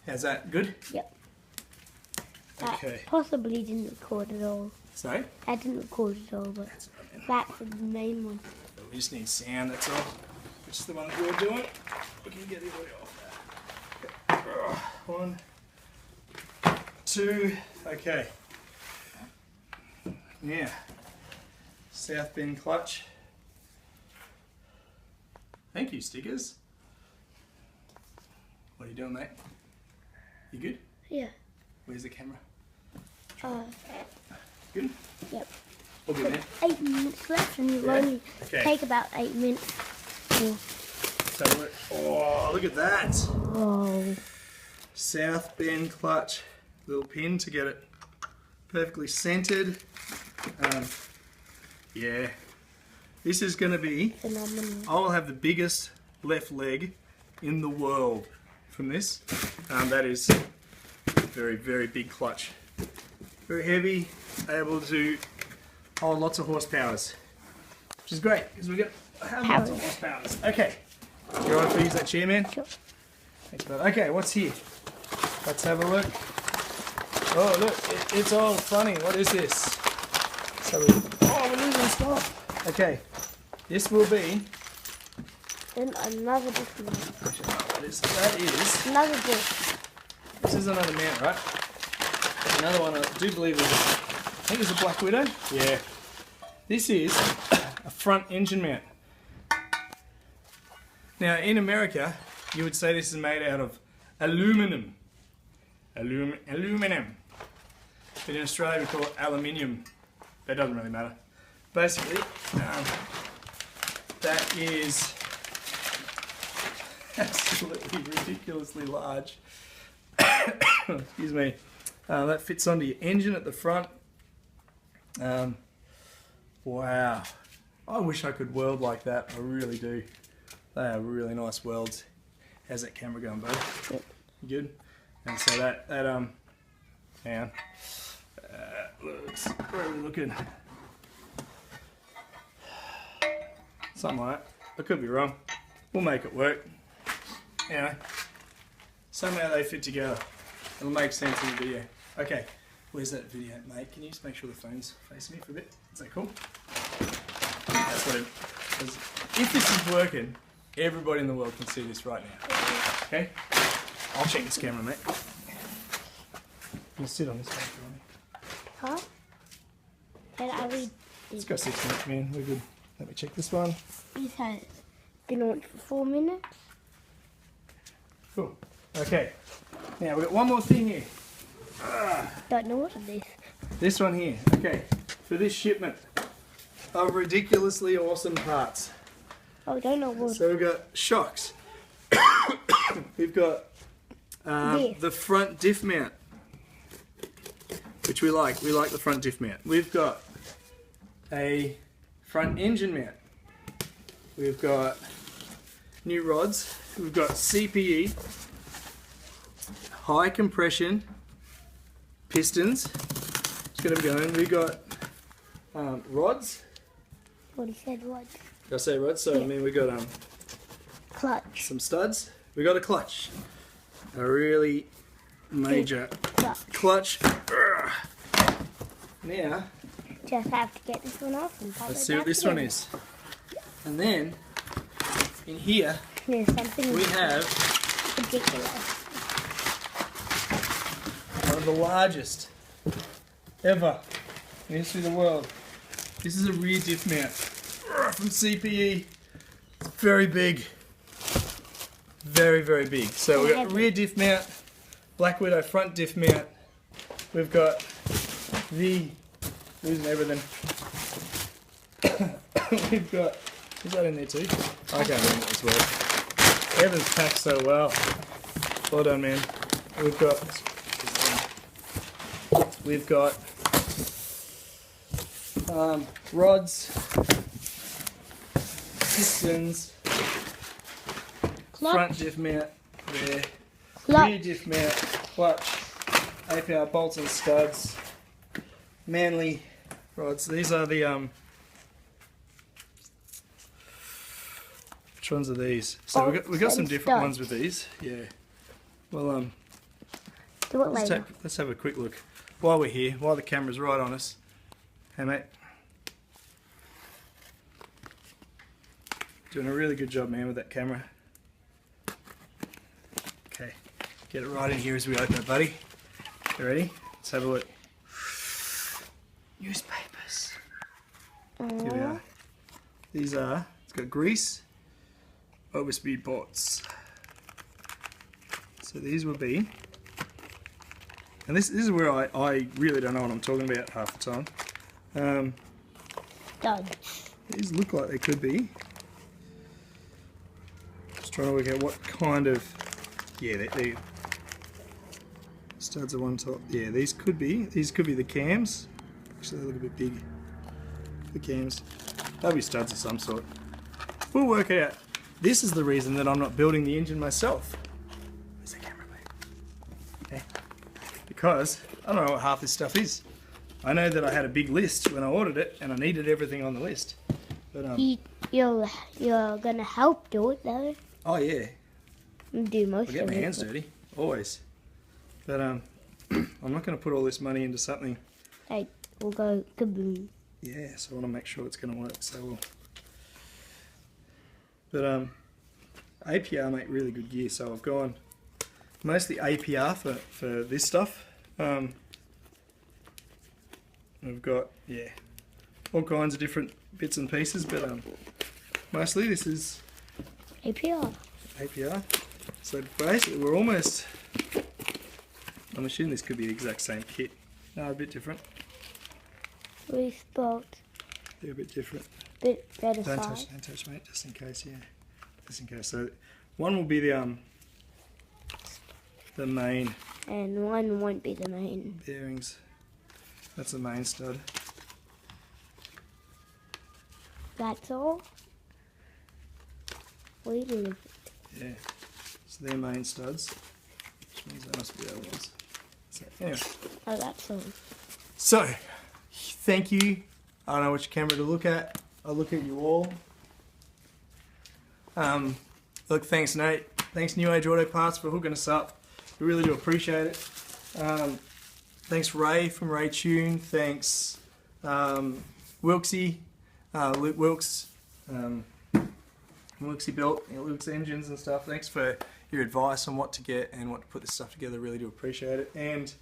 How's that? Good? Yep. Okay. That possibly didn't record at all. Sorry? That didn't record at all, but that's the main one. We just need sound, that's all. Which is the one that we're doing. We can get the audio off that. Okay. 1, 2, okay. Now, South Bend clutch. Thank you, stickers. What are you doing, mate? You good? Yeah. Where's the camera? Good? Yep. All good, man. 8 minutes left and you'll only take about 8 minutes. Yeah. So, oh, look at that. Whoa. South Bend clutch. Little pin to get it perfectly centered. Yeah. This is going to be... phenomenal. I will have the biggest left leg in the world from this. That is very, very big clutch. Very heavy, able to hold lots of horsepowers, which is great because we got lots of horsepowers. Okay, you alright if I use that chair, man? Sure. Thanks, bud. Okay, what's here? Let's have a look. Oh, look, it's all funny. What is this? So we're losing stuff. Okay, this will be. Then another different one. That is another book. This is another mount, right? Another one I do believe is, I think it's a Black Widow. Yeah. This is a front engine mount. Now in America, you would say this is made out of aluminum. Aluminum. But in Australia we call it aluminium. That doesn't really matter. Basically, that is absolutely ridiculously large. excuse me, that fits onto your engine at the front. Wow, I wish I could weld like that. I really do. They are really nice welds. How's that camera going, bud? Yep. Good. And so that hang on. Looks, where are we looking? Something like that. I could be wrong. We'll make it work. Anyway, somehow they fit together. It'll make sense in the video. Okay, where's that video, mate? Can you just make sure the phone's facing me for a bit? Is that cool? That's what it is. If this is working, everybody in the world can see this right now. Okay? I'll check this camera, mate. You sit on this one for me. Huh? And are we... It's got 6 minutes, man. We're good. Let me check this one. This has been on for 4 minutes. Cool. Okay. Now, we've got one more thing here. Don't know what it is. This one here. Okay. For this shipment of ridiculously awesome parts. Oh, don't know what. So we've got shocks. We've got the front diff mount, which we like. We like the front diff mount. We've got a front engine mount. We've got new rods. We've got CPE, high compression pistons. It's going to be going. We've got rods. What he said, rods. Did I say rods? So I mean we got Clutch. some studs. We got a clutch. A really major clutch. Now, Just have to get this one off and pop let's it see what back this one together. is. And then, in here, There's something we have ridiculous. one of the largest ever in the history of the world. This is a rear diff mount from CPE. It's very big. Very, very big. So we've got rear diff mount, Black Widow front diff mount. We've got the, losing everything. We've got, is that in there too? I can't remember as well. Everything's packed so well. Well done, man. We've got rods, pistons, front diff mount there, rear diff mount, clutch, APR bolts and studs, Manly rods. These are the which ones are these? So we got some different ones with these. Yeah. Well Do it later. let's have a quick look while we're here, while the camera's right on us. Hey mate. Doing a really good job, man, with that camera. Okay, get it right in here as we open it, buddy. You ready? Let's have a look. Newspapers. Here we are. These are, it's got grease, overspeed ports. So these will be, and this is where I really don't know what I'm talking about half the time. Studs. These look like they could be. Just trying to work out what kind of, yeah, they studs are one top. Yeah, these could be the cams. Actually, they look a bit big. The cams. They'll be studs of some sort. We'll work it out. This is the reason that I'm not building the engine myself. Where's the camera, mate? Okay. Because I don't know what half this stuff is. I know that I had a big list when I ordered it, and I needed everything on the list. But You're gonna help do it though. oh yeah, Do most I get of my it. hands dirty always. But I'm not going to put all this money into something. Like, we'll go kaboom. Yeah, so I want to make sure it's going to work. So we'll. But APR make really good gear, so I've gone mostly APR for this stuff. We've got all kinds of different bits and pieces, but mostly this is APR. APR. So basically we're almost, I'm assuming this could be the exact same kit. No, a bit different. Respot. They're a bit different. Bit better Don't size. touch mate, just in case, yeah. Just in case. So one will be the the main And one won't be the main. bearings. That's the main stud. That's all? We didn't. Yeah. So they're main studs. Which means they must be the other ones. So anyway. Oh, that's all. So, thank you. I don't know which camera to look at. I'll look at you all. Look, thanks Nate. Thanks New Age Auto Parts for hooking us up. We really do appreciate it. Thanks Ray from Ray Tune. Thanks Wilksy, Luke Wilkes, Wilksy Built, Luke's Engines and stuff. Thanks for your advice on what to get and what to put this stuff together. Really do appreciate it. And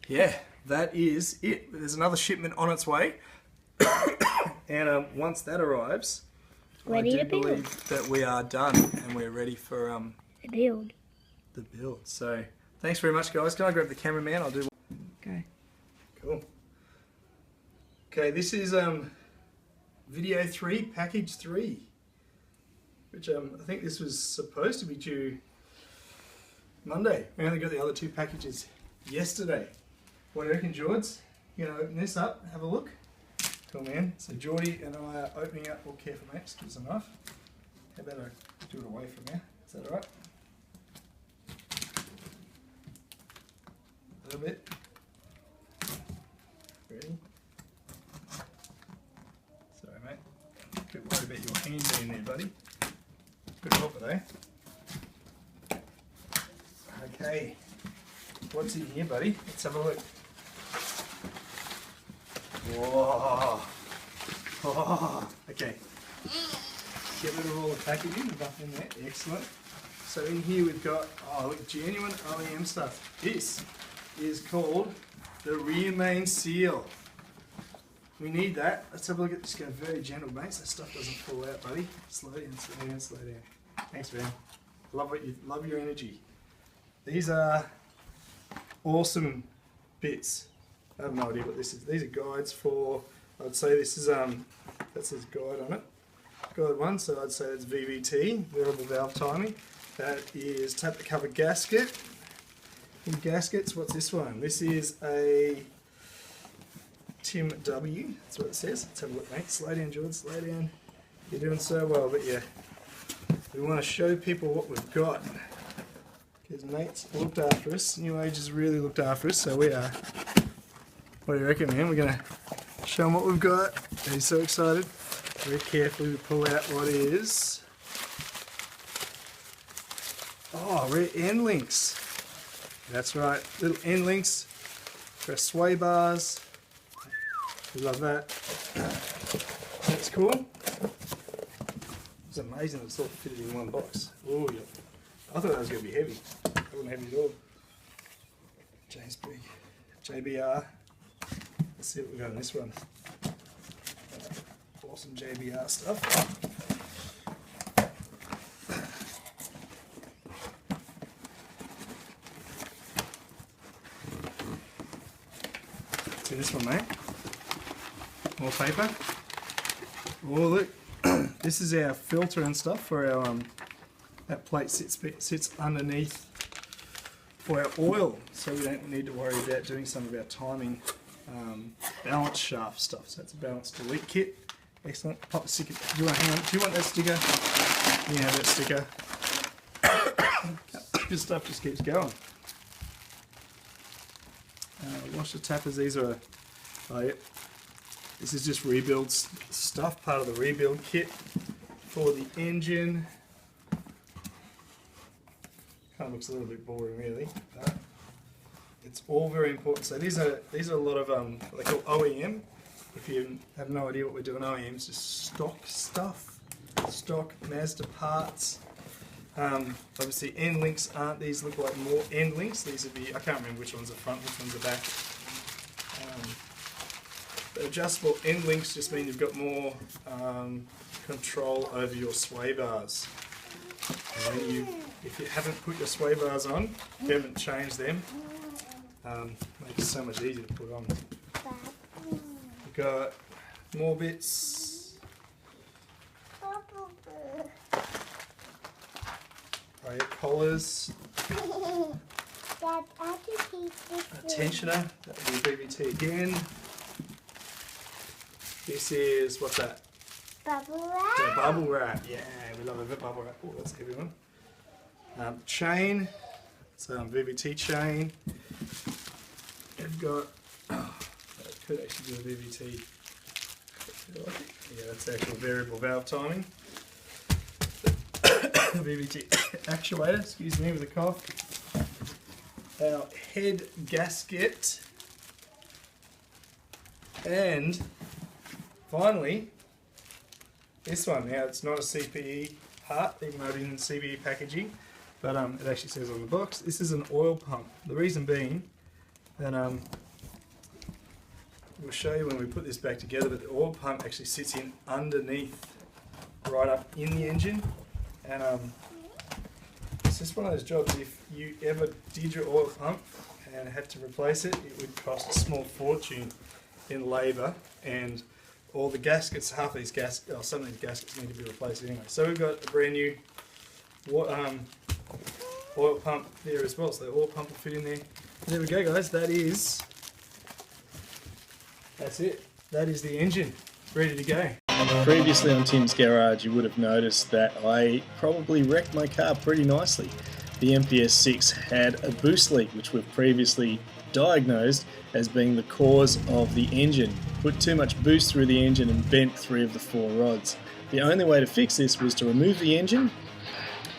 yeah, that is it. There's another shipment on its way. And once that arrives, Ready I to do build. believe that we are done and we're ready for The build. the build. So thanks very much, guys. Can I grab the cameraman? I'll do. Okay. Cool. Okay, this is video 3, package 3, which I think this was supposed to be due Monday. We only got the other 2 packages yesterday. What do you reckon, George? You gonna open this up? Have a look. Cool, man. So Geordie and I are opening up. Oh, careful, mate. Just give us a knife. How about I do it away from here? Is that alright? A little bit. Ready? Sorry, mate. A bit worried about your hand being there, buddy. Good help it, eh? Okay. What's in here, buddy? Let's have a look. Whoa. Oh. Okay. Get rid of all the packaging, nothing in there. Excellent. So in here we've got, oh look, genuine OEM stuff. This is called the rear main seal. We need that. Let's have a look at this. Go very gentle, mate. So that stuff doesn't fall out, buddy. Slow down, slow down, slow down. Thanks, man. Love your energy. These are awesome bits. I have no idea what this is. These are guides for. I'd say this is that says guide on it. Guide 1. So I'd say it's VVT, variable valve timing. That is tap the cover gasket. In gaskets, what's this one? This is a Tim W. That's what it says. Let's have a look, mate. Slow down, George. Slow down. You're doing so well, but yeah, we want to show people what we've got because Nate's looked after us. New Age has really looked after us, so we are. What do you reckon, man? We're gonna show him what we've got. He's so excited. Very carefully we pull out what is. Oh, rear end links. That's right, little end links for our sway bars. We love that. That's cool. It's amazing it's all fitted in one box. Oh yeah. I thought that was going to be heavy. It wasn't heavy at all. James Big. JBR. Let's see what we got in this one. Awesome JBR stuff. See this one, mate? More paper. Oh look, this is our filter and stuff for our that plate sits underneath for our oil, so we don't need to worry about doing some of our timing balance shaft stuff. So it's a balance delete kit. Excellent. Pop the sticker. Do you want that sticker? You can have that sticker. This stuff just keeps going. Washer tappers. These are. Oh yeah. This is just rebuild stuff. Part of the rebuild kit for the engine. Kind of looks a little bit boring, really. But it's all very important. So these are a lot of what they call OEM. If you have no idea what we're doing, OEM is just stock stuff, stock Mazda parts. Obviously, end links aren't these. Look like more end links. These would be. I can't remember which one's the front, which one's the back. The adjustable end links just mean you've got more control over your sway bars. And if you haven't put your sway bars on, you haven't changed them, makes it so much easier to put on. We've got more bits. Right, collars. Dad, how do you keep this? Tensioner, that will be BBT again. This is, what's that? Bubble The wrap. bubble wrap. Yeah, we love a bit bubble wrap. Oh, that's a heavy one. Chain, so VVT chain. I've got, that could actually be a VVT. Yeah, that's actual variable valve timing. VVT actuator, excuse me with a cough. Our head gasket. And finally, this one. Now it's not a CPE part, even though it's in CPE packaging, but it actually says on the box, this is an oil pump. The reason being that we'll show you when we put this back together, but the oil pump actually sits in underneath, right up in the engine, and it's just one of those jobs. If you ever did your oil pump and had to replace it, it would cost a small fortune in labour, and all the gaskets, half of these gaskets, or some of these gaskets need to be replaced anyway. So we've got a brand new oil pump there as well, so the oil pump will fit in there. There we go, guys, that's it. That is the engine, ready to go. Previously on Tim's Garage, you would have noticed that I probably wrecked my car pretty nicely. The MPS 6 had a boost leak, which we've previously diagnosed as being the cause of the engine. Put too much boost through the engine and bent 3 of the 4 rods. The only way to fix this was to remove the engine,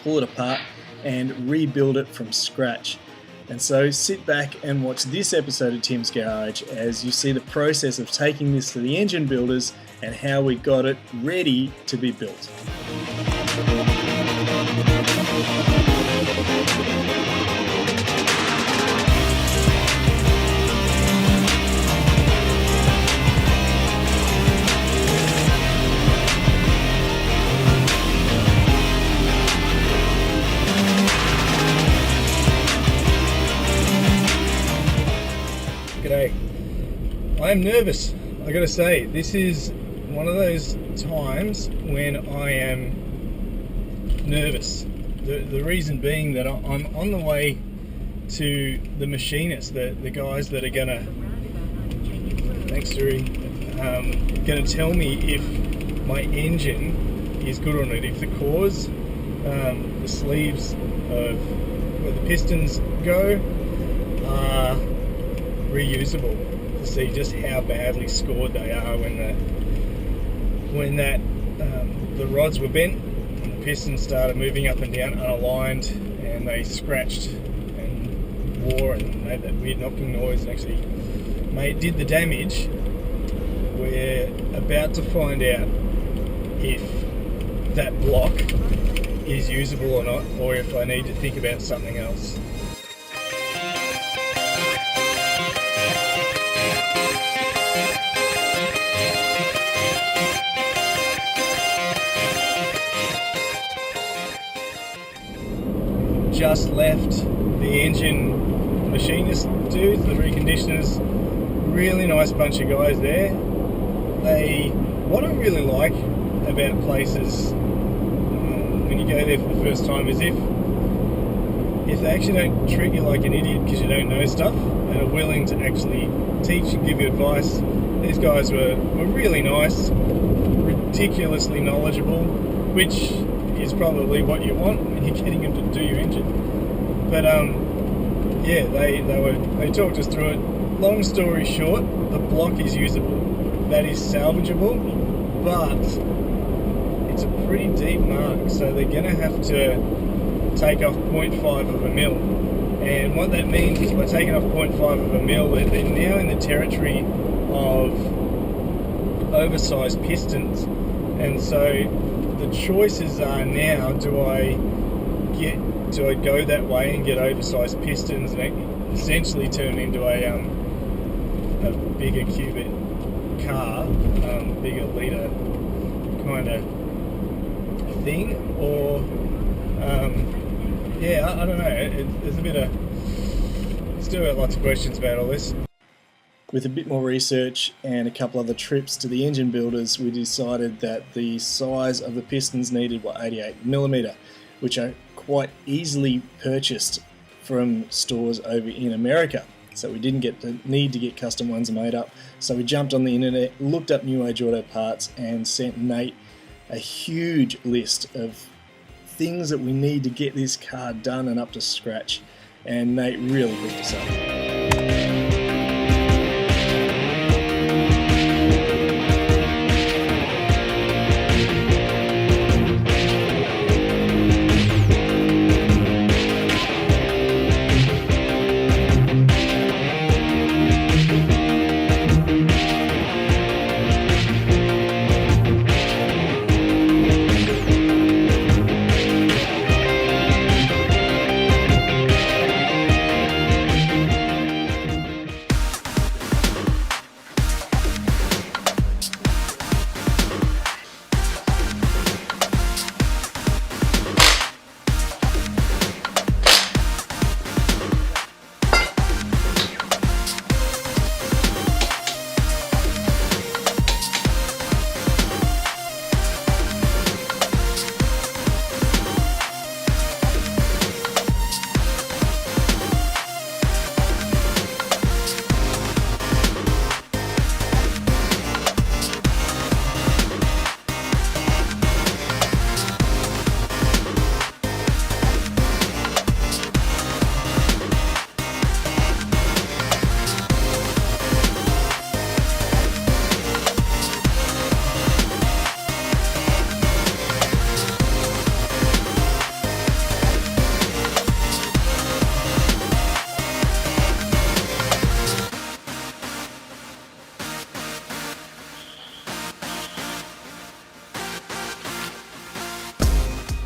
pull it apart, and rebuild it from scratch. And so sit back and watch this episode of Tim's Garage as you see the process of taking this to the engine builders and how we got it ready to be built. G'day. I'm nervous, I gotta say. This is one of those times when I am nervous. The reason being that I'm on the way to the machinists, the guys that are gonna, thanks Siri, gonna tell me if my engine is good or not, if the cores, the sleeves of where the pistons go are reusable, to see just how badly scored they are when the rods were bent and the pistons started moving up and down unaligned, and they scratched and wore and made that weird knocking noise and actually did the damage. We're about to find out if that block is usable or not, or if I need to think about something else. Just left the engine machinist dudes, the reconditioners. Really nice bunch of guys there. What I really like about places when you go there for the first time is if they actually don't treat you like an idiot because you don't know stuff and are willing to actually teach and give you advice. These guys were really nice, ridiculously knowledgeable, which is probably what you want when you're getting them to do your engine. But yeah, they talked us through it. Long story short, the block is usable. That is salvageable, but it's a pretty deep mark, so they're gonna have to take off 0.5 of a mil. And what that means is by taking off 0.5 of a mil, they're now in the territory of oversized pistons. And so the choices are now, do I go that way and get oversized pistons and essentially turn into a bigger cubic car, bigger litre kind of thing, or yeah, I don't know. There's a bit of, still got lots of questions about all this. With a bit more research and a couple other trips to the engine builders, we decided that the size of the pistons needed were 88mm, which are quite easily purchased from stores over in America. So we didn't need to get custom ones made up. So we jumped on the internet, looked up New Age Auto Parts, and sent Nate a huge list of things that we need to get this car done and up to scratch. And Nate really hooked us up.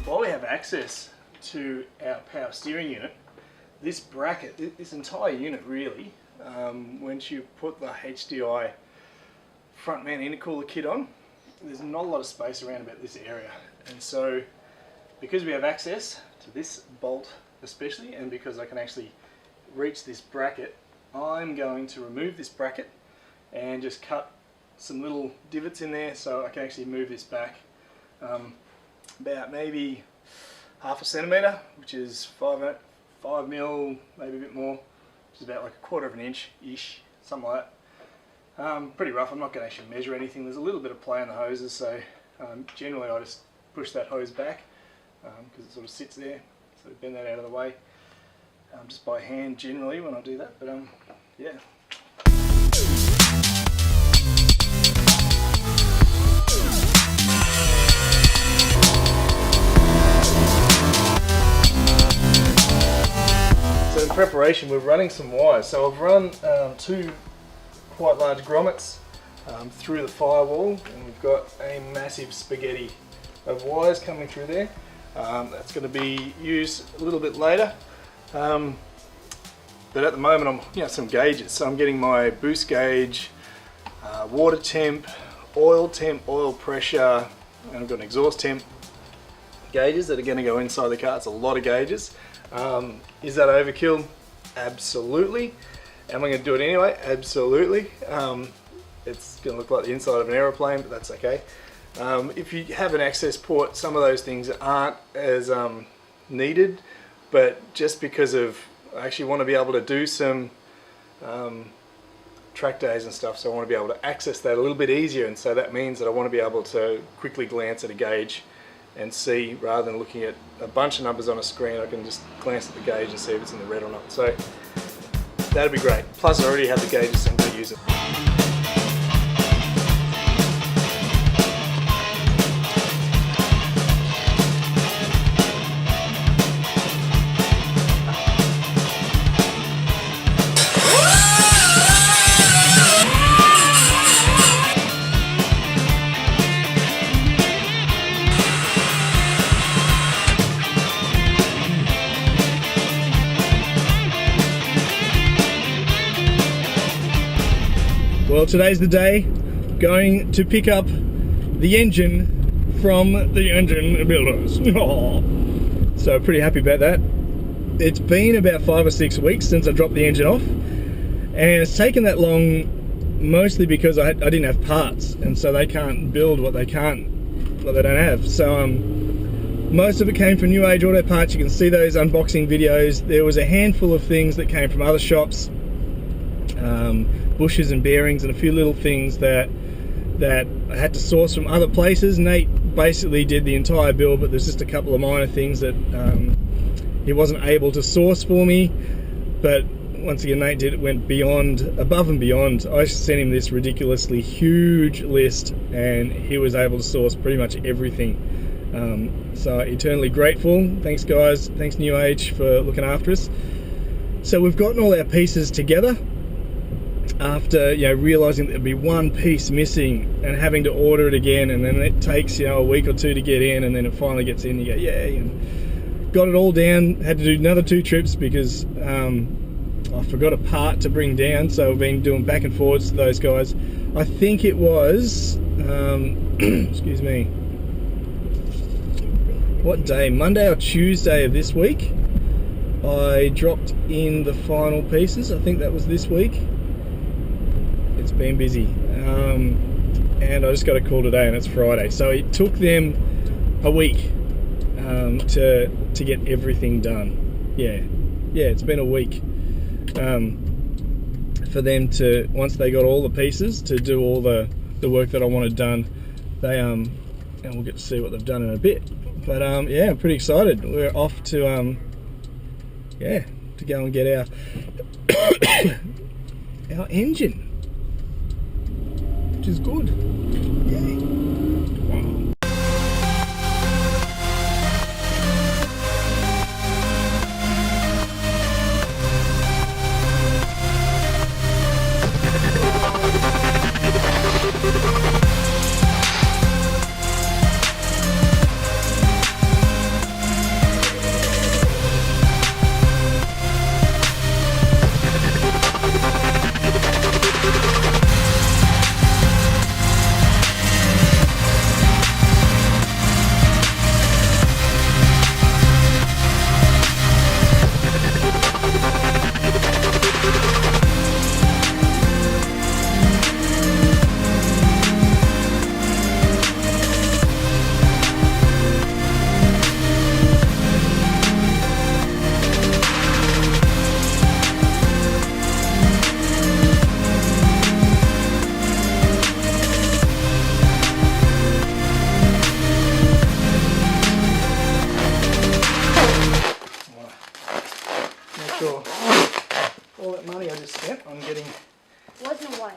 While we have access to our power steering unit, this bracket, this entire unit really, once you put the HDI front mount intercooler kit on, there's not a lot of space around about this area. And so because we have access to this bolt especially, and because I can actually reach this bracket, I'm going to remove this bracket and just cut some little divots in there so I can actually move this back about maybe half a centimetre, which is 5 mil, maybe a bit more, which is about like a 1/4 of an inch-ish, something like that. Pretty rough. I'm not going to actually measure anything. There's a little bit of play on the hoses, so generally I just push that hose back because it sort of sits there, so bend that out of the way just by hand generally when I do that, but yeah. So in preparation we're running some wires. So I've run 2 quite large grommets through the firewall, and we've got a massive spaghetti of wires coming through there. That's going to be used a little bit later, but at the moment I'm some gauges. So I'm getting my boost gauge, water temp, oil pressure, and I've got an exhaust temp gauges that are going to go inside the car. It's a lot of gauges. Is that overkill? Absolutely. Am I going to do it anyway? Absolutely. It's going to look like the inside of an aeroplane, but that's okay. If you have an access port, some of those things aren't as needed, but just because of I actually want to be able to do some track days and stuff, so I want to be able to access that a little bit easier, and so that means that I want to be able to quickly glance at a gauge and see, rather than looking at a bunch of numbers on a screen, I can just glance at the gauge and see if it's in the red or not. So that'd be great. Plus I already have the gauges, so I'm going to use it. Well, today's the day, going to pick up the engine from the engine builders. So pretty happy about that. It's been about 5 or 6 weeks since I dropped the engine off, and it's taken that long mostly because I didn't have parts, and so they can't build what they don't have. So Most of it came from New Age Auto Parts. You can see those unboxing videos. There was a handful of things that came from other shops, bushes and bearings and a few little things that I had to source from other places. Nate basically did the entire bill, but there's just a couple of minor things that he wasn't able to source for me. But once again, Nate went above and beyond. I sent him this ridiculously huge list and he was able to source pretty much everything. So eternally grateful. Thanks guys, thanks New Age for looking after us. So we've gotten all our pieces together after realizing there'd be one piece missing and having to order it again, and then it takes a week or two to get in, and then it finally gets in. You go, yay, and got it all down. Had to do another 2 trips because I forgot a part to bring down, so I've been doing back and forwards to those guys. I think it was excuse me, what day, Monday or Tuesday of this week, I dropped in the final pieces. I think that was this week. It's been busy, and I just got a call today and it's Friday, so it took them a week to get everything done. Yeah, it's been a week for them to, once they got all the pieces, to do all the work that I wanted done. They and we'll get to see what they've done in a bit, but yeah, I'm pretty excited. We're off to to go and get our engine, which is good. Yay. Wow. All that money I just spent on getting... Wasn't white.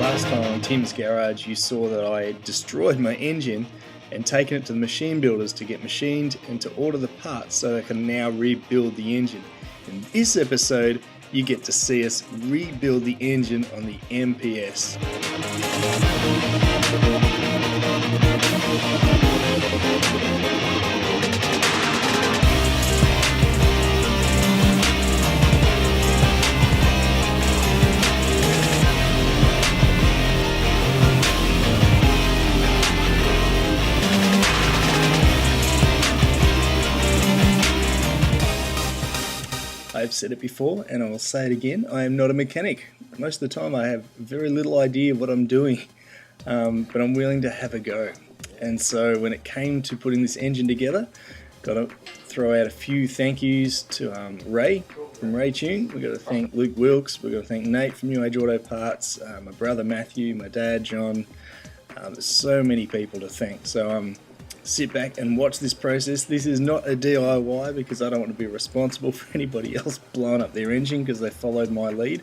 Last time on Tim's Garage, you saw that I had destroyed my engine and taken it to the machine builders to get machined and to order the parts so they can now rebuild the engine. In this episode, you get to see us rebuild the engine on the MPS. I've said it before and I'll say it again, I am not a mechanic. Most of the time I have very little idea of what I'm doing, but I'm willing to have a go. And so when it came to putting this engine together, got to throw out a few thank yous to Ray from Ray Tune. We've got to thank Luke Wilkes, we've got to thank Nate from New Age Auto Parts, my brother Matthew, my dad John. There's so many people to thank. So sit back and watch this process. This is not a DIY because I don't want to be responsible for anybody else blowing up their engine because they followed my lead.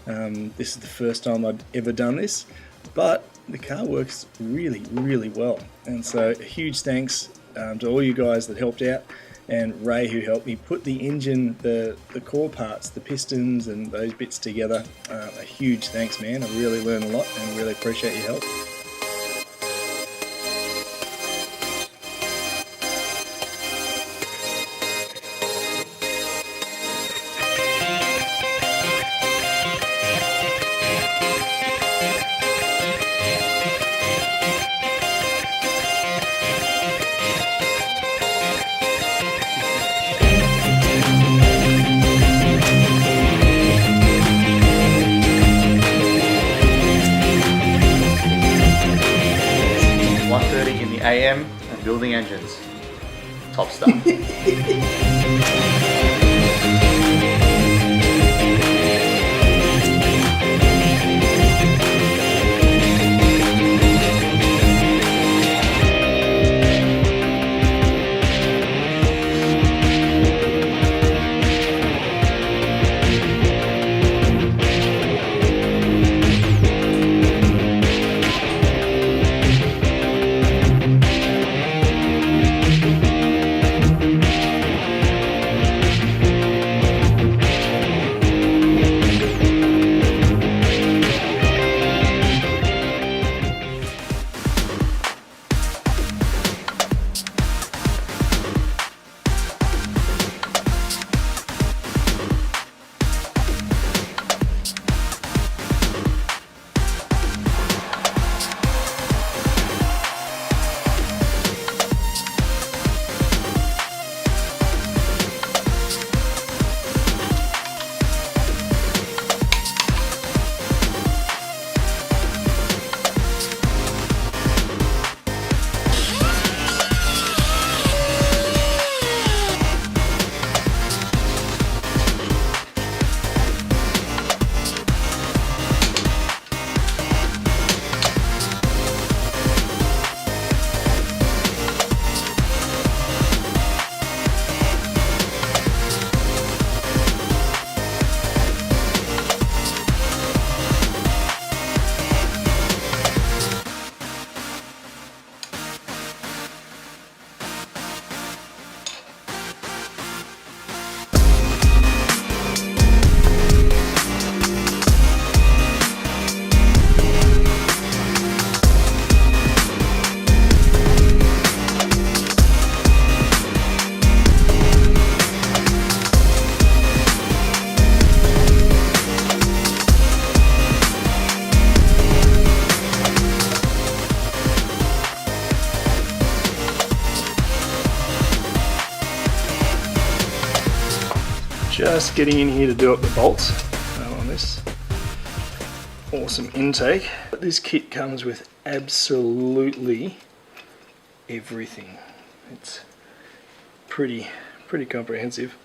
This is the first time I've ever done this, but the car works really, really well. And so a huge thanks to all you guys that helped out, and Ray who helped me put the engine, the core parts, the pistons and those bits together. A huge thanks, man. I really learned a lot and really appreciate your help. PM and building engines. Top stuff. Just getting in here to do up the bolts on this awesome intake. But this kit comes with absolutely everything. It's pretty comprehensive.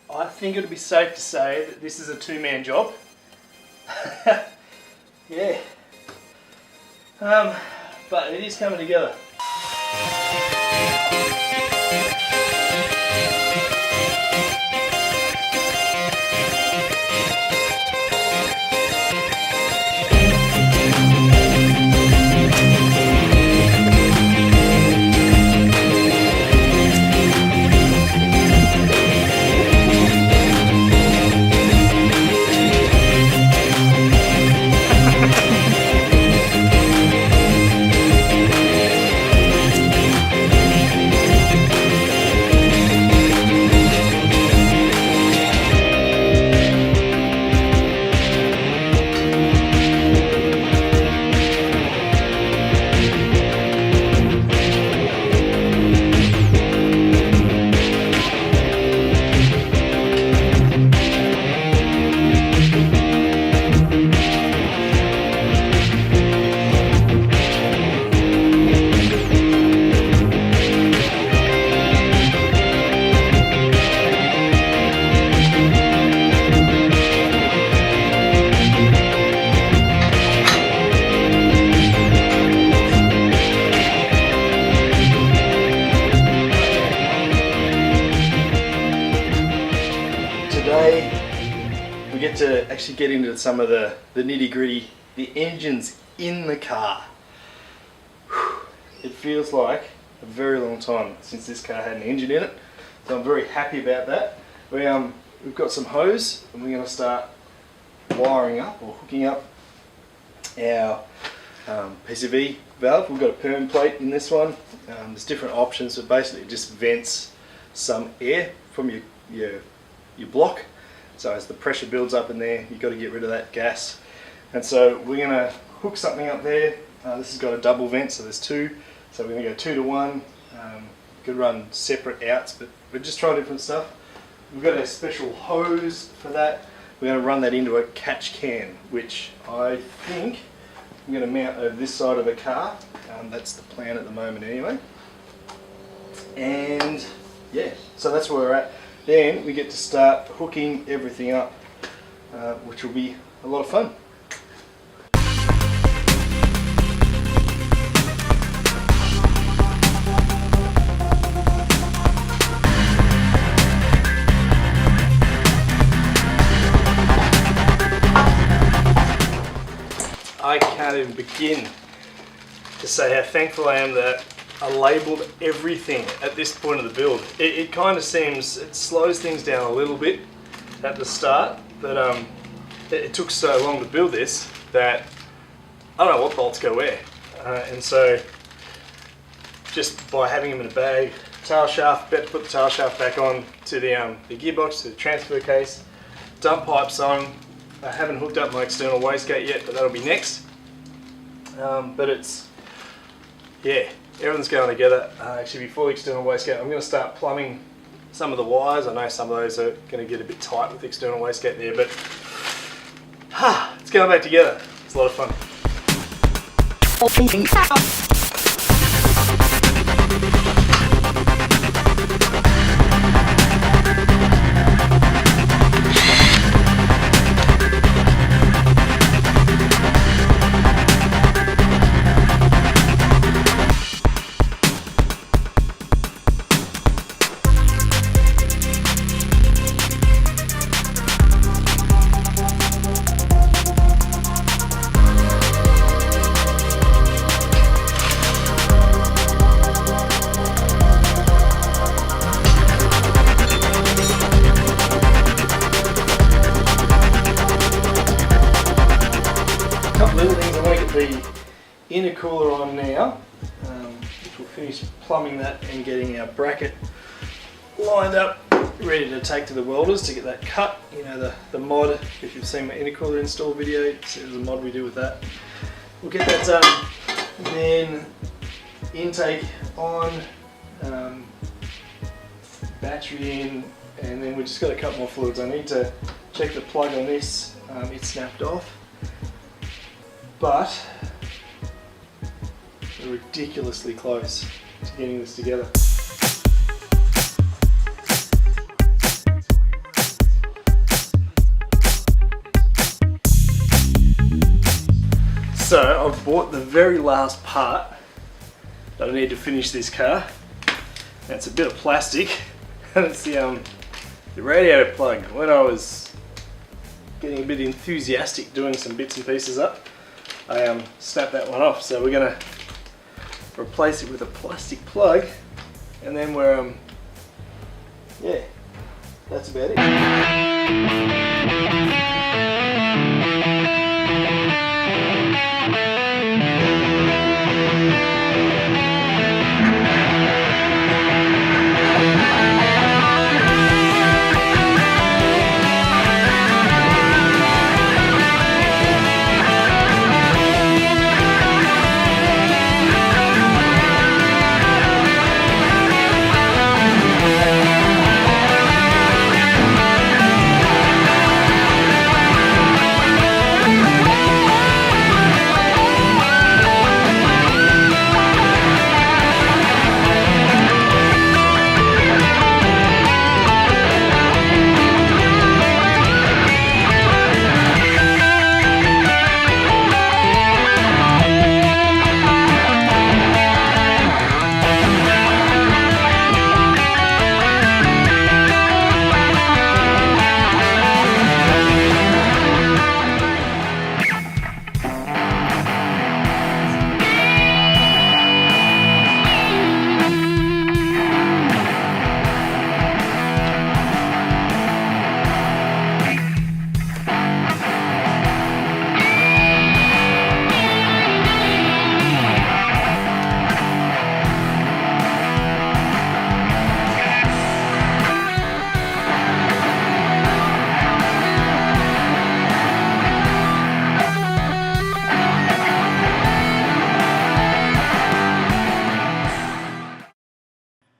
I think it would be safe to say that this is a two-man job. Yeah. But it is coming together. we get to actually get into some of the nitty gritty. The engine's in the car. Whew. It feels like a very long time since this car had an engine in it, so I'm very happy about that. We've got some hose and we're going to start wiring up or hooking up our PCV valve. We've got a perm plate in this one. There's different options, so basically it just vents some air from your block. So as the pressure builds up in there, you've got to get rid of that gas. And so we're going to hook something up there. This has got a double vent, so there's two. So we're going to go 2 to 1. Could run separate outs, but we're just trying different stuff. We've got a special hose for that. We're going to run that into a catch can, which I think I'm going to mount over this side of the car. That's the plan at the moment anyway. And yeah, so that's where we're at. Then we get to start hooking everything up, which will be a lot of fun. I can't even begin to say how thankful I am that I labelled everything at this point of the build. It kind of seems, it slows things down a little bit at the start, but it took so long to build this that I don't know what bolts go where. And so just by having them in a bag, tail shaft, about to put the tail shaft back on to the gearbox, to the transfer case, dump pipes on. I haven't hooked up my external wastegate yet, but that'll be next. But it's, yeah, everything's going together. Actually, before the external wastegate, I'm going to start plumbing some of the wires. I know some of those are going to get a bit tight with the external wastegate there, but it's going back together. It's a lot of fun. The intercooler on now, which we'll finish plumbing that and getting our bracket lined up, ready to take to the welders to get that cut. You know, the mod, if you've seen my intercooler install video, see there's a mod we do with that. We'll get that done, then intake on, battery in, and then we've just got a couple more fluids. I need to check the plug on this, it's snapped off. But we're ridiculously close to getting this together. So I've bought the very last part that I need to finish this car. It's a bit of plastic, and it's the radiator plug. When I was getting a bit enthusiastic doing some bits and pieces up, I snapped that one off, so we're going to replace it with a plastic plug, and then we're, yeah, that's about it.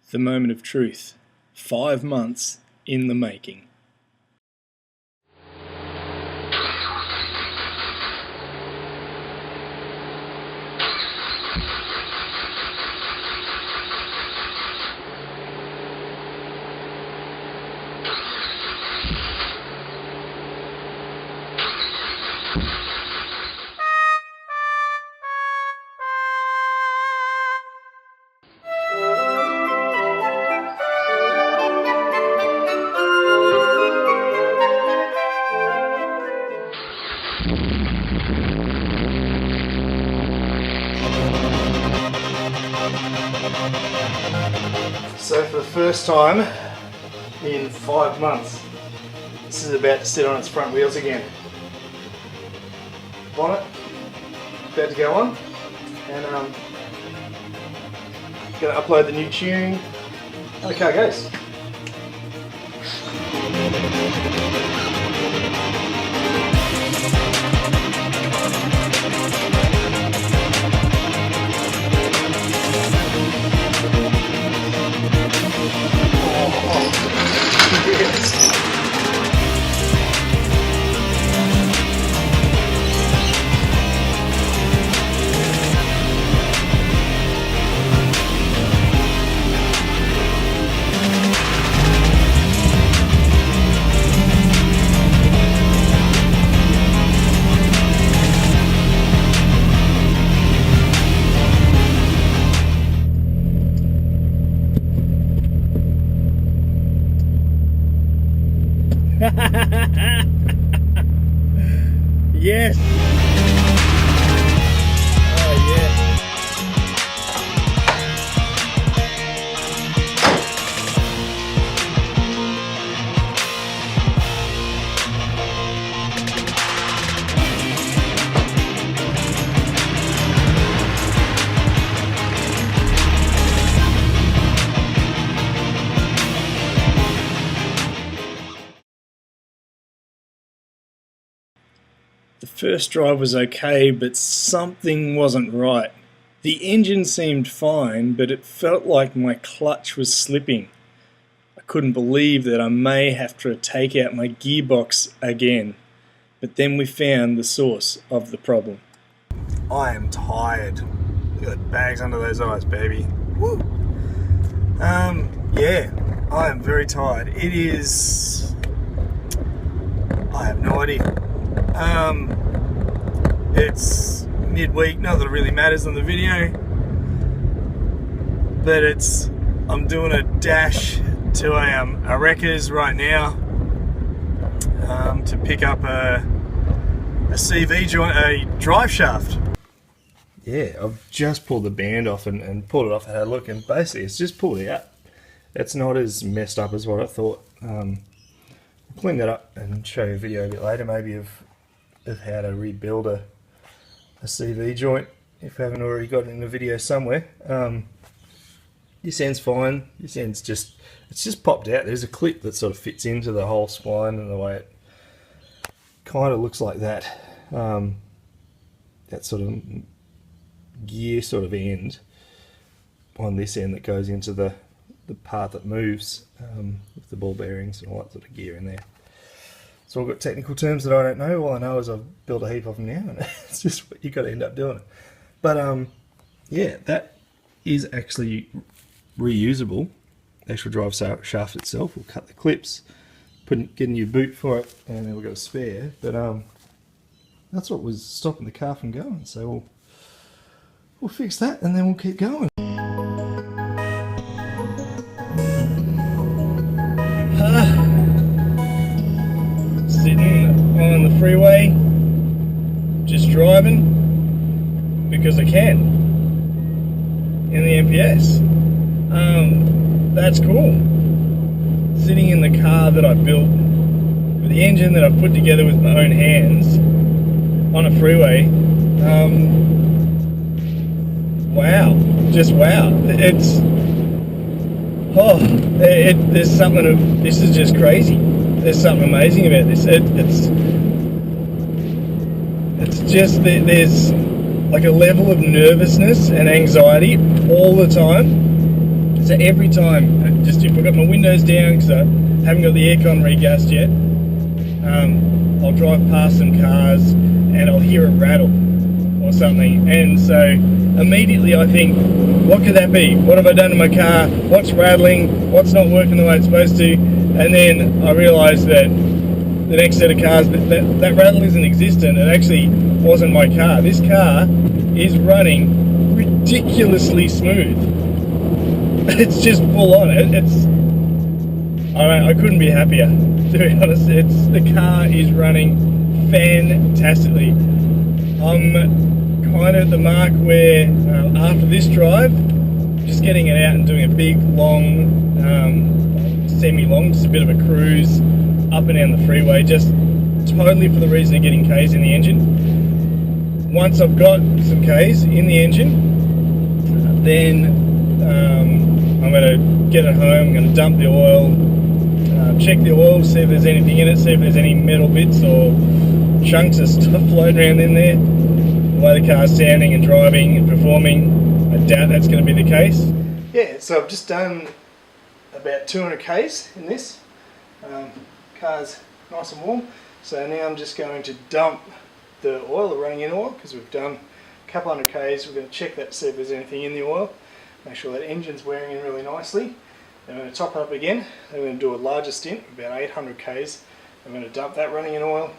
The moment of truth. 5 months in the making. So for the first time in 5 months, this is about to sit on its front wheels again. Bonnet about to go on, and going to upload the new tune, and the car goes. Yes! Oh yeah. The first drive was okay, but something wasn't right. The engine seemed fine, but it felt like my clutch was slipping. I couldn't believe that I may have to take out my gearbox again. But then we found the source of the problem. I am tired. Look at the bags under those eyes, baby. Woo! Yeah, I am very tired. It is... I have no idea. It's midweek, not that it really matters on the video, but I'm doing a dash to a Wreckers right now to pick up a CV joint, a drive shaft. Yeah, I've just pulled the band off and pulled it off and had a look, and basically it's just pulled out. It's not as messed up as what I thought. I'll clean that up and show you a video a bit later, maybe of how to rebuild a CV joint, if I haven't already got it in a video somewhere. This end's fine. This end's it's just popped out. There's a clip that sort of fits into the whole spline, and the way it kind of looks like that. That sort of gear sort of end on this end that goes into the part that moves with the ball bearings and all that sort of gear in there. So I've got technical terms that I don't know. All I know is I've built a heap of them now, and it's just what you got to end up doing. But yeah, that is actually reusable. The actual drive shaft itself. We'll cut the clips, get a new boot for it, and then we've got a spare. But that's what was stopping the car from going. So we'll fix that, and then we'll keep going. Sitting on the freeway, just driving because I can in the MPS. That's cool. Sitting in the car that I built with the engine that I put together with my own hands on a freeway. Wow, just wow. There's something this is just crazy. There's something amazing about this. It's just that there's like a level of nervousness and anxiety all the time So every time, just if I've got my windows down because I haven't got the aircon regassed yet, I'll drive past some cars and I'll hear a rattle or something, and so immediately I think, what could that be? What have I done to my car? What's rattling? What's not working the way it's supposed to? And then I realise that the next set of cars, that rattle isn't existent. It actually wasn't my car. This car is running ridiculously smooth. It's just full on. I couldn't be happier, to be honest. The car is running fantastically. I'm kind of at the mark where after this drive, just getting it out and doing a big, long, semi-long, just a bit of a cruise up and down the freeway, just totally for the reason of getting K's in the engine. Once I've got some K's in the engine, then I'm going to get it home, I'm going to dump the oil, check the oil, see if there's anything in it, see if there's any metal bits or chunks of stuff floating around in there. The way the car's sounding and driving and performing, I doubt that's going to be the case. Yeah, so I've just done about 200 Ks in this. Car's nice and warm, so now I'm just going to dump the oil, the running in oil, because we've done a couple hundred Ks. We're going to check that to see if there's anything in the oil, make sure that engine's wearing in really nicely. Then we're going to top it up again. Then we're going to do a larger stint, about 800 Ks. I'm going to dump that running in oil,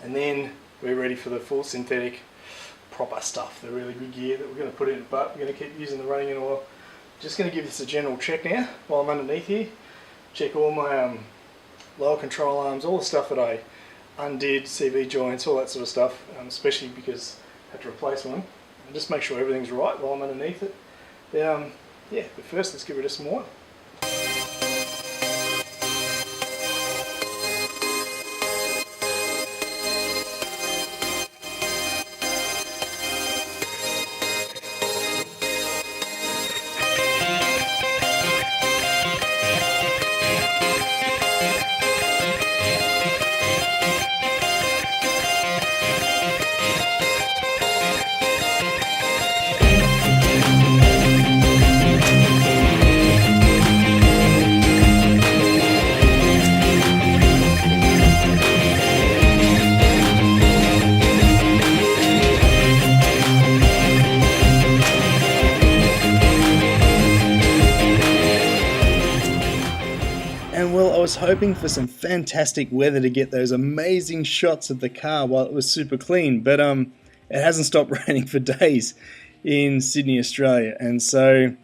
and then we're ready for the full synthetic proper stuff, the really good gear that we're going to put in. But we're going to keep using the running in oil. Just going to give this a general check now while I'm underneath here. Check all my lower control arms, all the stuff that I undid, CV joints, all that sort of stuff, especially because I had to replace one. And just make sure everything's right while I'm underneath it. Then, yeah, but first let's give it some oil. And well, I was hoping for some fantastic weather to get those amazing shots of the car while it was super clean, but it hasn't stopped raining for days in Sydney, Australia, and so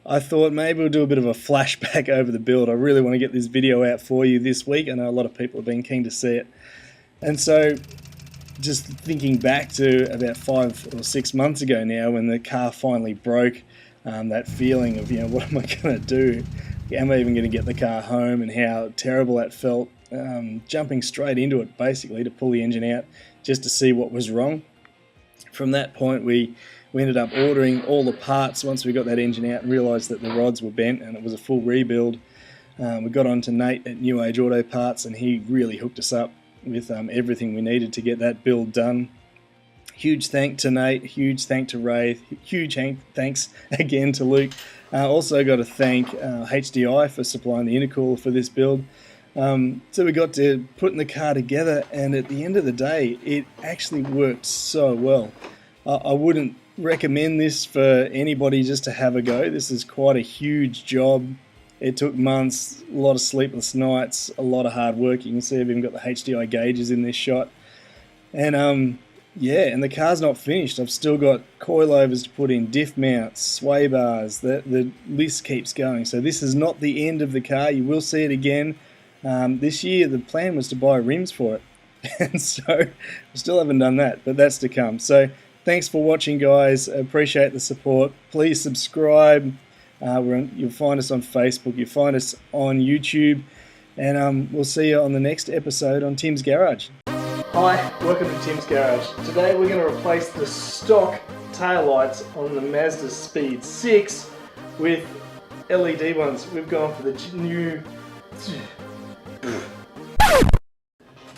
I thought maybe we'll do a bit of a flashback over the build. I really want to get this video out for you this week. I know a lot of people have been keen to see it, and so just thinking back to about 5 or 6 months ago now when the car finally broke, that feeling of, what am I going to do? Am I even going to get the car home, and how terrible that felt, jumping straight into it basically to pull the engine out just to see what was wrong. From that point we ended up ordering all the parts once we got that engine out and realised that the rods were bent and it was a full rebuild. We got on to Nate at New Age Auto Parts, and he really hooked us up with everything we needed to get that build done. Huge thank to Nate, huge thank to Ray, huge thanks again to Luke. Also got to thank HDI for supplying the intercooler for this build. So we got to putting the car together, and at the end of the day it actually worked so well. I wouldn't recommend this for anybody just to have a go. This is quite a huge job. It took months, a lot of sleepless nights, a lot of hard work. You can see I've even got the HDI gauges in this shot. And yeah, and the car's not finished. I've still got coilovers to put in, diff mounts, sway bars, the list keeps going. So this is not the end of the car. You will see it again. This year the plan was to buy rims for it. And so I still haven't done that, but that's to come. So thanks for watching, guys. I appreciate the support. Please subscribe. You'll find us on Facebook. You'll find us on YouTube. And we'll see you on the next episode on Tim's Garage. Hi, welcome to Tim's Garage. Today we're going to replace the stock taillights on the Mazda Speed 6 with LED ones. We've gone for the new...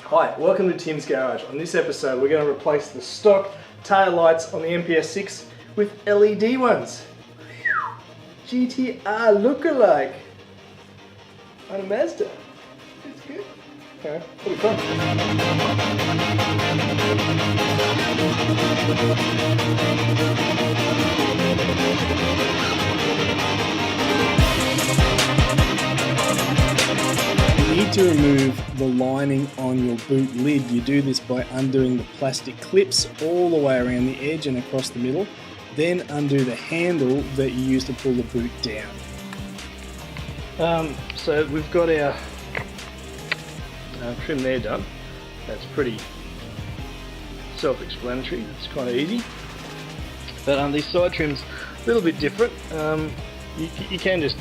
Hi, welcome to Tim's Garage. On this episode we're going to replace the stock taillights on the MPS 6 with LED ones. GTR lookalike on a Mazda. It's good. Okay, pretty fun. You need to remove the lining on your boot lid. You do this by undoing the plastic clips all the way around the edge and across the middle, then undo the handle that you use to pull the boot down. So we've got our trim there done. That's pretty self-explanatory. It's kind of easy. But these side trims a little bit different. You can just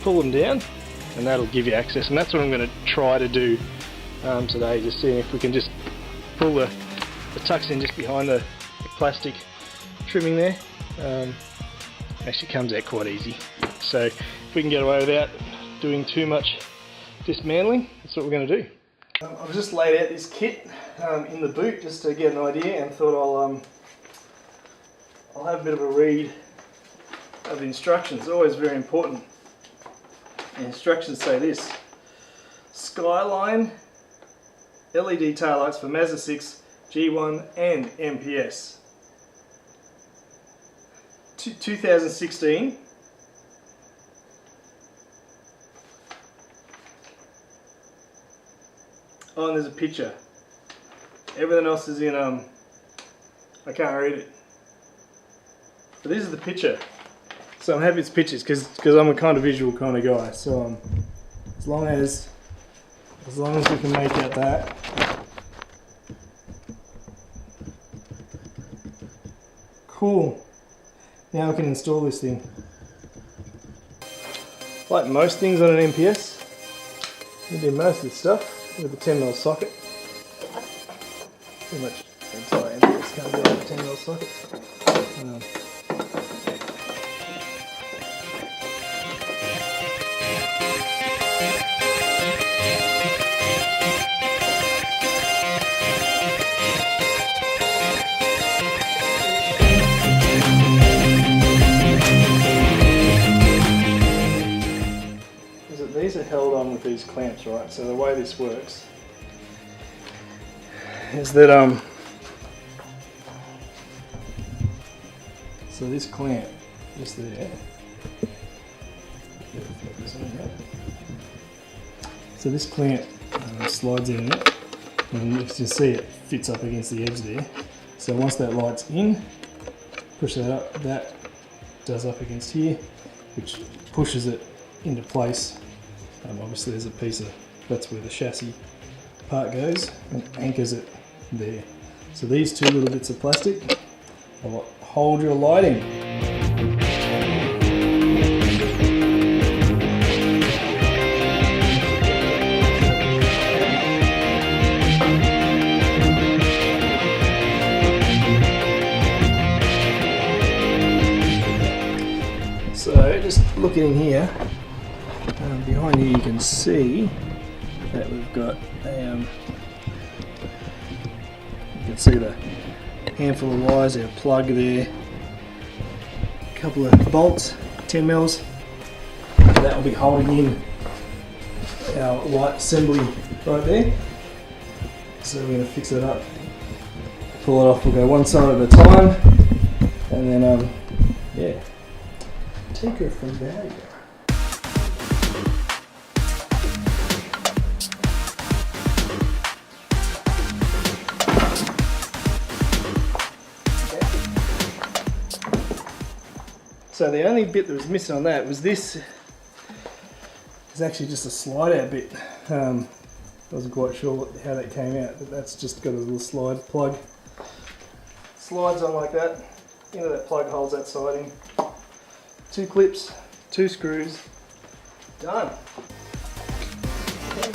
pull them down, and that'll give you access. And that's what I'm going to try to do today. Just seeing if we can just pull the tucks in just behind the plastic trimming there. Actually comes out quite easy. So if we can get away without doing too much dismantling, that's what we're going to do. I've just laid out this kit in the boot just to get an idea, and thought I'll have a bit of a read of the instructions. Always very important. The instructions say this: Skyline LED taillights for Mazda 6, G1 and MPS. 2016. Oh, and there's a picture. Everything else is in, I can't read it. But this is the picture. So I'm happy it's pictures because I'm a kind of visual kind of guy. So as long as we can make out that. Cool. Now we can install this thing. Like most things on an MPS, you do most of this stuff with a 10mm socket. Pretty much the entire MPS comes out of a 10mm socket. These are held on with these clamps, right? So the way this works is that so this clamp is there. So this clamp slides in it, and you can see it fits up against the edge there. So once that light's in, push that up, that does up against here, which pushes it into place. Obviously there's a piece of, that's where the chassis part goes, and anchors it there. So these two little bits of plastic will hold your lighting. So just looking in here, behind here you can see that we've got a, you can see the handful of wires, our plug there, a couple of bolts, 10mm, that will be holding in our light assembly right there. So we're going to fix it up, pull it off, we'll go one side at a time, and then yeah, take her from there. So the only bit that was missing on that was this. It's actually just a slide out bit. I wasn't quite sure how that came out, but that's just got a little slide plug. Slides on like that. Into that plug holds that side in. 2 clips, 2 screws, done. Okay.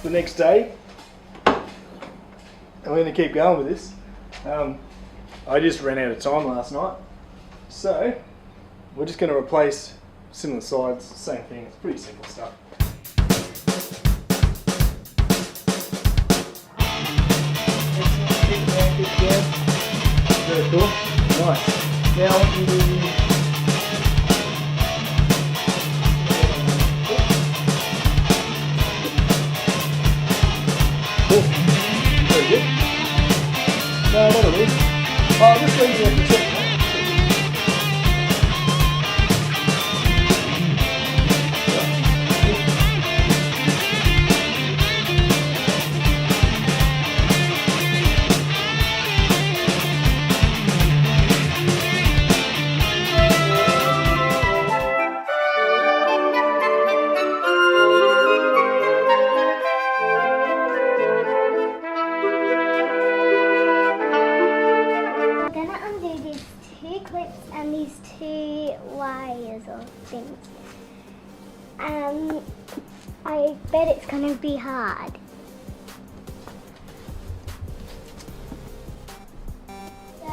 The next day, and we're going to keep going with this. I just ran out of time last night, so we're just going to replace similar sides, same thing. It's pretty simple stuff. Very cool. Nice. Now I want you to very good. No, not at least. I'll just leave you at the tip. I bet it's going to be hard. So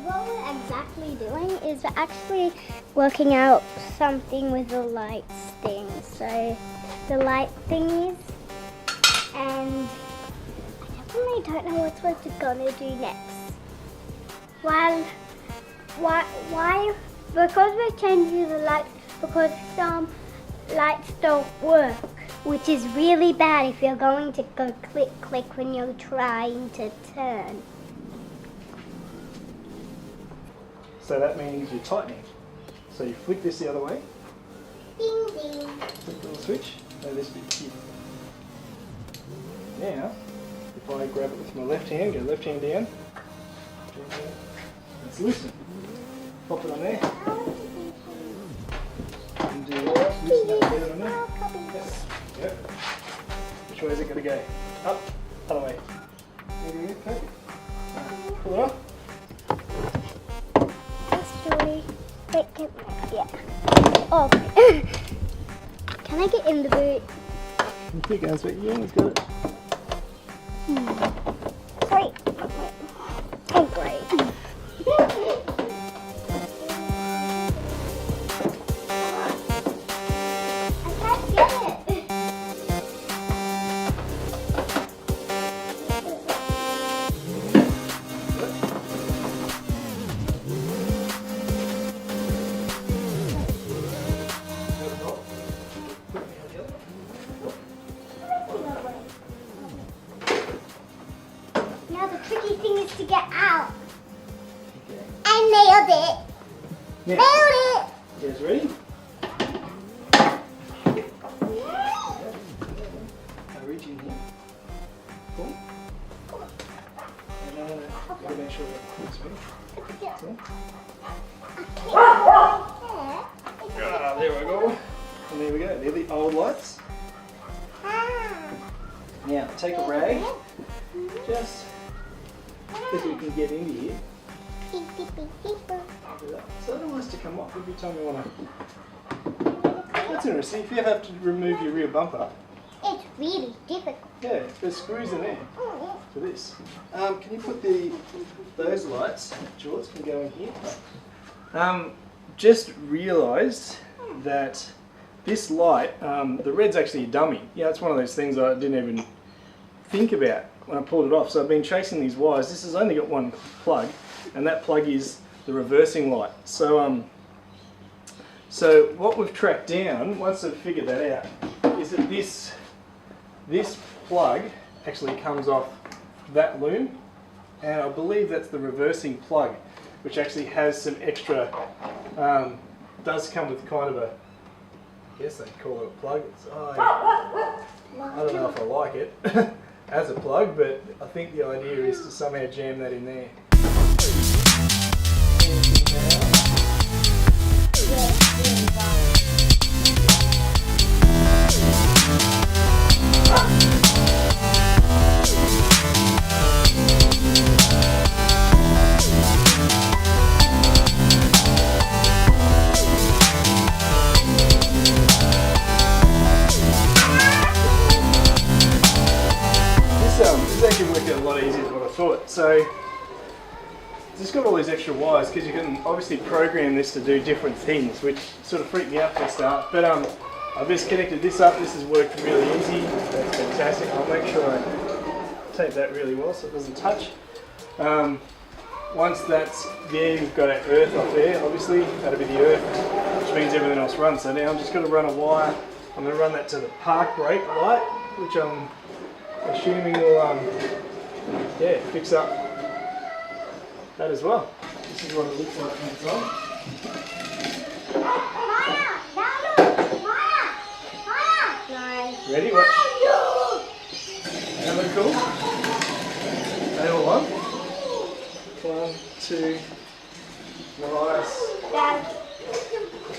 what we're exactly doing is we're actually working out something with the lights thing. So the light thingies, and I definitely don't know what we're going to do next. Why? Because we're changing the lights, because some lights don't work, which is really bad if you're going to go click click when you're trying to turn. So that means you're tightening. So you flick this the other way. Ding ding. Flick the little switch. So this bit here. Now, if I grab it with my left hand, go left hand down. It's loosen. Pop it on there. And do loosen up there on there. Yes. Yep. Which way is it going to go? Up. Other way. Okay. Pull it off. Wait, yeah. Oh. Can I get in the boot? You think that's what you it's got it. Great. Oh, great. Now the tricky thing is to get out. I nailed it. Yeah. Nailed it. You guys ready? Now reach in here. Cool. And gotta make sure that it's ready. So. There we go. And there we go. They're the old lights. Now take a rag. Just if we can get into here. So it wants to come off every time you want to. That's interesting. If you ever have to remove your rear bumper. It's really difficult. Yeah, there's screws in there for this. Can you put those lights, George, can go in here? Just realised that this light, the red's actually a dummy. Yeah, it's one of those things I didn't even think about when I pulled it off. So I've been chasing these wires. This has only got one plug, and that plug is the reversing light. So so what we've tracked down, once I've figured that out, is that this plug actually comes off that loom, and I believe that's the reversing plug, which actually has some extra, does come with kind of a, I guess they'd call it a plug. I don't know if I like it as a plug, but I think the idea is to somehow jam that in there. This actually worked out a lot easier than what I thought. So just got all these extra wires because you can obviously program this to do different things, which sort of freaked me out for a start. But I've just connected this up. This has worked really easy. That's fantastic. I'll make sure I tape that really well so it doesn't touch. Once that's there, you've got our earth up there, obviously. That'll be the earth, which means everything else runs. So now I'm just going to run a wire. I'm going to run that to the park brake light, which I'm assuming will fix up that as well. This is what it looks like when it's on. Ready? Watch. That look cool? They all on? 1, 2, nice.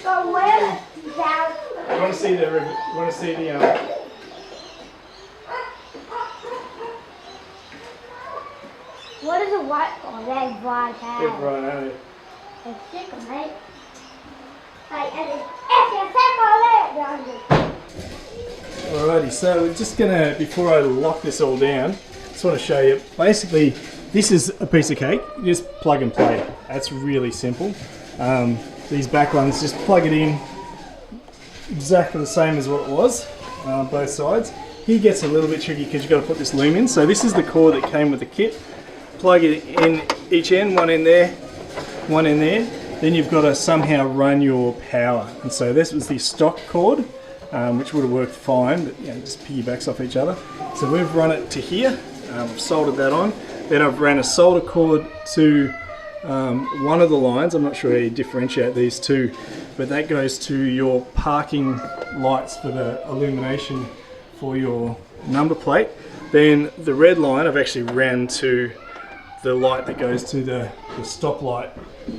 Go where? You want to see the What is a white? Oh, that's white. yeah, right, It's sick, mate. Like, it's Alrighty, so we're just gonna, before I lock this all down, just want to show you, basically, this is a piece of cake, you just plug and play. That's really simple. These back ones, just plug it in, exactly the same as what it was, both sides. Here gets a little bit tricky because you've got to put this loom in. So this is the cord that came with the kit. Plug it in each end, one in there, one in there. Then you've got to somehow run your power. And so this was the stock cord, which would have worked fine, but you know, just piggybacks off each other. So we've run it to here, I've soldered that on. Then I've ran a solder cord to one of the lines. I'm not sure how you differentiate these two, but that goes to your parking lights for the illumination for your number plate. Then the red line I've actually ran to the light that goes to the stop light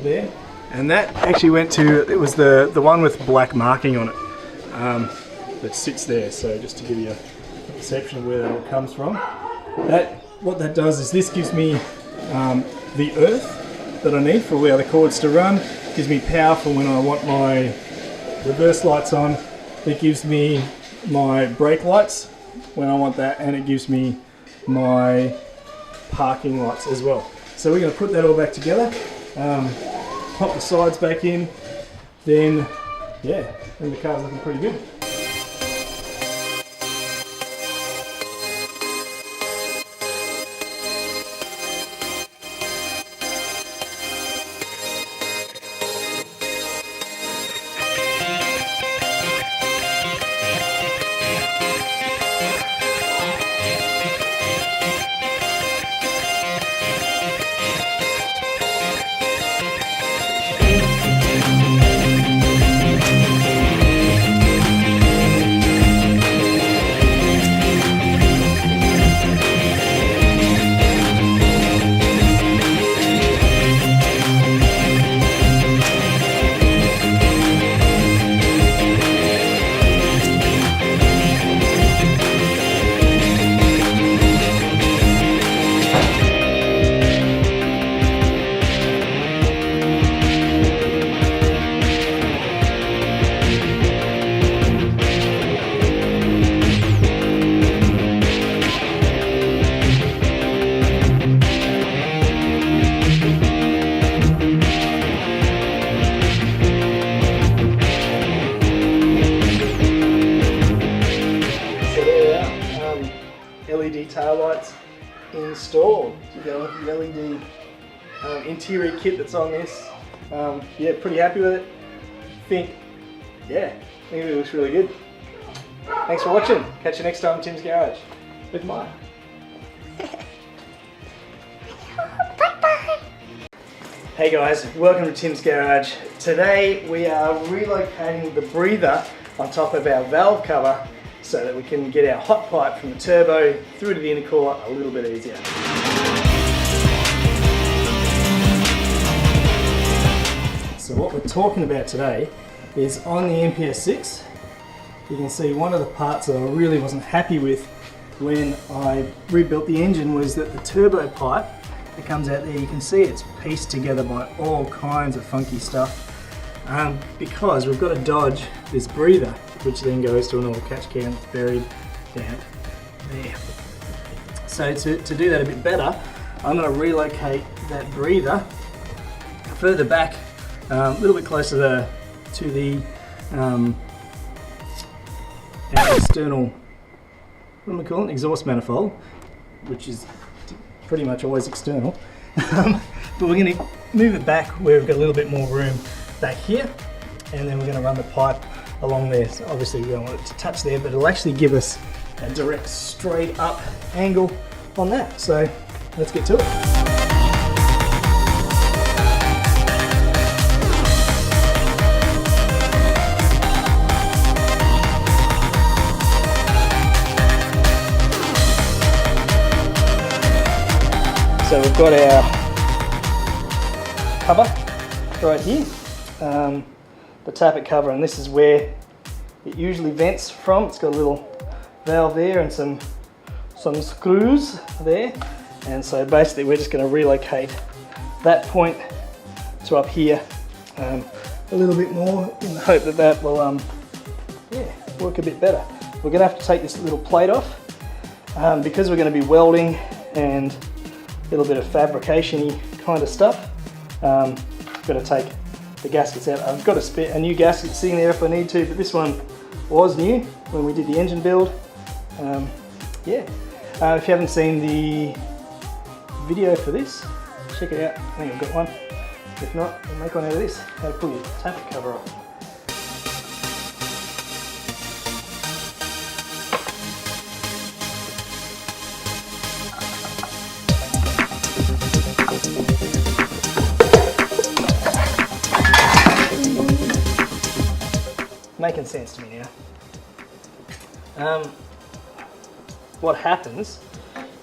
there, and that actually went to, it was the one with black marking on it that sits there. So just to give you a perception of where that all comes from, what that does is this gives me the earth that I need for all the other cords to run. It gives me power for when I want my reverse lights on. It gives me my brake lights when I want that, and it gives me my parking lights as well. So we're going to put that all back together, pop the sides back in, then the car's looking pretty good. LED tail lights installed. You go with the LED interior kit that's on this. Pretty happy with it. I think it looks really good. Thanks for watching. Catch you next time in Tim's Garage with Maya. Hey guys, welcome to Tim's Garage. Today we are relocating the breather on top of our valve cover so that we can get our hot pipe from the turbo through to the intercooler a little bit easier. So what we're talking about today is on the MPS 6, you can see one of the parts that I really wasn't happy with when I rebuilt the engine was that the turbo pipe that comes out there, you can see it's pieced together by all kinds of funky stuff because we've got to dodge this breather, which then goes to an oil catch can that's buried down there. So to do that a bit better, I'm going to relocate that breather further back, a little bit closer to the our external, what do we call it, exhaust manifold, which is pretty much always external. But we're going to move it back where we've got a little bit more room back here, and then we're going to run the pipe along there. So obviously we don't want it to touch there, but it'll actually give us a direct straight up angle on that. So let's get to it. So we've got our cover right here, the tappet cover, and this is where it usually vents from. It's got a little valve there and some screws there, and so basically we're just going to relocate that point to up here a little bit more in the hope that that will work a bit better. We're going to have to take this little plate off because we're going to be welding and a little bit of fabrication-y kind of stuff. Got to take the gaskets out. I've got a new gasket sitting there if I need to, but this one was new when we did the engine build. If you haven't seen the video for this, check it out. I think I've got one. If not, we'll make one out of this. How to pull your tappet cover off. Making sense to me now. What happens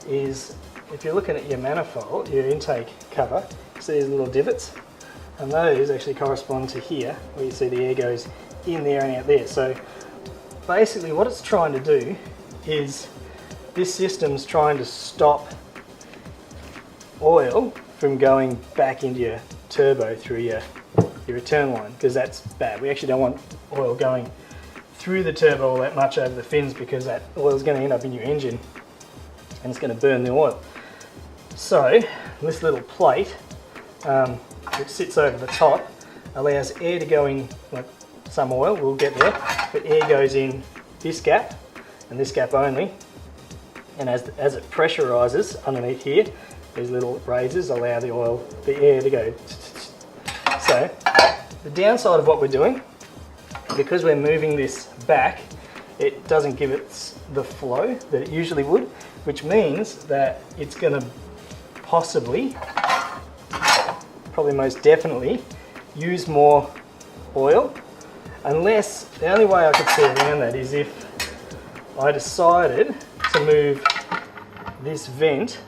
is if you're looking at your manifold, your intake cover, you see these little divots, and those actually correspond to here where you see the air goes in there and out there. So basically what it's trying to do is this system's trying to stop oil from going back into your turbo through your return line, because that's bad. We actually don't want oil going through the turbo all that much over the fins, because that oil is going to end up in your engine and it's going to burn the oil. So this little plate which sits over the top allows air to go in, like some oil will get there, but air goes in this gap and this gap only, and as it pressurizes underneath here, these little razors allow the air to go. So the downside of what we're doing, because we're moving this back, it doesn't give it the flow that it usually would, which means that it's going to possibly, probably most definitely, use more oil, unless the only way I could see around that is if I decided to move this vent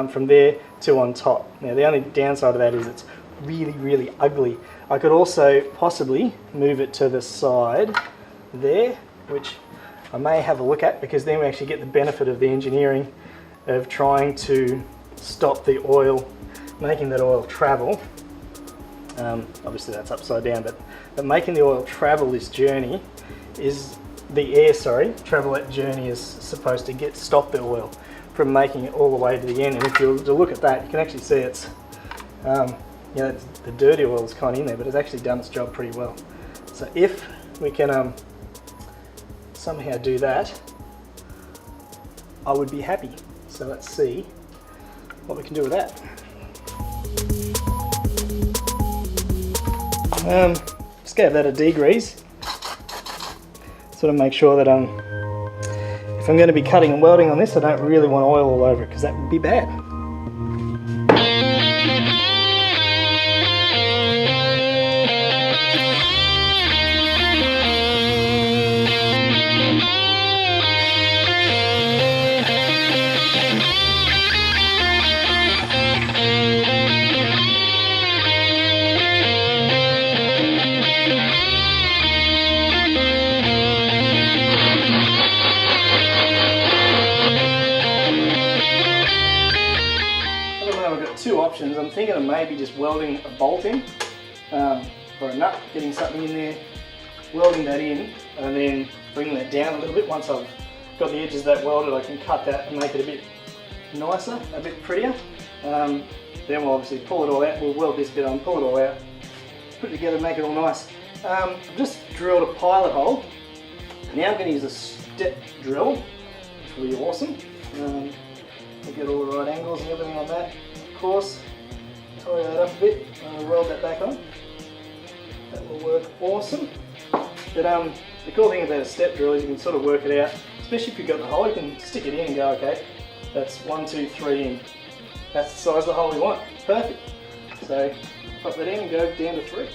from there to on top. Now the only downside of that is it's really ugly. I could also possibly move it to the side there, which I may have a look at, because then we actually get the benefit of the engineering of trying to stop the oil, making that oil travel. Obviously that's upside down, but making the oil travel this journey is travel that journey is supposed to stop the oil from making it all the way to the end. And if you look at that, you can actually see it's the dirty oil is kind of in there, but it's actually done its job pretty well. So if we can somehow do that, I would be happy. So let's see what we can do with that. Just gave that a degrease, sort of make sure that if I'm going to be cutting and welding on this, I don't really want oil all over it, because that would be bad. Two options. I'm thinking of maybe just welding a bolt in, or a nut, getting something in there, welding that in, and then bringing that down a little bit. Once I've got the edges of that welded, I can cut that and make it a bit nicer, a bit prettier. Then we'll obviously pull it all out. We'll weld this bit on, pull it all out, put it together, make it all nice. I've just drilled a pilot hole. Now I'm going to use a step drill, which will be awesome. We'll get all the right angles and everything on that. Of course, tie that up a bit and we'll weld that back on. That will work awesome. But the cool thing about a step drill is you can sort of work it out, especially if you've got the hole. You can stick it in and go, okay, that's 1, 2, 3 in. That's the size of the hole we want. Perfect. So pop that in and go down to 3.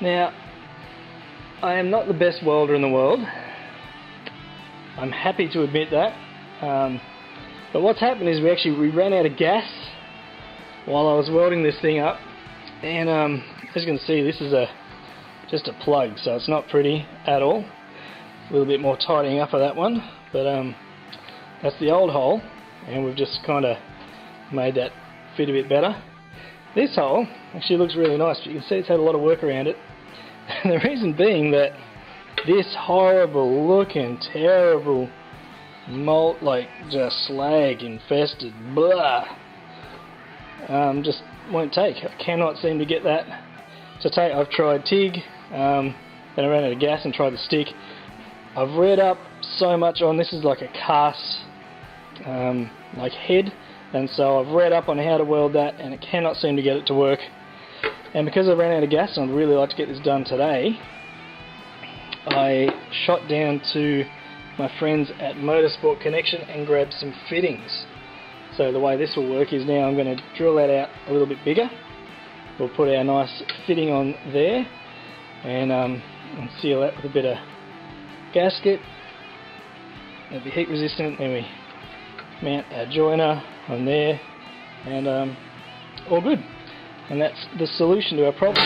Now, I am not the best welder in the world. I'm happy to admit that. But what's happened is we ran out of gas while I was welding this thing up. And as you can see, this is just a plug, so it's not pretty at all. A little bit more tidying up of that one. But that's the old hole, and we've just kind of made that fit a bit better. This hole actually looks really nice, but you can see it's had a lot of work around it. And the reason being that this horrible looking, terrible mold, like just slag infested, blah, just won't take. I cannot seem to get that to take. I've tried TIG, then I ran out of gas and tried the stick. I've read up so much on this is like a cast like head, and so I've read up on how to weld that, and it cannot seem to get it to work. And because I ran out of gas and I'd really like to get this done today, I shot down to my friends at Motorsport Connection and grabbed some fittings. So the way this will work is now I'm going to drill that out a little bit bigger. We'll put our nice fitting on there and seal that with a bit of gasket. It'll be heat resistant. Then we mount our joiner on there, and all good. And that's the solution to our problem.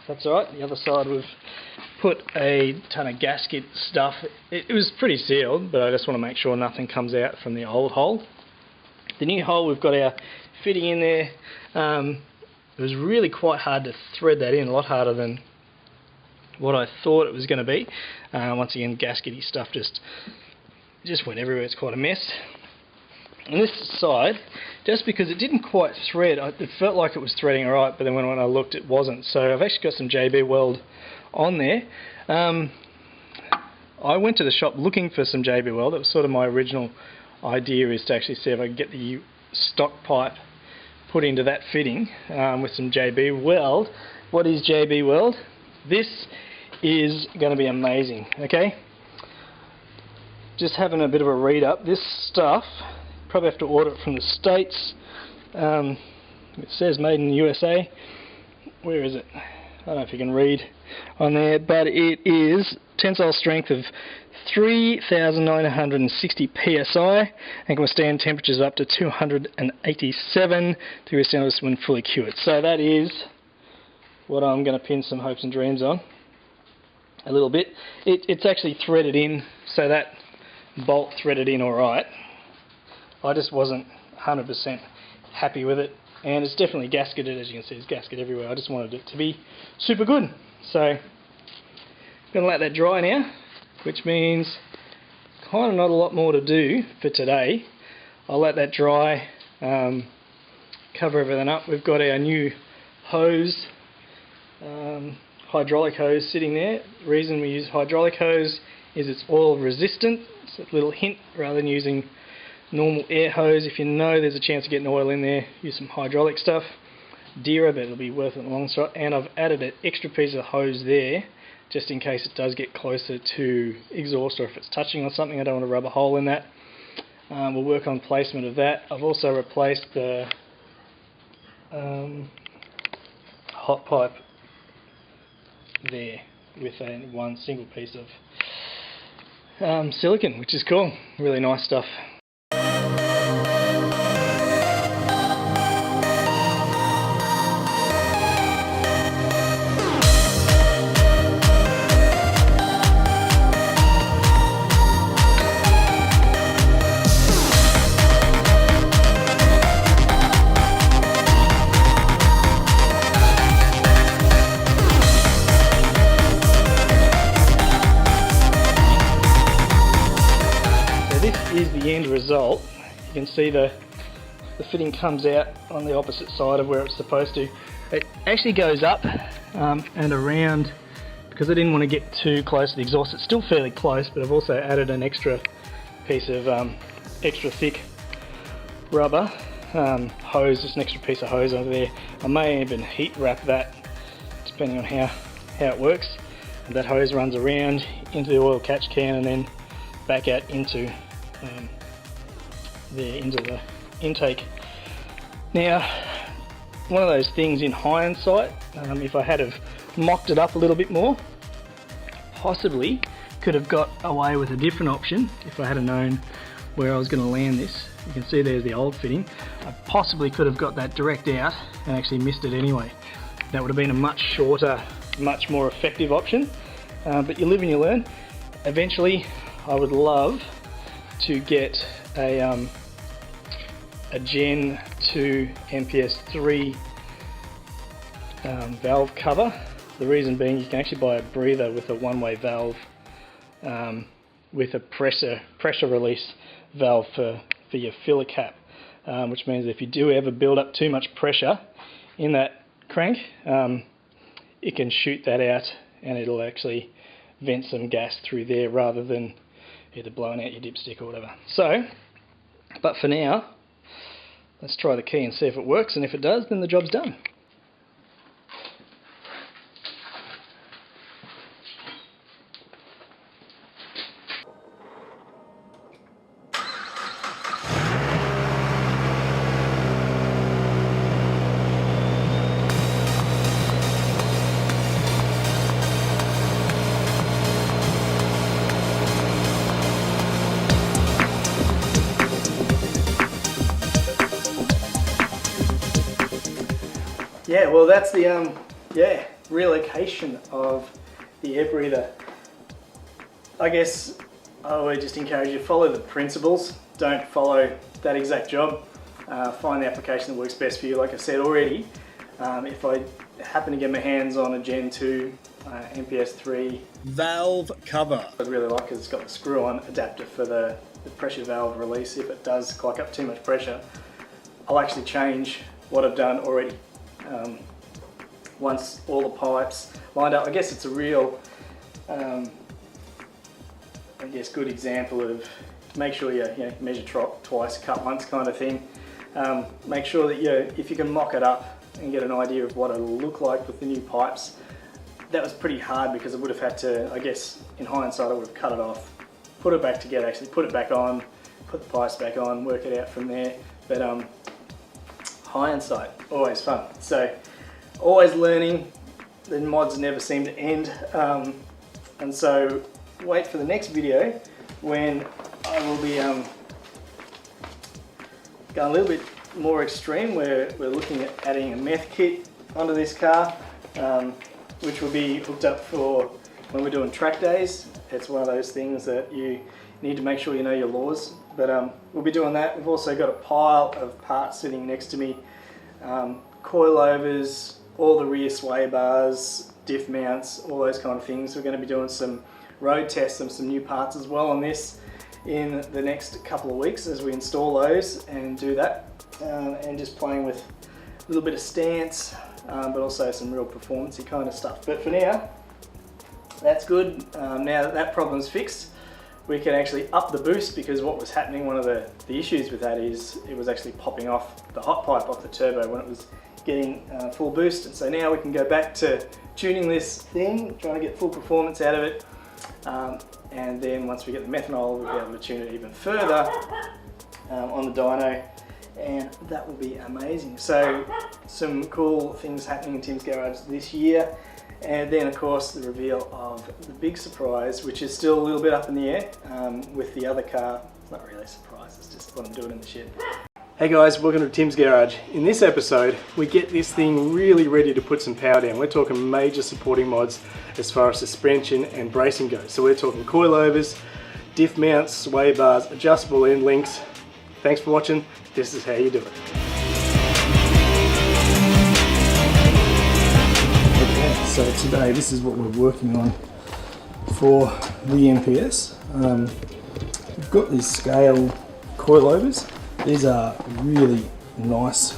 That's alright. The other side we've put a ton of gasket stuff. It was pretty sealed, but I just want to make sure nothing comes out from the old hole. The new hole, we've got our fitting in there. It was really quite hard to thread that in, a lot harder than what I thought it was going to be. Once again, gaskety stuff just went everywhere. It's quite a mess. And this side, just because it didn't quite thread, it felt like it was threading alright, but then when I looked it wasn't. So I've actually got some JB Weld on there. I went to the shop looking for some JB Weld. It was sort of my original idea, is to actually see if I could get the stock pipe put into that fitting with some JB Weld. What is JB Weld? This is going to be amazing, okay? Just having a bit of a read up. This stuff, probably have to order it from the States. It says made in the USA. Where is it? I don't know if you can read on there, but it is tensile strength of 3,960 psi and can withstand temperatures up to 287 degrees Celsius when fully cured. So that is what I'm going to pin some hopes and dreams on a little bit. It's actually threaded in, so that bolt threaded in alright. I just wasn't 100% happy with it, and it's definitely gasketed. As you can see, there's gasket everywhere. I just wanted it to be super good. So I'm going to let that dry now, which means kind of not a lot more to do for today. I'll let that dry, cover everything up. We've got our new hose, hydraulic hose sitting there. The reason we use hydraulic hose is it's oil resistant. It's a little hint, rather than using normal air hose. If you know there's a chance of getting oil in there, use some hydraulic stuff. Dearer, but it'll be worth it in the long shot. And I've added an extra piece of hose there, just in case it does get closer to exhaust, or if it's touching on something, I don't want to rub a hole in that. We'll work on placement of that. I've also replaced the hot pipe there with one single piece of silicone, which is cool. Really nice stuff. Is the end result. You can see the fitting comes out on the opposite side of where it's supposed to. It actually goes up and around, because I didn't want to get too close to the exhaust. It's still fairly close, but I've also added an extra piece of extra thick rubber hose, just an extra piece of hose over there. I may even heat wrap that, depending on how it works. And that hose runs around into the oil catch can and then back out into into the intake. Now, one of those things in hindsight, if I had have mocked it up a little bit more, possibly could have got away with a different option if I had have known where I was going to land this. You can see there's the old fitting. I possibly could have got that direct out and actually missed it anyway. That would have been a much shorter, much more effective option, but you live and you learn. Eventually, I would love to get a Gen 2 MPS 3 valve cover. The reason being, you can actually buy a breather with a one-way valve with a pressure release valve for your filler cap, which means if you do ever build up too much pressure in that crank, it can shoot that out and it'll actually vent some gas through there rather than either blowing out your dipstick or whatever. So, but for now, let's try the key and see if it works, and if it does, then the job's done. Yeah, well that's the relocation of the air breather. I guess I would just encourage you to follow the principles. Don't follow that exact job. Find the application that works best for you. Like I said already, if I happen to get my hands on a Gen 2 MPS 3 valve cover, I'd really like, because it's got the screw-on adapter for the pressure valve release. If it does clock up too much pressure, I'll actually change what I've done already. Once all the pipes lined up, I guess it's a real, good example of make sure you measure twice, cut once kind of thing. Make sure that if you can mock it up and get an idea of what it'll look like with the new pipes. That was pretty hard because I would have had to, I guess, in hindsight, I would have cut it off, put it back together, actually put it back on, put the pipes back on, work it out from there. But hindsight, always fun. So always learning, the mods never seem to end. And so wait for the next video when I will be going a little bit more extreme, where we're looking at adding a meth kit onto this car, which will be hooked up for when we're doing track days. It's one of those things that you need to make sure you know your laws, but we'll be doing that. We've also got a pile of parts sitting next to me, coilovers, all the rear sway bars, diff mounts, all those kind of things. We're going to be doing some road tests and some new parts as well on this in the next couple of weeks as we install those and do that, and just playing with a little bit of stance, but also some real performance-y kind of stuff. But for now, that's good. Now that that problem's fixed, we can actually up the boost, because what was happening, one of the issues with that is it was actually popping off the hot pipe off the turbo when it was getting full boost. And so now we can go back to tuning this thing, trying to get full performance out of it. And then once we get the methanol, we'll be able to tune it even further on the dyno, and that will be amazing. So some cool things happening in Tim's Garage this year. And then of course the reveal of the big surprise, which is still a little bit up in the air with the other car. It's not really a surprise, it's just what I'm doing in the shed. Hey guys, welcome to Tim's Garage. In this episode, we get this thing really ready to put some power down. We're talking major supporting mods as far as suspension and bracing goes. So we're talking coilovers, diff mounts, sway bars, adjustable end links. Thanks for watching. This is how you do it. Okay, so today this is what we're working on for the MPS. We've got these scale coilovers. These are really nice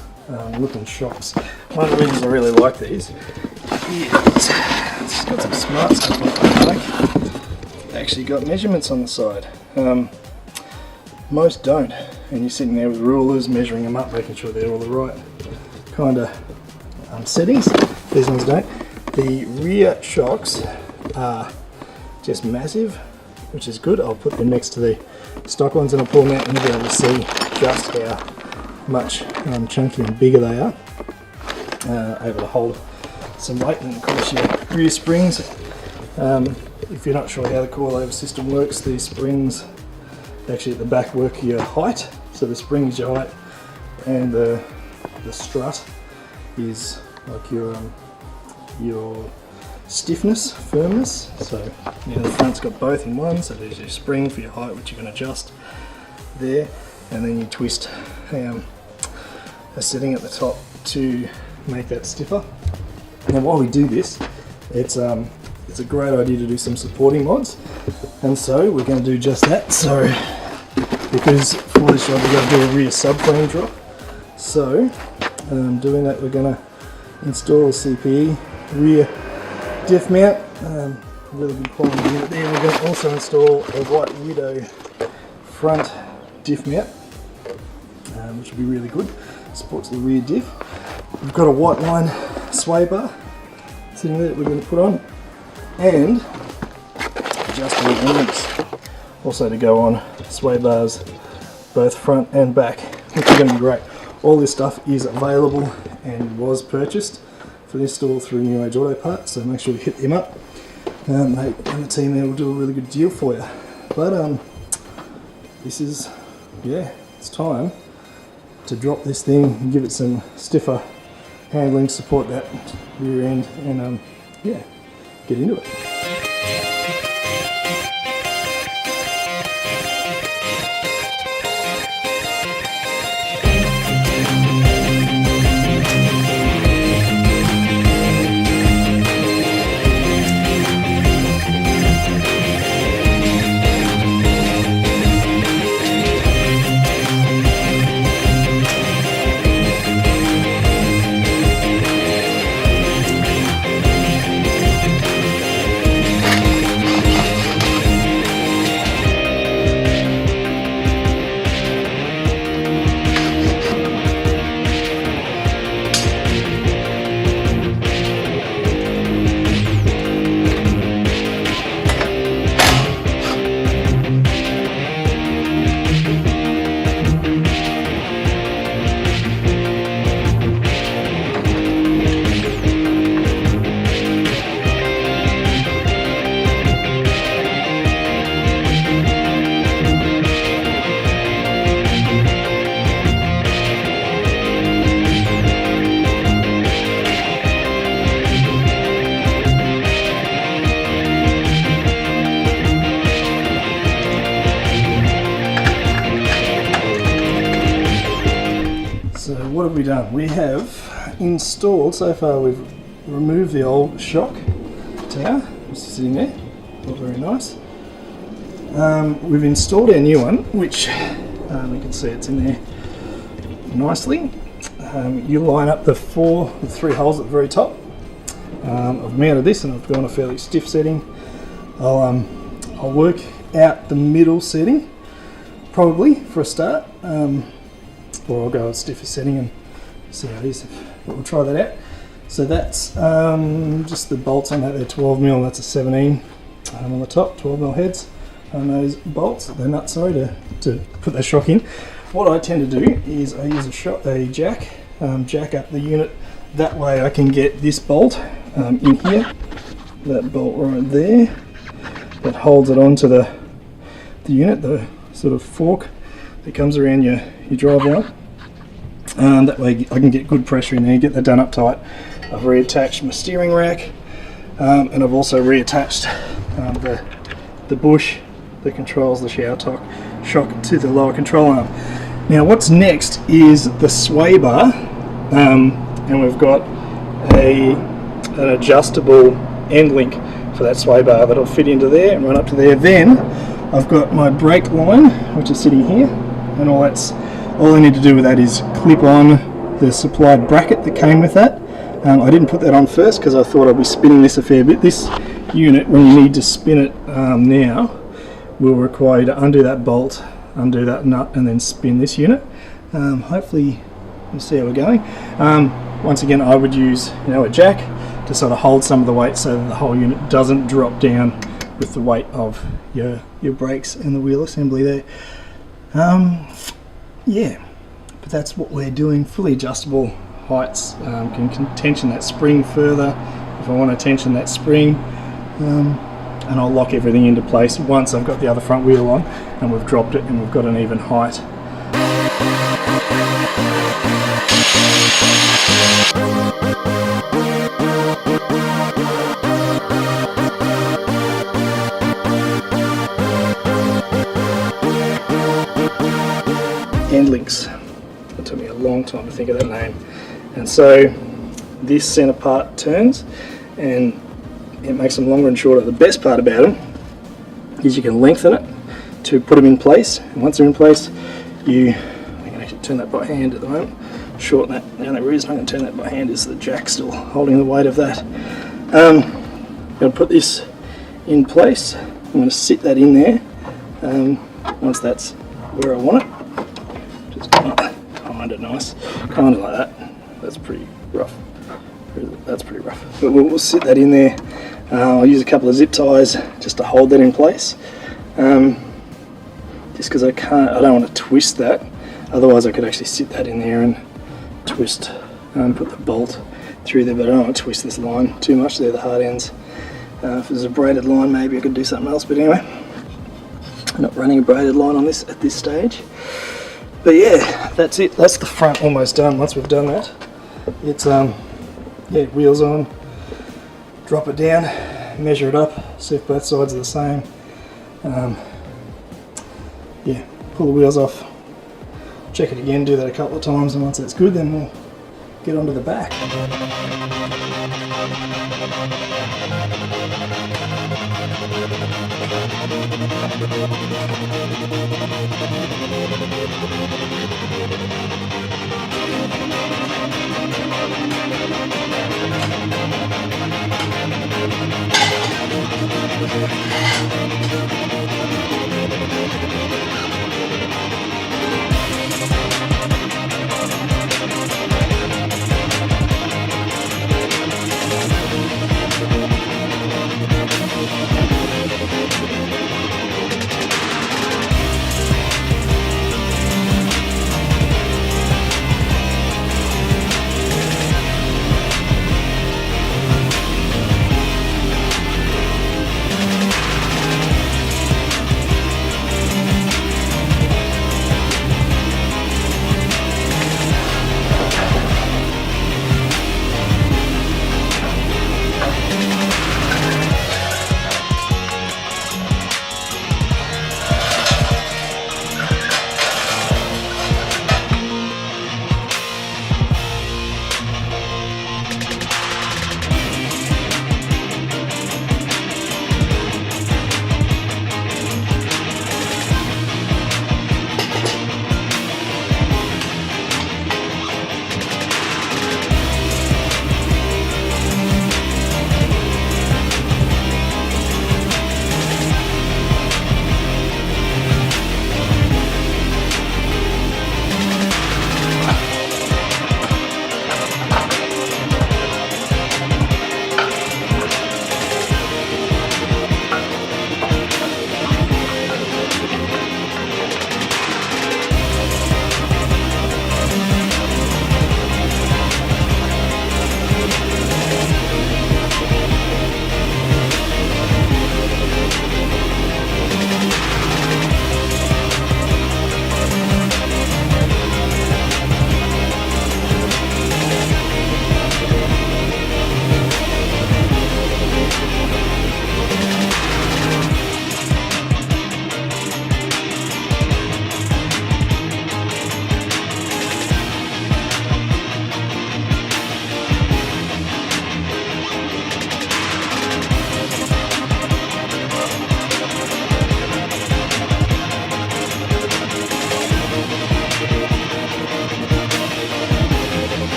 looking shocks. One of the reasons I really like these is it's got some smart stuff on it. Actually got measurements on the side. Most don't, and you're sitting there with rulers measuring them up, making sure they're all the right kind of settings. These ones don't. The rear shocks are just massive, which is good. I'll put them next to the stock ones and I'll pull them out and you'll be able to see just how much chunkier and bigger they are. Able to hold some weight, and of course your rear springs. If you're not sure how the coilover system works, these springs actually at the back work your height. So the spring is your height, and the strut is like your stiffness, firmness. So the front's got both in one, so there's your spring for your height, which you can adjust there, and then you twist a setting at the top to make that stiffer. Now while we do this, it's a great idea to do some supporting mods, and so we're going to do just that. So because for this job we're going to do a rear subframe drop, so doing that we're going to install a CPE rear diff mount, really good quality unit there. We're going to also install a White Widow front diff mount, which will be really good, supports the rear diff. We've got a white line sway bar sitting there that we're going to put on, and adjustable elements also to go on sway bars both front and back, which is going to be great. All this stuff is available and was purchased for this store through New Age Auto Parts, so make sure you hit them up. Mate and the team there will do a really good deal for you. But this is, yeah, it's time to drop this thing and give it some stiffer handling, support that rear end, and yeah, get into it. what have we done? We have installed, so far we've removed the old shock tower, which is sitting there, all very nice. We've installed our new one, which you can see it's in there nicely. You line up the 3 holes at the very top. I've mounted this and I've gone a fairly stiff setting. I'll work out the middle setting probably for a start, or I'll go a stiffer setting and see how it is. But we'll try that out. So that's just the bolts on that. They're 12mm. That's a 17 on the top, 12mm heads on those bolts. They're nuts, sorry, to put that shock in. What I tend to do is I use a jack up the unit. That way I can get this bolt in here, that bolt right there, that holds it onto the unit, the sort of fork that comes around your drive line. That way I can get good pressure in there, get that done up tight. I've reattached my steering rack, and I've also reattached the bush that controls the shock to the lower control arm. Now what's next is the sway bar, and we've got an adjustable end link for that sway bar that'll fit into there and run up to there. Then I've got my brake line, which is sitting here, and all I need to do with that is clip on the supplied bracket that came with that. I didn't put that on first because I thought I'd be spinning this a fair bit. This unit, when you need to spin it now, will require you to undo that bolt, undo that nut, and then spin this unit. Hopefully you'll see how we're going. Once again, I would use a jack to sort of hold some of the weight so that the whole unit doesn't drop down with the weight of your brakes and the wheel assembly there. Yeah, but that's what we're doing. Fully adjustable heights, can tension that spring further if I want to tension that spring, and I'll lock everything into place once I've got the other front wheel on and we've dropped it and we've got an even height. End links. It took me a long time to think of that name. And so this centre part turns and it makes them longer and shorter. The best part about them is you can lengthen it to put them in place, and once they're in place I can actually turn that by hand at the moment, shorten that. The only reason I can turn that by hand is the jack's still holding the weight of that. I'm going to put this in place. I'm going to sit that in there once that's where I want it. Just kind of nice, kind of like that. That's pretty rough. That's pretty rough. But we'll sit that in there. I'll use a couple of zip ties just to hold that in place. Just because I don't want to twist that. Otherwise I could actually sit that in there and twist, put the bolt through there, but I don't want to twist this line too much. They're the hard ends. If there's a braided line, maybe I could do something else, but anyway, I'm not running a braided line on this at this stage. But yeah, that's it. That's the front almost done. Once we've done that, it's yeah, wheels on, drop it down, measure it up, see if both sides are the same. Yeah, pull the wheels off, check it again, do that a couple of times, and once that's good, then we'll get onto the back.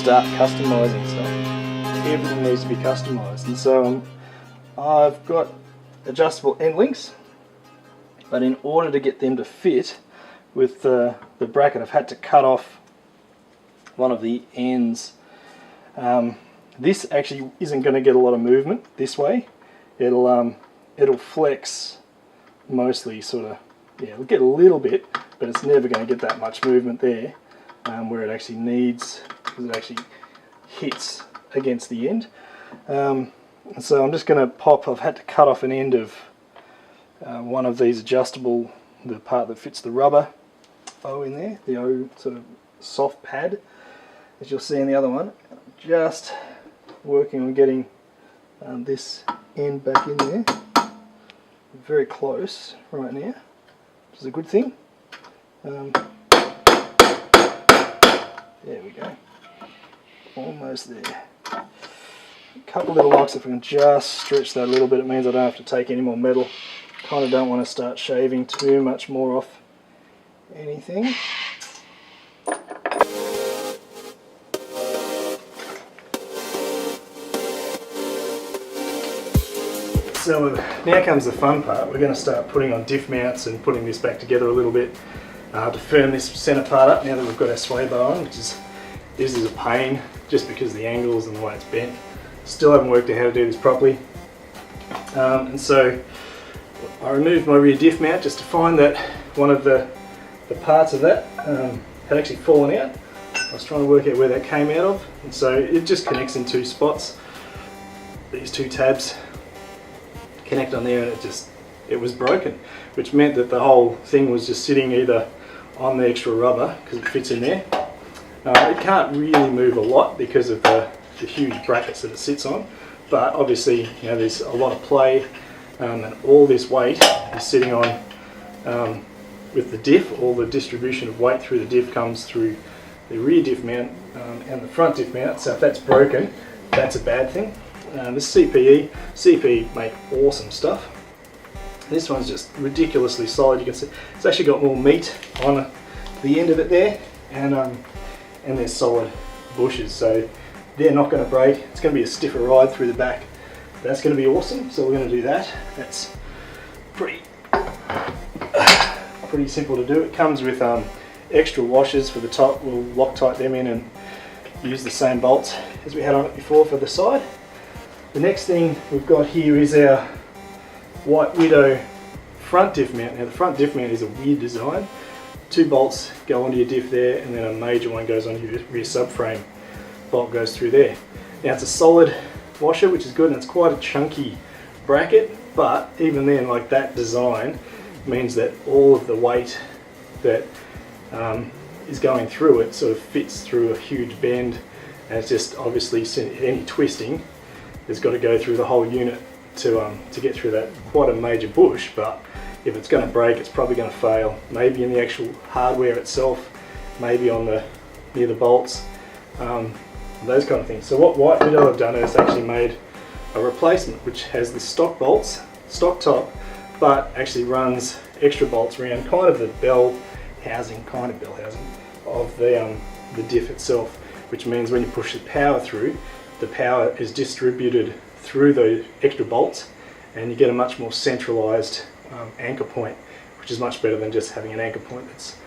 start customizing stuff. Everything needs to be customized, and so I've got adjustable end links, but in order to get them to fit with the bracket, I've had to cut off one of the ends. This actually isn't going to get a lot of movement this way. It'll flex mostly, sort of, yeah, it'll get a little bit, but it's never going to get that much movement there, where it actually needs, because it actually hits against the end. So I'm just going to pop, I've had to cut off an end of one of these adjustable, the part that fits the rubber O in there, the O sort of soft pad, as you'll see in the other one. Just working on getting this end back in there, very close right now, which is a good thing. There we go, almost there. A couple little locks, if I can just stretch that a little bit, it means I don't have to take any more metal. Kind of don't want to start shaving too much more off anything. So now comes the fun part. We're going to start putting on diff mounts and putting this back together a little bit to firm this centre part up now that we've got our sway bar on, this is a pain just because of the angles and the way it's bent. Still haven't worked out how to do this properly. And so I removed my rear diff mount just to find that one of the parts of that had actually fallen out. I was trying to work out where that came out of, and so it just connects in two spots. These two tabs connect on there, and it was broken, which meant that the whole thing was just sitting either on the extra rubber because it fits in there. It can't really move a lot because of the huge brackets that it sits on, but obviously, you know, there's a lot of play, and all this weight is sitting on with the diff. All the distribution of weight through the diff comes through the rear diff mount and the front diff mount, so if that's broken, that's a bad thing. This CPE make awesome stuff. This one's just ridiculously solid. You can see it's actually got more meat on the end of it there, and they're solid bushes, so they're not going to break. It's going to be a stiffer ride through the back. That's going to be awesome, so we're going to do that. That's pretty simple to do. It comes with extra washers for the top. We'll Loctite them in and use the same bolts as we had on it before for the side. The next thing we've got here is our White Widow front diff mount. Now the front diff mount is a weird design. 2 bolts go onto your diff there, and then a major one goes onto your rear subframe. Bolt goes through there. Now it's a solid washer, which is good, and it's quite a chunky bracket, but even then, like, that design means that all of the weight that is going through it sort of fits through a huge bend, and it's just obviously any twisting has got to go through the whole unit to get through that quite a major bush. But if it's going to break, it's probably going to fail. Maybe in the actual hardware itself, maybe on near the bolts, those kind of things. So what White Widow have done is actually made a replacement which has the stock bolts, stock top, but actually runs extra bolts around kind of the bell housing of the diff itself, which means when you push the power through, the power is distributed through those extra bolts, and you get a much more centralized anchor point, which is much better than just having an anchor point that's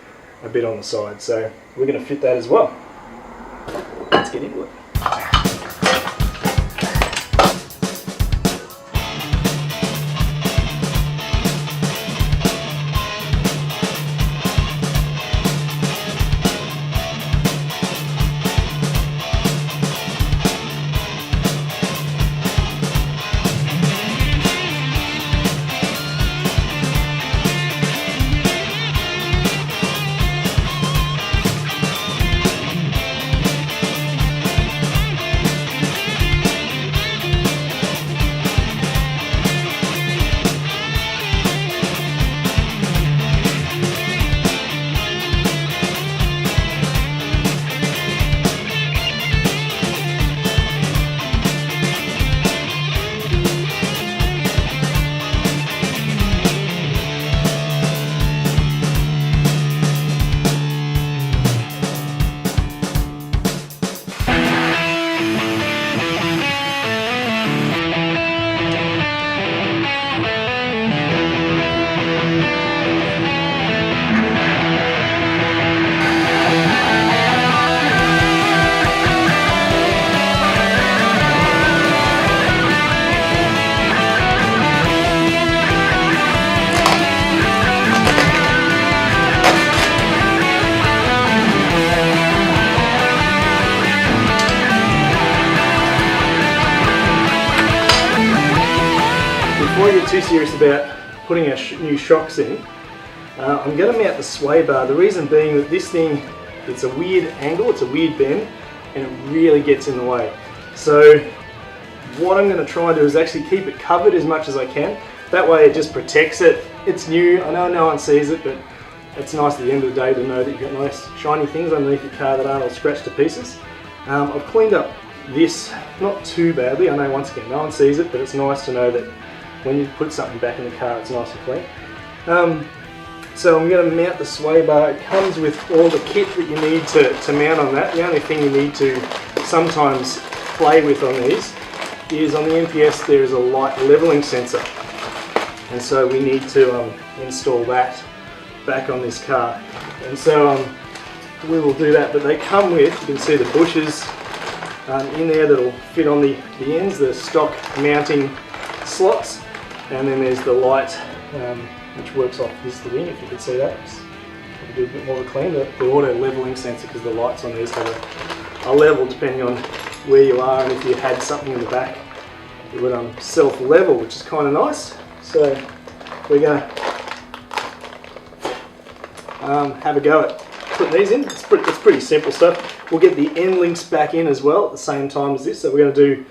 a bit on the side. So we're going to fit that as well. Let's get into it. too serious about putting our new shocks in, I'm going to mount the sway bar. The reason being that this thing, it's a weird angle, it's a weird bend, and it really gets in the way. So what I'm going to try and do is actually keep it covered as much as I can. That way it just protects it. It's new, I know no one sees it, but it's nice at the end of the day to know that you've got nice shiny things underneath your car that aren't all scratched to pieces. I've cleaned up this not too badly. I know once again no one sees it, but it's nice to know that when you put something back in the car it's nice and clean. So I'm going to mount the sway bar. It comes with all the kit that you need to mount on that. The only thing you need to sometimes play with on these is on the MPS there is a light leveling sensor, and so we need to install that back on this car, and so we will do that. But they come with, you can see the bushes in there that'll fit on the ends, the stock mounting slots, and then there's the light which works off this wing, if you could see that. I'll do a bit more of a clean, the auto leveling sensor, because the lights on these have a level depending on where you are, and if you had something in the back it would self-level, which is kind of nice. So we're going to have a go at putting these in. It's pretty simple stuff. We'll get the end links back in as well at the same time as this. So we're going to do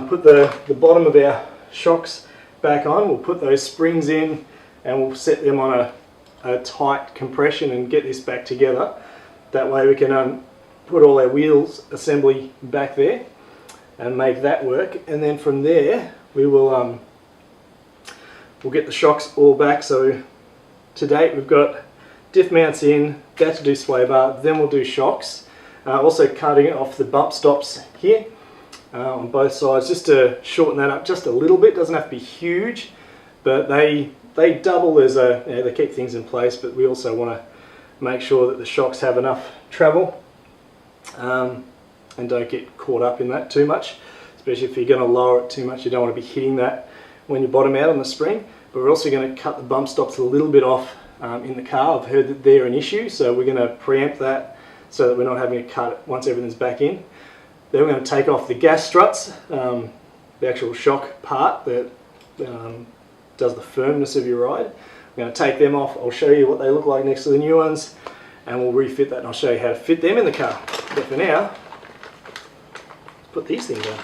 put the bottom of our shocks back on. We'll put those springs in and we'll set them on a tight compression and get this back together. That way we can put all our wheels assembly back there and make that work, and then from there we will we'll get the shocks all back. So to date we've got diff mounts in, about to do sway bar, then we'll do shocks. Also cutting off the bump stops here on both sides just to shorten that up just a little bit. Doesn't have to be huge, but they double as they keep things in place, but we also want to make sure that the shocks have enough travel and don't get caught up in that too much, especially if you're going to lower it too much. You don't want to be hitting that when you bottom out on the spring. But we're also going to cut the bump stops a little bit off in the car. I've heard that they're an issue, so we're going to preempt that so that we're not having to cut it once everything's back in. Then we're going to take off the gas struts, the actual shock part that does the firmness of your ride. We're going to take them off. I'll show you what they look like next to the new ones, and we'll refit that and I'll show you how to fit them in the car. But for now, let's put these things on.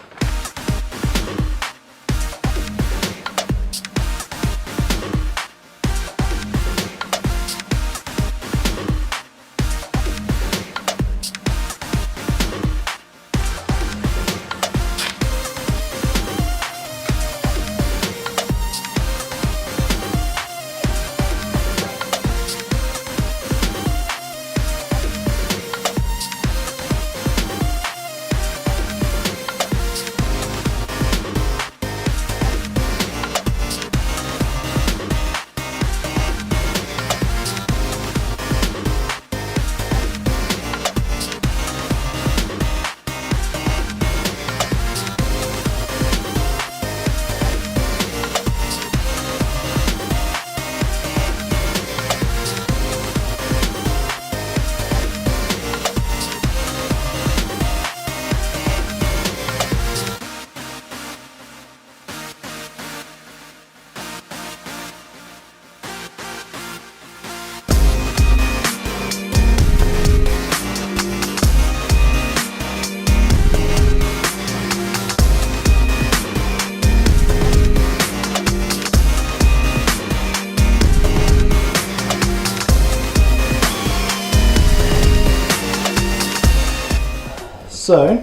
So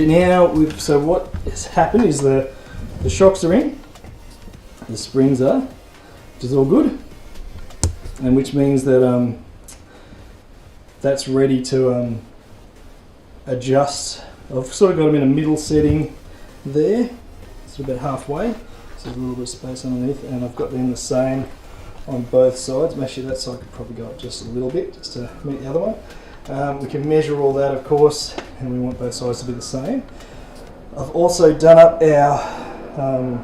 now what has happened is the shocks are in, the springs are, which is all good, and which means that that's ready to adjust. I've sort of got them in a middle setting there, so about halfway. So there's a little bit of space underneath, and I've got them the same on both sides. Actually, that side could probably go up just a little bit, just to meet the other one. We can measure all that, of course, and we want both sides to be the same. I've also done up our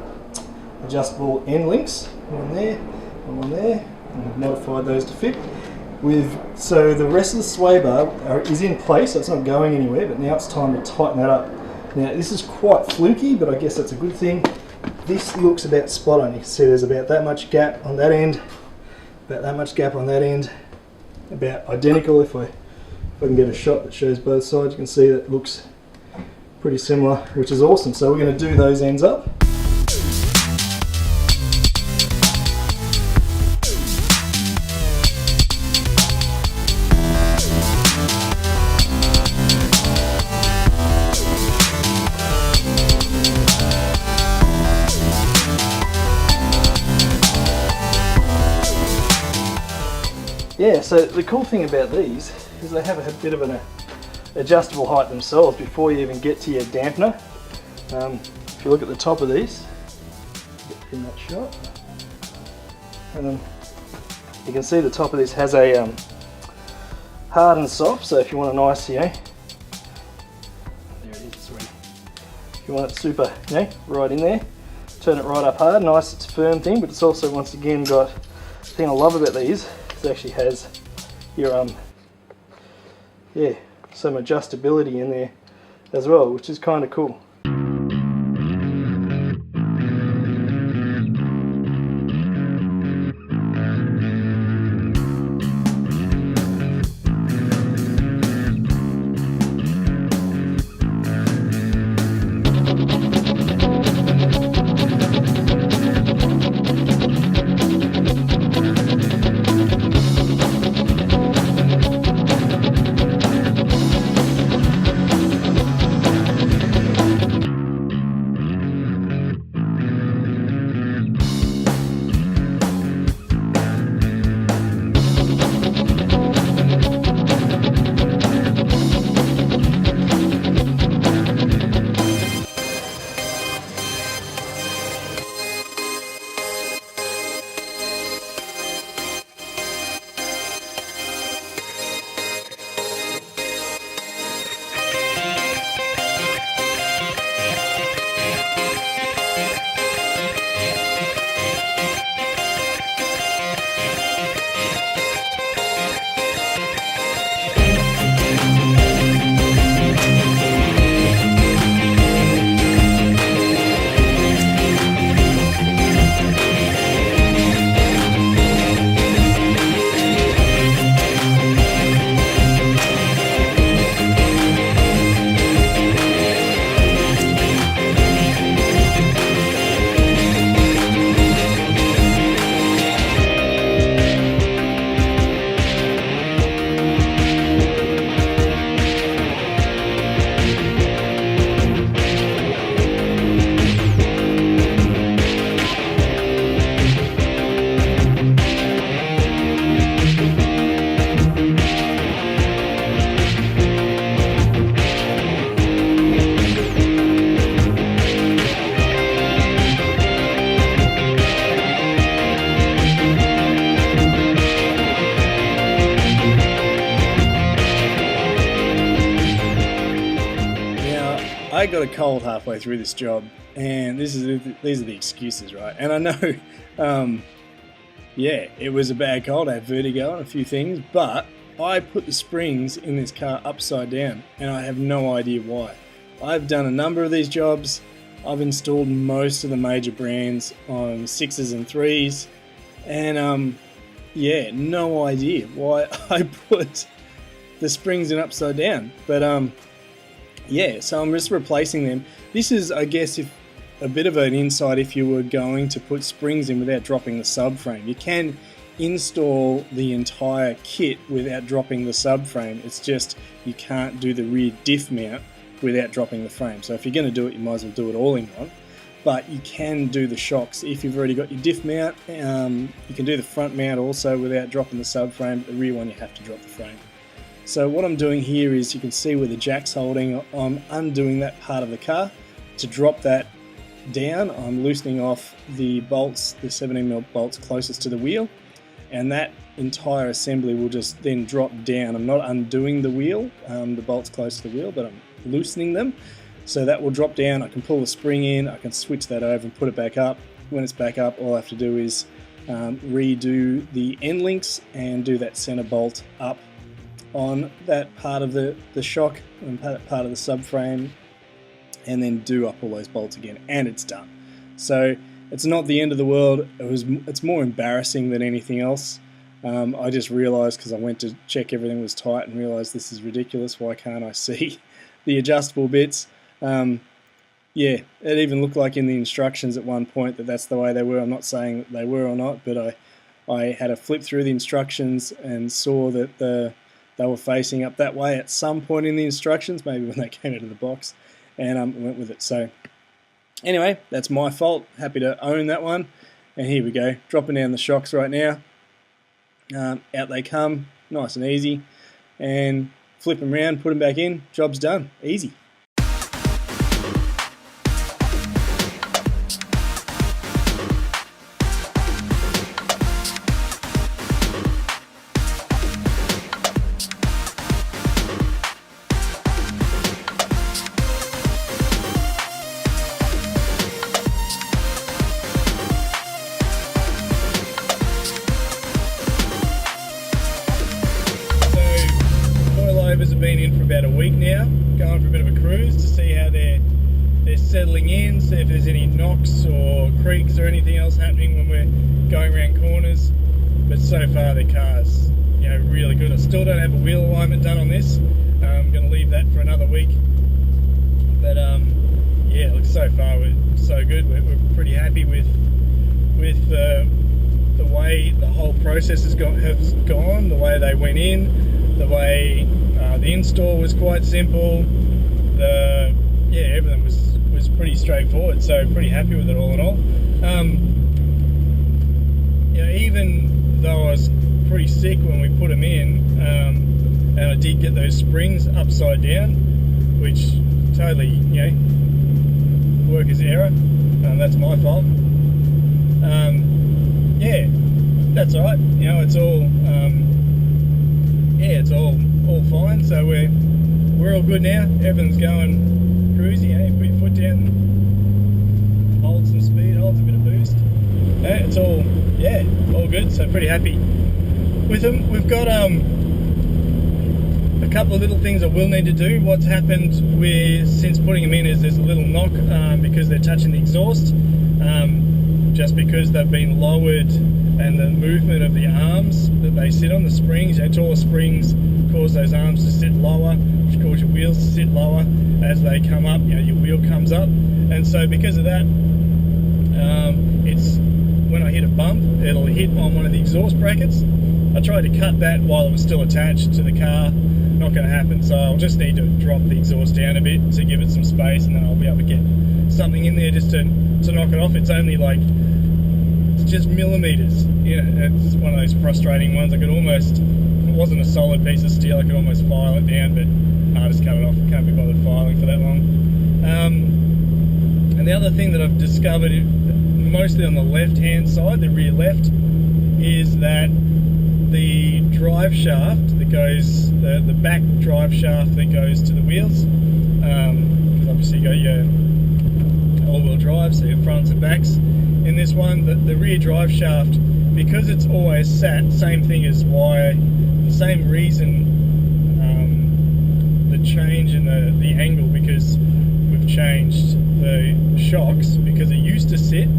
adjustable end links, one there and one there, and I've modified those to fit. So the rest of the sway bar is in place, so it's not going anywhere, but now it's time to tighten that up. Now this is quite fluky, but I guess that's a good thing. this looks about spot on. You can see there's about that much gap on that end, about that much gap on that end, about identical. If I can get a shot that shows both sides, you can see that it looks pretty similar, which is awesome. So we're going to do those ends up. Yeah, so the cool thing about these is they have a bit of an adjustable height themselves before you even get to your dampener. If you look at the top of these, get in that shot, and you can see the top of this has a hard and soft. So if you want a nice, there it is, sorry. If you want it super, right in there, turn it right up hard, nice, it's a firm thing, but it's also once again got, the thing I love about these, it actually has your some adjustability in there as well, which is kind of cool. I got a cold halfway through this job, and these are the excuses, right? And I know, it was a bad cold. I had vertigo and a few things, but I put the springs in this car upside down, and I have no idea why. I've done a number of these jobs. I've installed most of the major brands on 6s and 3s, and no idea why I put the springs in upside down. But so I'm just replacing them. This is, I guess, if a bit of an insight if you were going to put springs in without dropping the subframe. You can install the entire kit without dropping the subframe. It's just you can't do the rear diff mount without dropping the frame. So if you're going to do it, you might as well do it all in one. But you can do the shocks if you've already got your diff mount. You can do the front mount also without dropping the subframe. The rear one you have to drop the frame. So what I'm doing here is, you can see where the jack's holding, I'm undoing that part of the car. To drop that down, I'm loosening off the bolts, the 17mm bolts closest to the wheel, and that entire assembly will just then drop down. I'm not undoing the wheel, the bolts close to the wheel, but I'm loosening them. So that will drop down, I can pull the spring in, I can switch that over and put it back up. When it's back up, all I have to do is redo the end links and do that center bolt up on that part of the shock and part of the subframe, and then do up all those bolts again, and it's done. So it's not the end of the world. It's more embarrassing than anything else. I just realised, because I went to check everything was tight and realised this is ridiculous. Why can't I see the adjustable bits? Yeah, it even looked like in the instructions at one point that that's the way they were. I'm not saying that they were or not, but I had a flip through the instructions and saw that they were facing up that way at some point in the instructions, maybe when they came out of the box, and went with it. So anyway, that's my fault. Happy to own that one. And here we go, dropping down the shocks right now. Out they come, nice and easy, and flip them around, put them back in, job's done, easy. Have been in for about a week now, going for a bit of a cruise to see how they're settling in, see if there's any knocks or creaks or anything else happening when we're going around corners. But so far the car's, really good. I still don't have a wheel alignment done on this. I'm going to leave that for another week. But yeah, look, so far we're so good. We're pretty happy with the way the whole process has gone, the way they went in, the way the install was quite simple. Everything was pretty straightforward. So pretty happy with it all in all. Even though I was pretty sick when we put them in, and I did get those springs upside down, which totally, worker's error. That's my fault. Yeah, that's all right. It's all. It's all fine. So we're all good now. Everything's going cruisy. Put your foot down, hold some speed, holds a bit of boost. It's all good. So pretty happy with them. We've got a couple of little things I will need to do. What's happened since putting them in is there's a little knock because they're touching the exhaust. Just because they've been lowered, and the movement of the arms that they sit on, the springs, taller springs cause those arms to sit lower, which cause your wheels to sit lower. As they come up, your wheel comes up, and so because of that, it's when I hit a bump, it'll hit on one of the exhaust brackets. I tried to cut that while it was still attached to the car. Not going to happen, so I'll just need to drop the exhaust down a bit to give it some space, and then I'll be able to get something in there just to knock it off. It's only it's just millimeters. It's one of those frustrating ones. I could almost, if it wasn't a solid piece of steel, I could almost file it down, but I just cut it off. I can't be bothered filing for that long. And the other thing that I've discovered, mostly on the left-hand side, the rear left, is that the drive shaft that goes, the back drive shaft that goes to the wheels, because obviously you got your all-wheel drive, so your fronts and backs. In this one, the rear drive shaft, because it's always sat, same thing as why, the same reason, the change in the angle, because we've changed the shocks, because it used to sit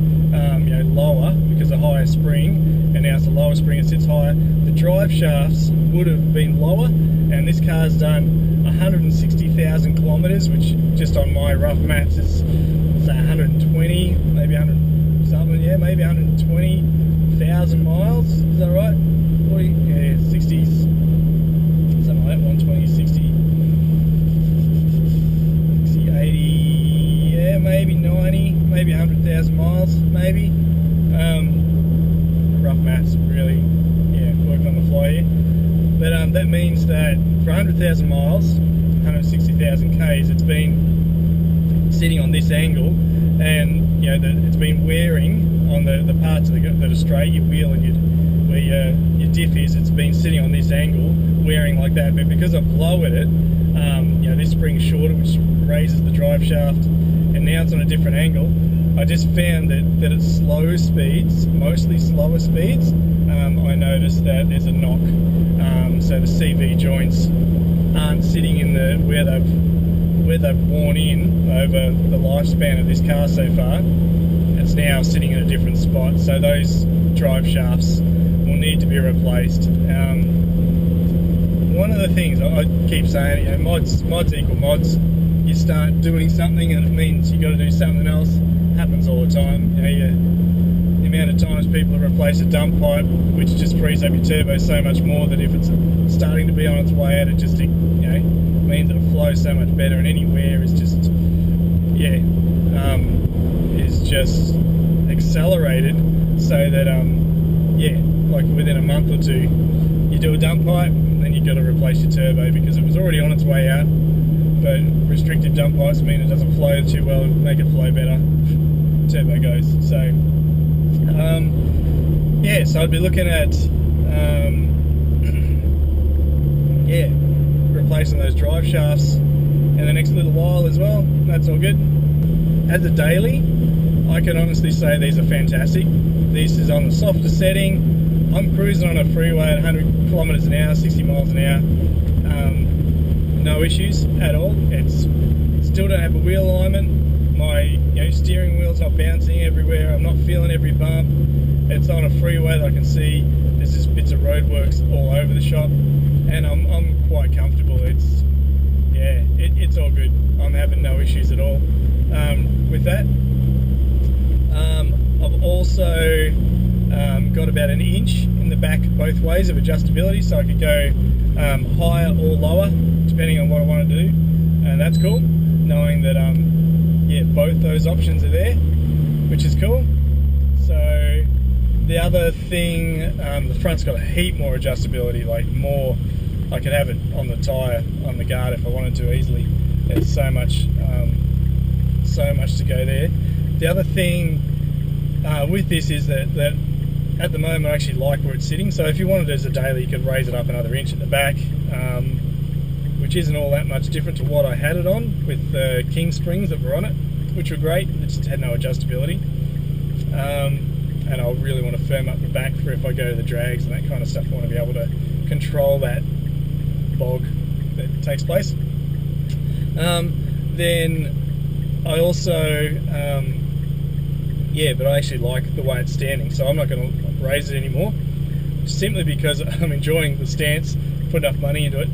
lower because of higher spring, and now it's a lower spring, it sits higher. The drive shafts would have been lower, and this car's done 160,000 kilometers, which just on my rough maths is 120, maybe 100 something, maybe 120,000 miles. Is that right? 40, 60s, something like that. 120, 60, 80, maybe 90, maybe 100,000 miles, maybe. Rough maths, really, working on the fly here. But that means that for 100,000 miles, 160,000 Ks, it's been sitting on this angle, and it's been wearing on the parts that are straight, your wheel and where your diff is. It's been sitting on this angle, wearing like that. But because I've lowered it, this spring's shorter, which raises the drive shaft, and now it's on a different angle. I just found that at slow speeds, mostly slower speeds, I noticed that there's a knock. So the CV joints aren't sitting in where they've worn in over the lifespan of this car so far. And it's now sitting in a different spot. So those drive shafts will need to be replaced. One of the things I keep saying, mods equal mods. You start doing something and it means you got to do something else. Happens all the time. The amount of times people replace a dump pipe, which just frees up your turbo so much more, that if it's starting to be on its way out, it just means that it flows so much better, and any wear is just just accelerated, so that like within a month or two you do a dump pipe and then you've got to replace your turbo because it was already on its way out, but restricted dump pipes mean it doesn't flow too well. Make it flow better, turbo goes. So so I'd be looking at replacing those drive shafts in the next little while as well. That's all good. As a daily, I can honestly say these are fantastic. This is on the softer setting. I'm cruising on a freeway at 100 kilometers an hour, 60 miles an hour. No issues at all. It's still don't have a wheel alignment. My steering wheel's not bouncing everywhere. I'm not feeling every bump. It's on a freeway that I can see. There's just bits of roadworks all over the shop, and I'm quite comfortable. It's all good. I'm having no issues at all with that. I've also got about an inch in the back both ways of adjustability, so I could go higher or lower depending on what I want to do, and that's cool, knowing that both those options are there, which is cool. So the other thing, the front's got a heap more adjustability, like more. I could have it on the tyre, on the guard if I wanted to easily. There's so much to go there. The other thing with this is that at the moment I actually like where it's sitting. So if you wanted it as a daily, you could raise it up another inch at the back, which isn't all that much different to what I had it on with the King springs that were on it, which were great. It just had no adjustability. And I really want to firm up the back for if I go to the drags and that kind of stuff. I want to be able to control that bog that takes place. Then I also but I actually like the way it's standing, so I'm not going to raise it anymore, simply because I'm enjoying the stance, put enough money into it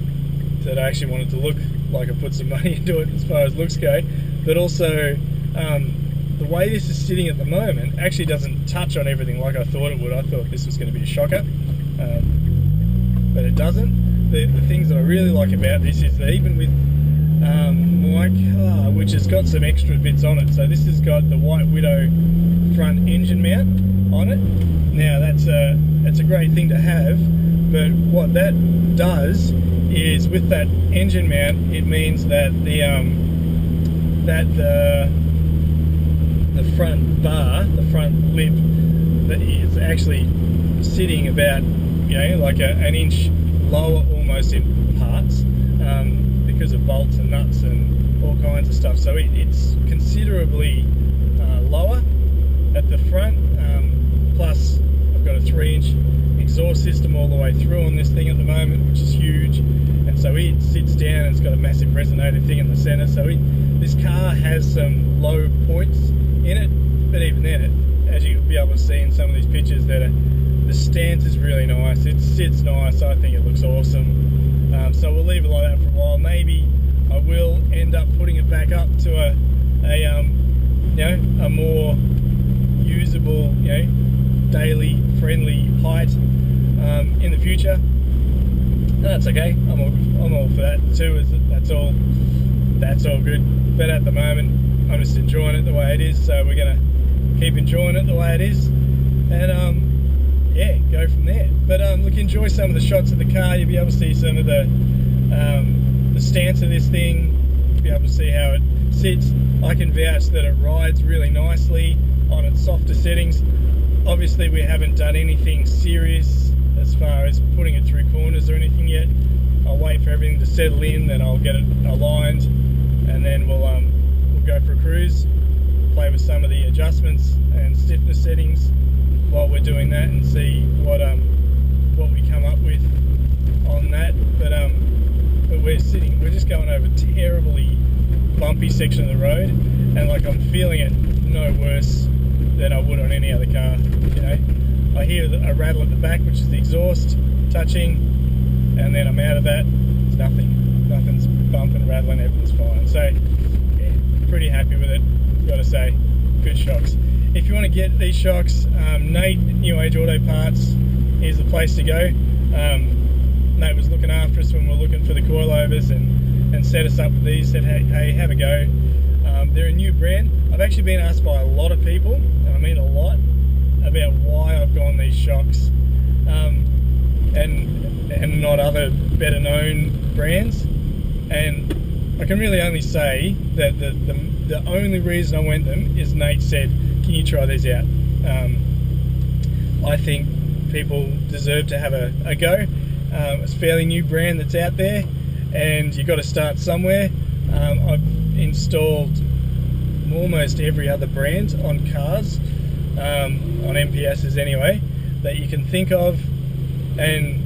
that I actually want it to look like I put some money into it as far as looks go. But also the way this is sitting at the moment actually doesn't touch on everything like I thought it would. I thought this was going to be a shocker, but it doesn't. The things that I really like about this is that even with my car, which has got some extra bits on it, so this has got the White Widow front engine mount on it. Now that's a great thing to have, but what that does is with that engine mount, it means that the front bar, the front lip, that is actually sitting about like an inch lower almost in parts, because of bolts and nuts and all kinds of stuff. So it's considerably lower at the front. Plus I've got a 3-inch exhaust system all the way through on this thing at the moment, which is huge, and so it sits down and it's got a massive resonator thing in the center. So this car has some low points in it, but even then, as you'll be able to see in some of these pictures, that the stance is really nice. It sits nice. I think it looks awesome. So we'll leave it like that for a while. Maybe I will end up putting it back up to a more usable, daily friendly height in the future. And that's okay. I'm all for that too. That's all good. But at the moment, I'm just enjoying it the way it is. So we're gonna keep enjoying it the way it is, and go from there. But look, enjoy some of the shots of the car. You'll be able to see some of the stance of this thing. You'll be able to see how it sits. I can vouch that it rides really nicely on its softer settings. Obviously we haven't done anything serious as far as putting it through corners or anything yet. I'll wait for everything to settle in, then I'll get it aligned, and then we'll go for a cruise, play with some of the adjustments and stiffness settings while we're doing that, and see what we come up with on that. But we're just going over a terribly bumpy section of the road, and like I'm feeling it no worse than I would on any other car. You know, I hear a rattle at the back, which is the exhaust touching, and then I'm out of that. It's nothing. Nothing's bumping, rattling, everything's fine. So, yeah, pretty happy with it. Got to say, good shocks. If you want to get these shocks, Nate, New Age Auto Parts is the place to go. Nate was looking after us when we were looking for the coilovers and set us up with these. Said, hey, have a go. They're a new brand. I've actually been asked by a lot of people, and I mean a lot, about why I've gone these shocks, and not other better known brands. And I can really only say that the only reason I went them is Nate said, can you try these out? I think people deserve to have a go. It's a fairly new brand that's out there, and you've got to start somewhere. I've installed almost every other brand on cars, on MPSs anyway, that you can think of, and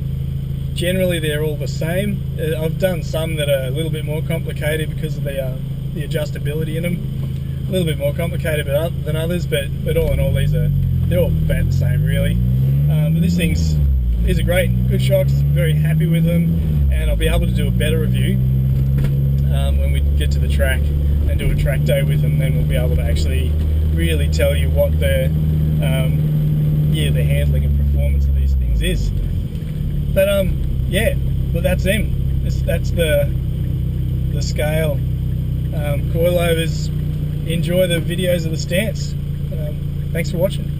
generally they're all the same. I've done some that are a little bit more complicated because of the adjustability in them, a little bit more complicated than others, but all in all they're all about the same really. But these are great, good shocks, very happy with them, and I'll be able to do a better review when we get to the track and do a track day with them. Then we'll be able to actually really tell you what the handling and performance of these things is. But but that's them. That's the scale. Coilovers. Enjoy the videos of the stance. Thanks for watching.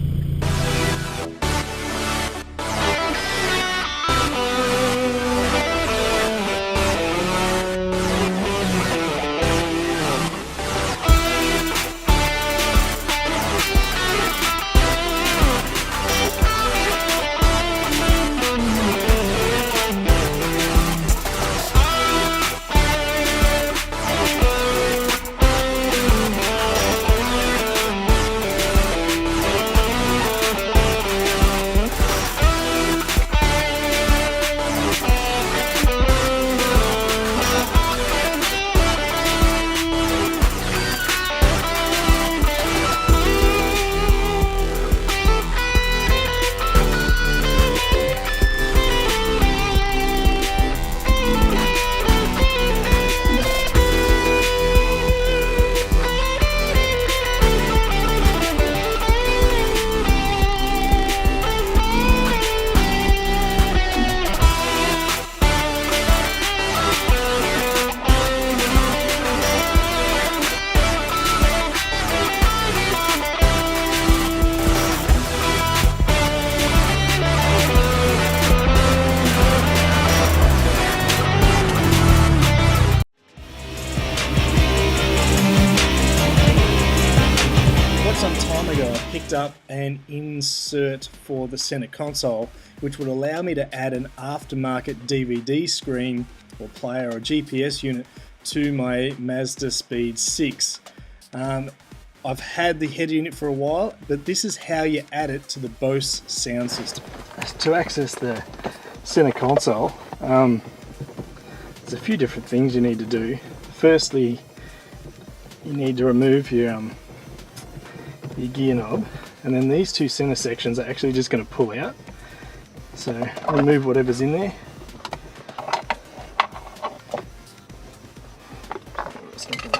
Up an insert for the center console, which would allow me to add an aftermarket DVD screen or player or GPS unit to my Mazda Speed 6. I've had the head unit for a while, but this is how you add it to the Bose sound system. To access the center console, there's a few different things you need to do. Firstly, you need to remove your gear knob, and then these two center sections are actually just going to pull out. So remove whatever's in there. It's not going to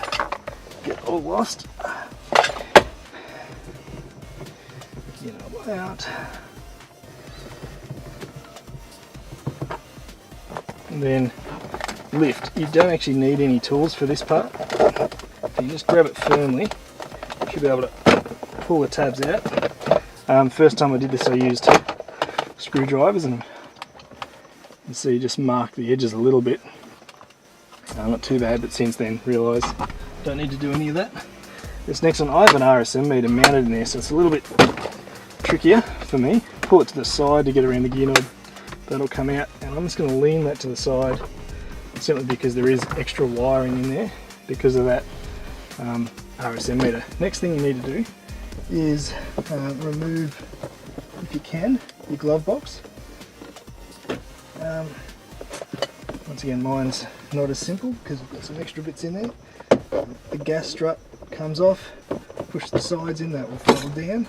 get all lost. Gear knob out. And then lift. You don't actually need any tools for this part. If you just grab it firmly, you should be able to pull the tabs out. First time I did this I used screwdrivers, and you see just mark the edges a little bit. Not too bad, but since then realised don't need to do any of that. This next one, I have an RSM meter mounted in there, so it's a little bit trickier for me. Pull it to the side to get around the gear knob, that'll come out, and I'm just going to lean that to the side simply because there is extra wiring in there because of that RSM meter. Next thing you need to do is remove, if you can, your glove box. Once again, mine's not as simple because I've got some extra bits in there. The gas strut comes off, push the sides in, that will fold down.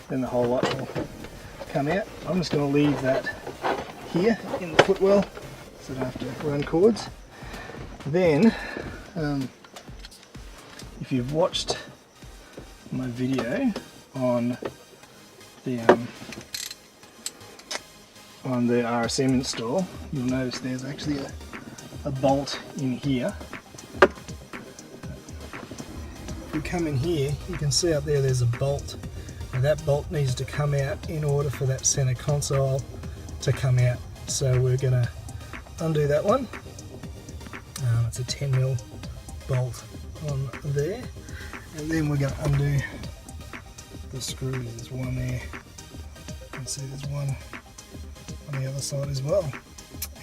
then the whole lot will come out. I'm just going to leave that here in the footwell so I don't have to run cords. Then, if you've watched my video on the RSM install, you'll notice there's actually a bolt in here. If you come in here, you can see up there there's a bolt, and that bolt needs to come out in order for that center console to come out. So we're going to undo that one. It's a 10mm bolt on there, and then we're going to undo the screws. There's one there, you can see there's one on the other side as well,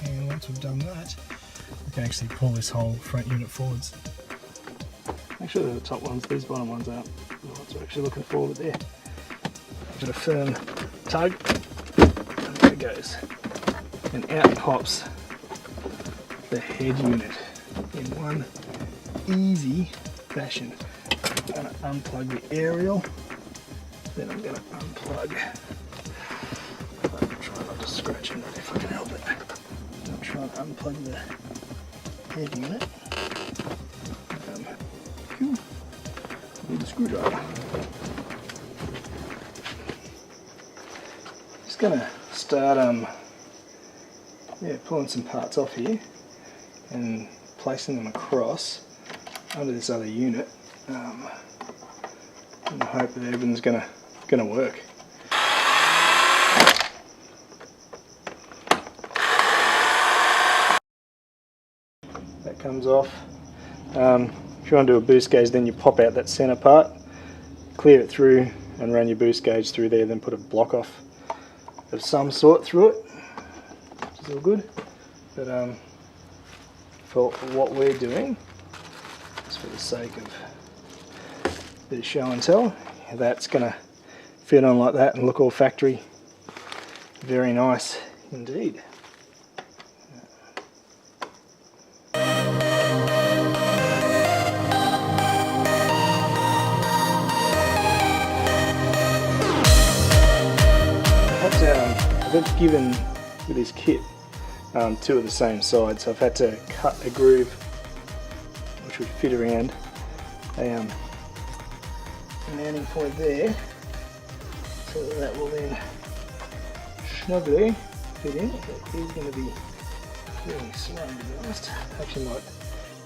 and once we've done that we can actually pull this whole front unit forwards. Make sure they're the top ones, these bottom ones aren't the ones we're actually looking forward there. Give it a firm tug, and there it goes, and out pops the head unit in one easy fashion. I'm going to unplug the aerial, then I'm going to unplug, I'll try not to scratch it if I can help it. I'll try and unplug the head unit. Cool. Need a screwdriver. Just going to start pulling some parts off here and placing them across under this other unit, in the hope that everything's gonna work. That comes off. If you want to do a boost gauge, then you pop out that center part, clear it through and run your boost gauge through there, then put a block off of some sort through it, which is all good. But for what we're doing, just for the sake of a bit of show and tell, that's going to fit on like that and look all factory. Very nice indeed. I've given with this kit two of the same side, so I've had to cut a groove which would fit around a mounting point there, so that will then snugly fit in. It is going to be really slow, to be honest. Actually might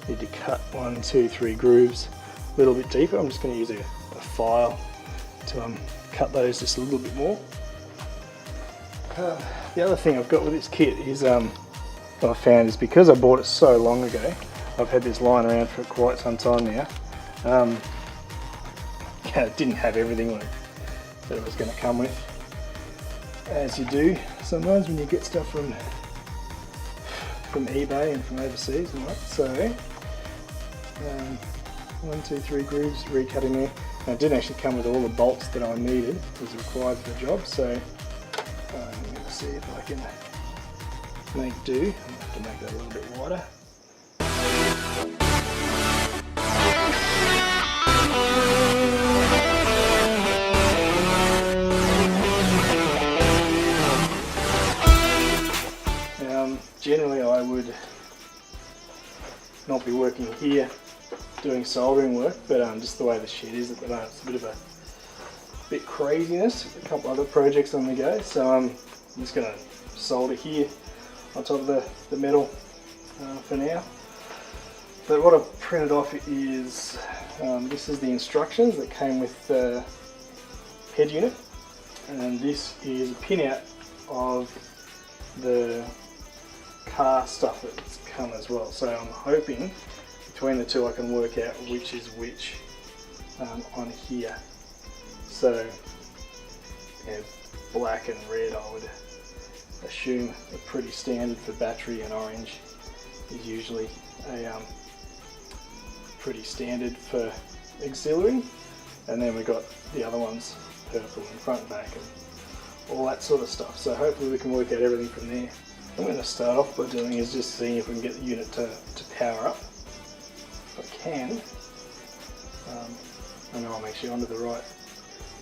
need to cut 1, 2, 3 grooves a little bit deeper. I'm just going to use a file to cut those just a little bit more. The other thing I've got with this kit is what I found is, because I bought it so long ago, I've had this lying around for quite some time now. It didn't have everything on it that it was going to come with, as you do sometimes when you get stuff from eBay and from overseas and that. So 1, 2, 3 grooves, recutting there. And it didn't actually come with all the bolts that I needed, was required for the job. So I'm going to see if I can make do. I'm going to have to make that a little bit wider. Generally I would not be working here doing soldering work, but just the way the shed is at the moment, it's a bit of a craziness, a couple other projects on the go, so I'm just going to solder here on top of the metal for now. But what I've printed off is, this is the instructions that came with the head unit, and this is a pinout of the car stuff that's come as well. So I'm hoping between the two I can work out which is which on here. So yeah, black and red I would assume are pretty standard for battery, and orange is usually a pretty standard for auxiliary, and then we've got the other ones, purple and front and back and all that sort of stuff. So hopefully we can work out everything from there. What I'm going to start off by doing is just seeing if we can get the unit to power up. If I can, I know I'm actually onto the right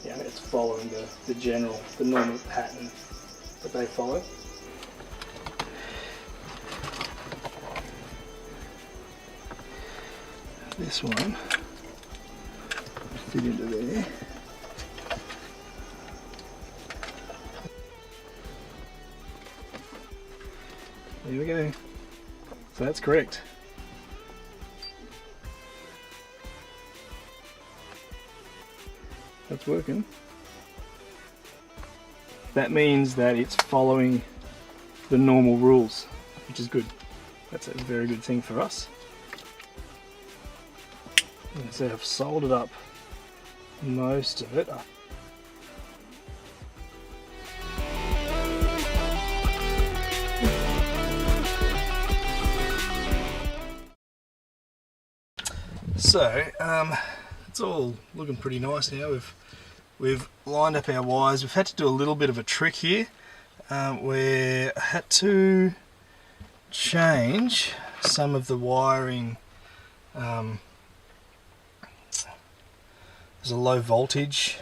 Yeah, it's following the normal pattern that they follow. This one fit into there. There we go. So that's correct. That's working. That means that it's following the normal rules, which is good. That's a very good thing for us. So I've soldered up most of it. So it's all looking pretty nice now. We've lined up our wires. We've had to do a little bit of a trick here where I had to change some of the wiring. There's a low voltage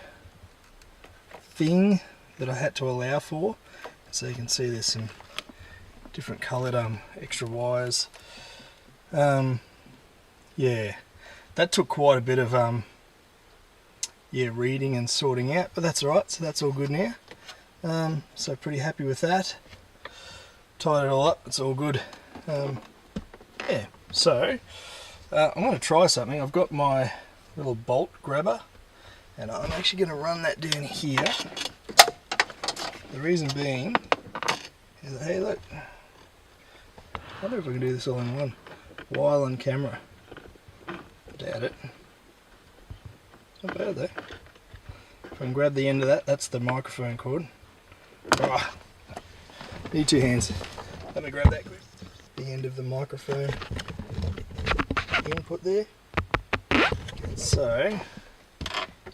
thing that I had to allow for. So you can see there's some different coloured extra wires. Yeah, that took quite a bit of reading and sorting out, but that's alright, so that's all good now. So pretty happy with that. Tied it all up, it's all good. Yeah, so I'm going to try something. I've got my little bolt grabber and I'm actually going to run that down here. The reason being is that, hey look, I wonder if I can do this all in one while on camera. Doubt it. It's not bad though. If I can grab the end of that, that's the microphone cord. Oh, need two hands. Let me grab that quick. The end of the microphone input there. So,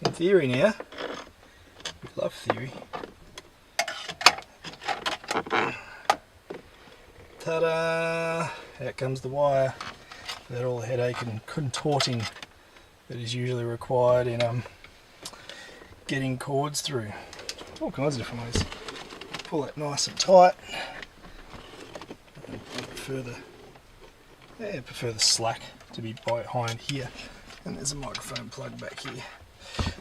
in theory now, we love theory. Ta-da! Out comes the wire. Without all the headache and contorting that is usually required in getting cords through. All kinds of different ways. Pull it nice and tight. I prefer the slack to be behind here. And there's a microphone plug back here.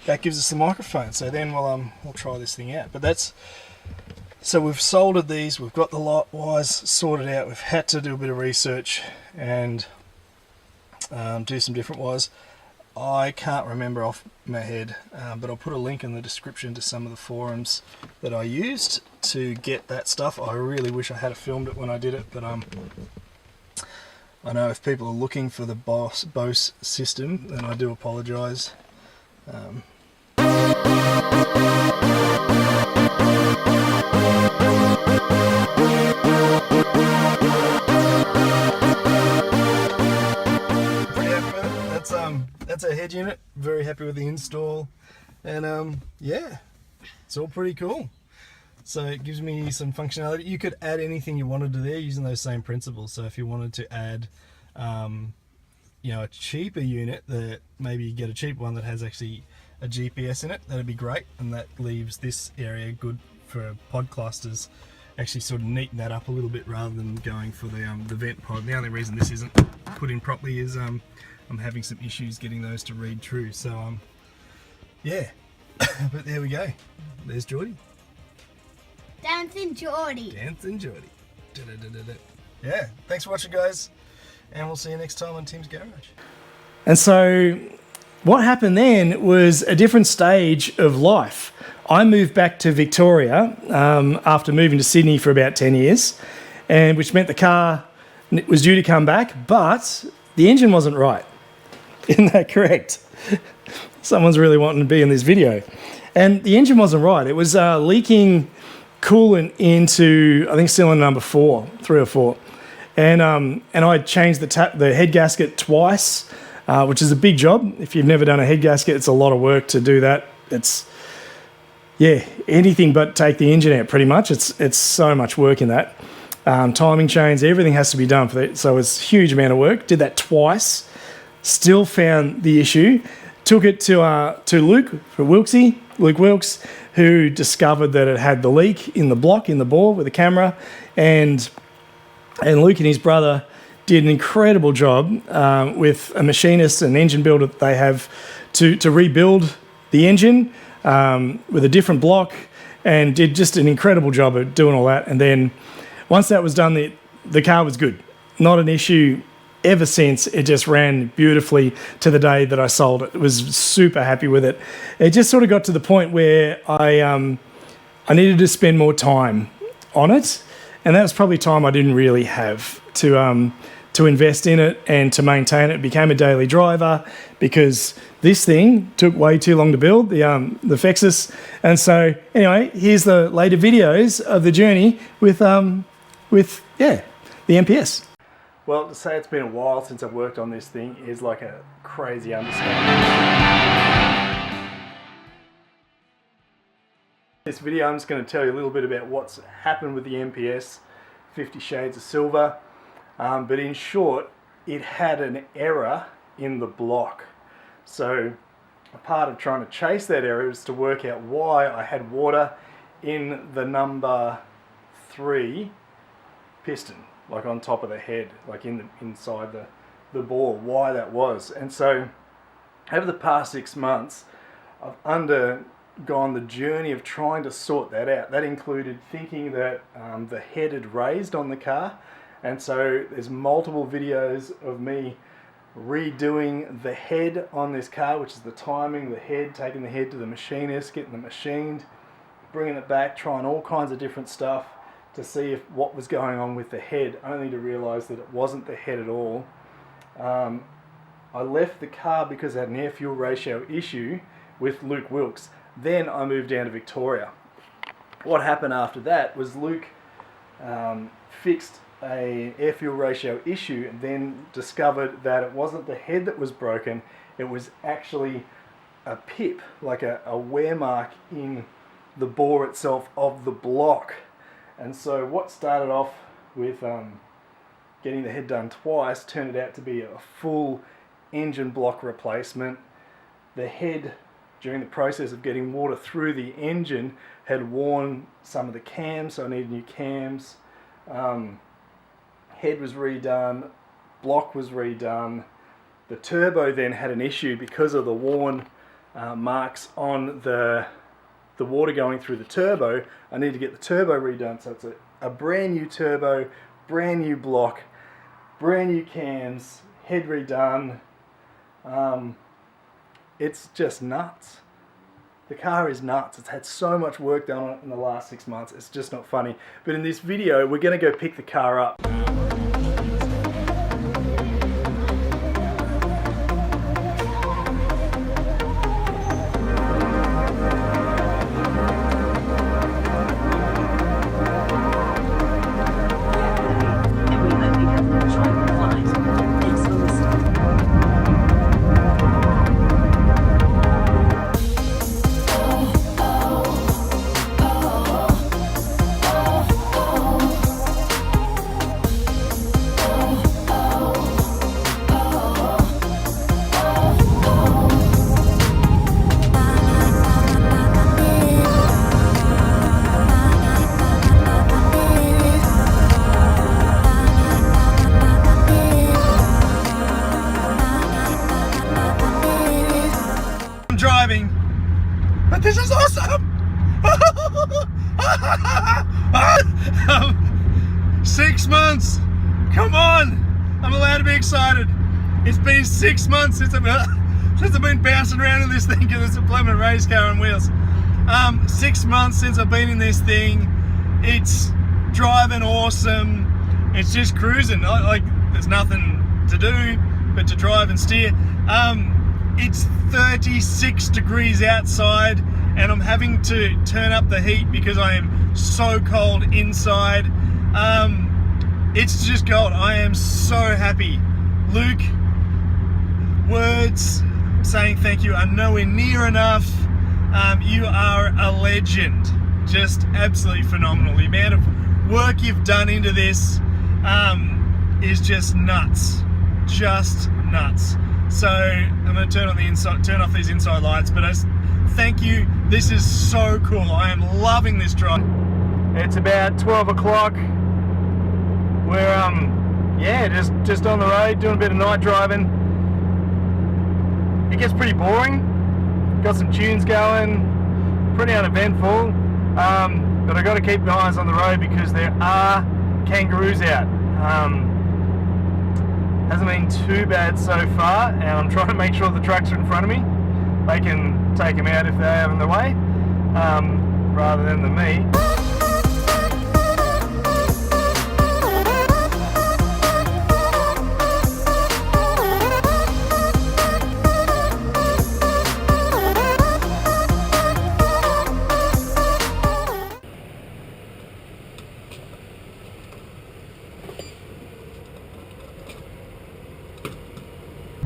That gives us the microphone. So then we'll try this thing out. But that's so we've soldered these. We've got the light wires sorted out. We've had to do a bit of research and do some different wires. I can't remember off my head, but I'll put a link in the description to some of the forums that I used to get that stuff. I really wish I had filmed it when I did it, but I know if people are looking for the Bose system, then I do apologise. That's our head unit. Very happy with the install, and yeah, it's all pretty cool. So it gives me some functionality. You could add anything you wanted to there using those same principles. So if you wanted to add, you know, a cheaper unit, that maybe you get a cheap one that has actually a GPS in it, that'd be great, and that leaves this area good for podcasters. Actually sort of neaten that up a little bit rather than going for the vent pod. The only reason this isn't put in properly is I'm having some issues getting those to read true. So yeah, but there we go. There's Geordie. Dancing Geordie. Dancing Geordie. Yeah, thanks for watching, guys, and we'll see you next time on Tim's Garage. And so what happened then was a different stage of life. I moved back to Victoria after moving to Sydney for about 10 years, and which meant the car was due to come back, but the engine wasn't right. Isn't that correct? Someone's really wanting to be in this video. And the engine wasn't right. It was leaking coolant into, I think, cylinder number 3 or 4. And I changed the head gasket twice, which is a big job. If you've never done a head gasket, it's a lot of work to do that. It's, yeah, anything but take the engine out pretty much. It's so much work in that. Timing chains, everything has to be done for that. So it's a huge amount of work. Did that twice. Still found the issue. Took it to Luke for Wilksy. Luke Wilkes, who discovered that it had the leak in the block, in the bore with the camera, and Luke and his brother did an incredible job with a machinist and engine builder that they have to rebuild the engine with a different block, and did just an incredible job of doing all that. And then once that was done, the car was good. Not an issue ever since. It just ran beautifully to the day that I sold it. I was super happy with it. It just sort of got to the point where I needed to spend more time on it, and that was probably time I didn't really have to invest in it and to maintain it. It became a daily driver because this thing took way too long to build, the Fexus. And so anyway, here's the later videos of the journey with the MPS. Well, to say it's been a while since I've worked on this thing is like a crazy understatement. This video, I'm just going to tell you a little bit about what's happened with the MPS 50 Shades of Silver. But in short, it had an error in the block. So a part of trying to chase that error is to work out why I had water in the number 3 piston, like on top of the head, like inside the bore, why that was. And so over the past 6 months, I've undergone the journey of trying to sort that out. That included thinking that the head had raised on the car. And so there's multiple videos of me redoing the head on this car, which is the timing, the head, taking the head to the machinist, getting it machined, bringing it back, trying all kinds of different stuff to see what was going on with the head, only to realise that it wasn't the head at all. I left the car because it had an air-fuel ratio issue with Luke Wilkes. Then I moved down to Victoria. What happened after that was Luke fixed an air-fuel ratio issue and then discovered that it wasn't the head that was broken, it was actually a pip, like a wear mark in the bore itself of the block. And so what started off with getting the head done twice turned out to be a full engine block replacement. The head, during the process of getting water through the engine, had worn some of the cams, so I needed new cams. Head was redone, block was redone. The turbo then had an issue because of the worn marks on the water going through the turbo. I need to get the turbo redone, so it's a brand new turbo, brand new block, brand new cams, head redone. It's just nuts. The car is nuts. It's had so much work done on it in the last 6 months. It's just not funny. But in this video, we're going to go pick the car up. Driving, but this is awesome. 6 months, come on, I'm allowed to be excited. It's been 6 months since I've been bouncing around in this thing because it's a blooming race car on wheels. 6 months since I've been in this thing. It's driving awesome. It's just cruising. Like there's nothing to do but to drive and steer. It's 36 degrees outside and I'm having to turn up the heat because I am so cold inside. It's just gold. I am so happy. Luke, words saying thank you are nowhere near enough. You are a legend. Just absolutely phenomenal. The amount of work you've done into this is just nuts. Just nuts. So I'm going to turn off these inside lights, but thank you. This is so cool. I am loving this drive. It's about 12 o'clock. We're yeah, just on the road doing a bit of night driving. It gets pretty boring. Got some tunes going, pretty uneventful. But I got to keep my eyes on the road because there are kangaroos out. Hasn't been too bad so far, and I'm trying to make sure the trucks are in front of me. They can take them out if they're out in the way, rather than me.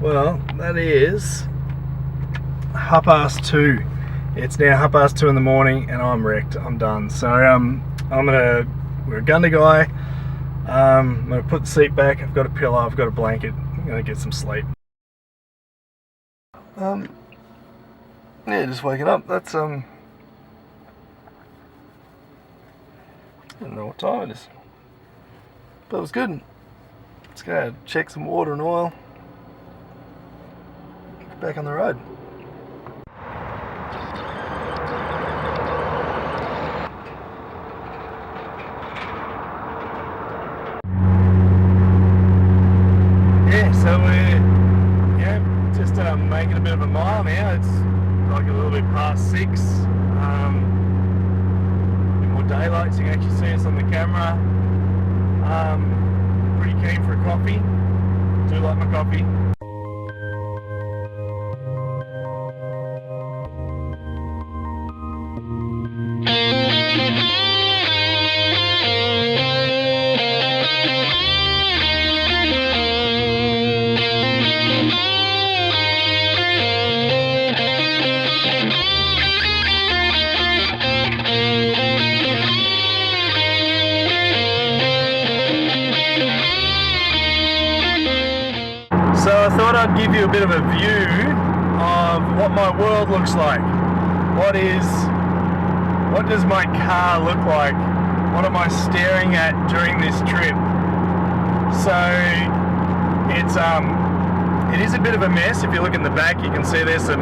Well, that is 2:30. It's now 2:30 in the morning and I'm wrecked. I'm done. So we're a Gunda guy. I'm gonna put the seat back. I've got a pillow, I've got a blanket. I'm gonna get some sleep. Yeah, just waking up. That's I don't know what time it is. But it was good. Let's go check some water and oil. Back on the road. Yeah, so we're just making a bit of a mile now. It's like a little bit past 6. A bit more daylight, so you can actually see us on the camera. Pretty keen for a coffee. Do like my coffee. So I thought I'd give you a bit of a view of what my world looks like. What does my car look like? What am I staring at during this trip? So it is a bit of a mess. If you look in the back, you can see there's a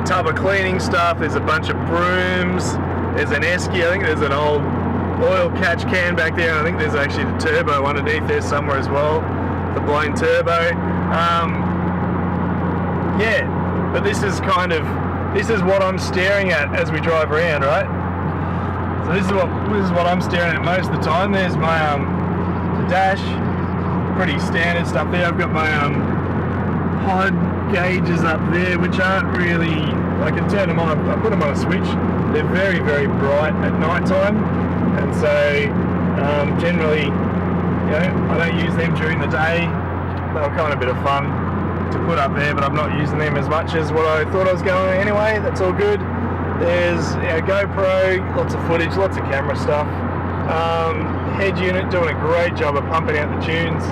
tub of cleaning stuff. There's a bunch of brooms. There's an esky. I think there's an old oil catch can back there. I think there's actually the turbo underneath there somewhere as well. The blown turbo. Yeah, but this is what I'm staring at as we drive around, right? So this is what I'm staring at most of the time. There's my the dash, pretty standard stuff there. I've got my pod gauges up there, which aren't really, I can turn them on. I put them on a switch. They're very, very bright at night time, and so generally, I don't use them during the day. They were kind of a bit of fun to put up there, but I'm not using them as much as what I thought I was going. Anyway, that's all good. There's GoPro, lots of footage, lots of camera stuff. Head unit doing a great job of pumping out the tunes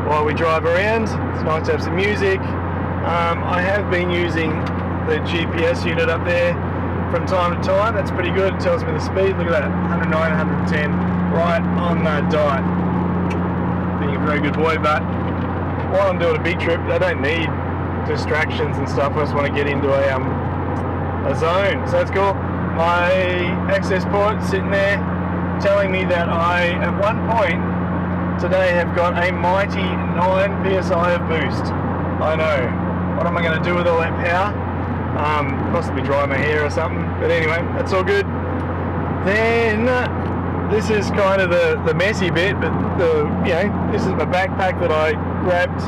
while we drive around. It's nice to have some music. I have been using the GPS unit up there from time to time. That's pretty good. It tells me the speed. Look at that, 109, 110, right on the dot. Being a very good boy, but while I'm doing a big trip, I don't need distractions and stuff. I just want to get into a zone. So that's cool. My access port sitting there telling me that I, at one point today, have got a mighty 9 PSI of boost. I know. What am I going to do with all that power? Possibly dry my hair or something. But anyway, that's all good. Then this is kind of the messy bit, but this is my backpack that I grabbed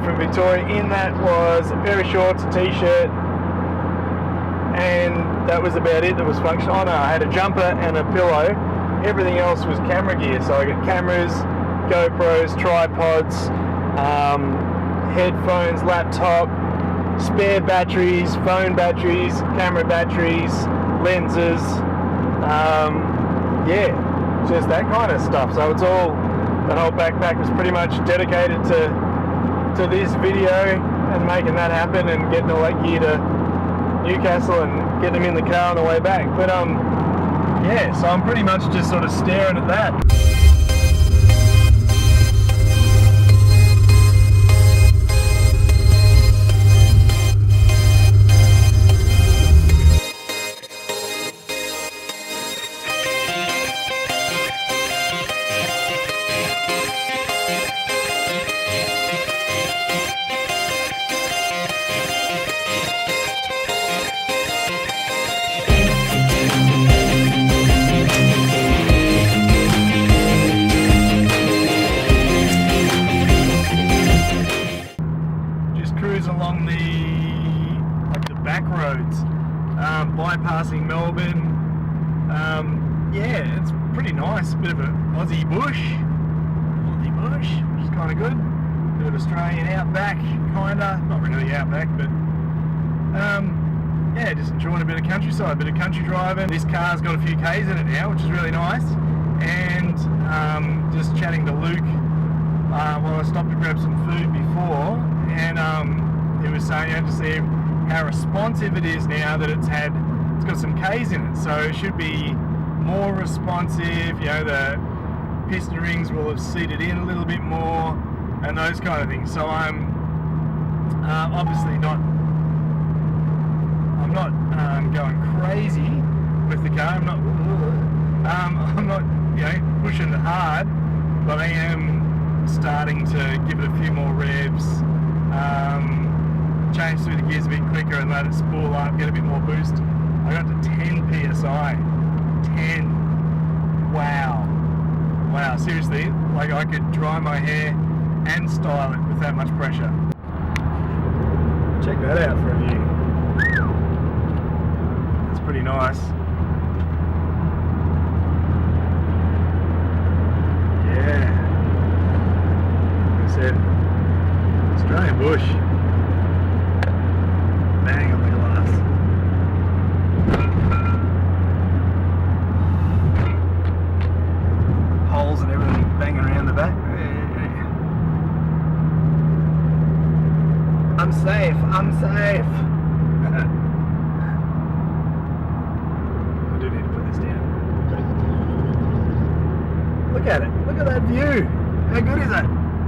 from Victoria. In that was a pair of shorts, a t-shirt, and that was about it that was functional. Oh no, I had a jumper and a pillow. Everything else was camera gear. So I got cameras, GoPros, tripods, headphones, laptop, spare batteries, phone batteries, camera batteries, lenses, just that kind of stuff. So it's all, the whole backpack was pretty much dedicated to this video and making that happen and getting all that gear to Newcastle and get them in the car on the way back. But yeah, so I'm pretty much just sort of staring at that. Along the back roads, bypassing Melbourne. Yeah, it's pretty nice. Bit of an Aussie bush, which is kind of good. Bit of Australian outback, kinda. Not really outback, but yeah, just enjoying a bit of countryside, a bit of country driving. This car's got a few K's in it now, which is really nice. And just chatting to Luke while I stopped to grab some food before, and he was saying, you know, to see how responsive it is now that it's got some K's in it, so it should be more responsive. You know, the piston rings will have seated in a little bit more, and those kind of things. So I'm obviously not. I'm not going crazy with the car. I'm not, you know, pushing it hard, but I am starting to give it a few more revs. Change through the gears a bit quicker and let it spool up, get a bit more boost. I got to 10 psi. 10. Wow, seriously, like I could dry my hair and style it with that much pressure. Check that out for a view. That's pretty nice. Yeah. Like I said, Australian bush. Bang on the glass. Holes and everything banging around the back. I'm safe. I do need to put this down. Look at it. Look at that view. How good is it?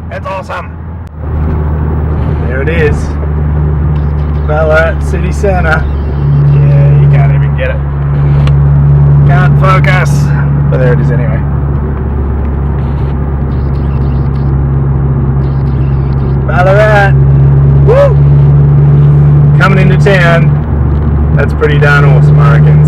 That's awesome. There it is. Ballarat City Centre. Yeah, you can't even get it. Can't focus. But there it is anyway. Ballarat. Woo! Coming into town. That's pretty darn awesome, I reckon.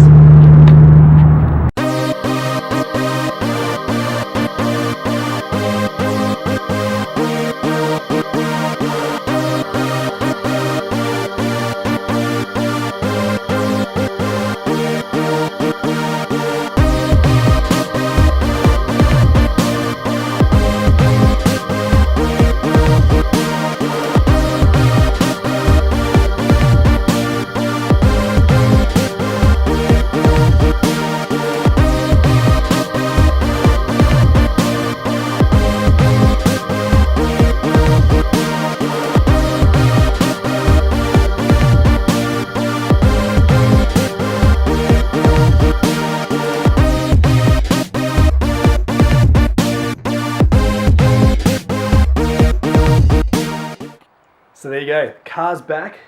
So there you go, car's back.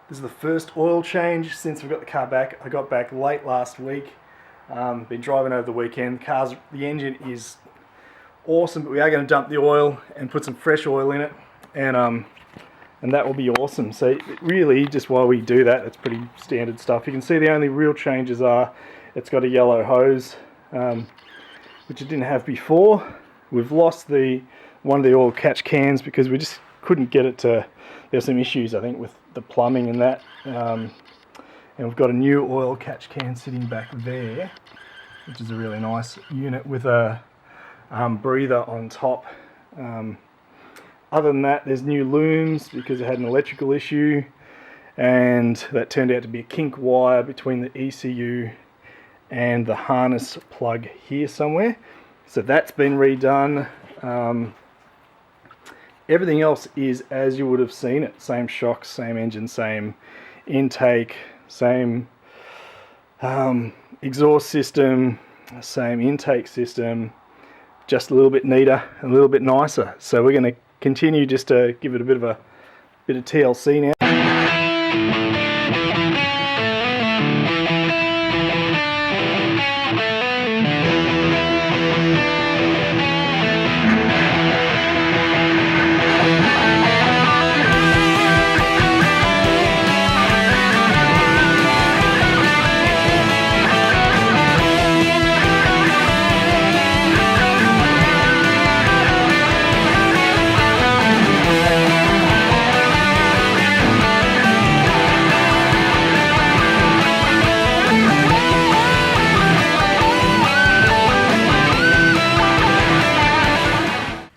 This is the first oil change since we got the car back. I got back late last week. Been driving over the weekend. The engine is awesome, but we are going to dump the oil and put some fresh oil in it, and that will be awesome. So really, just while we do that, it's pretty standard stuff. You can see the only real changes are it's got a yellow hose, which it didn't have before. We've lost one of the oil catch cans because we just couldn't get it to. There's some issues, I think, with the plumbing and that. And we've got a new oil catch can sitting back there, which is a really nice unit with a breather on top. Other than that, there's new looms because it had an electrical issue, and that turned out to be a kink wire between the ECU and the harness plug here somewhere. So that's been redone. Everything else is as you would have seen it. Same shocks, same engine, same intake, same exhaust system, same intake system, just a little bit neater, a little bit nicer. So we're going to continue just to give it a bit of TLC now.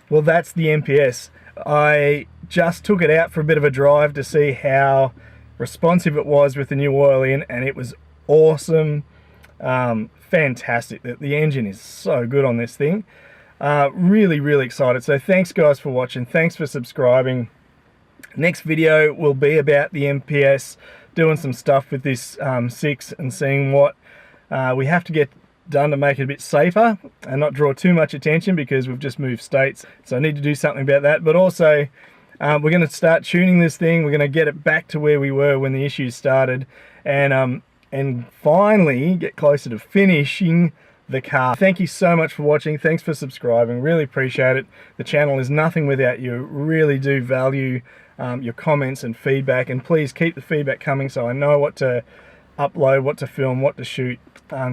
Well, that's the MPS. I just took it out for a bit of a drive to see how responsive it was with the new oil in, and it was awesome. Fantastic. The engine is so good on this thing. Really excited. So thanks guys for watching. Thanks for subscribing. Next video will be about the MPS, doing some stuff with this 6 and seeing what we have to get done to make it a bit safer and not draw too much attention, because we've just moved states, so I need to do something about that. But also we're going to start tuning this thing. We're going to get it back to where we were when the issues started, and finally get closer to finishing the car. Thank you so much for watching. Thanks for subscribing. Really appreciate it. The channel is nothing without you. Really do value your comments and feedback, and please keep the feedback coming so I know what to upload, what to film, what to shoot.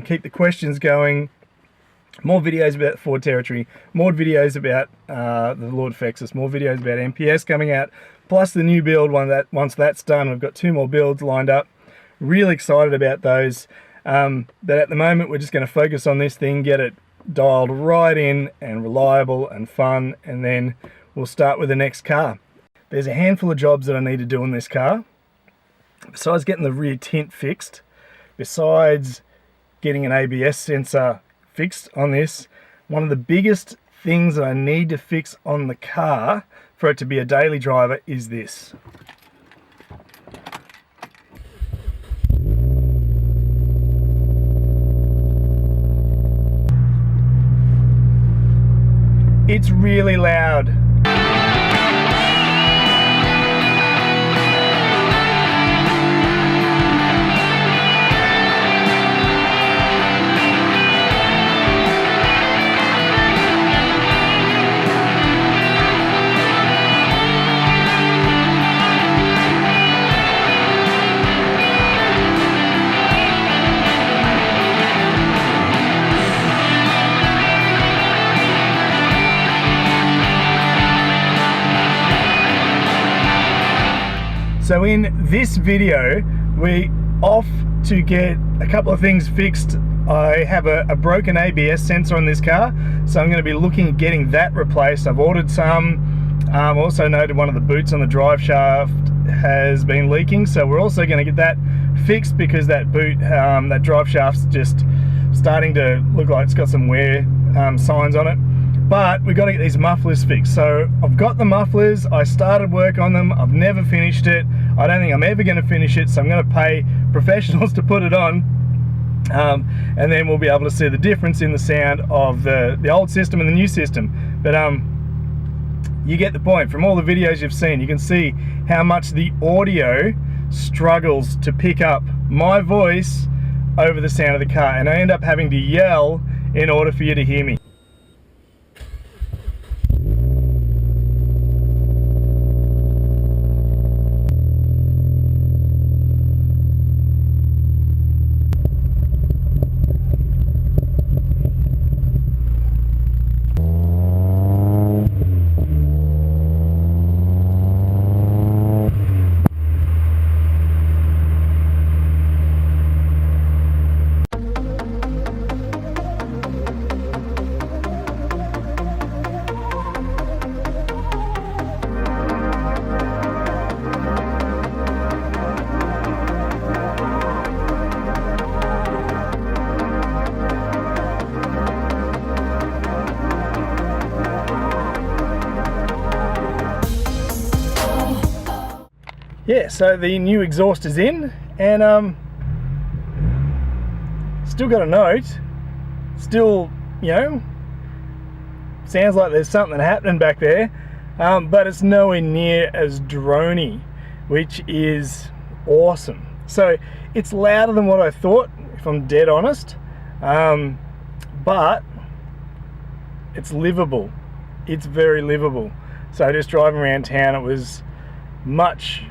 Keep the questions going. More videos about Ford Territory, more videos about the Lord Fexus, more videos about MPS coming out, plus the new build one. That once that's done, we've got 2 more builds lined up. Really excited about those. But at the moment, we're just going to focus on this thing, get it dialed right in and reliable and fun, and then we'll start with the next car. There's a handful of jobs that I need to do on this car. Besides getting the rear tint fixed, besides getting an ABS sensor fixed on this, one of the biggest things that I need to fix on the car for it to be a daily driver is this. It's really loud. So in this video, we're off to get a couple of things fixed. I have a broken ABS sensor on this car, so I'm going to be looking at getting that replaced. I've ordered some. Also noted one of the boots on the drive shaft has been leaking, so we're also going to get that fixed, because that boot, that drive shaft's just starting to look like it's got some wear signs on it. But we've got to get these mufflers fixed. So I've got the mufflers, I started work on them, I've never finished it. I don't think I'm ever going to finish it, so I'm going to pay professionals to put it on. And then we'll be able to see the difference in the sound of the old system and the new system. But you get the point. From all the videos you've seen, you can see how much the audio struggles to pick up my voice over the sound of the car, and I end up having to yell in order for you to hear me. Yeah, so the new exhaust is in, and Still got a note. Still, you know, sounds like there's something happening back there, but it's nowhere near as droney, which is awesome. So it's louder than what I thought, if I'm dead honest, but it's livable. It's very livable. So just driving around town, it was much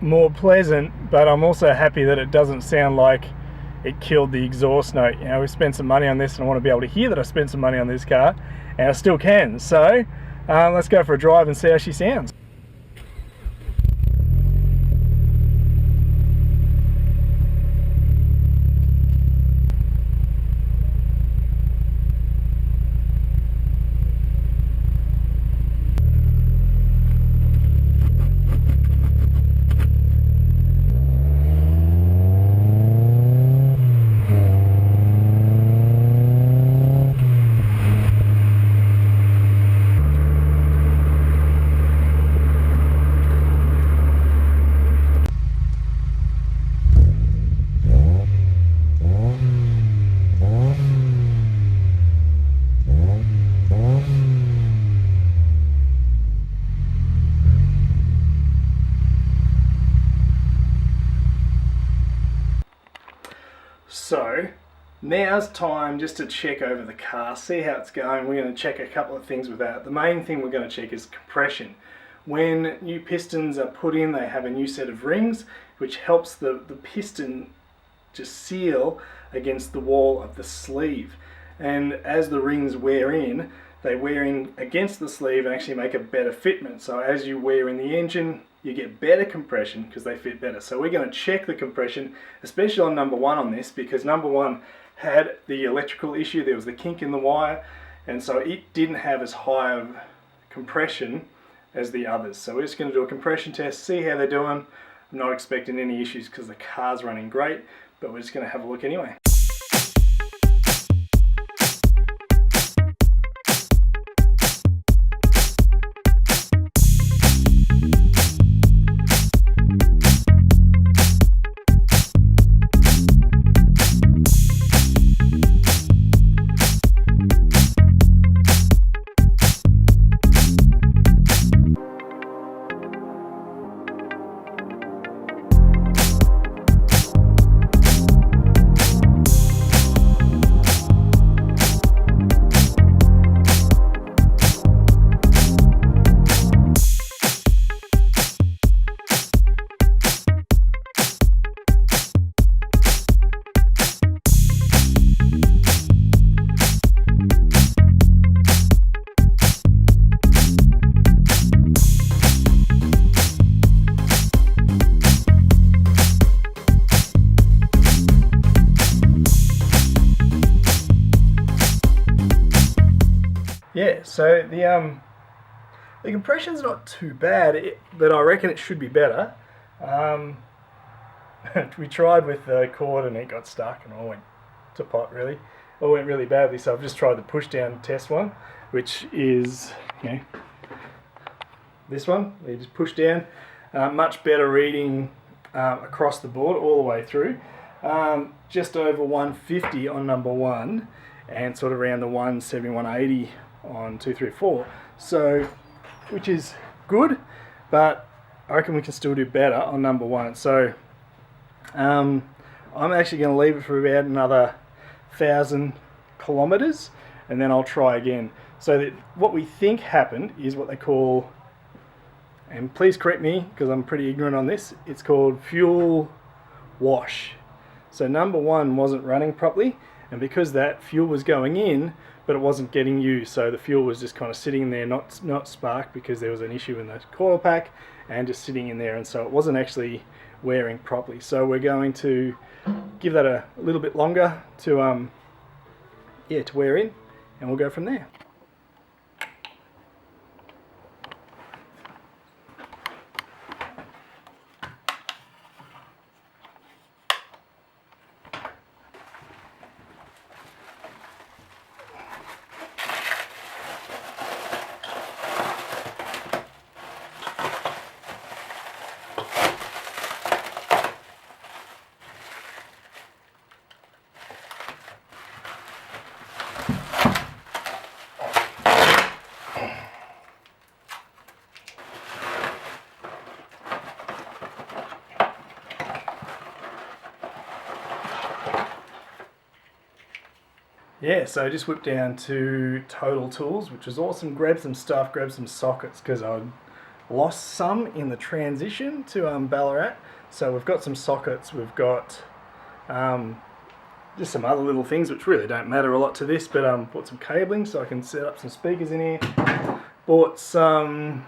more pleasant, but I'm also happy that it doesn't sound like it killed the exhaust note. You know, we spent some money on this and I want to be able to hear that I spent some money on this car, and I still can. So let's go for a drive and see how she sounds. So now's time just to check over the car, see how it's going. We're going to check a couple of things with that. The main thing we're going to check is compression. When new pistons are put in, they have a new set of rings which helps the piston just seal against the wall of the sleeve. And as the rings wear in, they wear in against the sleeve and actually make a better fitment. So as you wear in the engine, you get better compression because they fit better. So we're going to check the compression, especially on number one on this, because number one had the electrical issue. There was the kink in the wire, and so it didn't have as high of compression as the others. So we're just going to do a compression test, see how they're doing. I'm not expecting any issues because the car's running great, but we're just going to have a look anyway. Yeah, so the compression's not too bad, but I reckon it should be better. We tried with the cord and it got stuck and all went to pot really. All went really badly, so I've just tried the push down test one, which is, you know, this one. You just push down, much better reading across the board all the way through. Just over 150 on number one and sort of around the 170, 180 on 2, 3, 4. So, which is good, but I reckon we can still do better on number one. So I'm actually going to leave it for about another 1,000 kilometers and then I'll try again. So that what we think happened is what they call, and please correct me because I'm pretty ignorant on this, it's called fuel wash. So number one wasn't running properly, and because that fuel was going in but it wasn't getting used, so the fuel was just kind of sitting there, not sparked because there was an issue in the coil pack, and just sitting in there, and so it wasn't actually wearing properly. So we're going to give that a little bit longer to to wear in, and we'll go from there. Yeah, so I just whipped down to Total Tools, which was awesome. Grabbed some stuff, grabbed some sockets because I'd lost some in the transition to Ballarat. So we've got some sockets, we've got just some other little things which really don't matter a lot to this, but bought some cabling so I can set up some speakers in here. Bought a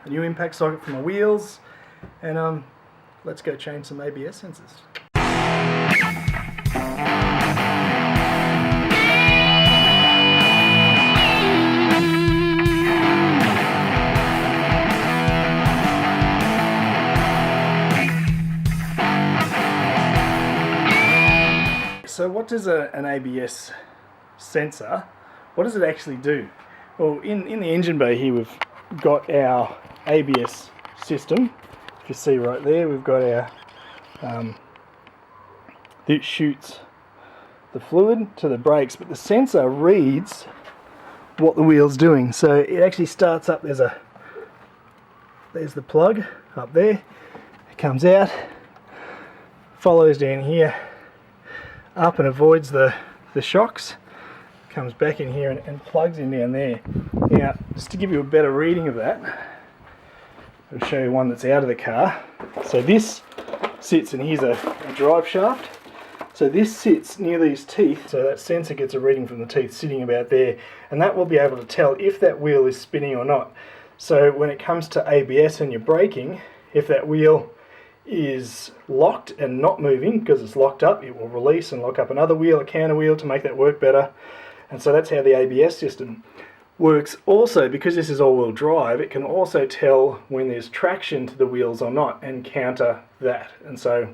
new impact socket for my wheels, and let's go change some ABS sensors. So what does an ABS sensor, what does it actually do? Well, in the engine bay here we've got our ABS system. If you see right there, we've got our, that shoots the fluid to the brakes, but the sensor reads what the wheel's doing. So it actually starts up, there's the plug up there, it comes out, follows down here, up and avoids the shocks, comes back in here and plugs in down there. Now, just to give you a better reading of that, I'll show you one that's out of the car. So this sits, and here's a drive shaft. So this sits near these teeth, so that sensor gets a reading from the teeth sitting about there, and that will be able to tell if that wheel is spinning or not. So when it comes to ABS and you're braking, if that wheel is locked and not moving because it's locked up, it will release and lock up another wheel, a counter wheel, to make that work better. And so that's how the ABS system works. Also, because this is all-wheel drive, it can also tell when there's traction to the wheels or not and counter that. And so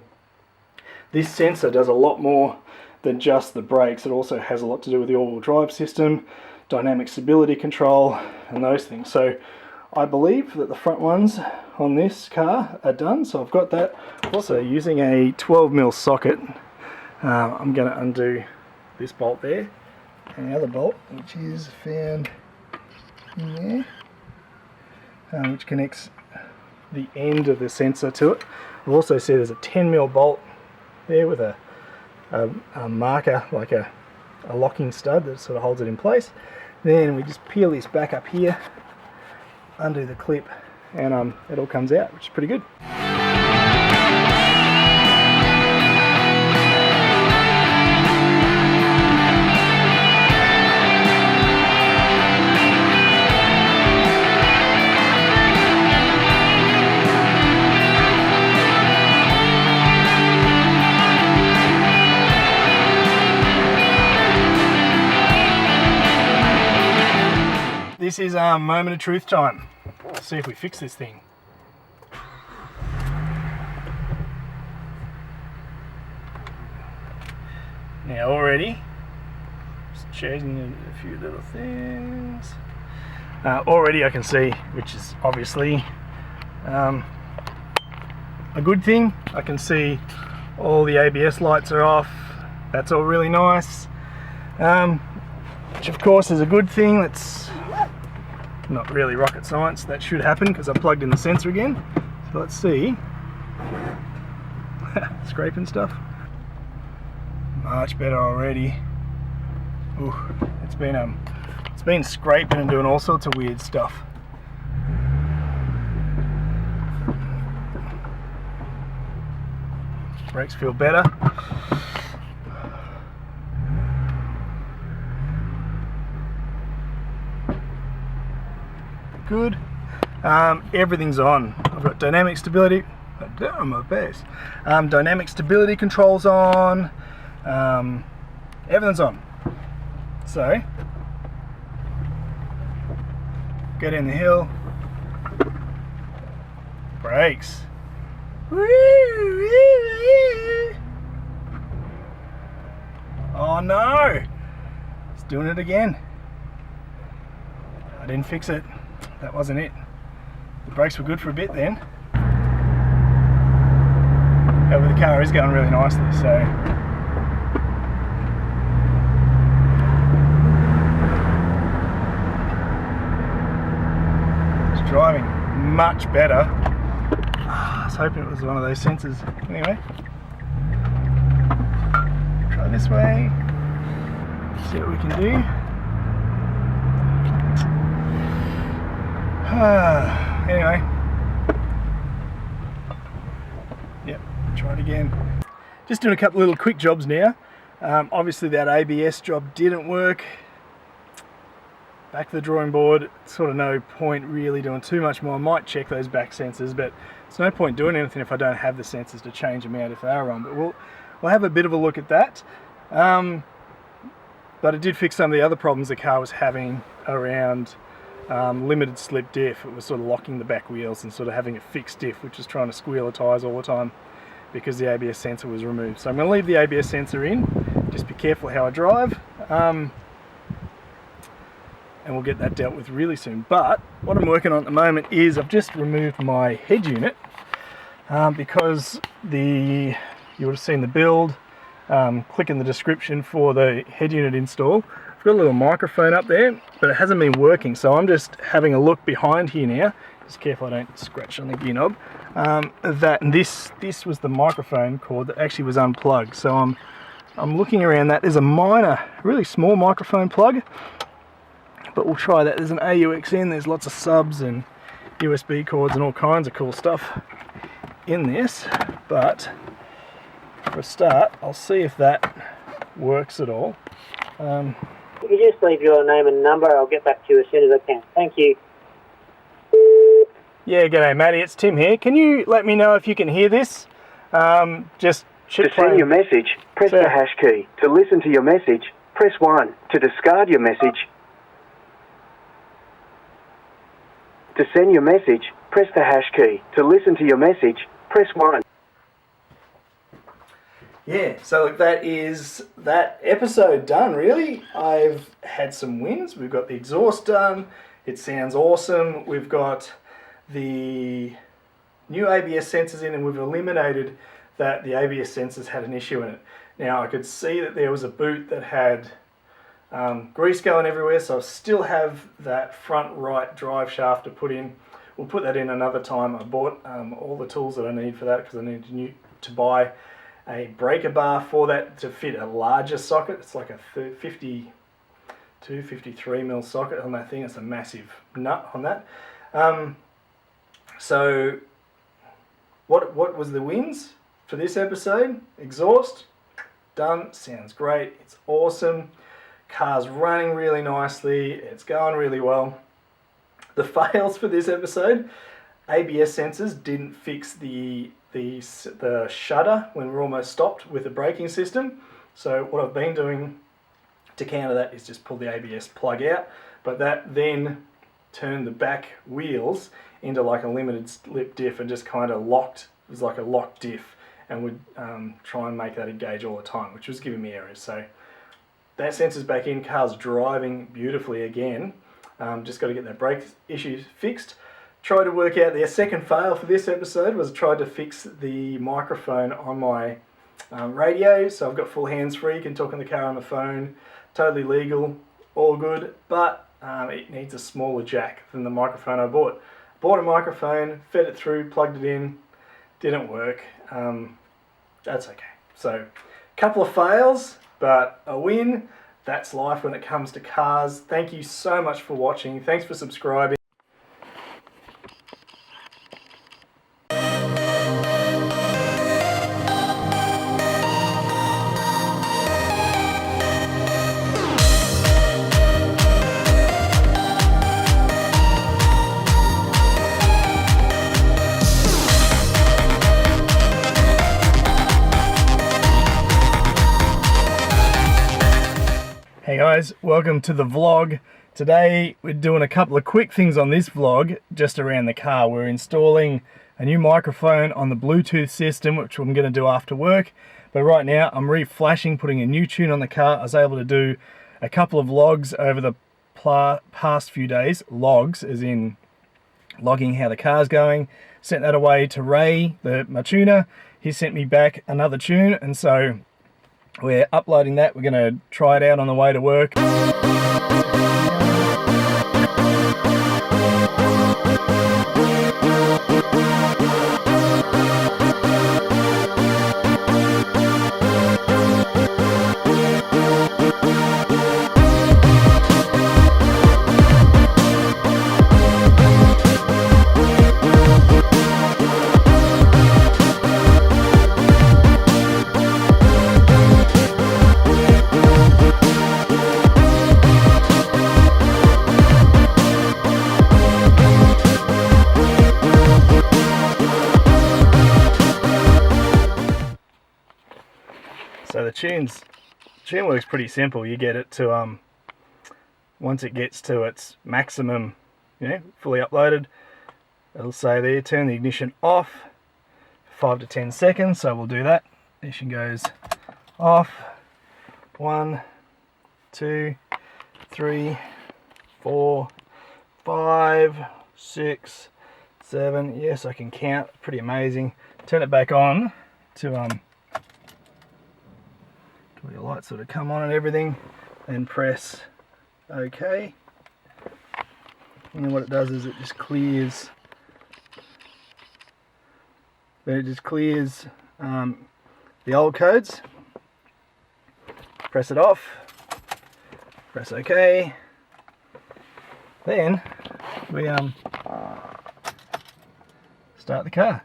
this sensor does a lot more than just the brakes. It also has a lot to do with the all-wheel drive system, dynamic stability control, and those things. So I believe that the front ones on this car are done, so I've got that. Also, using a 12mm socket, I'm going to undo this bolt there and the other bolt, which is found in there, which connects the end of the sensor to it. I've also said there's a 10mm bolt there with a marker, like a locking stud that sort of holds it in place. Then we just peel this back up here, undo the clip, and it all comes out, which is pretty good. This is moment of truth time. Let's see if we fix this thing. Now already, just changing a few little things. Already I can see, which is obviously a good thing. I can see all the ABS lights are off. That's all really nice. Which of course is a good thing. That's not really rocket science. That should happen because I plugged in the sensor again. So let's see. Scraping stuff. Much better already. Ooh, it's been scraping and doing all sorts of weird stuff. Brakes feel better. Good. Everything's on. I've got dynamic stability. On my base. Dynamic stability controls on. Everything's on. So, go down the hill. Brakes. Oh no! It's doing it again. I didn't fix it. That wasn't it. The brakes were good for a bit then. However, the car is going really nicely, so it's driving much better. I was hoping it was one of those sensors. Anyway, try this way. See what we can do. Anyway. Yep, try it again. Just doing a couple of little quick jobs now. Obviously that ABS job didn't work. Back to the drawing board. Sort of no point really doing too much more. I might check those back sensors, but it's no point doing anything if I don't have the sensors to change them out if they are wrong. But we'll have a bit of a look at that. But it did fix some of the other problems the car was having around limited slip diff. It was sort of locking the back wheels and sort of having a fixed diff, which is trying to squeal the tyres all the time because the ABS sensor was removed. So I'm going to leave the ABS sensor in. Just be careful how I drive. And we'll get that dealt with really soon. But what I'm working on at the moment is I've just removed my head unit because you would have seen the build. Click in the description for the head unit install. I've got a little microphone up there, but it hasn't been working, so I'm just having a look behind here now. Just careful I don't scratch on the gear knob. And this was the microphone cord that actually was unplugged. So I'm looking around that. There's a minor, really small microphone plug, but we'll try that. There's an AUX in. There's lots of subs and USB cords and all kinds of cool stuff in this. But for a start, I'll see if that works at all. If you just leave your name and number, I'll get back to you as soon as I can. Thank you. Yeah, g'day Matty, it's Tim here. Can you let me know if you can hear this? Just to send your message, press the hash key. To listen to your message, press 1. To discard your message, to send your message, press the hash key. To listen to your message, press 1. Yeah, so look, that is that episode done, really. I've had some wins. We've got the exhaust done. It sounds awesome. We've got the new ABS sensors in, and we've eliminated that the ABS sensors had an issue in it. Now, I could see that there was a boot that had grease going everywhere, so I still have that front right drive shaft to put in. We'll put that in another time. I bought all the tools that I need for that because I need to buy a breaker bar for that to fit a larger socket. It's like a 53 mil socket on that thing. It's a massive nut on that. So what was the wins for this episode? Exhaust done, sounds great, it's awesome. Car's running really nicely, it's going really well. The fails for this episode: ABS sensors didn't fix the shutter when we're almost stopped with the braking system. So what I've been doing to counter that is just pull the ABS plug out, but that then turned the back wheels into like a limited slip diff and just kind of locked. It was like a locked diff, and would try and make that engage all the time, which was giving me errors. So that sensor's back in, car's driving beautifully again. Just got to get that brake issue fixed. Tried to work out, the second fail for this episode was tried to fix the microphone on my radio. So I've got full hands-free, you can talk in the car on the phone, totally legal, all good, but it needs a smaller jack than the microphone I bought. Bought a microphone, fed it through, plugged it in, didn't work. That's okay. So, couple of fails, but a win. That's life when it comes to cars. Thank you so much for watching. Thanks for subscribing. Hey guys, welcome to the vlog. Today we're doing a couple of quick things on this vlog just around the car. We're installing a new microphone on the Bluetooth system, which I'm going to do after work. But right now I'm reflashing, putting a new tune on the car. I was able to do a couple of logs over the past few days. Logs as in logging how the car's going. Sent that away to Ray, my tuner. He sent me back another tune, and so we're uploading that. We're going to try it out on the way to work. tune works pretty simple. You get it to once it gets to its maximum, fully uploaded, it'll say there, turn the ignition off for 5 to 10 seconds. So we'll do that. Ignition goes off. 1, 2, 3, 4, 5, 6, 7. Yes, I can count. Pretty amazing. Turn it back on to your lights sort of come on and everything, then press OK. And then what it does is it just clears. Then it just clears the old codes. Press it off. Press OK. Then we start the car.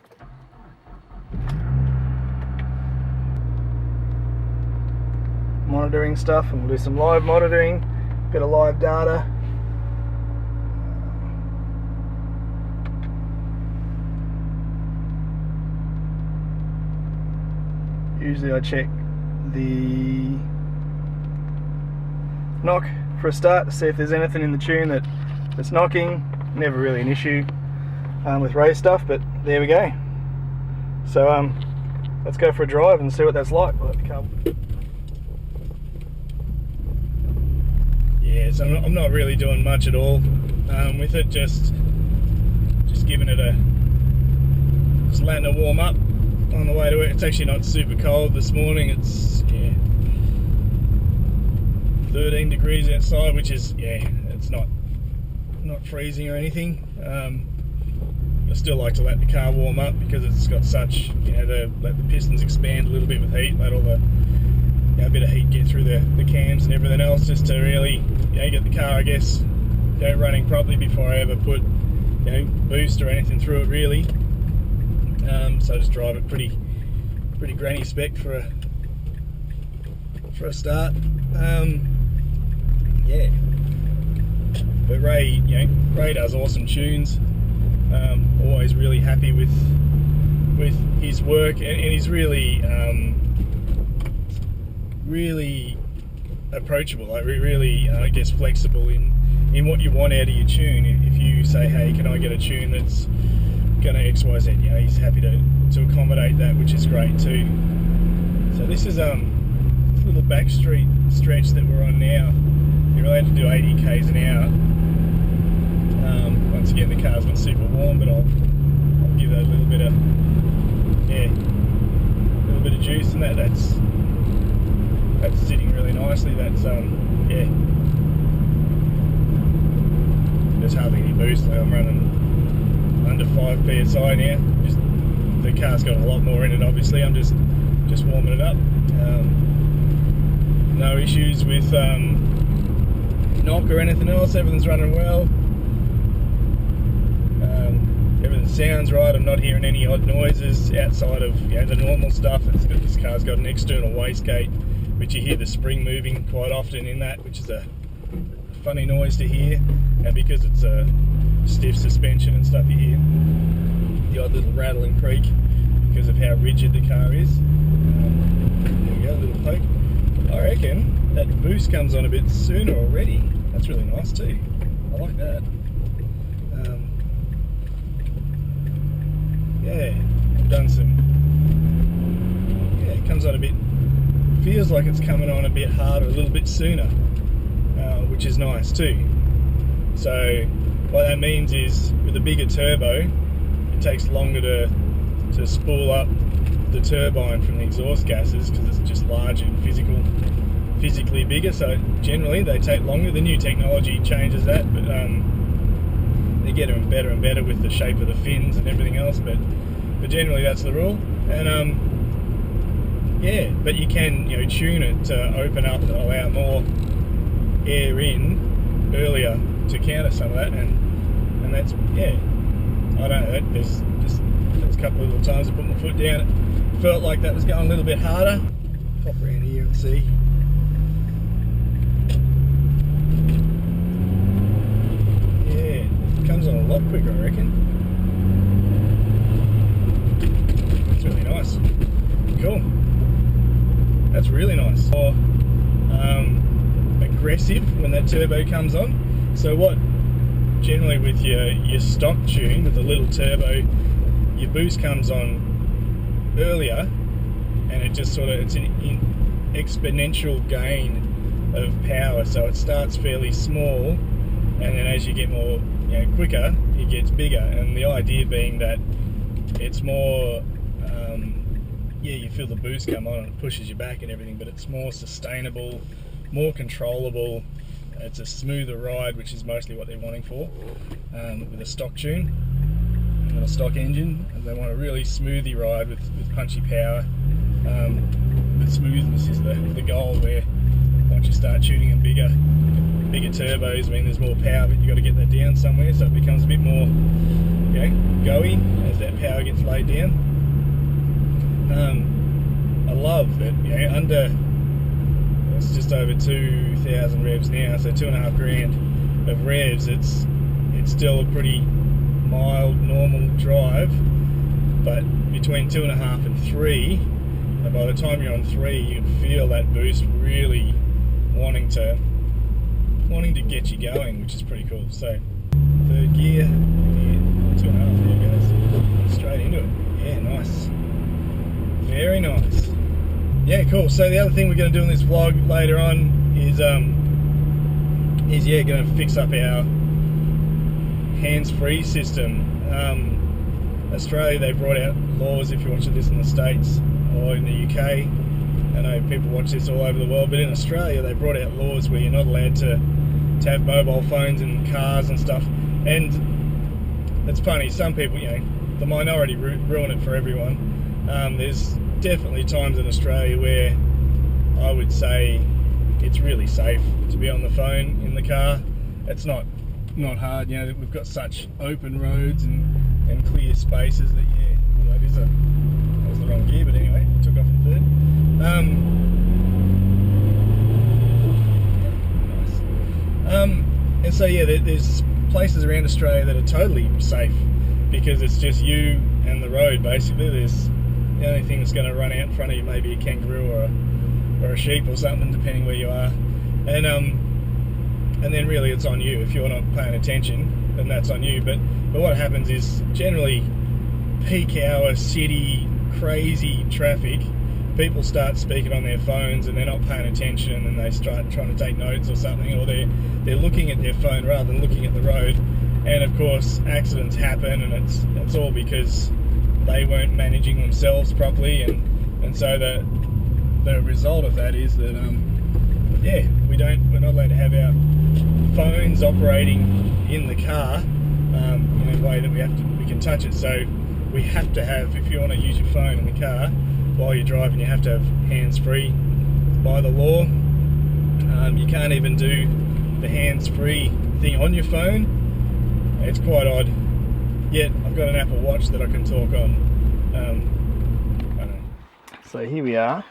Monitoring stuff, and we'll do some live monitoring, bit of live data. Usually I check the knock for a start to see if there's anything in the tune that's knocking. Never really an issue with race stuff, but there we go. So let's go for a drive and see what that's like. Yeah, so I'm not really doing much at all with it, just giving it just letting it warm up on the way to it. It's actually not super cold this morning. It's 13 degrees outside, which is it's not freezing or anything. I still like to let the car warm up because it's got such, let the pistons expand a little bit with heat, let all the a bit of heat get through the cams and everything else, just to really get the car, I guess, running properly before I ever put boost or anything through it really. So I just drive it pretty granny spec for a start. But Ray does awesome tunes. Always really happy with his work, and he's really approachable, like really I guess flexible in what you want out of your tune. If you say, hey, can I get a tune that's gonna XYZ, he's happy to accommodate that, which is great too. So this is this little back street stretch that we're on now. You're allowed to do 80 k's an hour. Once again, the car's not super warm, but I'll give that a little bit of juice, and that's sitting really nicely. That's there's hardly any boost. Like I'm running under 5 psi now. Just the car's got a lot more in it. Obviously, I'm just warming it up. No issues with knock or anything else. Everything's running well. Everything sounds right. I'm not hearing any odd noises outside of the normal stuff. This car's got an external wastegate, which you hear the spring moving quite often in that, which is a funny noise to hear. And because it's a stiff suspension and stuff, you hear the odd little rattle and creak because of how rigid the car is. There we go, a little poke. I reckon that boost comes on a bit sooner already. That's really nice too. I like that. I've done some. It comes on a bit. Feels like it's coming on a bit harder, a little bit sooner, which is nice too. So what that means is, with a bigger turbo, it takes longer to spool up the turbine from the exhaust gases because it's just larger and physically bigger. So generally they take longer. The new technology changes that, but they're getting better and better with the shape of the fins and everything else. But generally that's the rule. And but you can tune it to open up and allow more air in earlier to counter some of that, and that's I don't know, there's a couple of little times I put my foot down, it felt like that was going a little bit harder. Pop around here and see. It comes on a lot quicker, I reckon. It's really nice. Cool. That's really nice. turbo comes on. So what generally with your stock tune with the little turbo, your boost comes on earlier, and it just sort of, it's an exponential gain of power. So it starts fairly small, and then as you get more, quicker, it gets bigger. And the idea being that it's more, you feel the boost come on and it pushes you back and everything, but it's more sustainable, more controllable. It's a smoother ride, which is mostly what they're wanting for, with a stock tune and a stock engine. They want a really smoothy ride with punchy power. But smoothness is the goal, where once you start tuning them bigger turbos, I mean, there's more power, but you've got to get that down somewhere, so it becomes a bit more, go-y as that power gets laid down. I love that, under, it's just over 2,000 revs now, so 2.5 grand of revs, it's still a pretty mild, normal drive, but between 2.5 and 3, and by the time you're on 3, you can feel that boost really wanting to get you going, which is pretty cool. So third gear, 2.5, there it goes, straight into it. Yeah, nice, very nice. Yeah, cool. So the other thing we're going to do in this vlog later on is going to fix up our hands-free system. Australia, they brought out laws, if you're watching this in the States or in the UK, I know people watch this all over the world, but in Australia they brought out laws where you're not allowed to have mobile phones in cars and stuff. And it's funny, some people, the minority ruin it for everyone. There's definitely times in Australia where I would say it's really safe to be on the phone in the car. It's not hard, we've got such open roads and clear spaces that, that was the wrong gear, but anyway, it took off in third. Nice. And so there's places around Australia that are totally safe because it's just you and the road basically. The only thing that's going to run out in front of you may be a kangaroo or a sheep or something, depending where you are. And then really it's on you. If you're not paying attention, then that's on you. But what happens is generally peak hour city crazy traffic, people start speaking on their phones and they're not paying attention, and they start trying to take notes or something, or they're looking at their phone rather than looking at the road. And of course accidents happen, and it's all because they weren't managing themselves properly, and so the result of that is that we're not allowed to have our phones operating in the car in a way that we can touch it. So we have to have, if you want to use your phone in the car while you're driving, you have to have hands-free by the law. You can't even do the hands-free thing on your phone. It's quite odd. Yet I've got an Apple Watch that I can talk on. I don't know. So here we are,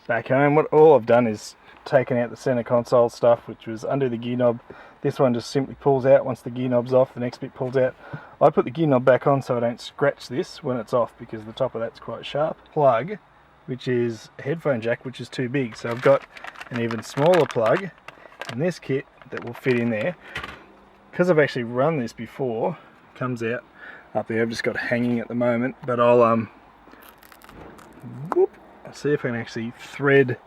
back home. All I've done is taken out the center console stuff, which was under the gear knob. This one just simply pulls out. Once the gear knob's off, the next bit pulls out. I put the gear knob back on so I don't scratch this when it's off, because the top of that's quite sharp. Plug, which is a headphone jack, which is too big. So I've got an even smaller plug in this kit that will fit in there. Because I've actually run this before, comes out up there. I've just got it hanging at the moment, but I'll see if I can actually thread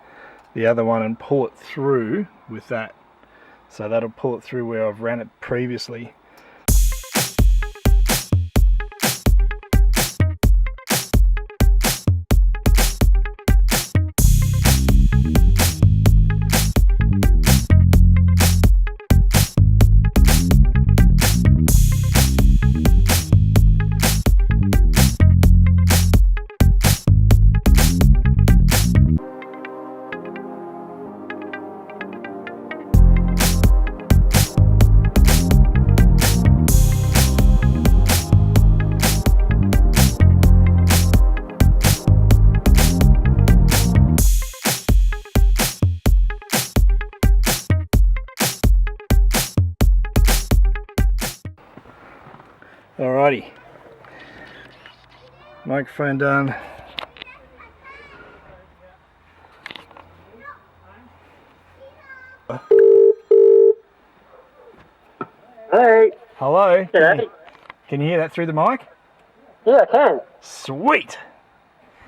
the other one and pull it through with that. So that'll pull it through where I've ran it previously. Alrighty, microphone done. Hey. Hello. G'day. Can you hear that through the mic? Yeah, I can. Sweet.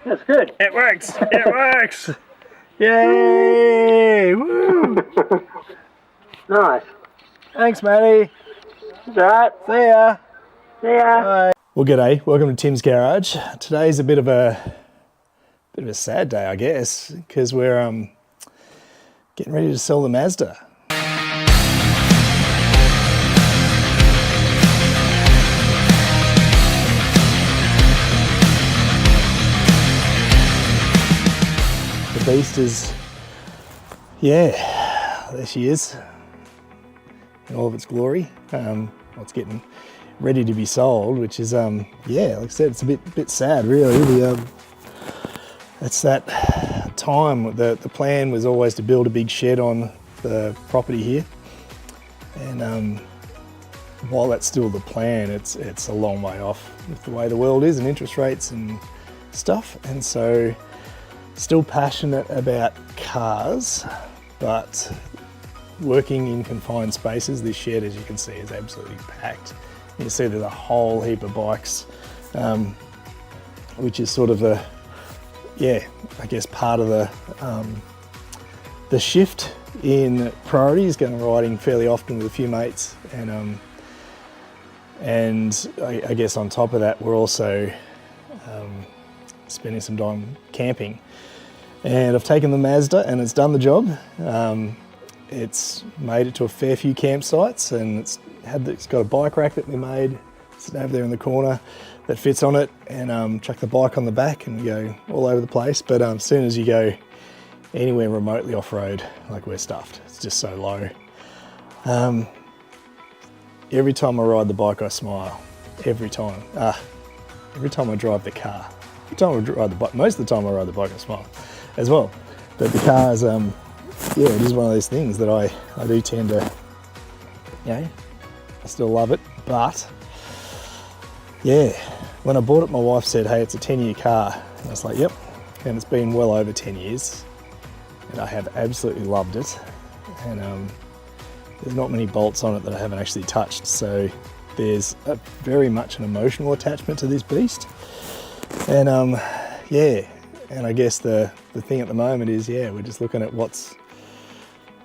That's good. It works. It works. Yay! Woo! Nice. Thanks, Matty. That's alright. See ya. See ya. Bye. Well, g'day. Welcome to Tim's Garage. Today's a bit of a sad day, I guess, because we're getting ready to sell the Mazda. The beast is, yeah, there she is in all of its glory. It's getting ready to be sold, which is, yeah, like I said, it's a bit sad, really. It's that time. The plan was always to build a big shed on the property here, and while that's still the plan, it's a long way off with the way the world is and interest rates and stuff. And so, still passionate about cars, but working in confined spaces. This shed, as you can see, is absolutely packed. You see there's a whole heap of bikes, which is sort of the, yeah, I guess part of the shift in priorities, going riding fairly often with a few mates, and I guess on top of that, we're also spending some time camping. And I've taken the Mazda and it's done the job. It's made it to a fair few campsites, and it's got a bike rack that we made sitting over there in the corner that fits on it, and chuck the bike on the back and we go all over the place. But as soon as you go anywhere remotely off-road, like, we're stuffed. It's just so low. Every time I ride the bike, I smile. Every time. Every time I drive the car. Every time I ride the bike, most of the time I ride the bike, I smile as well. But the car is, yeah, it is one of those things that I do tend to, you know, I still love it. But yeah, when I bought it, my wife said, hey, it's a 10-year car. And I was like, yep. And it's been well over 10 years. And I have absolutely loved it. And there's not many bolts on it that I haven't actually touched. So there's very much an emotional attachment to this beast. And yeah, and I guess the thing at the moment is, yeah, we're just looking at what's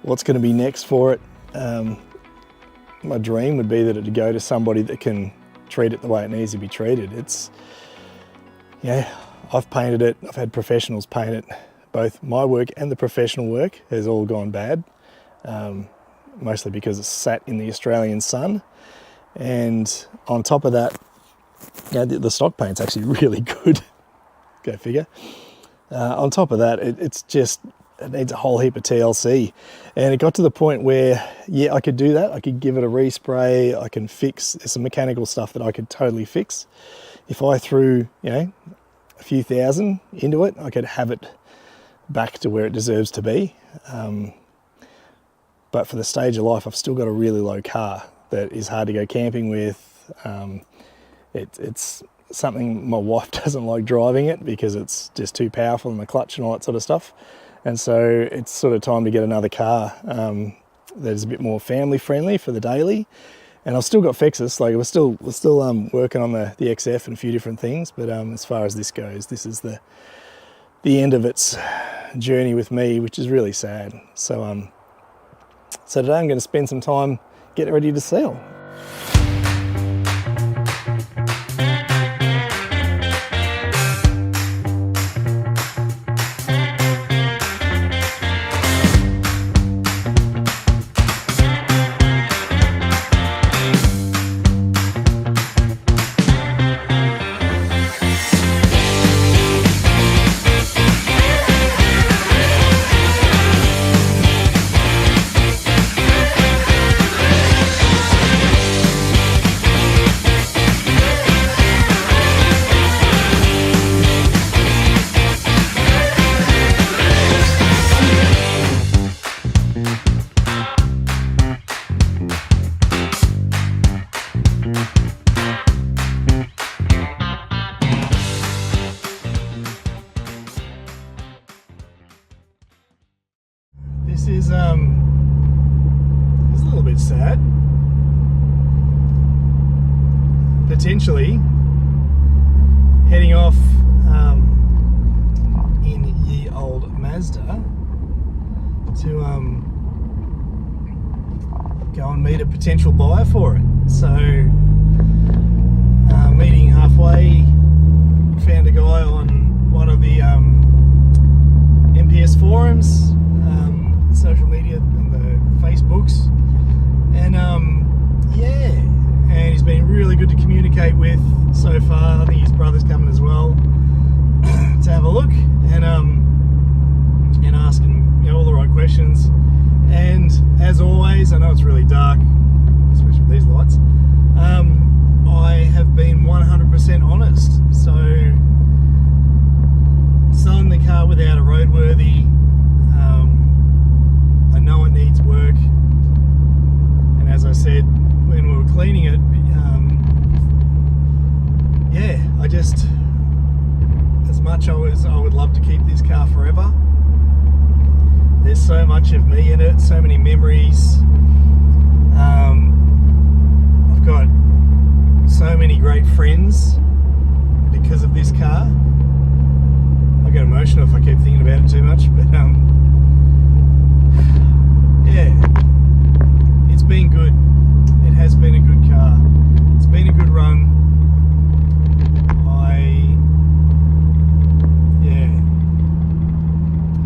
going to be next for it. My dream would be that it'd go to somebody that can treat it the way it needs to be treated. It's, yeah, I've painted it, I've had professionals paint it. Both my work and the professional work has all gone bad, mostly because it's sat in the Australian sun. And on top of that, you know, the stock paint's actually really good. Go figure. On top of that, it needs a whole heap of TLC. And it got to the point where, yeah, I could do that. I could give it a respray. I can fix, there's some mechanical stuff that I could totally fix. If I threw, you know, a few thousand into it, I could have it back to where it deserves to be. But for the stage of life, I've still got a really low car that is hard to go camping with. It's something my wife doesn't like driving it because it's just too powerful in the clutch and all that sort of stuff. And so it's sort of time to get another car that is a bit more family friendly for the daily. And I've still got fixes, like we're still working on the XF and a few different things. But as far as this goes, this is the end of its journey with me, which is really sad. So so today I'm going to spend some time getting ready to sell. This is it's a little bit sad. potentially heading off in ye old Mazda to go and meet a potential buyer for it. So meeting halfway, found a guy on one of the MPS forums, social media and the Facebooks, and yeah, and he's been really good to communicate with so far. I think his brother's coming as well to have a look and ask him, you know, all the right questions. And as always, I know it's really dark, especially with these lights, I have been 100% honest. So selling the car without a roadworthy, I know it needs work, and as I said when we were cleaning it, yeah, I just, as much I would love to keep this car forever. There's so much of me in it, so many memories. I've got so many great friends because of this car. I get emotional if I keep thinking about it too much, but yeah, it's been good. It has been a good car. It's been a good run.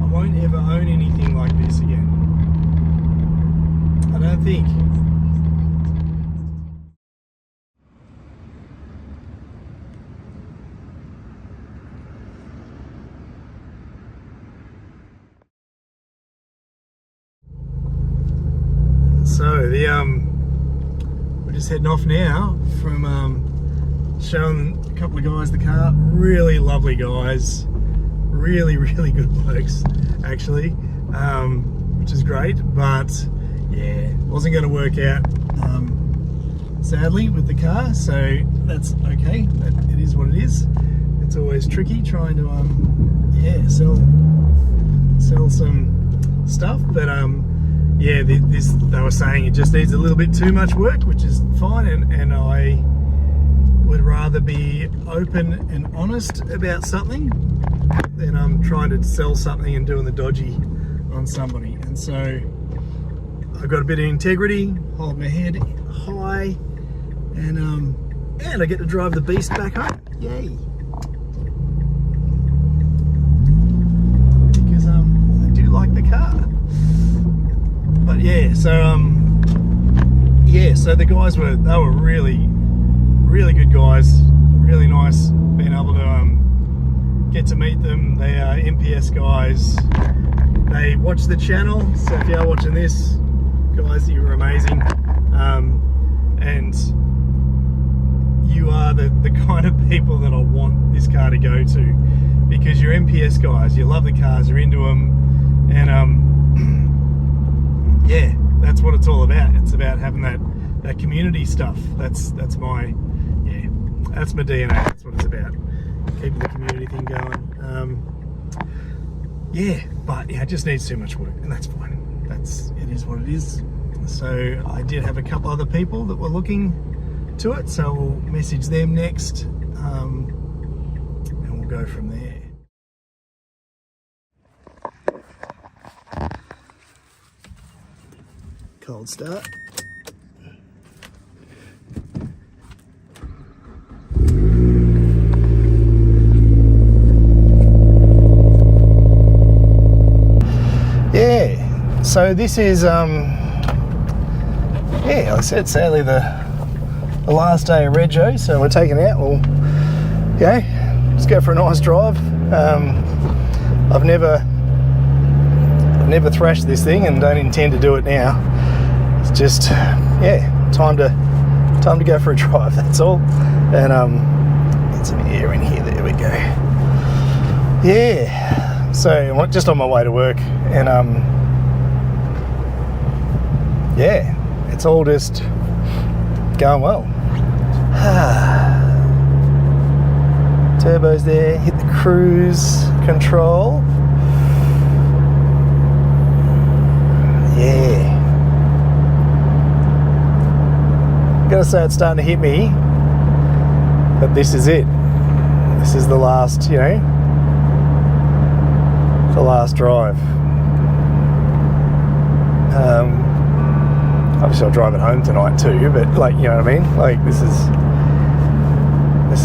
I won't ever own anything like this again. I don't think. So we're just heading off now from showing a couple of guys the car. Really lovely guys, really good blokes actually, which is great. But yeah, wasn't going to work out sadly with the car, so that's okay. It is what it is. It's always tricky trying to yeah, sell some stuff, but yeah, they were saying it just needs a little bit too much work, which is fine, and I would rather be open and honest about something than I'm trying to sell something and doing the dodgy on somebody. And so I've got a bit of integrity, hold my head high, and I get to drive the beast back home. Yay! Because I do like the car. But yeah, so yeah, so the guys were really good guys, really nice being able to get to meet them. They are MPS guys. They watch the channel, so if you are watching this, guys, you're amazing, and you are the kind of people that I want this car to go to, because you're MPS guys, you love the cars, you're into them, and yeah, that's what it's all about. It's about having that community stuff. That's my DNA. That's what it's about. Keeping the community thing going. Yeah, but yeah, it just needs too much work, and that's fine. It is what it is. So I did have a couple other people that were looking to it, so we'll message them next, and we'll go from there. Cold start. Yeah, so this is yeah, like I said, sadly the last day of Rego, so we're taking it out. We'll just go for a nice drive. I've never thrashed this thing and don't intend to do it now. It's just, yeah, time to go for a drive, that's all. And get some air in here, there we go. Yeah, so I'm just on my way to work, and yeah, it's all just going well. Turbo's there, hit the cruise control. Yeah. Gotta say, it's starting to hit me but this is it. This is the last, you know, the last drive. Obviously I'll drive it home tonight too, but like, you know what I mean? Like this is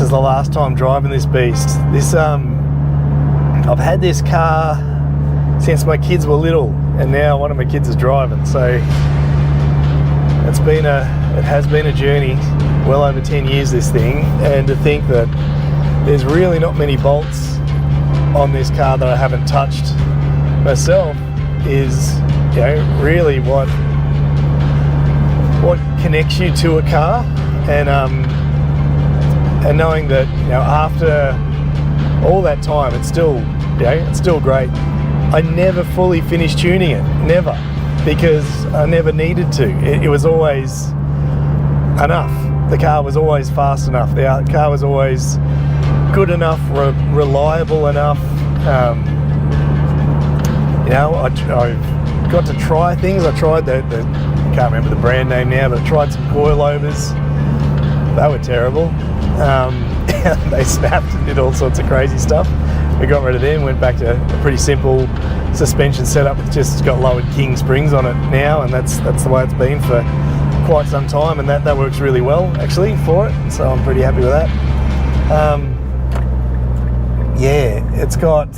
the last time driving this beast. This I've had this car since my kids were little, and now one of my kids is driving, so it has been a journey, well over 10 years this thing, and to think that there's really not many bolts on this car that I haven't touched myself is, you know, really what connects you to a car, and knowing that, you know, after all that time, it's still, you know, it's still great. I never fully finished tuning it, never, because I never needed to. It was always enough. The car was always fast enough. The car was always good enough, reliable enough. You know, I got to try things. I tried I can't remember the brand name now, but I tried some coilovers. They were terrible. They snapped and did all sorts of crazy stuff. We got rid of them, went back to a pretty simple suspension setup. It's just got lowered king springs on it now, and that's the way it's been for quite some time, and that works really well actually for it, so I'm pretty happy with that. Yeah, it's got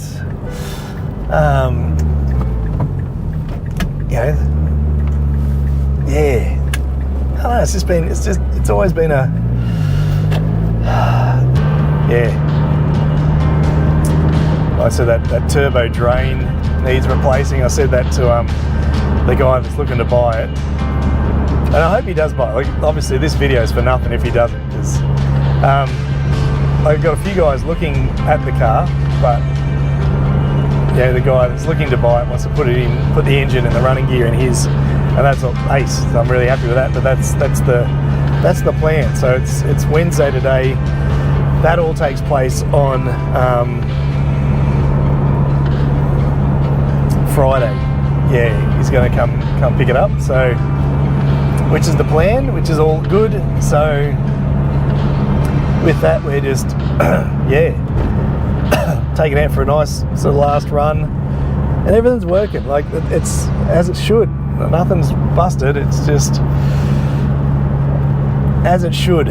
you know, yeah, I don't know, it's always been a yeah. I said that turbo drain needs replacing. I said that to the guy that's looking to buy it, and I hope he does buy it. Like, obviously this video is for nothing if he doesn't, because I've got a few guys looking at the car, but yeah, the guy that's looking to buy it wants to put the engine and the running gear in his, and that's all ace. So I'm really happy with that. But that's the plan. So it's Wednesday today. That all takes place on Friday. Yeah, he's going to come pick it up. So, which is the plan, which is all good. So with that, we're just yeah, taking out for a nice sort of last run, and everything's working like it's as it should. Nothing's busted. It's just as it should.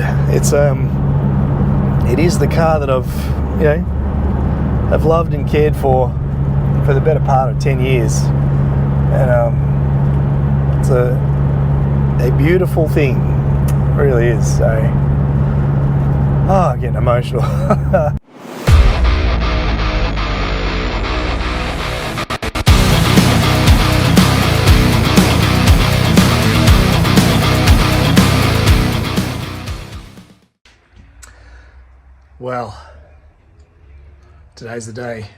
It is the car that I've loved and cared for the better part of 10 years, and it's a beautiful thing. It really is. So, I'm getting emotional. Well, today's the day.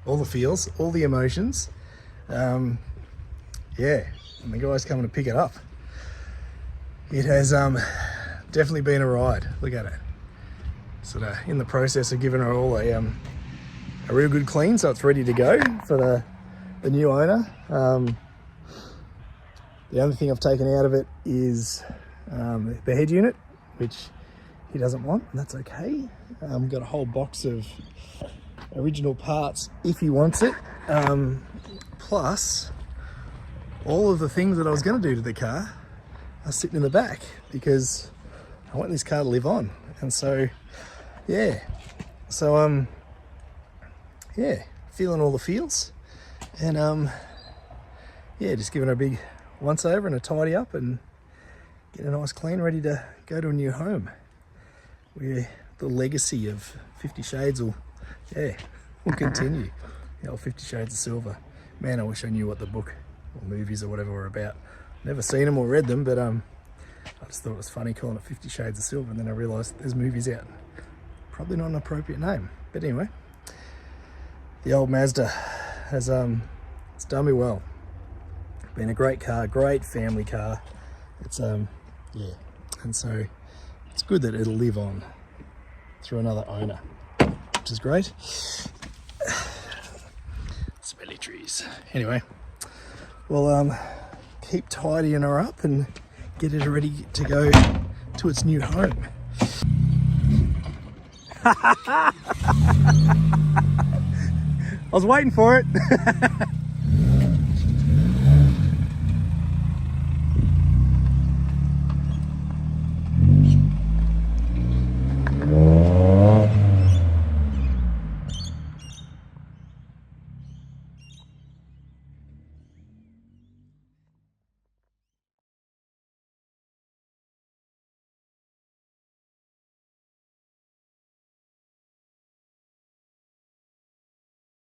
All the feels, all the emotions. Yeah, and the guy's coming to pick it up. It has definitely been a ride. Look at it. Sort of in the process of giving her all a real good clean, so it's ready to go for the new owner. The only thing I've taken out of it is the head unit, which he doesn't want, and that's okay. Got a whole box of original parts if he wants it, plus all of the things that I was going to do to the car are sitting in the back, because I want this car to live on. And so yeah, yeah, feeling all the feels, and yeah, just giving her a big once over and a tidy up and get a nice clean, ready to go to a new home where the legacy of 50 Shades will continue. The old 50 Shades of Silver. Man, I wish I knew what the book or movies or whatever were about. Never seen them or read them, but I just thought it was funny calling it 50 Shades of Silver, and then I realised there's movies out. Probably not an appropriate name, but anyway, the old Mazda has it's done me well. Been a great car, great family car. It's yeah, and so it's good that it'll live on through another owner, which is great. Smelly trees. Anyway, we'll keep tidying her up and get it ready to go to its new home. I was waiting for it.